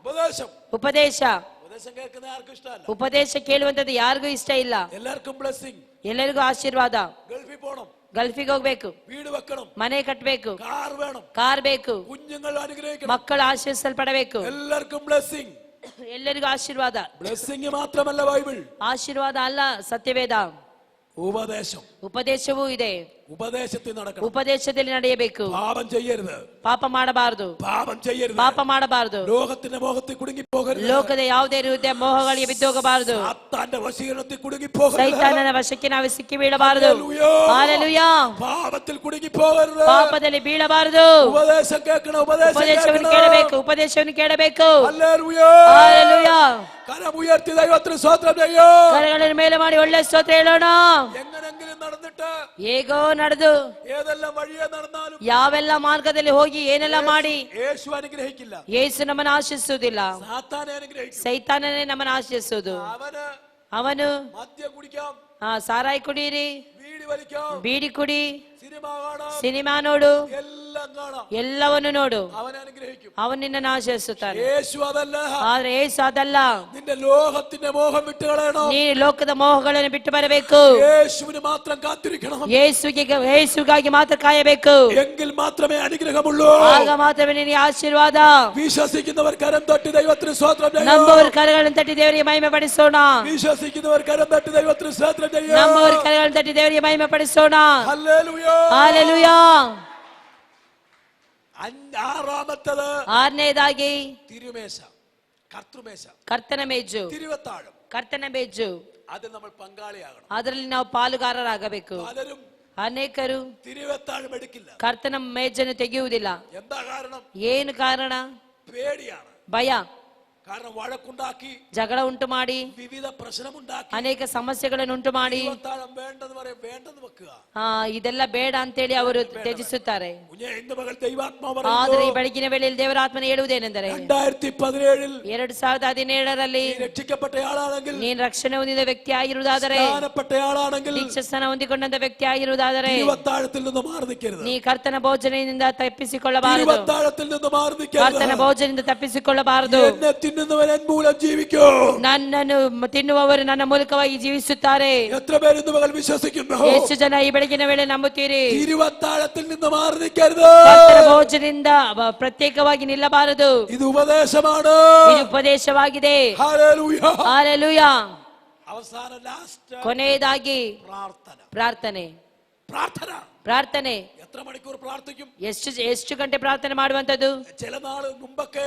ഉപദേശം ಉಪದೇಶ ഉപദേശം കേൾക്കുന്ന ആർക്കും ഇഷ്ടമല്ല. ಉಪದೇಶ ಕೇಳುವಂತದ್ದು ಯಾರಿಗೂ ಇಷ್ಟ ಇಲ್ಲ. എല്ലാവർക്കും ബ്ലെസ്സിംഗ്, ಎಲ್ಲರಿಗೂ ಆಶೀರ್ವಾದ. ഗൾഫിൽ പോണം, ಗಲ್ಫಿಗೆ ಹೋಗ್ಬೇಕು, വീട് വെക്കണം, ಮನೆ ಕಟ್ಟಬೇಕು, കാർ വേണം, ಕಾರ್ ಬೇಕು, കുഞ്ഞുങ്ങൾ അനുഗ്രഹിക്കണം, ಮಕ್ಕಳು ಆಶೀರ್ವಿಸಲ್ಪಡಬೇಕು. എല്ലാവർക്കും ബ്ലെസ്സിംഗ്. ಎಲ್ಲರಿಗೂ ಆಶೀರ್ವಾದ. ബ്ലെസ്സിംഗ് മാത്രമല്ല ബൈബിൾ, ಆಶೀರ್ವಾದ ಅಲ್ಲ ಸತ್ಯವೇದ. ഉപദേശം. ಉಪದೇಶವೂ ಇದೆ. ഉപദേശത്തിൽ നടക്കണം. ಉಪದೇಶದಲ್ಲಿ ನಡೆಯಬೇಕು. പാപം ചെയ്യരുത്, ಪಾಪ ಮಾಡಬಾರದು, പാപം ചെയ്യരുത്, ಪಾಪ ಮಾಡಬಾರದು. ലോകത്തിന്റെ മോഹത്തിൽ കുടുങ്ങി പോകരുത്, ಲೋಕದ ಯಾವುದೇ ರೀತಿಯ ಮೋಹಗಳಿಗೆ ಬಿದ್ದೋಗಬಾರದು, സാത്താന്റെ വശീകരണത്തിൽ കുടുങ്ങി പോകരുത്, ಸೈತಾನನ ವಶಕ್ಕೆ ನಾವು ಸಿಕ್ಕಿ ಬೀಳಬಾರದು. ಹಾಲೆಲೂಯಾ. പാപത്തിൽ കുടുങ്ങി പോകരുത്, ಪಾಪದಲ್ಲಿ ಬೀಳಬಾರದು. ഉപദേശം കേൾക്കണം, ಉಪದೇಶವನ್ನು ಕೇಳಬೇಕು, ಉಪದೇಶವನ್ನು ಕೇಳಬೇಕು. ഹല്ലേലൂയ. ಹಾಲೆಲೂಯಾ. കരമുയർത്തി ദൈവത്തിന് സ്തോത്രം ചെയ്യൂ. ಕರಗಳನ್ನು ಮೇಲೆ ಮಾಡಿ ಒಳ್ಳೆ ಸ್ತೋತ್ರ ಹೇಳೋಣ. എങ്ങനെങ്കിലും നടന്നിട്ട്, ಹೇಗೋ ನಡೆದು, ഏതെല്ലാം വഴിയെ നടന്നാലും ಯಾವೆಲ್ಲ ಮಾರ್ಗದಲ್ಲಿ ಹೋಗಿ ಏನೆಲ್ಲ ಮಾಡಿ യേശു അനുഗ്രഹിക്കില്ല. ಯೇಸು ನಮ್ಮನ್ನು ಆಶಿಸುವುದಿಲ್ಲ, സാത്താനെ അനുഗ്രഹിക്കും. ಸೈತಾನನೇ ನಮ್ಮನ್ನು ಆಶಿಸುವುದು. ಅವನು മദ്യം കുടിക്കാം, ಸಾರಾಯಿ ಕುಡೀರಿ, ബീഡി വലിക്കാം, ಬೀಡಿ ಕುಡಿ, സിനിമ കാണാം, ಸಿನಿಮಾ ನೋಡು, എല്ലാം കാണാം, ಎಲ್ಲವನ್ನು ನೋಡು, അവൻ അനുഗ്രഹിക്കും. ಅವನು ನಿನ್ನನ್ನು ಆಶಿಸುತ್ತಾನೆ. യേശു അതല്ല. ಆದ್ರೆ ಯೇಸು ಅದಲ್ಲ. നിന്റെ ലോകത്തിന്റെ മോഹം വിട്ടുകളയണം. ನೀ ಲೋಕದ ಮೋಹಗಳನ್ನು ಬಿಟ್ಟು ಬರಬೇಕು. യേശുവിന് മാത്രം കാത്തിരിക്കണം. ಯೇಸುಗಾಗಿ ಮಾತ್ರ ಕಾಯಬೇಕು. എങ്കിൽ മാത്രമേ അനുഗ്രഹമുള്ളൂ. ಆಗ ಮಾತ್ರವೇ ನಿನಗೆ ಆಶೀರ್ವಾದ. വിശ്വസിക്കുന്നവർ കരം തട്ടി ദൈവത്തിന് സ്തോത്രം ചെയ്യൂ. ನಂಬುವವರು ಕರಗಳನ್ನು ತಟ್ಟಿ ದೇವರಿಗೆ ಮಹಿಮೆ ಪಡಿಸೋಣ. വിശ്വസിക്കുന്നവർ കരം തട്ടി ദൈവത്തിന് സ്തോത്രം ചെയ്യൂ. ನಂಬುವವರು ಕರಗಳನ್ನು ತಟ್ಟಿ ದೇವರಿಗೆ ಮಹಿಮೆ ಪಡಿಸೋಣ. ഹല്ലേലൂയ. ಹಾಲೆಲೂಯಾ. ആറാമത്തത് ಆರನೇದಾಗಿ തിരുമേശ, കർത്തൃമേശ, ಕರ್ತನ ಮೇಜು, തിരുവത്താഴം. ಕರ್ತನ ಮೇಜು. അതിൽ നമ്മൾ പങ്കാളിയാകണം. ಅದರಲ್ಲಿ ನಾವು ಪಾಲುಗಾರರಾಗಬೇಕು. പലരും ಅನೇಕರು തിരുവത്താഴം എടുക്കില്ല. ಕರ್ತನ ಮೇಜನ್ನು ತೆಗೆಯುವುದಿಲ್ಲ. എന്താ കാരണം? ಏನು ಕಾರಣ? പേടിയാണ്. ಭಯ. കാരണം വഴക്കുണ്ടാക്കി, ಜಗಳ ಉಂಟು ಮಾಡಿ, വിവിധ പ്രശ്നമുണ്ടാക്കി, ಅನೇಕ ಸಮಸ್ಯೆಗಳನ್ನು ಉಂಟು ಮಾಡಿ, തിരുവത്താഴം വേണ്ടെന്ന് പറയും, വേണ്ടെന്ന് വെക്കുക. ಇದೆಲ್ಲ ಬೇಡ ಅಂತೇಳಿ ಅವರು ತ್ಯಜಿಸುತ್ತಾರೆ. ഇന്ന് മകൾ ദൈവാത്മാവ് ಆದ್ರೆ ಈ ಬೆಳಗಿನ ವೇಳೆಯಲ್ಲಿ ದೇವರ ಆತ್ಮನ ಹೇಳುವುದೇನೆಂದರೆ, 2017 2017ರಲ್ಲಿ രക്ഷിക്കപ്പെട്ടയാളാണെങ്കിൽ, ನೀನು ರಕ್ಷಣೆ ಹೊಂದಿದ ವ್ಯಕ್ತಿ ಆಗಿರುವುದಾದರೆ, സ്നാനപ്പെട്ടയാളാണെങ്കിൽ, ದೀಕ್ಷಾಸ್ನಾನ ಹೊಂದಿಕೊಂಡಂತ ವ್ಯಕ್ತಿ ಆಗಿರುವುದಾದರೆ, തിരുവത്താഴത്തിൽ നിന്ന് മാറി നിൽക്കരുത്. ನೀ ಕರ್ತನ ಭೋಜನದಿಂದ ತಪ್ಪಿಸಿಕೊಳ್ಳಬಾರದು. തിരുവത്താഴത്തിൽ നിന്ന് മാറി നിൽക്കരുത്. ಕರ್ತನ ಭೋಜನದಿಂದ ತಪ್ಪಿಸಿಕೊಳ್ಳಬಾರದು. എന്നെ തിന്നുന്നവൻ എൻ മൂലം ജീവിക്കും. ನನ್ನನ್ನು ತಿನ್ನುವವರು ನನ್ನ ಮೂಲಕವಾಗಿ ಜೀವಿಸುತ್ತಾರೆ. എത്ര പേര് ഇന്ന് മകൾ വിശ്വസിക്കുന്നു? ಎಷ್ಟು ಜನ ಈ ಬೆಳಗಿನ ವೇಳೆ ನಂಬುತ್ತೀರಿ? തിരുവത്താഴത്തിൽ നിന്ന് മാറി നിൽക്കരുത്. ಕರ್ತನ ಭೋಜನದಿಂದ ಪ್ರತ್ಯೇಕವಾಗಿ ನಿಲ್ಲಬಾರದು. ഇത് ഉപദേശമാണ്. ಇದು ಉಪದೇಶವಾಗಿದೆ. ഹല്ലേലൂയ. ಹಾಲೆಲೂಯಾ. അവസാന ലാസ്റ്റ് ಕೊನೆಯದಾಗಿ പ്രാർത്ഥന. ಪ್ರಾರ್ಥನೆ. പ്രാർത്ഥന. ಪ್ರಾರ್ಥನೆ. എത്ര മണിക്കൂർ പ്രാർത്ഥിക്കും? ಎಷ್ಟು ಗಂಟೆ ಪ್ರಾರ್ಥನೆ ಮಾಡುವಂತದ್ದು? ചില നാൾ മുമ്പൊക്കെ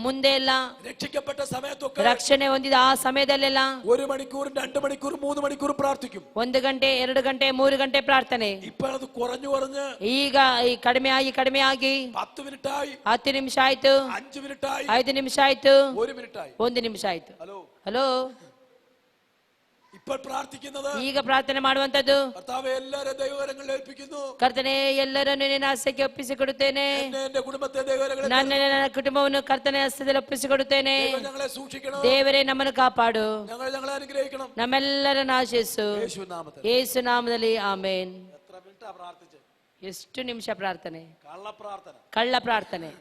ಮುಂದೆ ಎಲ್ಲ രക്ഷിക്കപ്പെട്ട സമയത്തൊക്കെ ರಕ್ಷಣೆ ಹೊಂದಿದ ಆ ಸಮಯದಲ್ಲೆಲ್ಲ 1 മണിക്കൂർ 2 മണിക്കൂർ 3 മണിക്കൂർ പ്രാർത്ഥിക്കും. 1 ಗಂಟೆ 2 ಗಂಟೆ 3 ಗಂಟೆ ಪ್ರಾರ್ಥನೆ. ഇപ്പോഴത് കുറഞ്ഞു ಈಗ ಈ ಕಡಿಮೆ ಆಗಿ 10 മിനിറ്റ് ആയി, 10 ನಿಮಿಷ ಆಯ್ತು, 5 മിനിറ്റ് ആയി, 5 ನಿಮಿಷ ಆಯ್ತು, 1 മിനിറ്റ് ആയി. 1 ನಿಮಿಷ ಆಯ್ತು. ಹಲೋ. ഇപ്പോൾ പ്രാർത്ഥിക്കുന്നത്, ಈಗ ಪ್ರಾರ್ಥನೆ ಮಾಡುವಂತದ್ದು, കർത്താവേ എല്ലാവരും ദൈവകരങ്ങളിൽ ഏൽപ്പിക്കുന്നു. ಕರ್ತನೆ ಎಲ್ಲರನ್ನು ನಿನ್ನ ಹಸ್ತಕ್ಕೆ ಒಪ್ಪಿಸಿಕೊಡುತ್ತೇನೆ. എന്റെ കുടുംബത്തെ ദൈവകരങ്ങളിൽ, ನನ್ನ ಕುಟುಂಬವನ್ನು ಕರ್ತನ ಹಸ್ತದಲ್ಲಿ ಒಪ್ಪಿಸಿಕೊಡುತ್ತೇನೆ. ഞങ്ങളെ സൂക്ഷിക്കണം. ದೇವರೇ ನಮ್ಮನ್ನು ಕಾಪಾಡು, ഞങ്ങളെ അനുഗ്രഹിക്കണം. ನಮ್ಮೆಲ್ಲರನ್ನು ಆಶಿಸು. യേശുവിൻ നാമത്തിൽ. ಯೇಸು ನಾಮದಲ್ಲಿ ಆಮೇನ್. എത്ര മിനിറ്റാ പ്രാർത്ഥിച്ചത്? ಎಷ್ಟು ನಿಮಿಷ ಪ್ರಾರ್ಥನೆ? കള്ളപ്രാർത്ഥന. ಕಳ್ಳ ಪ್ರಾರ್ಥನೆ.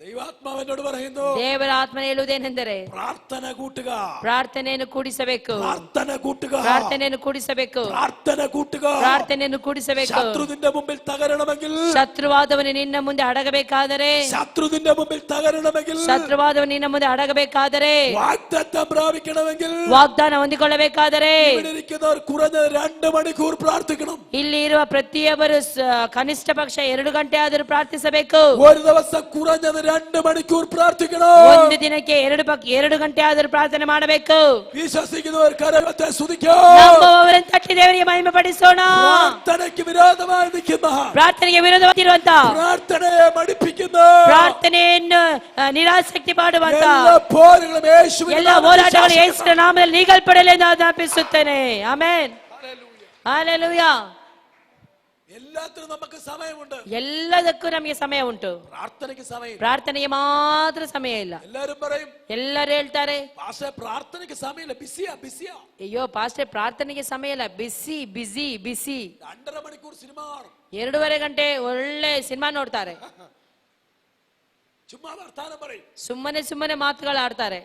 ദൈവാത്മാവ് എന്നോട് പറയുന്നു, ದೇವರ ಆತ್ಮ ಹೇಳುವುದೇನೆಂದರೆ, പ്രാർത്ഥന കൂട്ടുക, ಪ್ರಾರ್ಥನೆಯನ್ನು ಕೂಡಿಸಬೇಕು, പ്രാർത്ഥന കൂട്ടുക, ಪ್ರಾರ್ಥನೆಯನ್ನು ಕೂಡಿಸಬೇಕು, പ്രാർത്ഥന കൂട്ടുക. ಪ್ರಾರ್ಥನೆಯನ್ನು ಕೂಡಿಸಬೇಕು. ശത്രു നിന്റെ മുമ്പിൽ തകരണമെങ്കിൽ, ಶತ್ರುವಾದವನು ನಿನ್ನ ಮುಂದೆ ಅಡಗಬೇಕಾದರೆ, ശത്രു നിന്റെ മുമ്പിൽ തകരണമെങ്കിൽ, ಶತ್ರುವಾದವನು ನಿನ್ನ ಮುಂದೆ ಅಡಗಬೇಕಾದರೆ, വാഗ്ദത്തം പ്രാപിക്കണമെങ്കിൽ, ವಾಗ್ದಾನ ಹೊಂದಿಕೊಳ್ಳಬೇಕಾದರೆ, ഇവിടെ ഇരിക്കുന്നവർ കുറഞ്ഞത് 2 മണിക്കൂർ പ്രാർത്ഥിക്കണം. ಇಲ್ಲಿ ಇರುವ ಪ್ರತಿಯೊಬ್ಬರು ಕನಿಷ್ಠ ಪಕ್ಷ 2 ಗಂಟೆ ಆದರೂ ಪ್ರಾರ್ಥಿಸಬೇಕು. ഒരു ദിവസം കുറഞ്ഞത് 2 മണിക്കൂർ പ്രാർത്ഥിക്കണം. ಒಂದು ದಿನಕ್ಕೆ 2 ಗಂಟೆ ಆದರೂ ಪ್ರಾರ್ಥನೆ ಮಾಡಬೇಕು. വിശ്വസിക്കുന്നവർ കരത്തെ സ്തുതിക്കൂ. ನಂಬುವವರಂತ ತಟ್ಟಿ ದೇವರಿಗೆ ಮಹಿಮೆ ಪಡಿಸೋಣ. പ്രാർത്ഥനയ്ക്ക് വിരോധമായി നിൽക്കുന്ന, ಪ್ರಾರ್ಥನೆಗೆ ವಿರೋಧವಾಗಿರುವಂತ, പ്രാർത്ഥനയെ മടിപ്പിക്കുന്ന, ಪ್ರಾರ್ಥನೆಯನ್ನು ನಿರಾಸಕ್ತಿ ಮಾಡುವಂತ എല്ലാ പോരുകളും യേശുവിന്റെ ಎಲ್ಲ ಹೋರಾಟಗಳು ಯೇಸುವಿನ ನಾಮದಲ್ಲಿ ನೀಗಲ್ಪಡಲಿ ಎಂದು ಆಜ್ಞಾಪಿಸುತ್ತೇನೆ. ಆಮೆನ್. ಹಲ್ಲೆಲೂಯಾ. എല്ലാത്തിനും നമുക്ക് സമയമുണ്ട്. ಎಲ್ಲದಕ್ಕೂ ನಮಗೆ ಸಮಯ ಉಂಟು, പ്രാർത്ഥനയ്ക്ക് സമയം. ಪ್ರಾರ್ಥನೆಗೆ ಮಾತ್ರ ಸಮಯ ಇಲ್ಲ. എല്ലാരും പറയും, ಎಲ್ಲರೂ ಹೇಳ್ತಾರೆ, പക്ഷേ പ്രാർത്ഥനയ്ക്ക് സമയമില്ല, ബിസിയാ ബിസിയാ. ಅಯ್ಯೋ ಪಾಸ್ಟರ್ ಪ್ರಾರ್ಥನೆಗೆ ಸಮಯ ಇಲ್ಲ, ಬಿಸಿ ಬಿಸಿ ಬಿಸಿ. 2.5 മണിക്കൂർ സിനിമ കാണും, 2.5 ಗಂಟೆ ಒಳ್ಳೆ ಸಿನಿಮಾ ನೋಡ್ತಾರೆ, ചുമ്മാ വർത്താനം പറയും, ಸುಮ್ಮನೆ ಸುಮ್ಮನೆ ಮಾತುಗಳು ಆಡ್ತಾರೆ,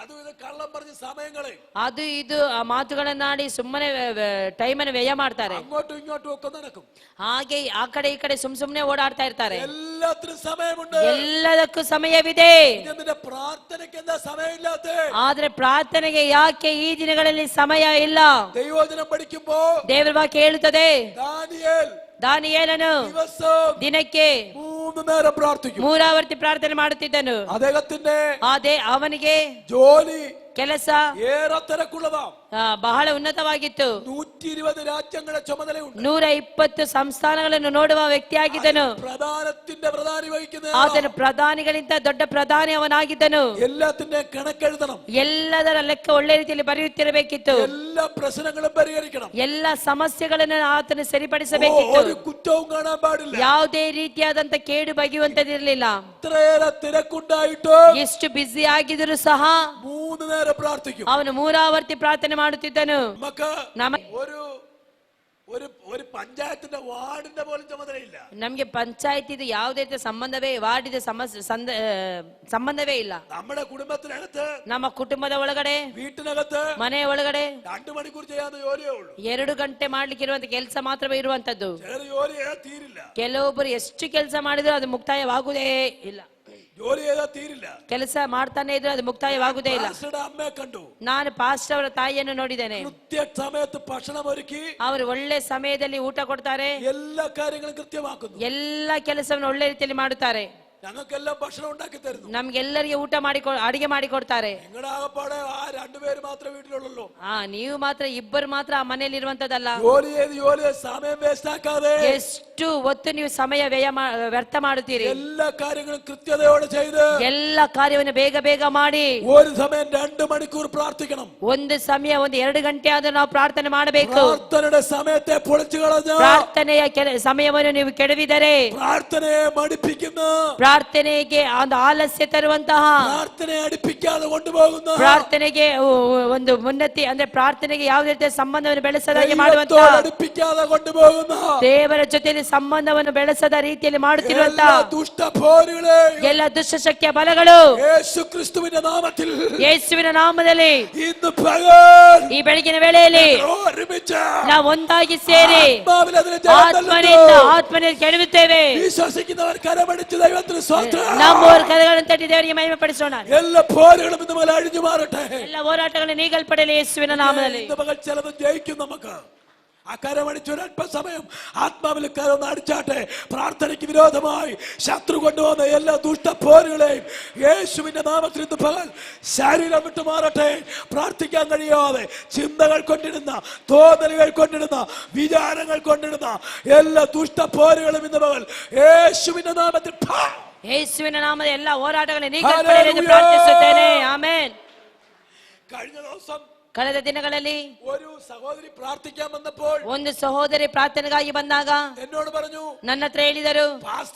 അതും ഇത് കള്ളം പറഞ്ഞ് സമയങ്ങളെ ಅದು ಇದು ಆ ಮಾತುಗಳನ್ನಾಡಿ ಸುಮ್ಮನೆ ಟೈಮನ್ನು ವ್ಯಯ ಮಾಡ್ತಾರೆ. അങ്ങോട്ടും ഇങ്ങോട്ടും ഒക്കെ നടക്കും, ಹಾಗೆ ಆ ಕಡೆ ಈ ಕಡೆ ಸುಮ್ಮನೆ ಓಡಾಡ್ತಾ ಇರ್ತಾರೆ. എല്ലാത്തിനും സമയമുണ്ട്. ಎಲ್ಲದಕ್ಕೂ ಸಮಯವಿದೆ. ഇതിന്റെ പ്രാർത്ഥനയ്ക്ക് എന്താ സമയമില്ലാത്ത? ಆದ್ರೆ ಪ್ರಾರ್ಥನೆಗೆ ಯಾಕೆ ಈ ದಿನಗಳಲ್ಲಿ ಸಮಯ ಇಲ್ಲ? ദൈവവചനം പഠിക്കുമ്പോ ದೇವರ ವಾಕ್ಯ ಹೇಳುತ್ತದೆ, ದಾನಿಯೇಲನು ದಿನಕ್ಕೆ 3 നേരം പ്രാർത്ഥിക്കും, 3 ಆವರ್ತಿ ಪ್ರಾರ್ಥನೆ ಮಾಡುತ್ತಿದ್ದನು. അദ്ദേഹത്തിന്റെ ಅವನಿಗೆ ജോലി ಕೆಲಸ ഏറെ തിരക്കുള്ളതാ, ಬಹಳ ಉನ್ನತವಾಗಿತ್ತು. 120 രാജ്യങ്ങളുടെ ചുമതലയുണ്ട്, 120 ಸಂಸ್ಥಾನಗಳನ್ನು ನೋಡುವ ವ್ಯಕ್ತಿಯಾಗಿದ್ದನು. പ്രധാനത്തിന്റെ പ്രധാനി വഹിക്കുന്ന ಆತನು ಪ್ರಧಾನಿಗಳಿಂದ ದೊಡ್ಡ ಪ್ರಧಾನಿ ಅವನಾಗಿದ್ದನು. എല്ലാത്തിന്റെ കണക്കെഴുതണം, ಎಲ್ಲದರ ಲೆಕ್ಕ ಒಳ್ಳೆ ರೀತಿಯಲ್ಲಿ ಬರೆಯುತ್ತಿರಬೇಕಿತ್ತು, എല്ലാ പ്രശ്നങ്ങളും പരിഹരിക്കണം, ಎಲ್ಲ ಸಮಸ್ಯೆಗಳನ್ನು ಆತನು ಸರಿಪಡಿಸಬೇಕಿತ್ತು, ഒരു കുറ്റവും കാണാൻ പാടില്ല. ಯಾವುದೇ ರೀತಿಯಾದಂತ ಕೇಡು ಬಗೆಯುವಂತದಿರಲಿಲ್ಲ. ഇത്രയേറെ തിരക്കുണ്ടായിട്ട് ಎಷ್ಟು ಬ್ಯುಸಿ ಆಗಿದ್ರು ಸಹ 3 നേരം പ്രാർത്ഥിക്കും. ಅವನು 3 ಆವರ್ತಿ ಪ್ರಾರ್ಥನೆ ಮಾಡುತ್ತಿದ್ದನು. ഒരു പഞ്ചായത്തിന്റെ വാർഡിന്റെ പോലും ചുമതലയില്ല. ನಮ್ಗೆ ಪಂಚಾಯತಿದು ಯಾವುದೇ ಸಂಬಂಧವೇ, ವಾರ್ಡಿದ ಸಂಬಂಧವೇ ಇಲ್ಲ. നമ്മുടെ കുടുംബത്തിനകത്ത്, ನಮ್ಮ ಕುಟುಂಬದ ಒಳಗಡೆ, വീട്ടിനകത്ത്, ಮನೆಯ ಒಳಗಡೆ 2 മണിക്കൂർ ചെയ്യാവുന്ന ജോലിയേ ഉള്ളൂ. 2 ಗಂಟೆ ಮಾಡ್ಲಿಕ್ಕೆ ಇರುವಂತ ಕೆಲಸ ಮಾತ್ರವೇ ಇರುವಂತದ್ದು. ജോലി ചെയ്താൽ തീരില്ല. ಕೆಲವೊಬ್ಬರು ಎಷ್ಟು ಕೆಲಸ ಮಾಡಿದ್ರು ಅದು ಮುಕ್ತಾಯವಾಗುವುದೇ ಇಲ್ಲ. ജോലി ചെയ്താൽ തീരില്ല. ಕೆಲಸ ಮಾಡ್ತಾನೆ ಇದ್ರು ಅದು ಮುಕ್ತಾಯವಾಗುವುದೇ ಇಲ್ಲ. അമ്മയെ കണ്ടു, ನಾನು ಪಾಸ್ಟರ್ ಅವರ ತಾಯಿಯನ್ನು ನೋಡಿದ್ದೇನೆ. കൃത്യ സമയത്ത് ഭക്ഷണം ഒരുക്കി ಅವರು ಒಳ್ಳೆ ಸಮಯದಲ್ಲಿ ಊಟ ಕೊಡ್ತಾರೆ, എല്ലാ കാര്യങ്ങളും കൃത്യമാക്കുന്നു, ಎಲ್ಲ ಕೆಲಸವನ್ನು ಒಳ್ಳೆ ರೀತಿಯಲ್ಲಿ ಮಾಡುತ್ತಾರೆ. ഞങ്ങൾക്കെല്ലാം ഭക്ഷണം ഉണ്ടാക്കി തരുന്നു, ನಮ್ಗೆಲ್ಲರಿಗೆ ಊಟ ಅಡಿಗೆ ಮಾಡಿ ಕೊಡ್ತಾರೆ. നിങ്ങളുടെ ആകപ്പാടെ ആ 2 പേര് മാത്രമേ വീട്ടിലുള്ളൂ. ನೀವು ಮಾತ್ರ, ಇಬ್ಬರು ಮಾತ್ರ ಆ ಮನೆಯಲ್ಲಿ ಇರುವಂತದ್ದಲ್ಲ. ജോലി ചെയ്ത് സമയം വേസ്റ്റ് ആക്കാതെ ಎಷ್ಟು ಹೊತ್ತು ನೀವು ಸಮಯ ವ್ಯರ್ಥ ಮಾಡುತ್ತೀರಿ. എല്ലാ കാര്യങ്ങളും കൃത്യതയോടെ ചെയ്ത് ಎಲ್ಲ ಕಾರ್ಯವನ್ನು ಬೇಗ ಬೇಗ ಮಾಡಿ ഒരു സമയം 2 മണിക്കൂർ പ്രാർത്ഥിക്കണം. ಒಂದು ಸಮಯ 2 ಗಂಟೆ ಆದ್ರೂ ನಾವು ಪ್ರಾರ್ಥನೆ ಮಾಡಬೇಕು. പ്രാർത്ഥനയുടെ സമയത്തെ പൊളിച്ചു കളഞ്ഞ, ಪ್ರಾರ್ಥನೆಯ ಸಮಯವನ್ನು ನೀವು ಕೆಡವಿದರೆ, പ്രാർത്ഥനയെ മടിപ്പിക്കുന്ന, ಪ್ರಾರ್ಥನೆಗೆ ಒಂದು ಆಲಸ್ಯ ತರುವಂತಹ, പ്രാർത്ഥനയെ അടുപ്പിക്കാതെ കൊണ്ടുപോകുന്ന, ಪ್ರಾರ್ಥನೆಗೆ ಒಂದು ಉನ್ನತಿ ಅಂದ್ರೆ ಪ್ರಾರ್ಥನೆಗೆ ಯಾವುದೇ ರೀತಿಯ ಸಂಬಂಧವನ್ನು ಬೆಳೆಸದಾಗಿ ಮಾಡುವಂತಹ, അടുപ്പിക്കാതെ കൊണ്ടുപോകുന്ന, ದೇವರ ಜೊತೆಯಲ್ಲಿ ಸಂಬಂಧವನ್ನು ಬೆಳೆಸದ ರೀತಿಯಲ್ಲಿ ಮಾಡುತ್ತಿರುವಂತಹ ದುಷ್ಟಪೋರುಗಳೇ, ಎಲ್ಲ ದುಷ್ಟಶಕ್ತಿಯ ಬಲಗಳು ಯೇಸುಕ್ರಿಸ್ತುವಿನ ನಾಮത്തിൽ, ಯೇಸುವಿನ ನಾಮದಲ್ಲಿ ഇന്ന് പകൽ ಈ ಬೆಳಗಿನ ವೇಳೆಯಲ್ಲಿ ನಾವು ಒಂದಾಗಿ ಸೇರಿ ಆತ್ಮನಿಂದ ಕೆಡವುತ್ತೇವೆ. വിശ്വസിക്കുന്നവർ കരമടിച്ച് ദൈവത്തിന് സ്വന്തം, ನಮ್ಮವರ ಕರಗಳನ್ನು ತಟ್ಟಿ ದೇವರಿಗೆ ಮಹಿಮೆ ಪಡಿಸೋಣ. എല്ലാ പോരുകളും ഇന്ന് മുതൽ അഴിഞ്ഞു മാറട്ടെ, ಎಲ್ಲ ಹೋರಾಟಗಳನ್ನು ನೀಗಲ್ಪಡಲಿ ಯೇಸುವಿನ ನಾಮದಲ್ಲಿ. ഇന്ന് പകൽ ചിലത് ജയിക്കും. നമുക്ക് ആ കരമടിച്ചൊരു അല്പസമയം ആത്മാവിൽ കരൊന്ന് അടിച്ചാട്ടെ. പ്രാർത്ഥനയ്ക്ക് വിരോധമായി ശത്രു കൊണ്ടുവന്ന എല്ലാ ദുഷ്ടപ്പോരുകളെയും യേശുവിന്റെ നാമത്തിൽ ഇന്ന് പകൽ ശരീരം വിട്ടു മാറട്ടെ. പ്രാർത്ഥിക്കാൻ കഴിയാതെ ചിന്തകൾ കൊണ്ടിടുന്ന, തോന്നലുകൾ കൊണ്ടിടുന്ന, വിചാരങ്ങൾ കൊണ്ടിടുന്ന എല്ലാ ദുഷ്ടപ്പോരുകളും ഇന്ന് പകൽ യേശുവിന്റെ നാമത്തിൽ, യേശുവിನ ನಾಮದ ಎಲ್ಲ ಹೋರಾಟಗಳನ್ನು ನೀಗಲ್ಪಡಲಿ ಎಂದು ಪ್ರಾರ್ಥಿಸುತ್ತೇನೆ. ಆಮೆನ್. കഴിഞ്ഞ ദിവസം, ಕಳೆದ ದಿನಗಳಲ್ಲಿ ഒരു സഹോദരി പ്രാർത്ഥിക്കാൻ വന്നപ്പോൾ, ಒಂದು ಸಹೋದರಿ ಪ್ರಾರ್ಥನೆಗಾಗಿ ಬಂದಾಗ എന്നോട് പറഞ്ഞു, ನನ್ನ ಹತ್ರ ಹೇಳಿದರು,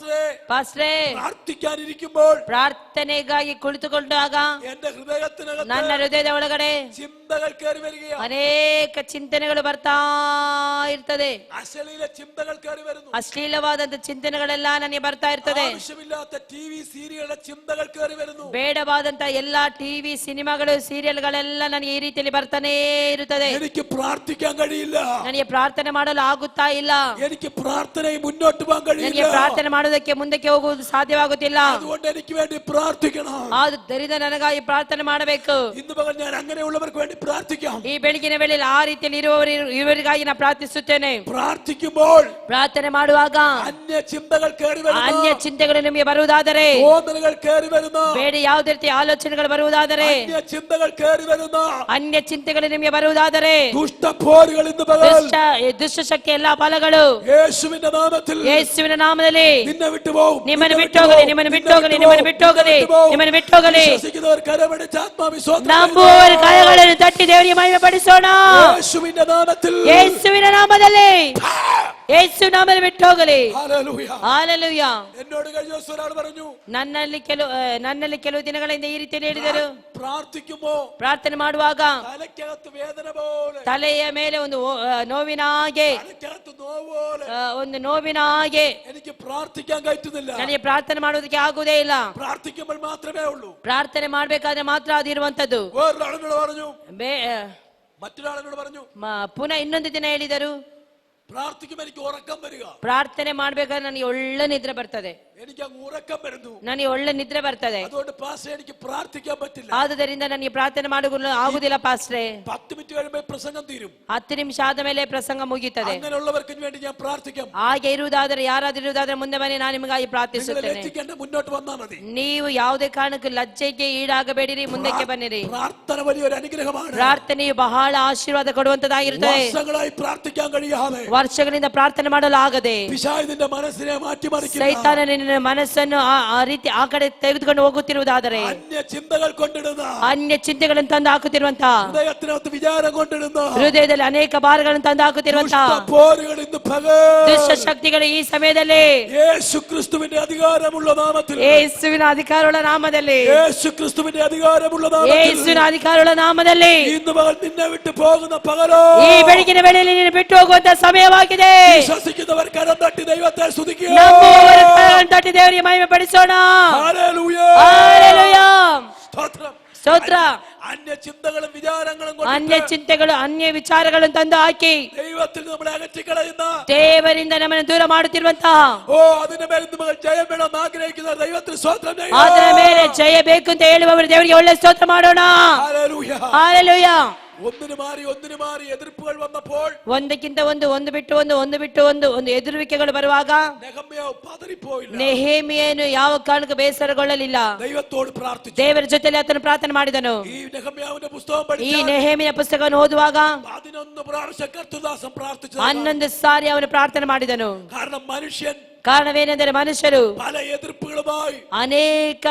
ಪಾಸ್ಟ್ರೇ പ്രാർത്ഥിക്കാനിരിക്കുമ്പോൾ ಪ್ರಾರ್ಥನೆಗಾಗಿ ಕುಳಿತುಕೊಂಡಾಗ എന്റെ ഹൃദയത്തിനകത്ത്, ನನ್ನ ಹೃದಯದ ಒಳಗಡೆ ചിന്തകൾ കയറി വരികയാണ്. ಅನೇಕ ಚಿಂತನೆಗಳು ಬರ್ತಾ ಇರ್ತದೆ. അശ്ലീല ചിന്തകൾ കയറി വരുന്നു. ಅಶ್ಲೀಲವಾದಂತ ಚಿಂತನೆಗಳೆಲ್ಲ ನನಗೆ ಬರ್ತಾ ಇರ್ತದೆ. ആവശ്യമില്ലാത്ത ಟಿವಿ ಸೀರಿಯಲ್ಗಳ ಚಿಂತകൾ കയറി വരുന്നു. ಬೇಡವಾದಂತ ಎಲ್ಲಾ ಟಿವಿ ಸಿನಿಮಾಗಳು ಸೀರಿಯಲ್ಗಳೆಲ್ಲ ನನಗೆ ಈ ರೀತಿಯಲ್ಲಿ ಬರ್ತಾನೆ ಇರುತ್ತದೆ. എനിക്ക് പ്രാർത്ഥിക്കാൻ കഴിയില്ല, ನನಗೆ ಪ್ರಾರ್ಥನೆ ಮಾಡಲು ಆಗುತ್ತಾ ಇಲ್ಲ, എനിക്ക് പ്രാർത്ഥനയെ മുന്നോട്ട് പോകാൻ കഴിയില്ല, ನನಗೆ ಪ್ರಾರ್ಥನೆ ಮಾಡೋದಕ್ಕೆ ಮುಂದಕ್ಕೆ ಹೋಗುವುದು ಸಾಧ್ಯವಾಗುತ್ತಿಲ್ಲ. അതുകൊണ്ട് എനിക്ക് വേണ്ടി പ്രാർത്ഥിക്കണം. ಆದ್ದರಿಂದ ನನಗಾಗಿ ಪ್ರಾರ್ಥನೆ ಮಾಡಬೇಕು. ഇന്ന് പകൽ ഞാൻ അങ്ങനെയുള്ളവർക്ക് വേണ്ടി പ്രാർത്ഥിക്കാം. ಈ ಬೆಳಗಿನ ವೇಳೆಯಲ್ಲಿ ಆ ರೀತಿಯಲ್ಲಿ ಇವರಿಗಾಗಿ ನಾನು ಪ್ರಾರ್ಥಿಸುತ್ತೇನೆ. പ്രാർത്ഥിക്കുമ്പോൾ, ಪ್ರಾರ್ಥನೆ ಮಾಡುವಾಗ അന്യ ചിന്തകൾ കയറി വരുന്നു, ಅನ್ಯ ಚಿಂತೆಗಳು ನಿಮಗೆ ಬರುವುದಾದರೆ, തോന്നലുകൾ കയറി വരുന്നു, ಬೇಡ ಯಾವುದೇ ರೀತಿಯ ಆಲೋಚನೆಗಳು ಬರುವುದಾದರೆ, അന്യ ചിന്തകൾ കയറി വരുന്നു, ಅನ್ಯ ಚಿಂತೆಗಳು ನಿಮಗೆ ಬರುವುದಾದರೆ ദുഷ്ടപോരുകൾ ഇന്ന് പകൽ ದುಷ್ಟಶಕ್ತಿ ಎಲ್ಲಾ ಫಲಗಳು യേശുവിന്റെ നാമത്തിൽ ಯೇಸುವಿನ ನಾಮದಲ್ಲಿ നിന്നെ വിട്ടുപോകും. ನಿಮ್ಮನ್ನು ಬಿಟ್ಟೋಗಲಿ, ನಿಮ್ಮನ್ನು ಬಿಟ್ಟೋಗಲಿ, ನಿಮ್ಮನ್ನು ಬಿಟ್ಟೋಗಲಿ, ನಿಮ್ಮನ್ನು ಬಿಟ್ಟೋಗಲಿ. വിശ്വസിക്കുന്നവർ കരമടിച്ച് ആത്മാവിശ്വാസം ನಂಬುವವರು ಕರಗಳನ್ನು ತಟ್ಟಿ ದೇವರಿಗೆ ಮಹಿಮೆ ಪಡಿಸೋಣ. യേശുവിന്റെ നാമത്തിൽ ಯೇಸುವಿನ ನಾಮದಲ್ಲಿ, ಯೇಸು ನಾಮದಲ್ಲಿ ಬಿಟ್ಟೋಗಲಿ. ഹല്ലേലൂയ. ಹಾಲೆಲೂಯಾ. എന്നോട് കഴിഞ്ഞ ദിവസം ഒരാൾ പറഞ്ഞു, ನನ್ನಲ್ಲಿ ಕೆಲವು ದಿನಗಳಿಂದ ಈ ರೀತಿ ಹೇಳಿದರು, പ്രാർത്ഥിക്കുമ്പോ ಪ್ರಾರ್ಥನೆ ಮಾಡುವಾಗ തലയ്ക്കകത്ത് വേദന പോലെ, ತಲೆಯ ಮೇಲೆ ಒಂದು ನೋವಿನ ಹಾಗೆ, തലയ്ക്കകത്ത് നോവ് പോലെ, ಒಂದು ನೋವಿನ ಹಾಗೆ എനിക്ക് പ്രാർത്ഥിക്കാൻ കഴിയുന്നില്ല. ನನಗೆ ಪ್ರಾರ್ಥನೆ ಮಾಡೋದಕ್ಕೆ ಆಗುವುದೇ ಇಲ್ಲ. പ്രാർത്ഥിക്കുമ്പോൾ മാത്രമേ ഉള്ളൂ. ಪ್ರಾರ್ಥನೆ ಮಾಡ್ಬೇಕಾದ್ರೆ ಮಾತ್ರ ಅದಿರುವಂತದ್ದು. വേറൊരാളിനോട് പറഞ്ഞു, മറ്റൊരാളിനോട് പറഞ്ഞു, ಪುನಃ ಇನ್ನೊಂದು ದಿನ ಹೇಳಿದರು, പ്രാർത്ഥിക്കുമ്പോൾ എനിക്ക് ഉറക്കം വരിക. ಪ್ರಾರ್ಥನೆ ಮಾಡ್ಬೇಕಾದ್ರೆ ನನಗೆ ಒಳ್ಳೆ ನಿದ್ರೆ ಬರ್ತದೆ, എനിക്ക് അങ്ങ് ഉറക്കം വരുന്നു, ನನಗೆ ಒಳ್ಳೆ ನಿದ್ರೆ ಬರ್ತದೆ. അതുകൊണ്ട് പാസ്റ്റർ എനിക്ക് പ്രാർത്ഥിക്കാൻ പറ്റില്ല. ಆದುದರಿಂದ ನನಗೆ ಪ್ರಾರ್ಥನೆ ಮಾಡಲು ಆಗುದಿಲ್ಲ ಪಾಸ್ಟ್ರೆ. 10 മിനിറ്റ് കഴിയുമ്പോൾ പ്രസംഗം തീരും. 10 ನಿಮಿಷ ಆದ ಮೇಲೆ ಪ್ರಸಂಗ ಮುಗಿಯುತ್ತದೆ. അങ്ങനെയുള്ളവർക്ക് വേണ്ടി ഞാൻ പ്രാർത്ഥിക്കാം. ಹಾಗೆ ಇರುವುದಾದರೆ, ಯಾರಾದರೂ ಇರುವುದಾದರೆ ಮುಂದೆ ಬನ್ನಿ, ನಾನು ನಿಮಗಾಗಿ ಪ್ರಾರ್ಥಿಸುತ್ತೇನೆ. മുന്നോട്ട് വന്നാൽ മതി. ನೀವು ಯಾವುದೇ ಕಾರಣಕ್ಕೂ ಲಜ್ಜೆಗೆ ಈಡಾಗಬೇಡಿರಿ, ಮುಂದಕ್ಕೆ ಬನ್ನಿರಿ. പ്രാർത്ഥന വലിയൊരു അനുഗ്രഹമാണ്. ಪ್ರಾರ್ಥನೆಯು ಬಹಳ ಆಶೀರ್ವಾದ ಕೊಡುವಂತದ್ದಾಗಿರುತ್ತದೆ. ವರ್ಷങ്ങളായി പ്രാർത്ഥിക്കാൻ കഴിയാതെ, ವರ್ಷಗಳಿಂದ ಪ್ರಾರ್ಥನೆ ಮಾಡಲು ಆಗದೆ, പിശാചിന്റെ മനസ്സിനെ മാറ്റിമറിക്കുന്ന, ಸೈತಾನ ನಿನ್ನ ಮನಸ್ಸನ್ನು ಆ ರೀತಿ ಆ ಕಡೆ ತೆಗೆದುಕೊಂಡು ಹೋಗುತ್ತಿರುವುದಾದರೆ, അന്യ ചിന്തകൾ കൊണ്ടിടുന്ന, ಅನ್ಯ ಚಿಂತೆಗಳನ್ನು ತಂದು ಹಾಕುತ್ತಿರುವಂತ, ഹൃദയത്തിനകത്ത് വിചാരം കൊണ്ടിടുന്ന, ಹೃದಯದಲ್ಲಿ ಅನೇಕ ಭಾರಗಳನ್ನು ತಂದು ಹಾಕುತ್ತಿರುವಂತ ದುಷ್ಟപോരുകൾ ഇന്ന് പകൽ, ದುಷ್ಟ ಶಕ್ತಿಗಳು ಈ ಸಮಯದಲ್ಲಿ യേശു ക്രിസ്തുവിന്റെ അധികാരമുള്ള നാമത്തിൽ, ಯೇಸುವಿನ ಅಧಿಕಾರವುಳ್ಳ ನಾಮದಲ್ಲಿ, യേശു ക്രിസ്തുവിന്റെ അധികാരമുള്ള നാമത്തിൽ, ಯೇಸುವಿನ ಅಧಿಕಾರವುಳ್ಳ ನಾಮದಲ್ಲಿ, ഇന്ന് പകൽ നിന്നെ വിട്ടു പോകുന്ന പകലോ, ಈ ಬೆಳಗಿನ ವೇಳೆಯಲ್ಲಿ ನೀನು ಬಿಟ್ಟು ಹೋಗುವಂತ ಸಮಯವಾಗಿದೆ. വിശ്വസിക്കുന്നവർ കരം തട്ടി ദൈവത്തെ സ്തുതിക്കുക. ನಂಬುವವರು ಕರಗಳನ್ನು ತಟ್ಟಿ ದೇವರಿಗೆ ಮಹಿಮೆ ಪಡಿಸೋಣ. ഹല്ലേലൂയ. ಹಲ್ಲೆಲೂಯ. സ്തോത്രം. ಸ್ತೋತ್ರ. അന്യ ചിന്തകളും വിചാരങ്ങളും ಅನ್ಯ ಚಿಂತೆಗಳು, ಅನ್ಯ ವಿಚಾರಗಳನ್ನು ತಂದು ಹಾಕಿ ദൈവത്തിൽ നമ്മളെ അകറ്റിക്കളയുന്ന, ದೇವರಿಂದ ನಮ್ಮನ್ನು ದೂರ ಮಾಡುತ್ತಿರುವಂತಹ, അതിന്റെ മേൽ നമ്മൾ ജയം വേണം ആഗ്രഹിക്കുന്ന ദൈവത്തിന് സ്തോത്രം ചെയ്യുക. ಅದರ ಮೇಲೆ ಜಯ ಬೇಕು ಅಂತ ಹೇಳುವವರು ದೇವರಿಗೆ ಒಳ್ಳೆ ಸ್ತೋತ್ರ ಮಾಡೋಣ. ഹല്ലേലൂയ. ಹಲ್ಲೆಲೂಯ. ഒന്നിനു മാറി എതിർപ്പുകൾ വന്നപ്പോൾ, ಒಂದಕ್ಕಿಂತ ಒಂದು ಬಿಟ್ಟು ಒಂದು ಎದುರುವಿಕೆಗಳು ಬರುವಾಗ നെഹമ്യാവ് പതറിപ്പോയില്ല. ನೆಹೆಮೀಯನು ಯಾವ ಕಾರಣಕ್ಕೂ ಬೇಸರಗೊಳ್ಳಲಿಲ್ಲ. ദൈവത്തോട് പ്രാർത്ഥിച്ചു. ದೇವರ ಜೊತೆಲಿ ಆತನು ಪ್ರಾರ್ಥನೆ ಮಾಡಿದನು. ഈ നെഹമ്യാവിന്റെ പുസ്തകം ಈ പഠിച്ചാൽ ನೆಹೆಮೀಯನ ಪುಸ್ತಕವನ್ನು ಓದುವಾಗ 11 പ്രാവശ്യം കർത്തൃദാസൻ പ്രാർത്ഥിച്ചു. 11 ಸಾರಿ ಅವನು ಪ್ರಾರ್ಥನೆ ಮಾಡಿದನು. കാരണം മനുഷ്യൻ ಕಾರಣವೇನೆಂದರೆ ಮನುಷ್ಯರು പല എതിർപ്പുകളുമായി ಅನೇಕ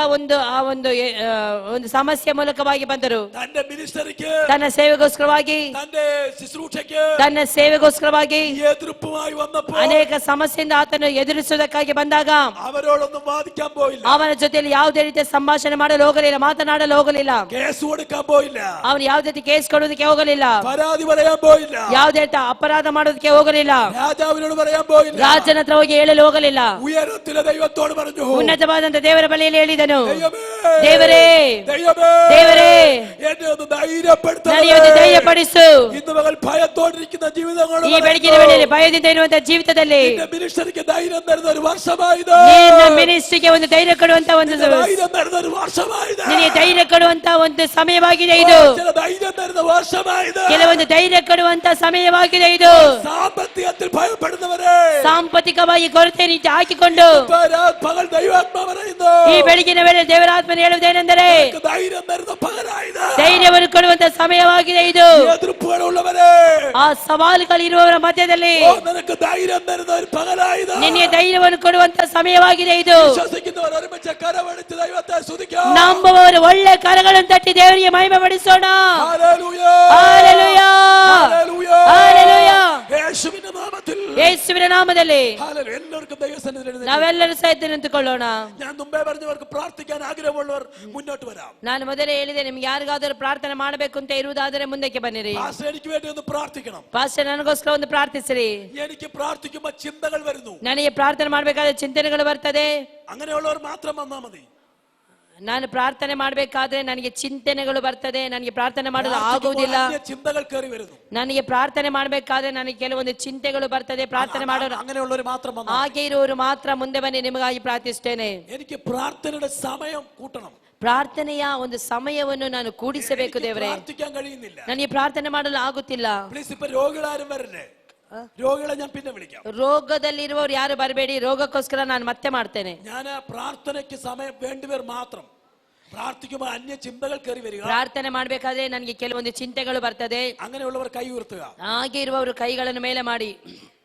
ಒಂದು ಸಮಸ್ಯೆ ಮೂಲಕವಾಗಿ ಬಂದರು. തന്റെ മിനിസ്റ്ററിക്ക്, ತನ್ನ ಸೇವೆಗೋಸ್ಕರವಾಗಿ, തന്റെ ശുശ്രൂഷയ്ക്ക് ತನ್ನ ಸೇವೆಗೋಸ್ಕರವಾಗಿ എതിർപ്പുമായി വന്നപ്പോൾ ಅನೇಕ ಸಮಸ್ಯೆಯಿಂದ ಆತನು ಎದುರಿಸುವುದಕ್ಕಾಗಿ ಬಂದಾಗ അവരോടൊന്നും വാദിക്കാൻ പോയില്ല. ಅವನ ಜೊತೆಯಲ್ಲಿ ಯಾವುದೇ ರೀತಿಯ ಸಂಭಾಷಣೆ ಮಾಡಲು ಹೋಗಲಿಲ್ಲ, ಮಾತನಾಡಲು ಹೋಗಲಿಲ್ಲ. കേസ് കൊടുക്കാൻ പോയില്ല. ಅವನು ಯಾವುದೇ ರೀತಿ ಕೇಸ್ ಕೊಡುವುದಕ್ಕೆ ಹೋಗಲಿಲ್ಲ. പരാതി പറയാൻ പോയില്ല. ಯಾವುದೇ ರೀತಿ ಅಪರಾಧ ಮಾಡೋದಕ್ಕೆ ಹೋಗಲಿಲ್ಲ. രാജാവിനോട് പറയാൻ പോയില്ല. ರಾಜನ ಹತ್ರ ಹೋಗಿ ಹೇಳಲು ಹೋಗಲಿಲ್ಲ. ഉയരത്തിലെ ദൈവത്തോട് പറഞ്ഞു, ಉನ್ನತವಾದಂತ ದೇವರ ಬಳಿಯಲ್ಲಿ ಹೇಳಿದನು, ദൈവമേ, ದೇವರೇ, ദൈവമേ, ದೇವರೇ, എന്നെ ഒന്ന് ധൈര്യപ്പെടുത്തണമേ. ನನಗೆ ಒಂದು ಧೈರ್ಯಪಡಿಸು. ഇന്ന് മകൾ ഭയത്തോടിരിക്കുന്ന ജീവിതങ്ങൾ, ಈ ಬೆಳಗಿನ ವೇಳೆಯಲ್ಲಿ ಭಯದಿಂದ ಇರುವಂತಹ ಜೀವಿತದಲ್ಲಿ മിനിസ്റ്ററിക്ക് ധൈര്യം തരുന്ന ഒരു വർഷമായത്, ನಿನ್ನ ಮಿನಿಸ್ಟ್ರಿಗೆ ಒಂದು ಧೈರ್ಯ ಕೊಡುವಂತ ಒಂದು ധൈര്യം തരുന്ന ഒരു വർഷമായത്, ನಿನಗೆ ಧೈರ್ಯ ಕೊಡುವಂತ ಒಂದು ಸಮಯವಾಗಿದೆ ಇದು. ചില ധൈര്യം തരുന്ന വർഷമായത്, ಕೆಲವೊಂದು ಧೈರ್ಯ ಕೊಡುವಂತ ಸಮಯವಾಗಿದೆ ಇದು. സാമ്പത്തികത്തിൽ ഭയപ്പെടുന്നവരെ ಸಾಂಪತ್ತಿಕವಾಗಿ ಕೊರತೆ ರೀತಿ ಹಾಕಿಕೊಂಡು പകൽ ദൈവാത്മാ പറയുന്നു, ಈ ಬೆಳಗಿನ ವೇಳೆ ದೇವರಾತ್ಮನು ಹೇಳುವುದೇನೆಂದರೆ, ധൈര്യം തരുന്ന പകലായത്, ಧೈರ್ಯವನ್ನು ಕೊಡುವಂತ ಸಮಯವಾಗಿದೆ ಇದು. എതിർപ്പുകളുള്ളവരെ, ಆ ಸವಾಲುಗಳಿರುವವರ ಮಧ್ಯದಲ್ಲಿ നിനക്ക് ധൈര്യം തരുന്ന ഒരു പകലായത്, ನಿನಗೆ ಧೈರ್ಯವನ್ನು ಕೊಡುವಂತ ಸಮಯವಾಗಿದೆ ಇದು. വിശ്വസിക്കുന്നവർ ഒരുമിച്ച് കരമടിച്ച് ദൈവത്തെ സ്തുതിക്കാം. ನಂಬುವವರು ಒಳ್ಳೆ ಕರಗಳನ್ನು ತಟ್ಟಿ ದೇವರಿಗೆ ಮಹಿಮೆ ಪಡಿಸೋಣ. ഹല്ലേലൂയ. ಹಲ್ಲೆಲೂಯ. ഹല്ലേലൂയ. ಹಲ್ಲೆಲೂಯ. യേശുവിന്റെ നാമത്തിൽ, ಯೇಸುವಿನ ನಾಮದಲ್ಲಿ ഹല്ലേലൂയ. എല്ലാവർക്കും ദൈവസന്നിധിയിൽ ನಾವೆಲ್ಲರೂ ಸಹಿತ ನಿಂತುಕೊಳ್ಳೋಣ. ഞാൻ മുമ്പേ പറഞ്ഞവർക്ക് പ്രാർത്ഥിക്കാൻ ആഗ്രഹമുള്ളവർ മുന്നോട്ട് വരാം. ನಾನು ಮೊದಲೇ ಹೇಳಿದೆ, ನಿಮ್ಗೆ ಯಾರಿಗಾದರೂ ಪ್ರಾರ್ಥನೆ ಮಾಡಬೇಕು ಅಂತ ಇರುವುದಾದರೆ ಮುಂದಕ್ಕೆ ಬನ್ನಿರಿ. പാസ്റ്റർ എനിക്ക് വേണ്ടി ഒന്ന് പ്രാർത്ഥിക്കണം. ಪಾಸ್ಟರ್ ನನಗೋಸ್ಕರ ಒಂದು ಪ್ರಾರ್ಥಿಸಿರಿ. എനിക്ക് പ്രാർത്ഥിക്കുമ്പോൾ ചിന്തകൾ വരുന്നു. ನನಗೆ ಪ್ರಾರ್ಥನೆ ಮಾಡಬೇಕಾದ ಚಿಂತನೆಗಳು ಬರ್ತದೆ. അങ്ങനെയുള്ളവർ മാത്രം വന്നാൽ മതി. ನಾನು ಪ್ರಾರ್ಥನೆ ಮಾಡಬೇಕಾದ್ರೆ ನನಗೆ ಚಿಂತನೆಗಳು ಬರ್ತದೆ, ನನಗೆ ಪ್ರಾರ್ಥನೆ ಮಾಡಲು ಆಗುವುದಿಲ್ಲ. ചിന്തകൾ കയറി വരുന്നു. ನನಗೆ ಪ್ರಾರ್ಥನೆ ಮಾಡಬೇಕಾದ್ರೆ ನನಗೆ ಕೆಲವೊಂದು ಚಿಂತೆಗಳು ಬರ್ತದೆ. ಪ್ರಾರ್ಥನೆ ಮಾಡೋರು അങ്ങനെയുള്ളവർ മാത്രം വന്നാൽ, ಹಾಗೆ ಇರುವವರು ಮಾತ್ರ ಮುಂದೆ ಬನ್ನಿ, ನಿಮಗಾಗಿ ಪ್ರಾರ್ಥಿಸ್ತೇನೆ. എനിക്ക് പ്രാർത്ഥനയുടെ സമയം കൂട്ടണം. ಪ್ರಾರ್ಥನೆಯ ಒಂದು ಸಮಯವನ್ನು ನಾನು ಕೂಡಿಸಬೇಕು ದೇವರೇ. പ്രാർത്ഥിക്കാൻ കഴിയുന്നില്ല. ನನಗೆ ಪ್ರಾರ್ಥನೆ ಮಾಡಲು ಆಗುತ್ತಿಲ್ಲ. പ്ലീസ് ഇപ്പൊ രോഗികളാരും വരല്ലേ? രോഗികളെ ഞാൻ പിന്നെ വിളിക്കാം. ರೋಗದಲ್ಲಿರುವವರು ಯಾರು ಬರಬೇಡಿ, ರೋಗಕ್ಕೋಸ್ಕರ ನಾನು ಮತ್ತೆ ಮಾಡ್ತೇನೆ. ഞാൻ പ്രാർത്ഥനയ്ക്ക് സമയം വേണ്ടിവർ മാത്രം. പ്രാർത്ഥിക്കുമ്പോൾ അന്യ ചിന്തകൾ കയറി വരിക. ಪ್ರಾರ್ಥನೆ ಮಾಡ್ಬೇಕಾದ್ರೆ ನನಗೆ ಕೆಲವೊಂದು ಚಿಂತೆಗಳು ಬರ್ತದೆ. അങ്ങനെയുള്ളവർ കൈ ഉയർത്തുക. ಹಾಗೆ ಇರುವವರು ಕೈಗಳನ್ನು ಮೇಲೆ ಮಾಡಿ.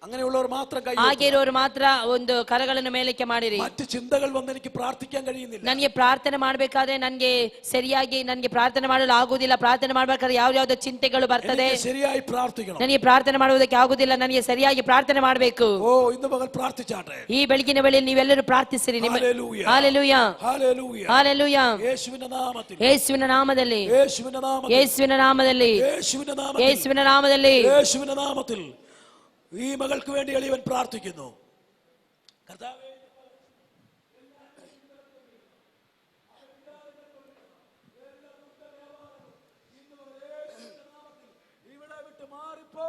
അങ്ങനെയുള്ളവർ മാത്രം കൈ. ಹಾಗೆ ಇರುವವರು ಮಾತ್ರ ಒಂದು ಕರಗಳನ್ನು ಮೇಲಕ್ಕೆ ಮಾಡಿರಿ. മറ്റു ചിന്തകൾ വന്ന് എനിക്ക് പ്രാർത്ഥിക്കാൻ കഴിയുന്നില്ല. ನನಗೆ ಪ್ರಾರ್ಥನೆ ಮಾಡ್ಬೇಕಾದ್ರೆ ನನಗೆ ಸರಿಯಾಗಿ ನನಗೆ ಪ್ರಾರ್ಥನೆ ಮಾಡಲು ಆಗುವುದಿಲ್ಲ. ಪ್ರಾರ್ಥನೆ ಮಾಡ್ಬೇಕಾದ್ರೆ ಯಾವ್ಯಾವ್ದು ಚಿಂತೆಗಳು ಬರ್ತದೆ. ശരിയായി പ്രാർത്ഥിക്കണം. ನನಗೆ ಪ್ರಾರ್ಥನೆ ಮಾಡುವುದಕ್ಕೆ ಆಗುವುದಿಲ್ಲ. ನನಗೆ ಸರಿಯಾಗಿ ಪ್ರಾರ್ಥನೆ ಮಾಡಬೇಕು. ഓ ഇന്ന് പകൽ പ്രാർത്ഥിച്ചാട്ടെ. ಈ ಬೆಳಗಿನ ವೇಳೆಯಲ್ಲಿ ನೀವೆಲ್ಲರೂ ಪ್ರಾರ್ಥಿಸಿರಿ. Hallelujah hallelujah hallelujah hallelujah. യേശുവിന്റെ നാമത്തിൽ ಯೇಸುವಿನ ನಾಮದಲ್ಲಿ യേശുവിന്റെ നാമത്തിൽ ಯೇಸುವಿನ ನಾಮದಲ್ಲಿ യേശുവിന്റെ നാമത്തിൽ ಯೇಸುವಿನ ನಾಮದಲ್ಲಿ യേശുവിന്റെ നാമത്തിൽ ഈ മകൾക്ക് വേണ്ടി എളിയവൻ പ്രാർത്ഥിക്കുന്നു. കർത്താവേ ഇവിടെ വിട്ട് മാറിപ്പോ.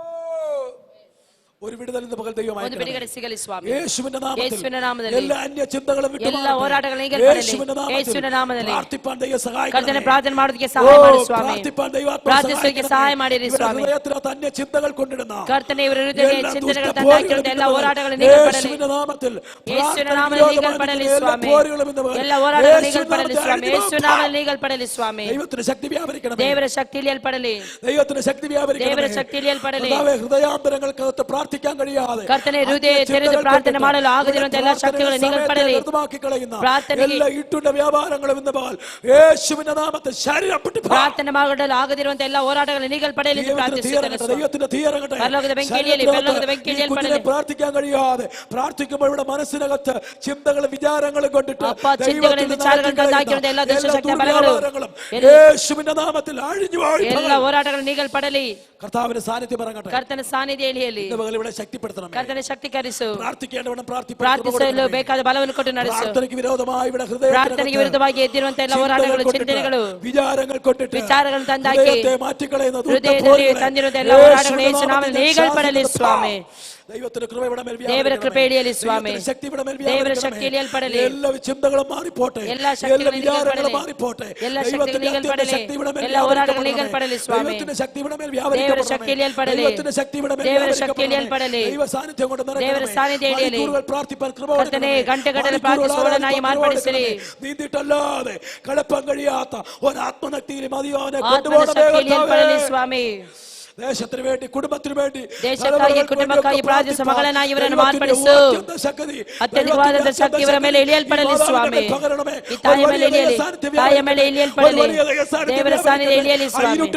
ഒരു വിടുതൽ ഇന്ന് പകൽ ദൈവം ಒಂದು ಬಿಡುಗಡೆ ಸಿಗಲಿ ಸ್ವಾಮಿ. യേശുവിന്റെ യേശുവിನ ನಾಮದಲ್ಲಿ എല്ലാ അന്യ ചിന്തകളും വിട്ട് ಎಲ್ಲ ಹೋರಾಟಗಳು ನೀಗಲ್ಪಡಲಿ. ಯೇಸುವಿನ ನಾಮದಲ್ಲಿ പ്രാർത്ഥിപ്പാൻ ദൈവം സഹായിക്കണമേ. ಕರ್ತನೆ ಪ್ರಾರ್ಥನೆ ಮಾಡೋದಕ್ಕೆ ಸಹಾಯ ಮಾಡಿ ಸ್ವಾಮಿ. പ്രാർത്ഥിപ്പാൻ ദൈവാത്മാവ് ಪ್ರಾರ್ಥಿಸೋಕೆ ಸಹಾಯ ಮಾಡಿರಿ ಸ್ವಾಮಿ. ഹൃദയത്തിനകത്ത് അന്യ ചിന്തകൾ കൊണ്ടിടുന്ന ಕರ್ತನೆ ಇವರ ಹೃದಯದಲ್ಲಿ ಚಿಂತನೆಗಳು ತಂದಾಕಿರುವಂತ ಎಲ್ಲ ಹೋರಾಟಗಳು ನೀಗಲ್ಪಡಲಿ. യേശുവിന്റെ നാമത്തിൽ ಯೇಸುವಿನ ನಾಮದಲ್ಲಿ ನೀಗಲ್ಪಡಲಿ ಸ್ವಾಮಿ. ಎಲ್ಲ ಹೋರಾಟಗಳು ನೀಗಲ್ಪಡಲಿ ಸ್ವಾಮಿ. ಯೇಸುವಿನ ನಾಮದಲ್ಲಿ ನೀಗಲ್ಪಡಲಿ ಸ್ವಾಮಿ. ദൈവത്തിന്റെ ശക്തി വ്യാപരിക്കണം. ದೇವರ ಶಕ್ತಿ ಇಳಿಯಲ್ಪಡಲಿ. ദൈവത്തിന്റെ ശക്തി വ്യാപരിക്കണം. ದೇವರ ಶಕ್ತಿ ಇಳಿಯಲ್ಪಡಲಿ. ഹൃദയാന്തരങ്ങൾക്കകത്ത് പ്രാർത്ഥിക്കാൻ കഴിയാതെ ಕರ್ತನೆ ಹೃದಯ ತೆರೆದು ಪ್ರಾರ್ಥನೆ ಮಾಡಲು ಆಗದಿರುವಂತ ಎಲ್ಲ ಶಕ್ತಿಗಳು ನೀಗಲ್ಪಡಲಿ. ಪ್ರಾರ್ಥನೆಗೆ എല്ലാ ഇട്ടുണ്ട വ്യാപാരങ്ങളും ഇന്ന് പകൽ യേശുവിന്റെ നാമത്തിൽ ശരീരം വിട്ട് ಪ್ರಾರ್ಥನೆ ಮಾಡಲು ಆಗದಿರುವಂತ ಎಲ್ಲ ಹೋರಾಟಗಳು ನೀಗಲ್ಪಡಲಿ ಎಂದು ಪ್ರಾರ್ಥಿಸುತ್ತೇನೆ. ദൈവത്തിന്റെ തീയറങ്ങട്ടെ. പരലോകದ ಬೆಂಕಿ ಇಳಿಯಲಿ. ಪರಲೋಕದ ಬೆಂಕಿ ಇಳಿಯಲ್ಪಡಲಿ. പ്രാർത്ഥിക്കാൻ കഴിയാതെ പ്രാർത്ഥിക്കുമ്പോൾ ഇവിടെ മനസ്സിനകത്ത് ചിന്തകളും വിചാരങ്ങളും കൊണ്ടിട്ട് ಅಪ್ಪ ಚಿಂತೆಗಳಿಂದ ವಿಚಾರಗಳನ್ನು ತಂದಾಕಿರುವಂತ ಎಲ್ಲ ದುಷ್ಟಶಕ್ತಿಯ ಬಲಗಳು യേശുവിന്റെ നാമത്തിൽ അഴിഞ്ഞു പോയി ಎಲ್ಲ ಹೋರಾಟಗಳು ನೀಗಲ್ಪಡಲಿ. കർത്താവിന്റെ സാന്നിധ്യം ഇറങ്ങട്ടെ. ಕರ್ತನ ಸಾನ್ನಿಧ್ಯ ಇಳಿಯಲಿ. ഇന്ന് പകൽ ഇവിടെ ശക്തിപ്പെടുത്തണം. ಕರ್ತನ ಶಕ್ತೀಕರಿಸು. പ്രാർത്ഥിക്കേണ്ടവണ്ണം ಪ್ರಾರ್ಥಿಸಲು ಬೇಕಾದ ಬಲವನ್ನು ಕೊಟ್ಟು ನಡೆಸು. പ്രാർത്ഥനയ്ക്ക് വിരോധമായി ഇവിടെ ಪ್ರಾರ್ಥನೆಗೆ ವಿರುದ್ಧವಾಗಿ ಎದ್ದಿರುವಂತ ಎಲ್ಲ ಹೋರಾಟಗಳು ಚಿಂತನೆಗಳು വിചാരങ്ങൾ കൊണ്ടിട്ട് ವಿಚಾರಗಳನ್ನು ತಂದಾಕಿ മാറ്റിക്കളയുന്ന ಹೃದಯದಲ್ಲಿ ತಂದಿರುವಂತ ಎಲ್ಲ ಹೋರಾಟಗಳು ಯೇಸು ನಾಮದಲ್ಲಿ ನೀಗಲ್ಪಡಲಿ ಸ್ವಾಮಿ. ദൈവത്തിന്റെ കൃപ ഇവിടെ മേൽ ದೇವರ ಕೃಪೆ ಇಳಿಯಲಿ ಸ್ವಾಮಿ. ശക്തി ഇവിടെ മേൽ ದೇವರ ಶಕ್ತಿ ಇಳಿಯಲ್ಪಡಲಿ. എല്ലാ ചിന്തകളും മാറിപ്പോട്ടെ. എല്ലാ ശക്തികളും വിചാരങ്ങളും മാറിപ്പോട്ടെ. എല്ലാ ശക്തികളും നീಗಲ್ಪಡಲಿ. ಎಲ್ಲ ಹೋರಾಟಗಳು ನೀಗಲ್ಪಡಲಿ ಸ್ವಾಮಿ. ദൈവത്തിന്റെ ശക്തി ഇവിടെ മേൽ ದೇವರ ಶಕ್ತಿ ಇಳಿಯಲ್ಪಡಲಿ. ദൈവത്തിന്റെ ശക്തി ഇവിടെ മേൽ ದೇವರ ಶಕ್ತಿ ಇಳಿಯಲ್ಪಡಲಿ. ദൈവ സാന്നിധ്യം കൊണ്ട് നിറയണമേ. ದೇವರ ಸಾನ್ನಿಧ್ಯ ಇಳಿಯಲಿ. പ്രാർത്ഥിപ്പാൻ കൃപ ಕರ್ತನೇ ಗಂಟೆಗಟ್ಟಲೆ ಪ್ರಾರ್ಥಿಸುವವರನ್ನಾಗಿ ಮಾರ್ಪಡಿಸಿರಿ. നീന്തിട്ടല്ലാതെ കടപ്പാൻ കഴിയാത്ത ഒരു ആത്മനക്തിയിൽ മതിയോ അവനെ ಆತ್ಮಶಕ್ತಿ ಇಳಿಯಲ್ಪಡಲಿ ಸ್ವಾಮಿ. ദേശത്തിന് വേണ്ടി കുടുംബത്തിന് വേണ്ടി ದೇಶಕ್ಕಾಗಿ ಕುಟುಂಬಕ್ಕಾಗಿ ಪ್ರಾರ್ಥಿಸುವ ಮಗಳನ್ನಾಗಿ ಇವರನ್ನು ಮಾರ್ಪಡಿಸು. ಅತ್ಯಧಿಕವಾದಂತಹ ಶಕ್ತಿ ಇವರ ಮೇಲೆ ಇಳಿಯಲ್ಪಡಲಿ ಸ್ವಾಮಿ. ಈ ತಾಯಿಯ ಮೇಲೆ ಇಳಿಯಲಿ. ತಾಯಿಯ ಮೇಲೆ ಇಳಿಯಲ್ಪಡಲಿ. ದೇವರ ಸಾನ್ನಿಧ್ಯ ಇಳಿಯಲಿ ಸ್ವಾಮಿ.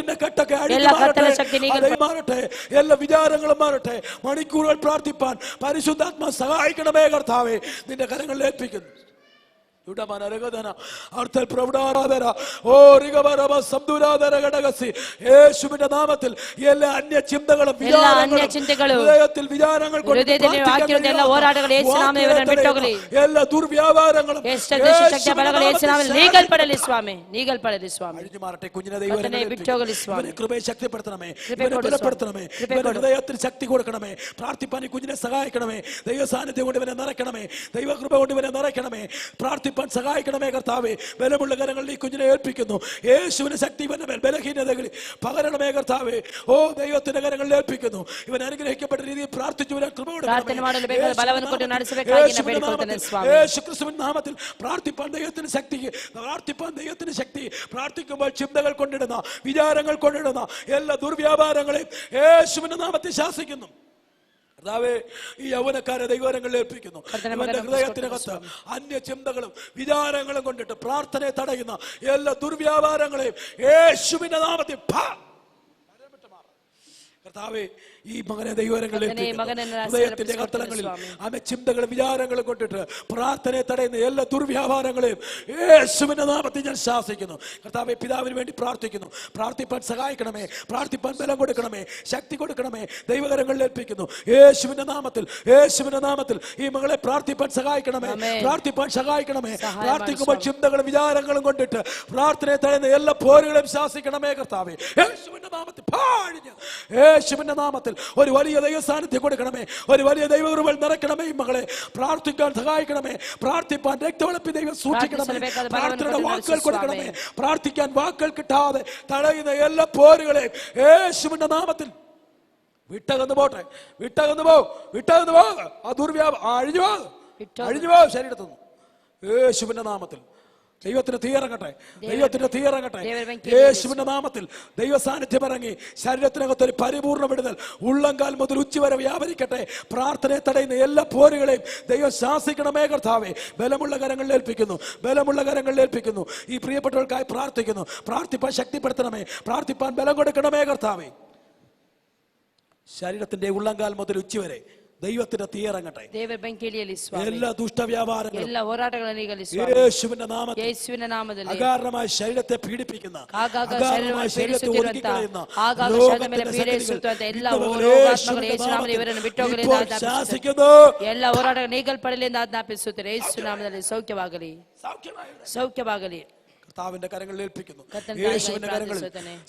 ಎಲ್ಲ ಕರ್ತನ ಶಕ್ತಿ മാറട്ടെ. എല്ലാ വിചാരങ്ങളും മാറട്ടെ. മണിക്കൂറുകൾ പ്രാർത്ഥിപ്പാൻ പരിശുദ്ധാത്മാ സഹായിക്കണമേ കർത്താവേ. നിന്റെ കരങ്ങളിൽ ഏൽപ്പിക്കുന്നു. യേശുവിന്റെ നാമത്തിൽ എല്ലാ അന്യ ചിന്തകളും വിചാരങ്ങൾ എല്ലാ ദുർവ്യാപാരങ്ങളും ನೀಗಲ್ಪಡಲಿ ಸ್ವಾಮಿ. ನೀಗಲ್ಪಡಲಿ ಸ್ವಾಮಿ. ಬಿಟ್ಟೋಗಲಿ ಸ್ವಾಮಿ. കൃപയെ ശക്തിപ്പെടുത്തണമേ. ബലപ്പെടുത്തണമേ. ഹൃദയത്തിൽ ശക്തി കൊടുക്കണമേ. പ്രാർത്ഥിപ്പാൻ കുഞ്ഞിനെ സഹായിക്കണമേ. ദൈവ സാന്നിധ്യം കൊണ്ട് ഇവനെ നിറയ്ക്കണമേ. ദൈവകൃപ കൊണ്ട് ഇവനെ നിറയ്ക്കണമേ. പ്രാർത്ഥിപ്പാൻ സഹായിക്കണമേ കർത്താവേ. ബലമുള്ള കരങ്ങളിൽ ഈ കുഞ്ഞിനെ ഏൽപ്പിക്കുന്നു. യേശുവിന്റെ ശക്തി ഇവന്റെ മേൽ ബലഹീനതകളിൽ പകരണമേ കർത്താവേ. ഓ ദൈവത്തിന്റെ കരങ്ങളിൽ ഏൽപ്പിക്കുന്നു. ഇവൻ അനുഗ്രഹിക്കപ്പെട്ട രീതിയിൽ പ്രാർത്ഥിച്ചു വരാൻ കൃപ കൊടുക്കണമേ. യേശുക്രിസ്തുവിന്റെ നാമത്തിൽ പ്രാർത്ഥിപ്പാൻ ദൈവത്തിന്റെ ശക്തിക്ക് പ്രാർത്ഥിപ്പാൻ ദൈവത്തിന്റെ ശക്തി പ്രാർത്ഥിക്കുമ്പോൾ ചിന്തകൾ കൊണ്ടിടുന്ന വിചാരങ്ങൾ കൊണ്ടിടുന്ന എല്ലാ ദുർവ്യാപാരങ്ങളെയും യേശുവിന്റെ നാമത്തിൽ ശാസിക്കുന്നു. കർത്താവേ, ഈ യൗവനക്കാരെ ദൈവകരങ്ങളിൽ ഏൽപ്പിക്കുന്നു. ഇവന്റെ ഹൃദയത്തിനകത്ത് അന്യ ചിന്തകളും വിചാരങ്ങളും കൊണ്ടിട്ട് പ്രാർത്ഥനയെ തടയുന്ന എല്ലാ ദുർവ്യാപാരങ്ങളെയും യേശുവിന്റെ നാമത്തിൽ കർത്താവേ, ഈ മകനെ ദൈവകരങ്ങളിൽ ഹൃദയത്തിന്റെ കത്തലങ്ങളിൽ അവന്റെ ചിന്തകളും വിചാരങ്ങളും കൊണ്ടിട്ട് പ്രാർത്ഥനയെ തടയുന്ന എല്ലാ ദുർവ്യാപാരങ്ങളെയും യേശുവിന്റെ നാമത്തിൽ ഞാൻ ശാസിക്കുന്നു. കർത്താവേ, പിതാവിന് വേണ്ടി പ്രാർത്ഥിക്കുന്നു. പ്രാർത്ഥിപ്പാൻ സഹായിക്കണമേ. പ്രാർത്ഥിപ്പാൻ ബലം കൊടുക്കണമേ. ശക്തി കൊടുക്കണമേ. ദൈവകരങ്ങളിൽ ഏൽപ്പിക്കുന്നു. യേശുവിന്റെ നാമത്തിൽ യേശുവിന്റെ നാമത്തിൽ ഈ മകളെ പ്രാർത്ഥിപ്പാൻ സഹായിക്കണമേ. പ്രാർത്ഥിപ്പാൻ സഹായിക്കണമേ. പ്രാർത്ഥിക്കുമ്പോൾ ചിന്തകളും വിചാരങ്ങളും കൊണ്ടിട്ട് പ്രാർത്ഥനയെ തടയുന്ന എല്ലാ പോരുകളെയും ശാസിക്കണമേ കർത്താവേ. യേശുവിന്റെ നാമത്തിൽ യേശുവിന്റെ നാമത്തിൽ ഒരു വലിയ ദൈവ സാന്നിധ്യം കൊടുക്കണമേ. ഒരു വലിയ ദൈവകൃപ നിറയ്ക്കണമേ. ഈ മകളെ പ്രാർത്ഥിക്കാൻ സഹായിക്കണമേ. പ്രാർത്ഥിപ്പാൻ രക്തവളപ്പി ദൈവം സൂക്ഷിക്കണമേ. പ്രാർത്ഥനയുടെ വാക്കുകൾ കൊടുക്കണമേ. പ്രാർത്ഥിക്കാൻ വാക്കുകൾ കിട്ടാതെ തടയുന്ന എല്ലാ പോരുകളെയും യേശുവിന്റെ നാമത്തിൽ വിട്ടകന്നു പോട്ടെ. വിട്ടകന്നു പോ. വിട്ടകന്നു പോ. ആ ദുർവ്യാപം അഴിഞ്ഞു പോ. അഴിഞ്ഞു പോ ശരീരത്തുനിന്ന് യേശുവിന്റെ നാമത്തിൽ. ദൈവത്തിന്റെ തീ ഇറങ്ങട്ടെ, ദൈവത്തിന്റെ തീ ഇറങ്ങട്ടെ. യേശുവിന്റെ നാമത്തിൽ ദൈവ സാന്നിധ്യം ഇറങ്ങി ശരീരത്തിനകത്ത് ഒരു പരിപൂർണ്ണ വിടുതൽ ഉള്ളങ്കാൽ മുതൽ ഉച്ചവരെ വ്യാപരിക്കട്ടെ. പ്രാർത്ഥനയെ തടയുന്ന എല്ലാ പോരുകളെയും ദൈവം ശാസിക്കണമേ കർത്താവേ. ബലമുള്ള കരങ്ങളിൽ ഏൽപ്പിക്കുന്നു, ബലമുള്ള കരങ്ങളിൽ ഏൽപ്പിക്കുന്നു. ഈ പ്രിയപ്പെട്ടവർക്കായി പ്രാർത്ഥിക്കുന്നു. പ്രാർത്ഥിപ്പാൻ ശക്തിപ്പെടുത്തണമേ, പ്രാർത്ഥിപ്പാൻ ബലം കൊടുക്കണമേ കർത്താവേ. ശരീരത്തിന്റെ ഉള്ളങ്കാൽ മുതൽ ഉച്ചവരെ ദൈവത്തിന്റെ തീ ഇറങ്ങട്ടെ. എല്ലാ ദുഷ്ടവ്യാപാരങ്ങളും യേശുവിന്റെ നാമത്തിൽ അകാരണമായ ശരീരത്തെ പീഡിപ്പിക്കുന്ന, അകാരണമായ ശരീരത്തെ ഒതുക്കിക്കളയുന്ന ഇപ്പോൾ ശാസിക്കുന്നു. എല്ലാ ಹೋರಾಟಗಳು ನೀಗಲ್ಪಡಲಿ ಎಂದು ಆಜ್ಞಾಪಿಸುತ್ತೇನೆ. ಯೇಸು ನಾಮದಲ್ಲಿ ಸೌಖ್ಯವಾಗಲಿ, ಸೌಖ್ಯವಾಗಲಿ. കർത്താവിന്റെ കരങ്ങളിൽ ഏൽപ്പിക്കുന്നു. യേശുവിന്റെ കരങ്ങളിൽ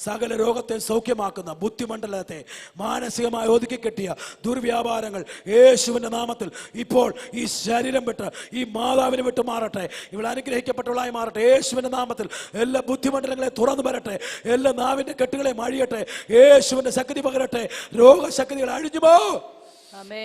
സകല രോഗത്തെ സൗഖ്യമാക്കുന്ന, ബുദ്ധിമണ്ഡലത്തെ മാനസികമായി ഒതുക്കി കെട്ടിയ ദുർവ്യാപാരങ്ങൾ യേശുവിന്റെ നാമത്തിൽ ഇപ്പോൾ ഈ ശരീരം വിട്ട് ഈ മാതാവിനെ വിട്ട് മാറട്ടെ. ഇവൾ അനുഗ്രഹിക്കപ്പെട്ടവളായി മാറട്ടെ. യേശുവിന്റെ നാമത്തിൽ എല്ലാ ബുദ്ധിമണ്ഡലങ്ങളെ തുറന്നു വരട്ടെ. എല്ലാ നാവിന്റെ കെട്ടുകളെ അഴിയട്ടെ. യേശുവിന്റെ ശക്തി പകരട്ടെ. രോഗശക്തികൾ അഴിഞ്ഞു പോ.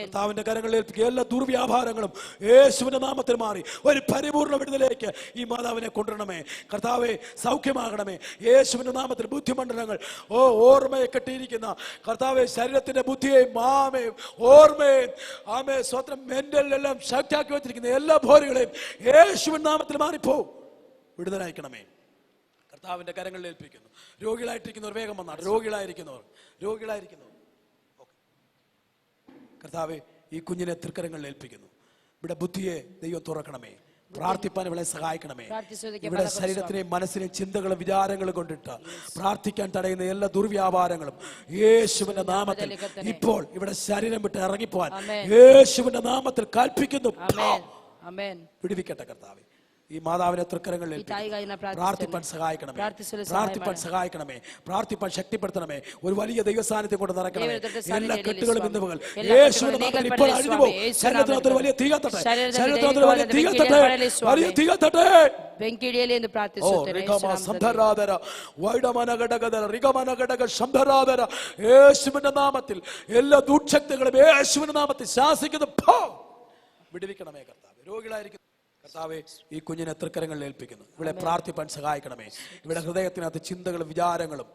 കർത്താവിന്റെ കരങ്ങളിൽ ഏൽപ്പിക്കുക. എല്ലാ ദുർവ്യാപാരങ്ങളും യേശുവിന്റെ നാമത്തിൽ മാറി ഒരു പരിപൂർണ്ണ വിടുതലേക്ക് ഈ മാതാവിനെ കൊണ്ടുവരണമേ കർത്താവെ. സൗഖ്യമാകണമേ യേശുവിന്റെ നാമത്തിൽ. ബുദ്ധിമണ്ഡലങ്ങൾ ഓർമ്മയെ കെട്ടിയിരിക്കുന്ന കർത്താവെ, ശരീരത്തിന്റെ ബുദ്ധിയെയും മാമയും ഓർമ്മയും ആമേ സ്വന്തം മെന്റലിലെല്ലാം ശക്തിയാക്കി വെച്ചിരിക്കുന്ന എല്ലാ ഭോരുകളെയും യേശുവിന്റെ നാമത്തിൽ മാറിപ്പോ. വിടുതലായിക്കണമേ. കർത്താവിന്റെ കരങ്ങളിൽ ഏൽപ്പിക്കുന്നു. രോഗികളായിട്ടിരിക്കുന്നവർ വേഗം വന്നാണ്. രോഗികളായിരിക്കുന്നവർ കർത്താവെ, ഈ കുഞ്ഞിനെ തൃക്കരങ്ങളിൽ ഏൽപ്പിക്കുന്നു. ഇവിടെ ബുദ്ധിയെ ദൈവം തുറക്കണമേ. പ്രാർത്ഥിപ്പാൻ ഇവളെ സഹായിക്കണമേ. ഇവിടെ ശരീരത്തിനെയും മനസ്സിനെയും ചിന്തകളും വിചാരങ്ങളും കൊണ്ടിട്ട് പ്രാർത്ഥിക്കാൻ തടയുന്ന എല്ലാ ദുർവ്യാപാരങ്ങളും യേശുവിന്റെ നാമത്തിൽ ഇപ്പോൾ ഇവിടെ ശരീരം വിട്ട് ഇറങ്ങിപ്പോവാൻ യേശുവിന്റെ നാമത്തിൽ കൽപ്പിക്കുന്നു. വിടുവിക്കട്ടെ കർത്താവെ. ഈ മാതാവിനെ തൃക്കരങ്ങളിൽ പ്രാർത്ഥിപ്പാൻ സഹായിക്കണമേ. പ്രാർത്ഥിപ്പാൻ ശക്തിപ്പെടുത്തണമേ. ഒരു വലിയ ദൈവസാന്നിധ്യം കൊണ്ട് നിറയ്ക്കണമേ. എല്ലാ കെട്ടുകളും ബിന്ദുകൾ യേശുവിന്റെ നാമത്തിൽ ഇപ്പോൾ അഴിഞ്ഞു പോകും. ശരീരത്തിനകത്ത് ഒരു വലിയ തീ കത്തട്ടെ. ശരീരത്തിനകത്ത് വലിയ തീ കത്തട്ടെ. വലിയ തീ കത്തട്ടെ. യേശുവിന്റെ നാമത്തിൽ എല്ലാ ദുഷ്ടശക്തികളും യേശുവിന്റെ നാമത്തിൽ ശാസിക്കുന്നു. വിടുവിക്കണമേ കർത്താവേ. രോഗികളായിരിക്കും കർത്താവേ, ഈ കുഞ്ഞിനെ തൃക്കരങ്ങളിൽ ഏൽപ്പിക്കുന്നു. ഇവിടെ പ്രാർത്ഥിപ്പാൻ സഹായിക്കണമേ. ഇവിടെ ഹൃദയത്തിനകത്ത് ചിന്തകളും വിചാരങ്ങളും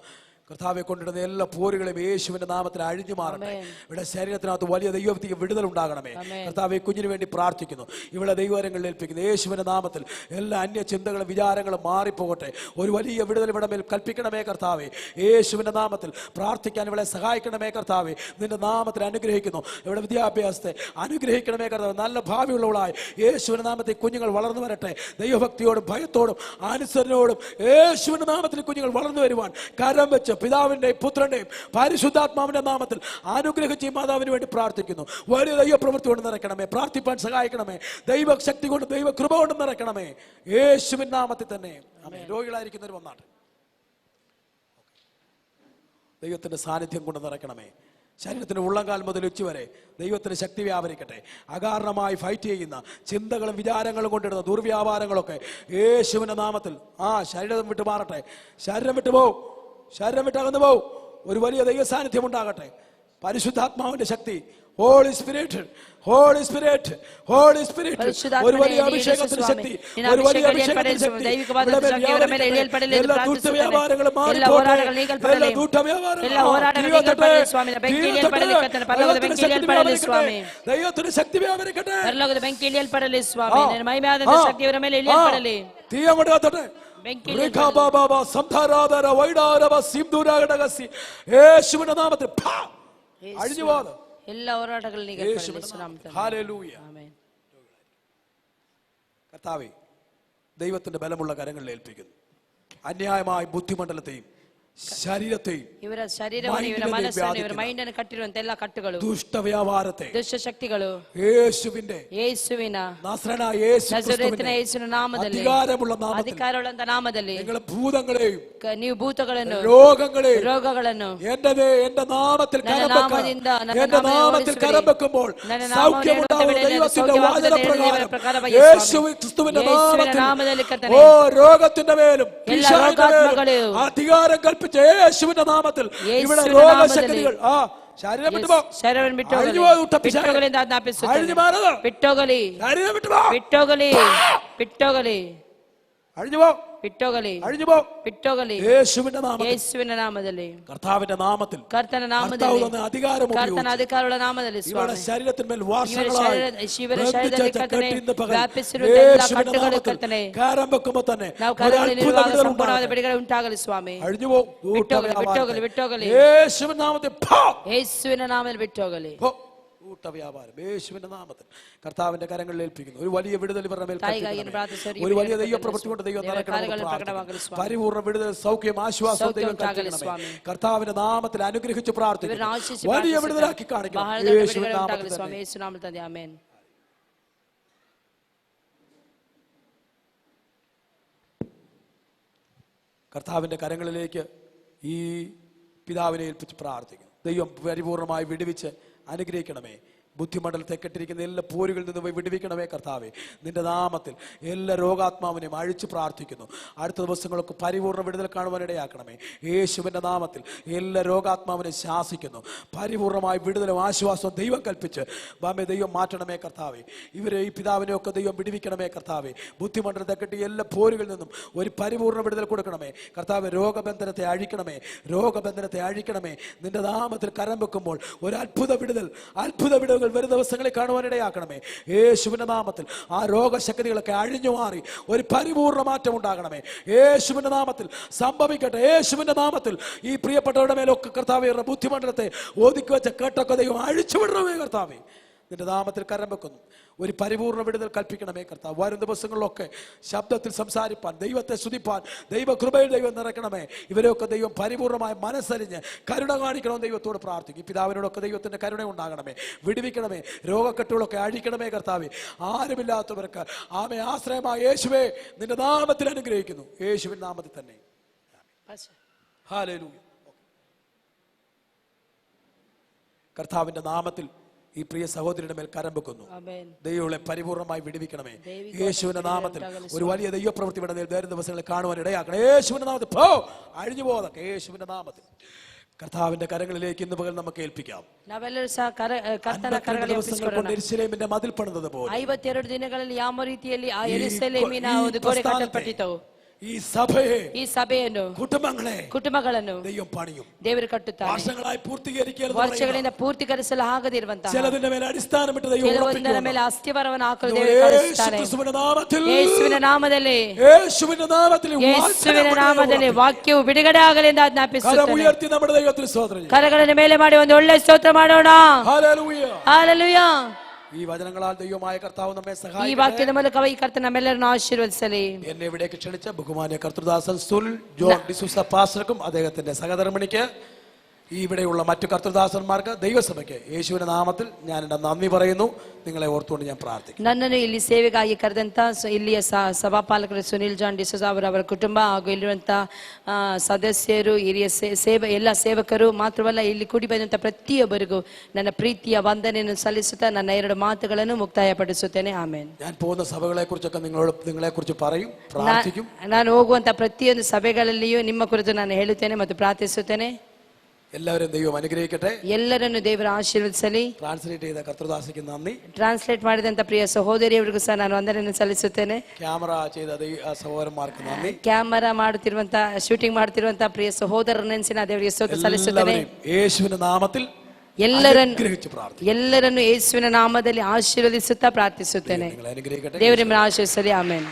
കർത്താവെ കൊണ്ടിടുന്ന എല്ലാ പോരുകളെയും യേശുവിന്റെ നാമത്തിൽ അഴിഞ്ഞു മാറട്ടെ. ഇവിടെ ശരീരത്തിനകത്ത് വലിയ ദൈവത്തിക്ക് വിടുതൽ ഉണ്ടാകണമേ. കർത്താവെ, കുഞ്ഞിന് വേണ്ടി പ്രാർത്ഥിക്കുന്നു. ഇവിടെ ദൈവകരങ്ങളിൽ ഏൽപ്പിക്കുന്നു. യേശുവിന്റെ നാമത്തിൽ എല്ലാ അന്യ ചിന്തകളും വിചാരങ്ങളും മാറിപ്പോകട്ടെ. ഒരു വലിയ വിടുതൽ ഇവിടെ മേൽ കൽപ്പിക്കണമേ കർത്താവെ. യേശുവിന്റെ നാമത്തിൽ പ്രാർത്ഥിക്കാൻ ഇവിടെ സഹായിക്കണമേ കർത്താവെ. നിന്റെ നാമത്തിൽ അനുഗ്രഹിക്കുന്നു. ഇവിടെ വിദ്യാഭ്യാസത്തെ അനുഗ്രഹിക്കണമേ കർത്താവ്. നല്ല ഭാവിയുള്ളവളായി യേശുവിന്റെ നാമത്തിൽ കുഞ്ഞുങ്ങൾ വളർന്നു വരട്ടെ. ദൈവഭക്തിയോടും ഭയത്തോടും അനുസരണയോടും യേശുവിന്റെ നാമത്തിൽ കുഞ്ഞുങ്ങൾ വളർന്നു വരുവാൻ കരം വെച്ച് പിതാവിന്റെയും പുത്രന്റെയും പരിശുദ്ധാത്മാവിന്റെ നാമത്തിൽ അനുഗ്രഹിച്ച് ഈ മാതാവിന് വേണ്ടി പ്രാർത്ഥിക്കുന്നു. വലിയ ദൈവപ്രവൃത്തി കൊണ്ട് നിറയ്ക്കണമേ. പ്രാർത്ഥിപ്പാൻ സഹായിക്കണമേ. ദൈവശക്തി കൊണ്ട് ദൈവകൃപ കൊണ്ട് നിറയ്ക്കണമേ. യേശുവിൻ നാമത്തിൽ തന്നെ. രോഗികളായിരിക്കുന്നവർ വന്നാട്ടെ. ദൈവത്തിന്റെ സാന്നിധ്യം കൊണ്ട് നിറയ്ക്കണമേ. ശരീരത്തിന് ഉള്ളങ്കാൽ മുതൽ ഉച്ചവരെ ദൈവത്തിന് ശക്തി വ്യാപരിക്കട്ടെ. അകാരണമായി ഫൈറ്റ് ചെയ്യുന്ന ചിന്തകളും വിചാരങ്ങളും കൊണ്ടിടുന്ന ദുർവ്യാപാരങ്ങളൊക്കെ യേശുവിന്റെ നാമത്തിൽ ശരീരം വിട്ടു മാറട്ടെ. ശരീരം വിട്ടു പോവും. ശരീരം വിട്ടകന്നു പോവും. ഒരു വലിയ ദൈവ സാന്നിധ്യം ഉണ്ടാകട്ടെ. പരിശുദ്ധാത്മാവിന്റെ ശക്തി, holy spirit, holy spirit, holy spirit, ഒരു വലിയ അഭിഷേകത്തിന്റെ ശക്തി, ഒരു വലിയ അഭിഷേകത്തിന്റെ ശക്തി. എല്ലാ ദുഷ്ടവ്യാപാരങ്ങളും മാറിപ്പോട്ടെ. എല്ലാ ദുഷ്ടവ്യാപാരങ്ങളും ദൈവത്തിന്റെ ശക്തി വ്യാപരിക്കട്ടെ. തീ അങ്ങോട്ട് കത്തട്ടെ. യേശുവിന്റെ നാമത്തിൽ അഴിഞ്ഞു പോകുന്നു. എല്ലാ പോരാട്ടങ്ങളും കർത്താവേ, ദൈവത്തിന്റെ ബലമുള്ള കരങ്ങളിൽ ഏൽപ്പിക്കുന്നു. അന്യായമായ ബുദ്ധിമണ്ഡലത്തെയും ശരീരത്തെയും ಇವರ ಶರೀರವನ್ನು ಇವರ ಮನಸ್ಸನ್ನು ಇವರ ಮೈಂಡ್ ಅನ್ನು ಕಟ್ಟಿರುವಂತ ಎಲ್ಲ ಕಟ್ಟುಗಳು, ದುಷ್ಟವ್ಯಾಪಾರತೆ, ದುಷ್ಟಶಕ್ತಿಗಳು ಯೇಸುವಿನ ನಾಸರನಾയ ಯೇಸುವಿನ ನಾಮದಲ್ಲಿ ಅಧಿಕಾರವುಳ್ಳ ನಾಮದಲ್ಲಿ ಭೂತങ്ങളെയും ನೀವು ಭೂತಗಳನ್ನು ರೋಗಗಳನ್ನು എന്റെ നാമത്തിൽ കരം വെക്കുമ്പോൾ സൗഖ്യമുണ്ടാകും. ദൈവത്തിന്റെ വചനപ്രകാരം യേശുക്രിസ്തുവിന്റെ നാമത്തിൽ രോഗത്തിന്റെ മേലും അധികാരം കൽപ്പിച്ച യേശുവിന്റെ നാമത്തിൽ ഇവിടെ രോഗശക്തികൾ ശരീരം ಬಿಟ್ಟೋಗಲಿ അഴിഞ്ഞു പോ, ಬಿಟ್ಟೋಗಲಿ, അഴിഞ്ഞു പോ. ಬಿಟ್ಟೋಗಲಿ. യേശുവിന്റെ നാമത്തിൽ, ಯೇಸುವಿನ ನಾಮದಲ್ಲಿ, കർത്താവിന്റെ നാമത്തിൽ, ಕರ್ತನ കർത്താവ് ನಾಮದಲ್ಲಿ, തന്ന അധികാരം ಕರ್ತನ ഉപയോഗിച്ച് ಅಧಿಕಾರಗಳ ನಾಮದಲ್ಲಿ ഇവരുടെ ಸ್ವಾಮಿ, ശരീരത്തിന്മേൽ ಇವರ വർഷങ്ങളായി ಶರೀರದಲ್ಲಿ ಕರ್ತನೆ കെട്ടിയിരുന്ന പകൽ ವ್ಯಾಪಿಸಿರುವ ಎಲ್ಲ യേശുവിന്റെ ಕಟ್ಟುಗಳು നാമത്തിൽ ಕರ್ತನೆ കാരം വെക്കുമ്പോൾ തന്നെ ನಾವು ഒരു ಕರಗಳಲ್ಲಿರುವಾಗ അത്ഭുത വിടുതൽ ಸಂಪೂರ್ಣವಾದ ഉണ്ടാകട്ടെ. ಬಿಡುಗಡೆ ಉಂಟಾಗಲಿ ಸ್ವಾಮಿ. അഴിഞ്ഞു പോ, ಬಿಟ್ಟೋಗಲಿ, ಬಿಟ್ಟೋಗಲಿ, ಬಿಟ್ಟೋಗಲಿ. യേശുവിന്റെ നാമത്തിൽ പോ. ಯೇಸುವಿನ ನಾಮದಲ್ಲಿ ಬಿಟ್ಟೋಗಲಿ. പോ. വ്യാപാരം യേശുവിന്റെ നാമത്തിൽ കർത്താവിന്റെ കരങ്ങളിൽ ഏൽപ്പിക്കുന്നു. ഒരു വലിയ വിടുതൽ ഇവരുടെ മേൽ കൽപ്പിക്കണമേ. ഒരു വലിയ ദൈവപ്രവൃത്തി കൊണ്ട് ദൈവം നടക്കണമെന്ന് പരിപൂർണ്ണ വിടുതൽ, സൗഖ്യം, ആശ്വാസം ദൈവം കൽപ്പിക്കണമേ. കർത്താവിന്റെ നാമത്തിൽ അനുഗ്രഹിച്ച് പ്രാർത്ഥിക്കുന്നു. വലിയ വിടുതലാക്കി കാണിക്കണം യേശുവിന്റെ നാമത്തിൽ തന്നെ. ആമേൻ. കർത്താവിന്റെ കരങ്ങളിലേക്ക് ഈ പിതാവിനെ ഏൽപ്പിച്ച് പ്രാർത്ഥിക്കുന്നു. ദൈവം പരിപൂർണമായി വിടുവിച്ച് അനുഗ്രഹിക്കണമേ. ബുദ്ധിമണ്ഡലത്തെ കെട്ടിരിക്കുന്ന എല്ലാ പോരുകളിൽ നിന്ന് പോയി വിടുവിക്കണമേ കർത്താവേ. നിന്റെ നാമത്തിൽ എല്ലാ രോഗാത്മാവിനെയും അഴിച്ചു പ്രാർത്ഥിക്കുന്നു. അടുത്ത ദിവസങ്ങൾക്ക് പരിപൂർണ്ണ വിടുതൽ കാണുവാനിടയാക്കണമേ. യേശുവിൻ്റെ നാമത്തിൽ എല്ലാ രോഗാത്മാവിനെ ശാസിക്കുന്നു. പരിപൂർണമായി വിടുതലും ആശ്വാസവും ദൈവം കൽപ്പിച്ച് ബാമേ ദൈവം മാറ്റണമേ കർത്താവേ. ഇവരെ ഈ പിതാവിനെയൊക്കെ ദൈവം വിടുവിക്കണമേ കർത്താവേ. ബുദ്ധിമണ്ഡലത്തെ കെട്ടി എല്ലാ പോരുകളിൽ നിന്നും ഒരു പരിപൂർണ്ണ വിടുതൽ കൊടുക്കണമേ കർത്താവേ. രോഗബന്ധനത്തെ അഴിക്കണമേ, രോഗബന്ധനത്തെ അഴിക്കണമേ. നിന്റെ നാമത്തിൽ കരം വെക്കുമ്പോൾ ഒരു അത്ഭുത വിടുതൽ വരും ദിവസങ്ങളിൽ കാണുവാനിടയാക്കണമേ യേശുവിന്റെ നാമത്തിൽ. ആ രോഗശക്തികളൊക്കെ അഴിഞ്ഞു മാറി ഒരു പരിപൂർണ്ണ മാറ്റം ഉണ്ടാകണമേ യേശുവിന്റെ നാമത്തിൽ സംഭവിക്കട്ടെ. യേശുവിന്റെ നാമത്തിൽ ഈ പ്രിയപ്പെട്ടവരുടെ മേലൊക്കെ കർത്താവേ ബുദ്ധിമണ്ഡലത്തെ ഒതുക്കി വെച്ച കേട്ടൊക്കെ ദൈവം അഴിച്ചു വിടണമേ കർത്താവേ. നിന്റെ നാമത്തിൽ കരം വെക്കുന്നു. ഒരു പരിപൂർണ്ണ വിടുതൽ കൽപ്പിക്കണമേ കർത്താവ്. വരും ദിവസങ്ങളിലൊക്കെ ശബ്ദത്തിൽ സംസാരിപ്പാൻ, ദൈവത്തെ സ്തുതിപ്പാൻ, ദൈവകൃപയിൽ ദൈവം നിറയ്ക്കണമേ. ഇവരെയൊക്കെ ദൈവം പരിപൂർണ്ണമായി മനസ്സറിഞ്ഞ് കരുണ കാണിക്കണമെന്ന് ദൈവത്തോട് പ്രാർത്ഥിക്കും. പിതാവിനോടൊക്കെ ദൈവത്തിന്റെ കരുണ ഉണ്ടാകണമേ. വിടുവിക്കണമേ. രോഗക്കെട്ടുകളൊക്കെ അഴിക്കണമേ കർത്താവേ. ആരുമില്ലാത്തവർക്ക് ആമേ ആശ്രയമായ യേശുവേ നിന്റെ നാമത്തിൽ അനുഗ്രഹിക്കുന്നു. യേശുവിൻ നാമത്തിൽ തന്നെ. ഹല്ലേലൂയ. കർത്താവിന്റെ നാമത്തിൽ ഈ പ്രിയ സഹോദരിയുടെ മേൽ കരം വെക്കുന്നു. ദൈവങ്ങളെ പരിപൂർണമായി വിടുവിക്കണമേ യേശുവിന്റെ നാമത്തിൽ. ഒരു വലിയ ദൈവപ്രവൃത്തി ഇവിടെ വരും ദിവസങ്ങളിൽ കാണുവാൻ ഇടയാക്കണം യേശുവിന്റെ നാമത്തിൽ. പോ, അഴിഞ്ഞു പോകാതൊക്കെ യേശുവിന്റെ നാമത്തിൽ. കർത്താവിന്റെ കരങ്ങളിലേക്ക് ഇന്ന് പകൽ നമുക്ക് ഏൽപ്പിക്കാം. ദിവസങ്ങൾ കൊണ്ട് യെരൂശലേമിന്റെ മതിൽ പണിതത് പോലെ 52 ದಿನಗಳಲ್ಲಿ ಯಾವ ರೀತಿಯಲ್ಲಿ ಆ ಯೆರೂಸಲೇಮಿನ ಒಂದು ಗೋಡೆ ಕಟ್ಟಲ್ಪಟ್ಟಿತು. ഈ സഭയെಯನ್ನು കുടുംബಗಳನ್ನು ദൈവം പണിയും. ದೇವರು ಕಟ್ಟುತ್ತಾರೆ. ವರ್ಷಗಳಿಂದ ಪೂರ್ತಿಕರಿಸಲು ಆಗದಿರುವಂತಹ ചിലതിന്റെ മേലെ അടിസ്ഥാനമിട്ട് ദൈവം ಕೆಲವೊಂದರ ಮೇಲೆ ಅಸ್ಥಿವಾರವನ್ನು ಹಾಕಲು ದೇವರು ಕಳಿಸುತ್ತಾರೆ. ಯೇಸುವಿನ ನಾಮದಲ್ಲಿ ವಾಕ್ಯವು ಬಿಡುಗಡೆ ಆಗಲಿ ಎಂದು ಆಜ್ಞಾಪಿಸುತ್ತೇನೆ. ಕರಗಳನ್ನು ಮೇಲೆ ಮಾಡಿ ಒಂದು ಒಳ್ಳೆ ಸ್ತೋತ್ರ ಮಾಡೋಣ. ಹಲ್ಲೆಲೂಯಾ. ഈ വചനങ്ങളാൽ ദൈവമായ കർത്താവ് നമ്മെ ഈ സഹായിക്കട്ടെ. വാക്ಯದ ಮೂಲಕ ಈ ಕರ್ತನ ನಮ್ಮೆಲ್ಲರನ್ನು ಆಶೀರ್ವದಿಸಲಿ. എന്നെ ഇവിടേക്ക് ക്ഷണിച്ച ബഹുമാന്യ കർത്തൃദാസൻ സുൽ ജോൺ ഡിസൂസ പാസ്റ്റർക്കും അദ്ദേഹത്തിന്റെ സഹധർമ്മിണിക്ക് ഇവിടെയുള്ള മറ്റു കർത്തൃദാസന്മാർക്ക് ദൈവസഭയ്ക്ക് യേശുവിന്റെ നാമത്തിൽ ഞാൻ എൻ്റെ നന്ദി പറയുന്നു. നിങ്ങളെ ഓർത്തുകൊണ്ട് ഞാൻ പ്രാർത്ഥിക്കുന്നു. ನನ್ನನ್ನು ಇಲ್ಲಿ ಸೇವೆಗಾಗಿ ಕರೆದಂತ ಇಲ್ಲಿಯ ಸಭಾಪಾಲಕರು ಸುನಿಲ್ ಜಾನ್ ಡಿಸೋಜ ಅವರ ಕುಟುಂಬ ಹಾಗೂ ಇಲ್ಲಿರುವಂತಹ ಸದಸ್ಯರು, ಹಿರಿಯ ಎಲ್ಲ ಸೇವಕರು ಮಾತ್ರವಲ್ಲ ಇಲ್ಲಿ ಕೂಡಿ ಬಂದಂತ ಪ್ರತಿಯೊಬ್ಬರಿಗೂ ನನ್ನ ಪ್ರೀತಿಯ ವಂದನೆಯನ್ನು ಸಲ್ಲಿಸುತ್ತಾ ನನ್ನ 2 ಮಾತುಗಳನ್ನು ಮುಕ್ತಾಯಪಡಿಸುತ್ತೇನೆ. ಆಮೇನ್. ഞാൻ പോകുന്ന സഭകളെ കുറിച്ചൊക്കെ നിങ്ങളെ കുറിച്ച് പറയും, പ്രാർത്ഥിക്കും. ನಾನು ಹೋಗುವಂತ ಪ್ರತಿಯೊಂದು ಸಭೆಗಳಲ್ಲಿಯೂ ನಿಮ್ಮ ಕುರಿತು ನಾನು ಹೇಳುತ್ತೇನೆ ಮತ್ತು ಪ್ರಾರ್ಥಿಸುತ್ತೇನೆ. എല്ലാവരും ദൈവം അനുഗ്രഹിക്കട്ടെ. ಎಲ್ಲರನ್ನು ದೇವರು ಆಶೀರ್ವದಿಸಲಿ. ട്രാൻസ്ലേറ്റ് ചെയ്ത കർത്തൃദാസിക്ക് നന്ദി. ಟ್ರಾನ್ಸ್ಲೇಟ್ ಮಾಡಿದಂತ ಪ್ರಿಯ ಸಹೋದರಿಯವರಿಗೂ ಸಹ ನಾನು ವಂದನೆಯನ್ನು ಸಲ್ಲಿಸುತ್ತೇನೆ. ಕ್ಯಾಮರಾ ചെയ്ത ಸಹೋದರന്മാർക്ക് നന്ദി. ಕ್ಯಾಮರಾ ಮಾಡುತ್ತಿರುವಂತ ಶೂಟಿಂಗ್ ಮಾಡುತ್ತಿರುವಂತ ಪ್ರಿಯ ಸಹೋದರನೆನ್ಸಿ ನಾನು ದೇವರಿಗೆ ಸ್ತೋತ್ರ ಸಲ್ಲಿಸುತ್ತೇನೆ. ಯೇಸುವಿನ ನಾಮത്തിൽ ಎಲ್ಲರನ್ನು ಯೇಸುವಿನ ನಾಮದಲ್ಲಿ ಆಶೀರ್ವದಿಸುತ್ತಾ ಪ್ರಾರ್ಥಿಸುತ್ತೇನೆ. ದೇವರು ನಿಮ್ಮನ್ನು ಆಶೀರ್ವದಿಸಲಿ. ಆಮೆನ್.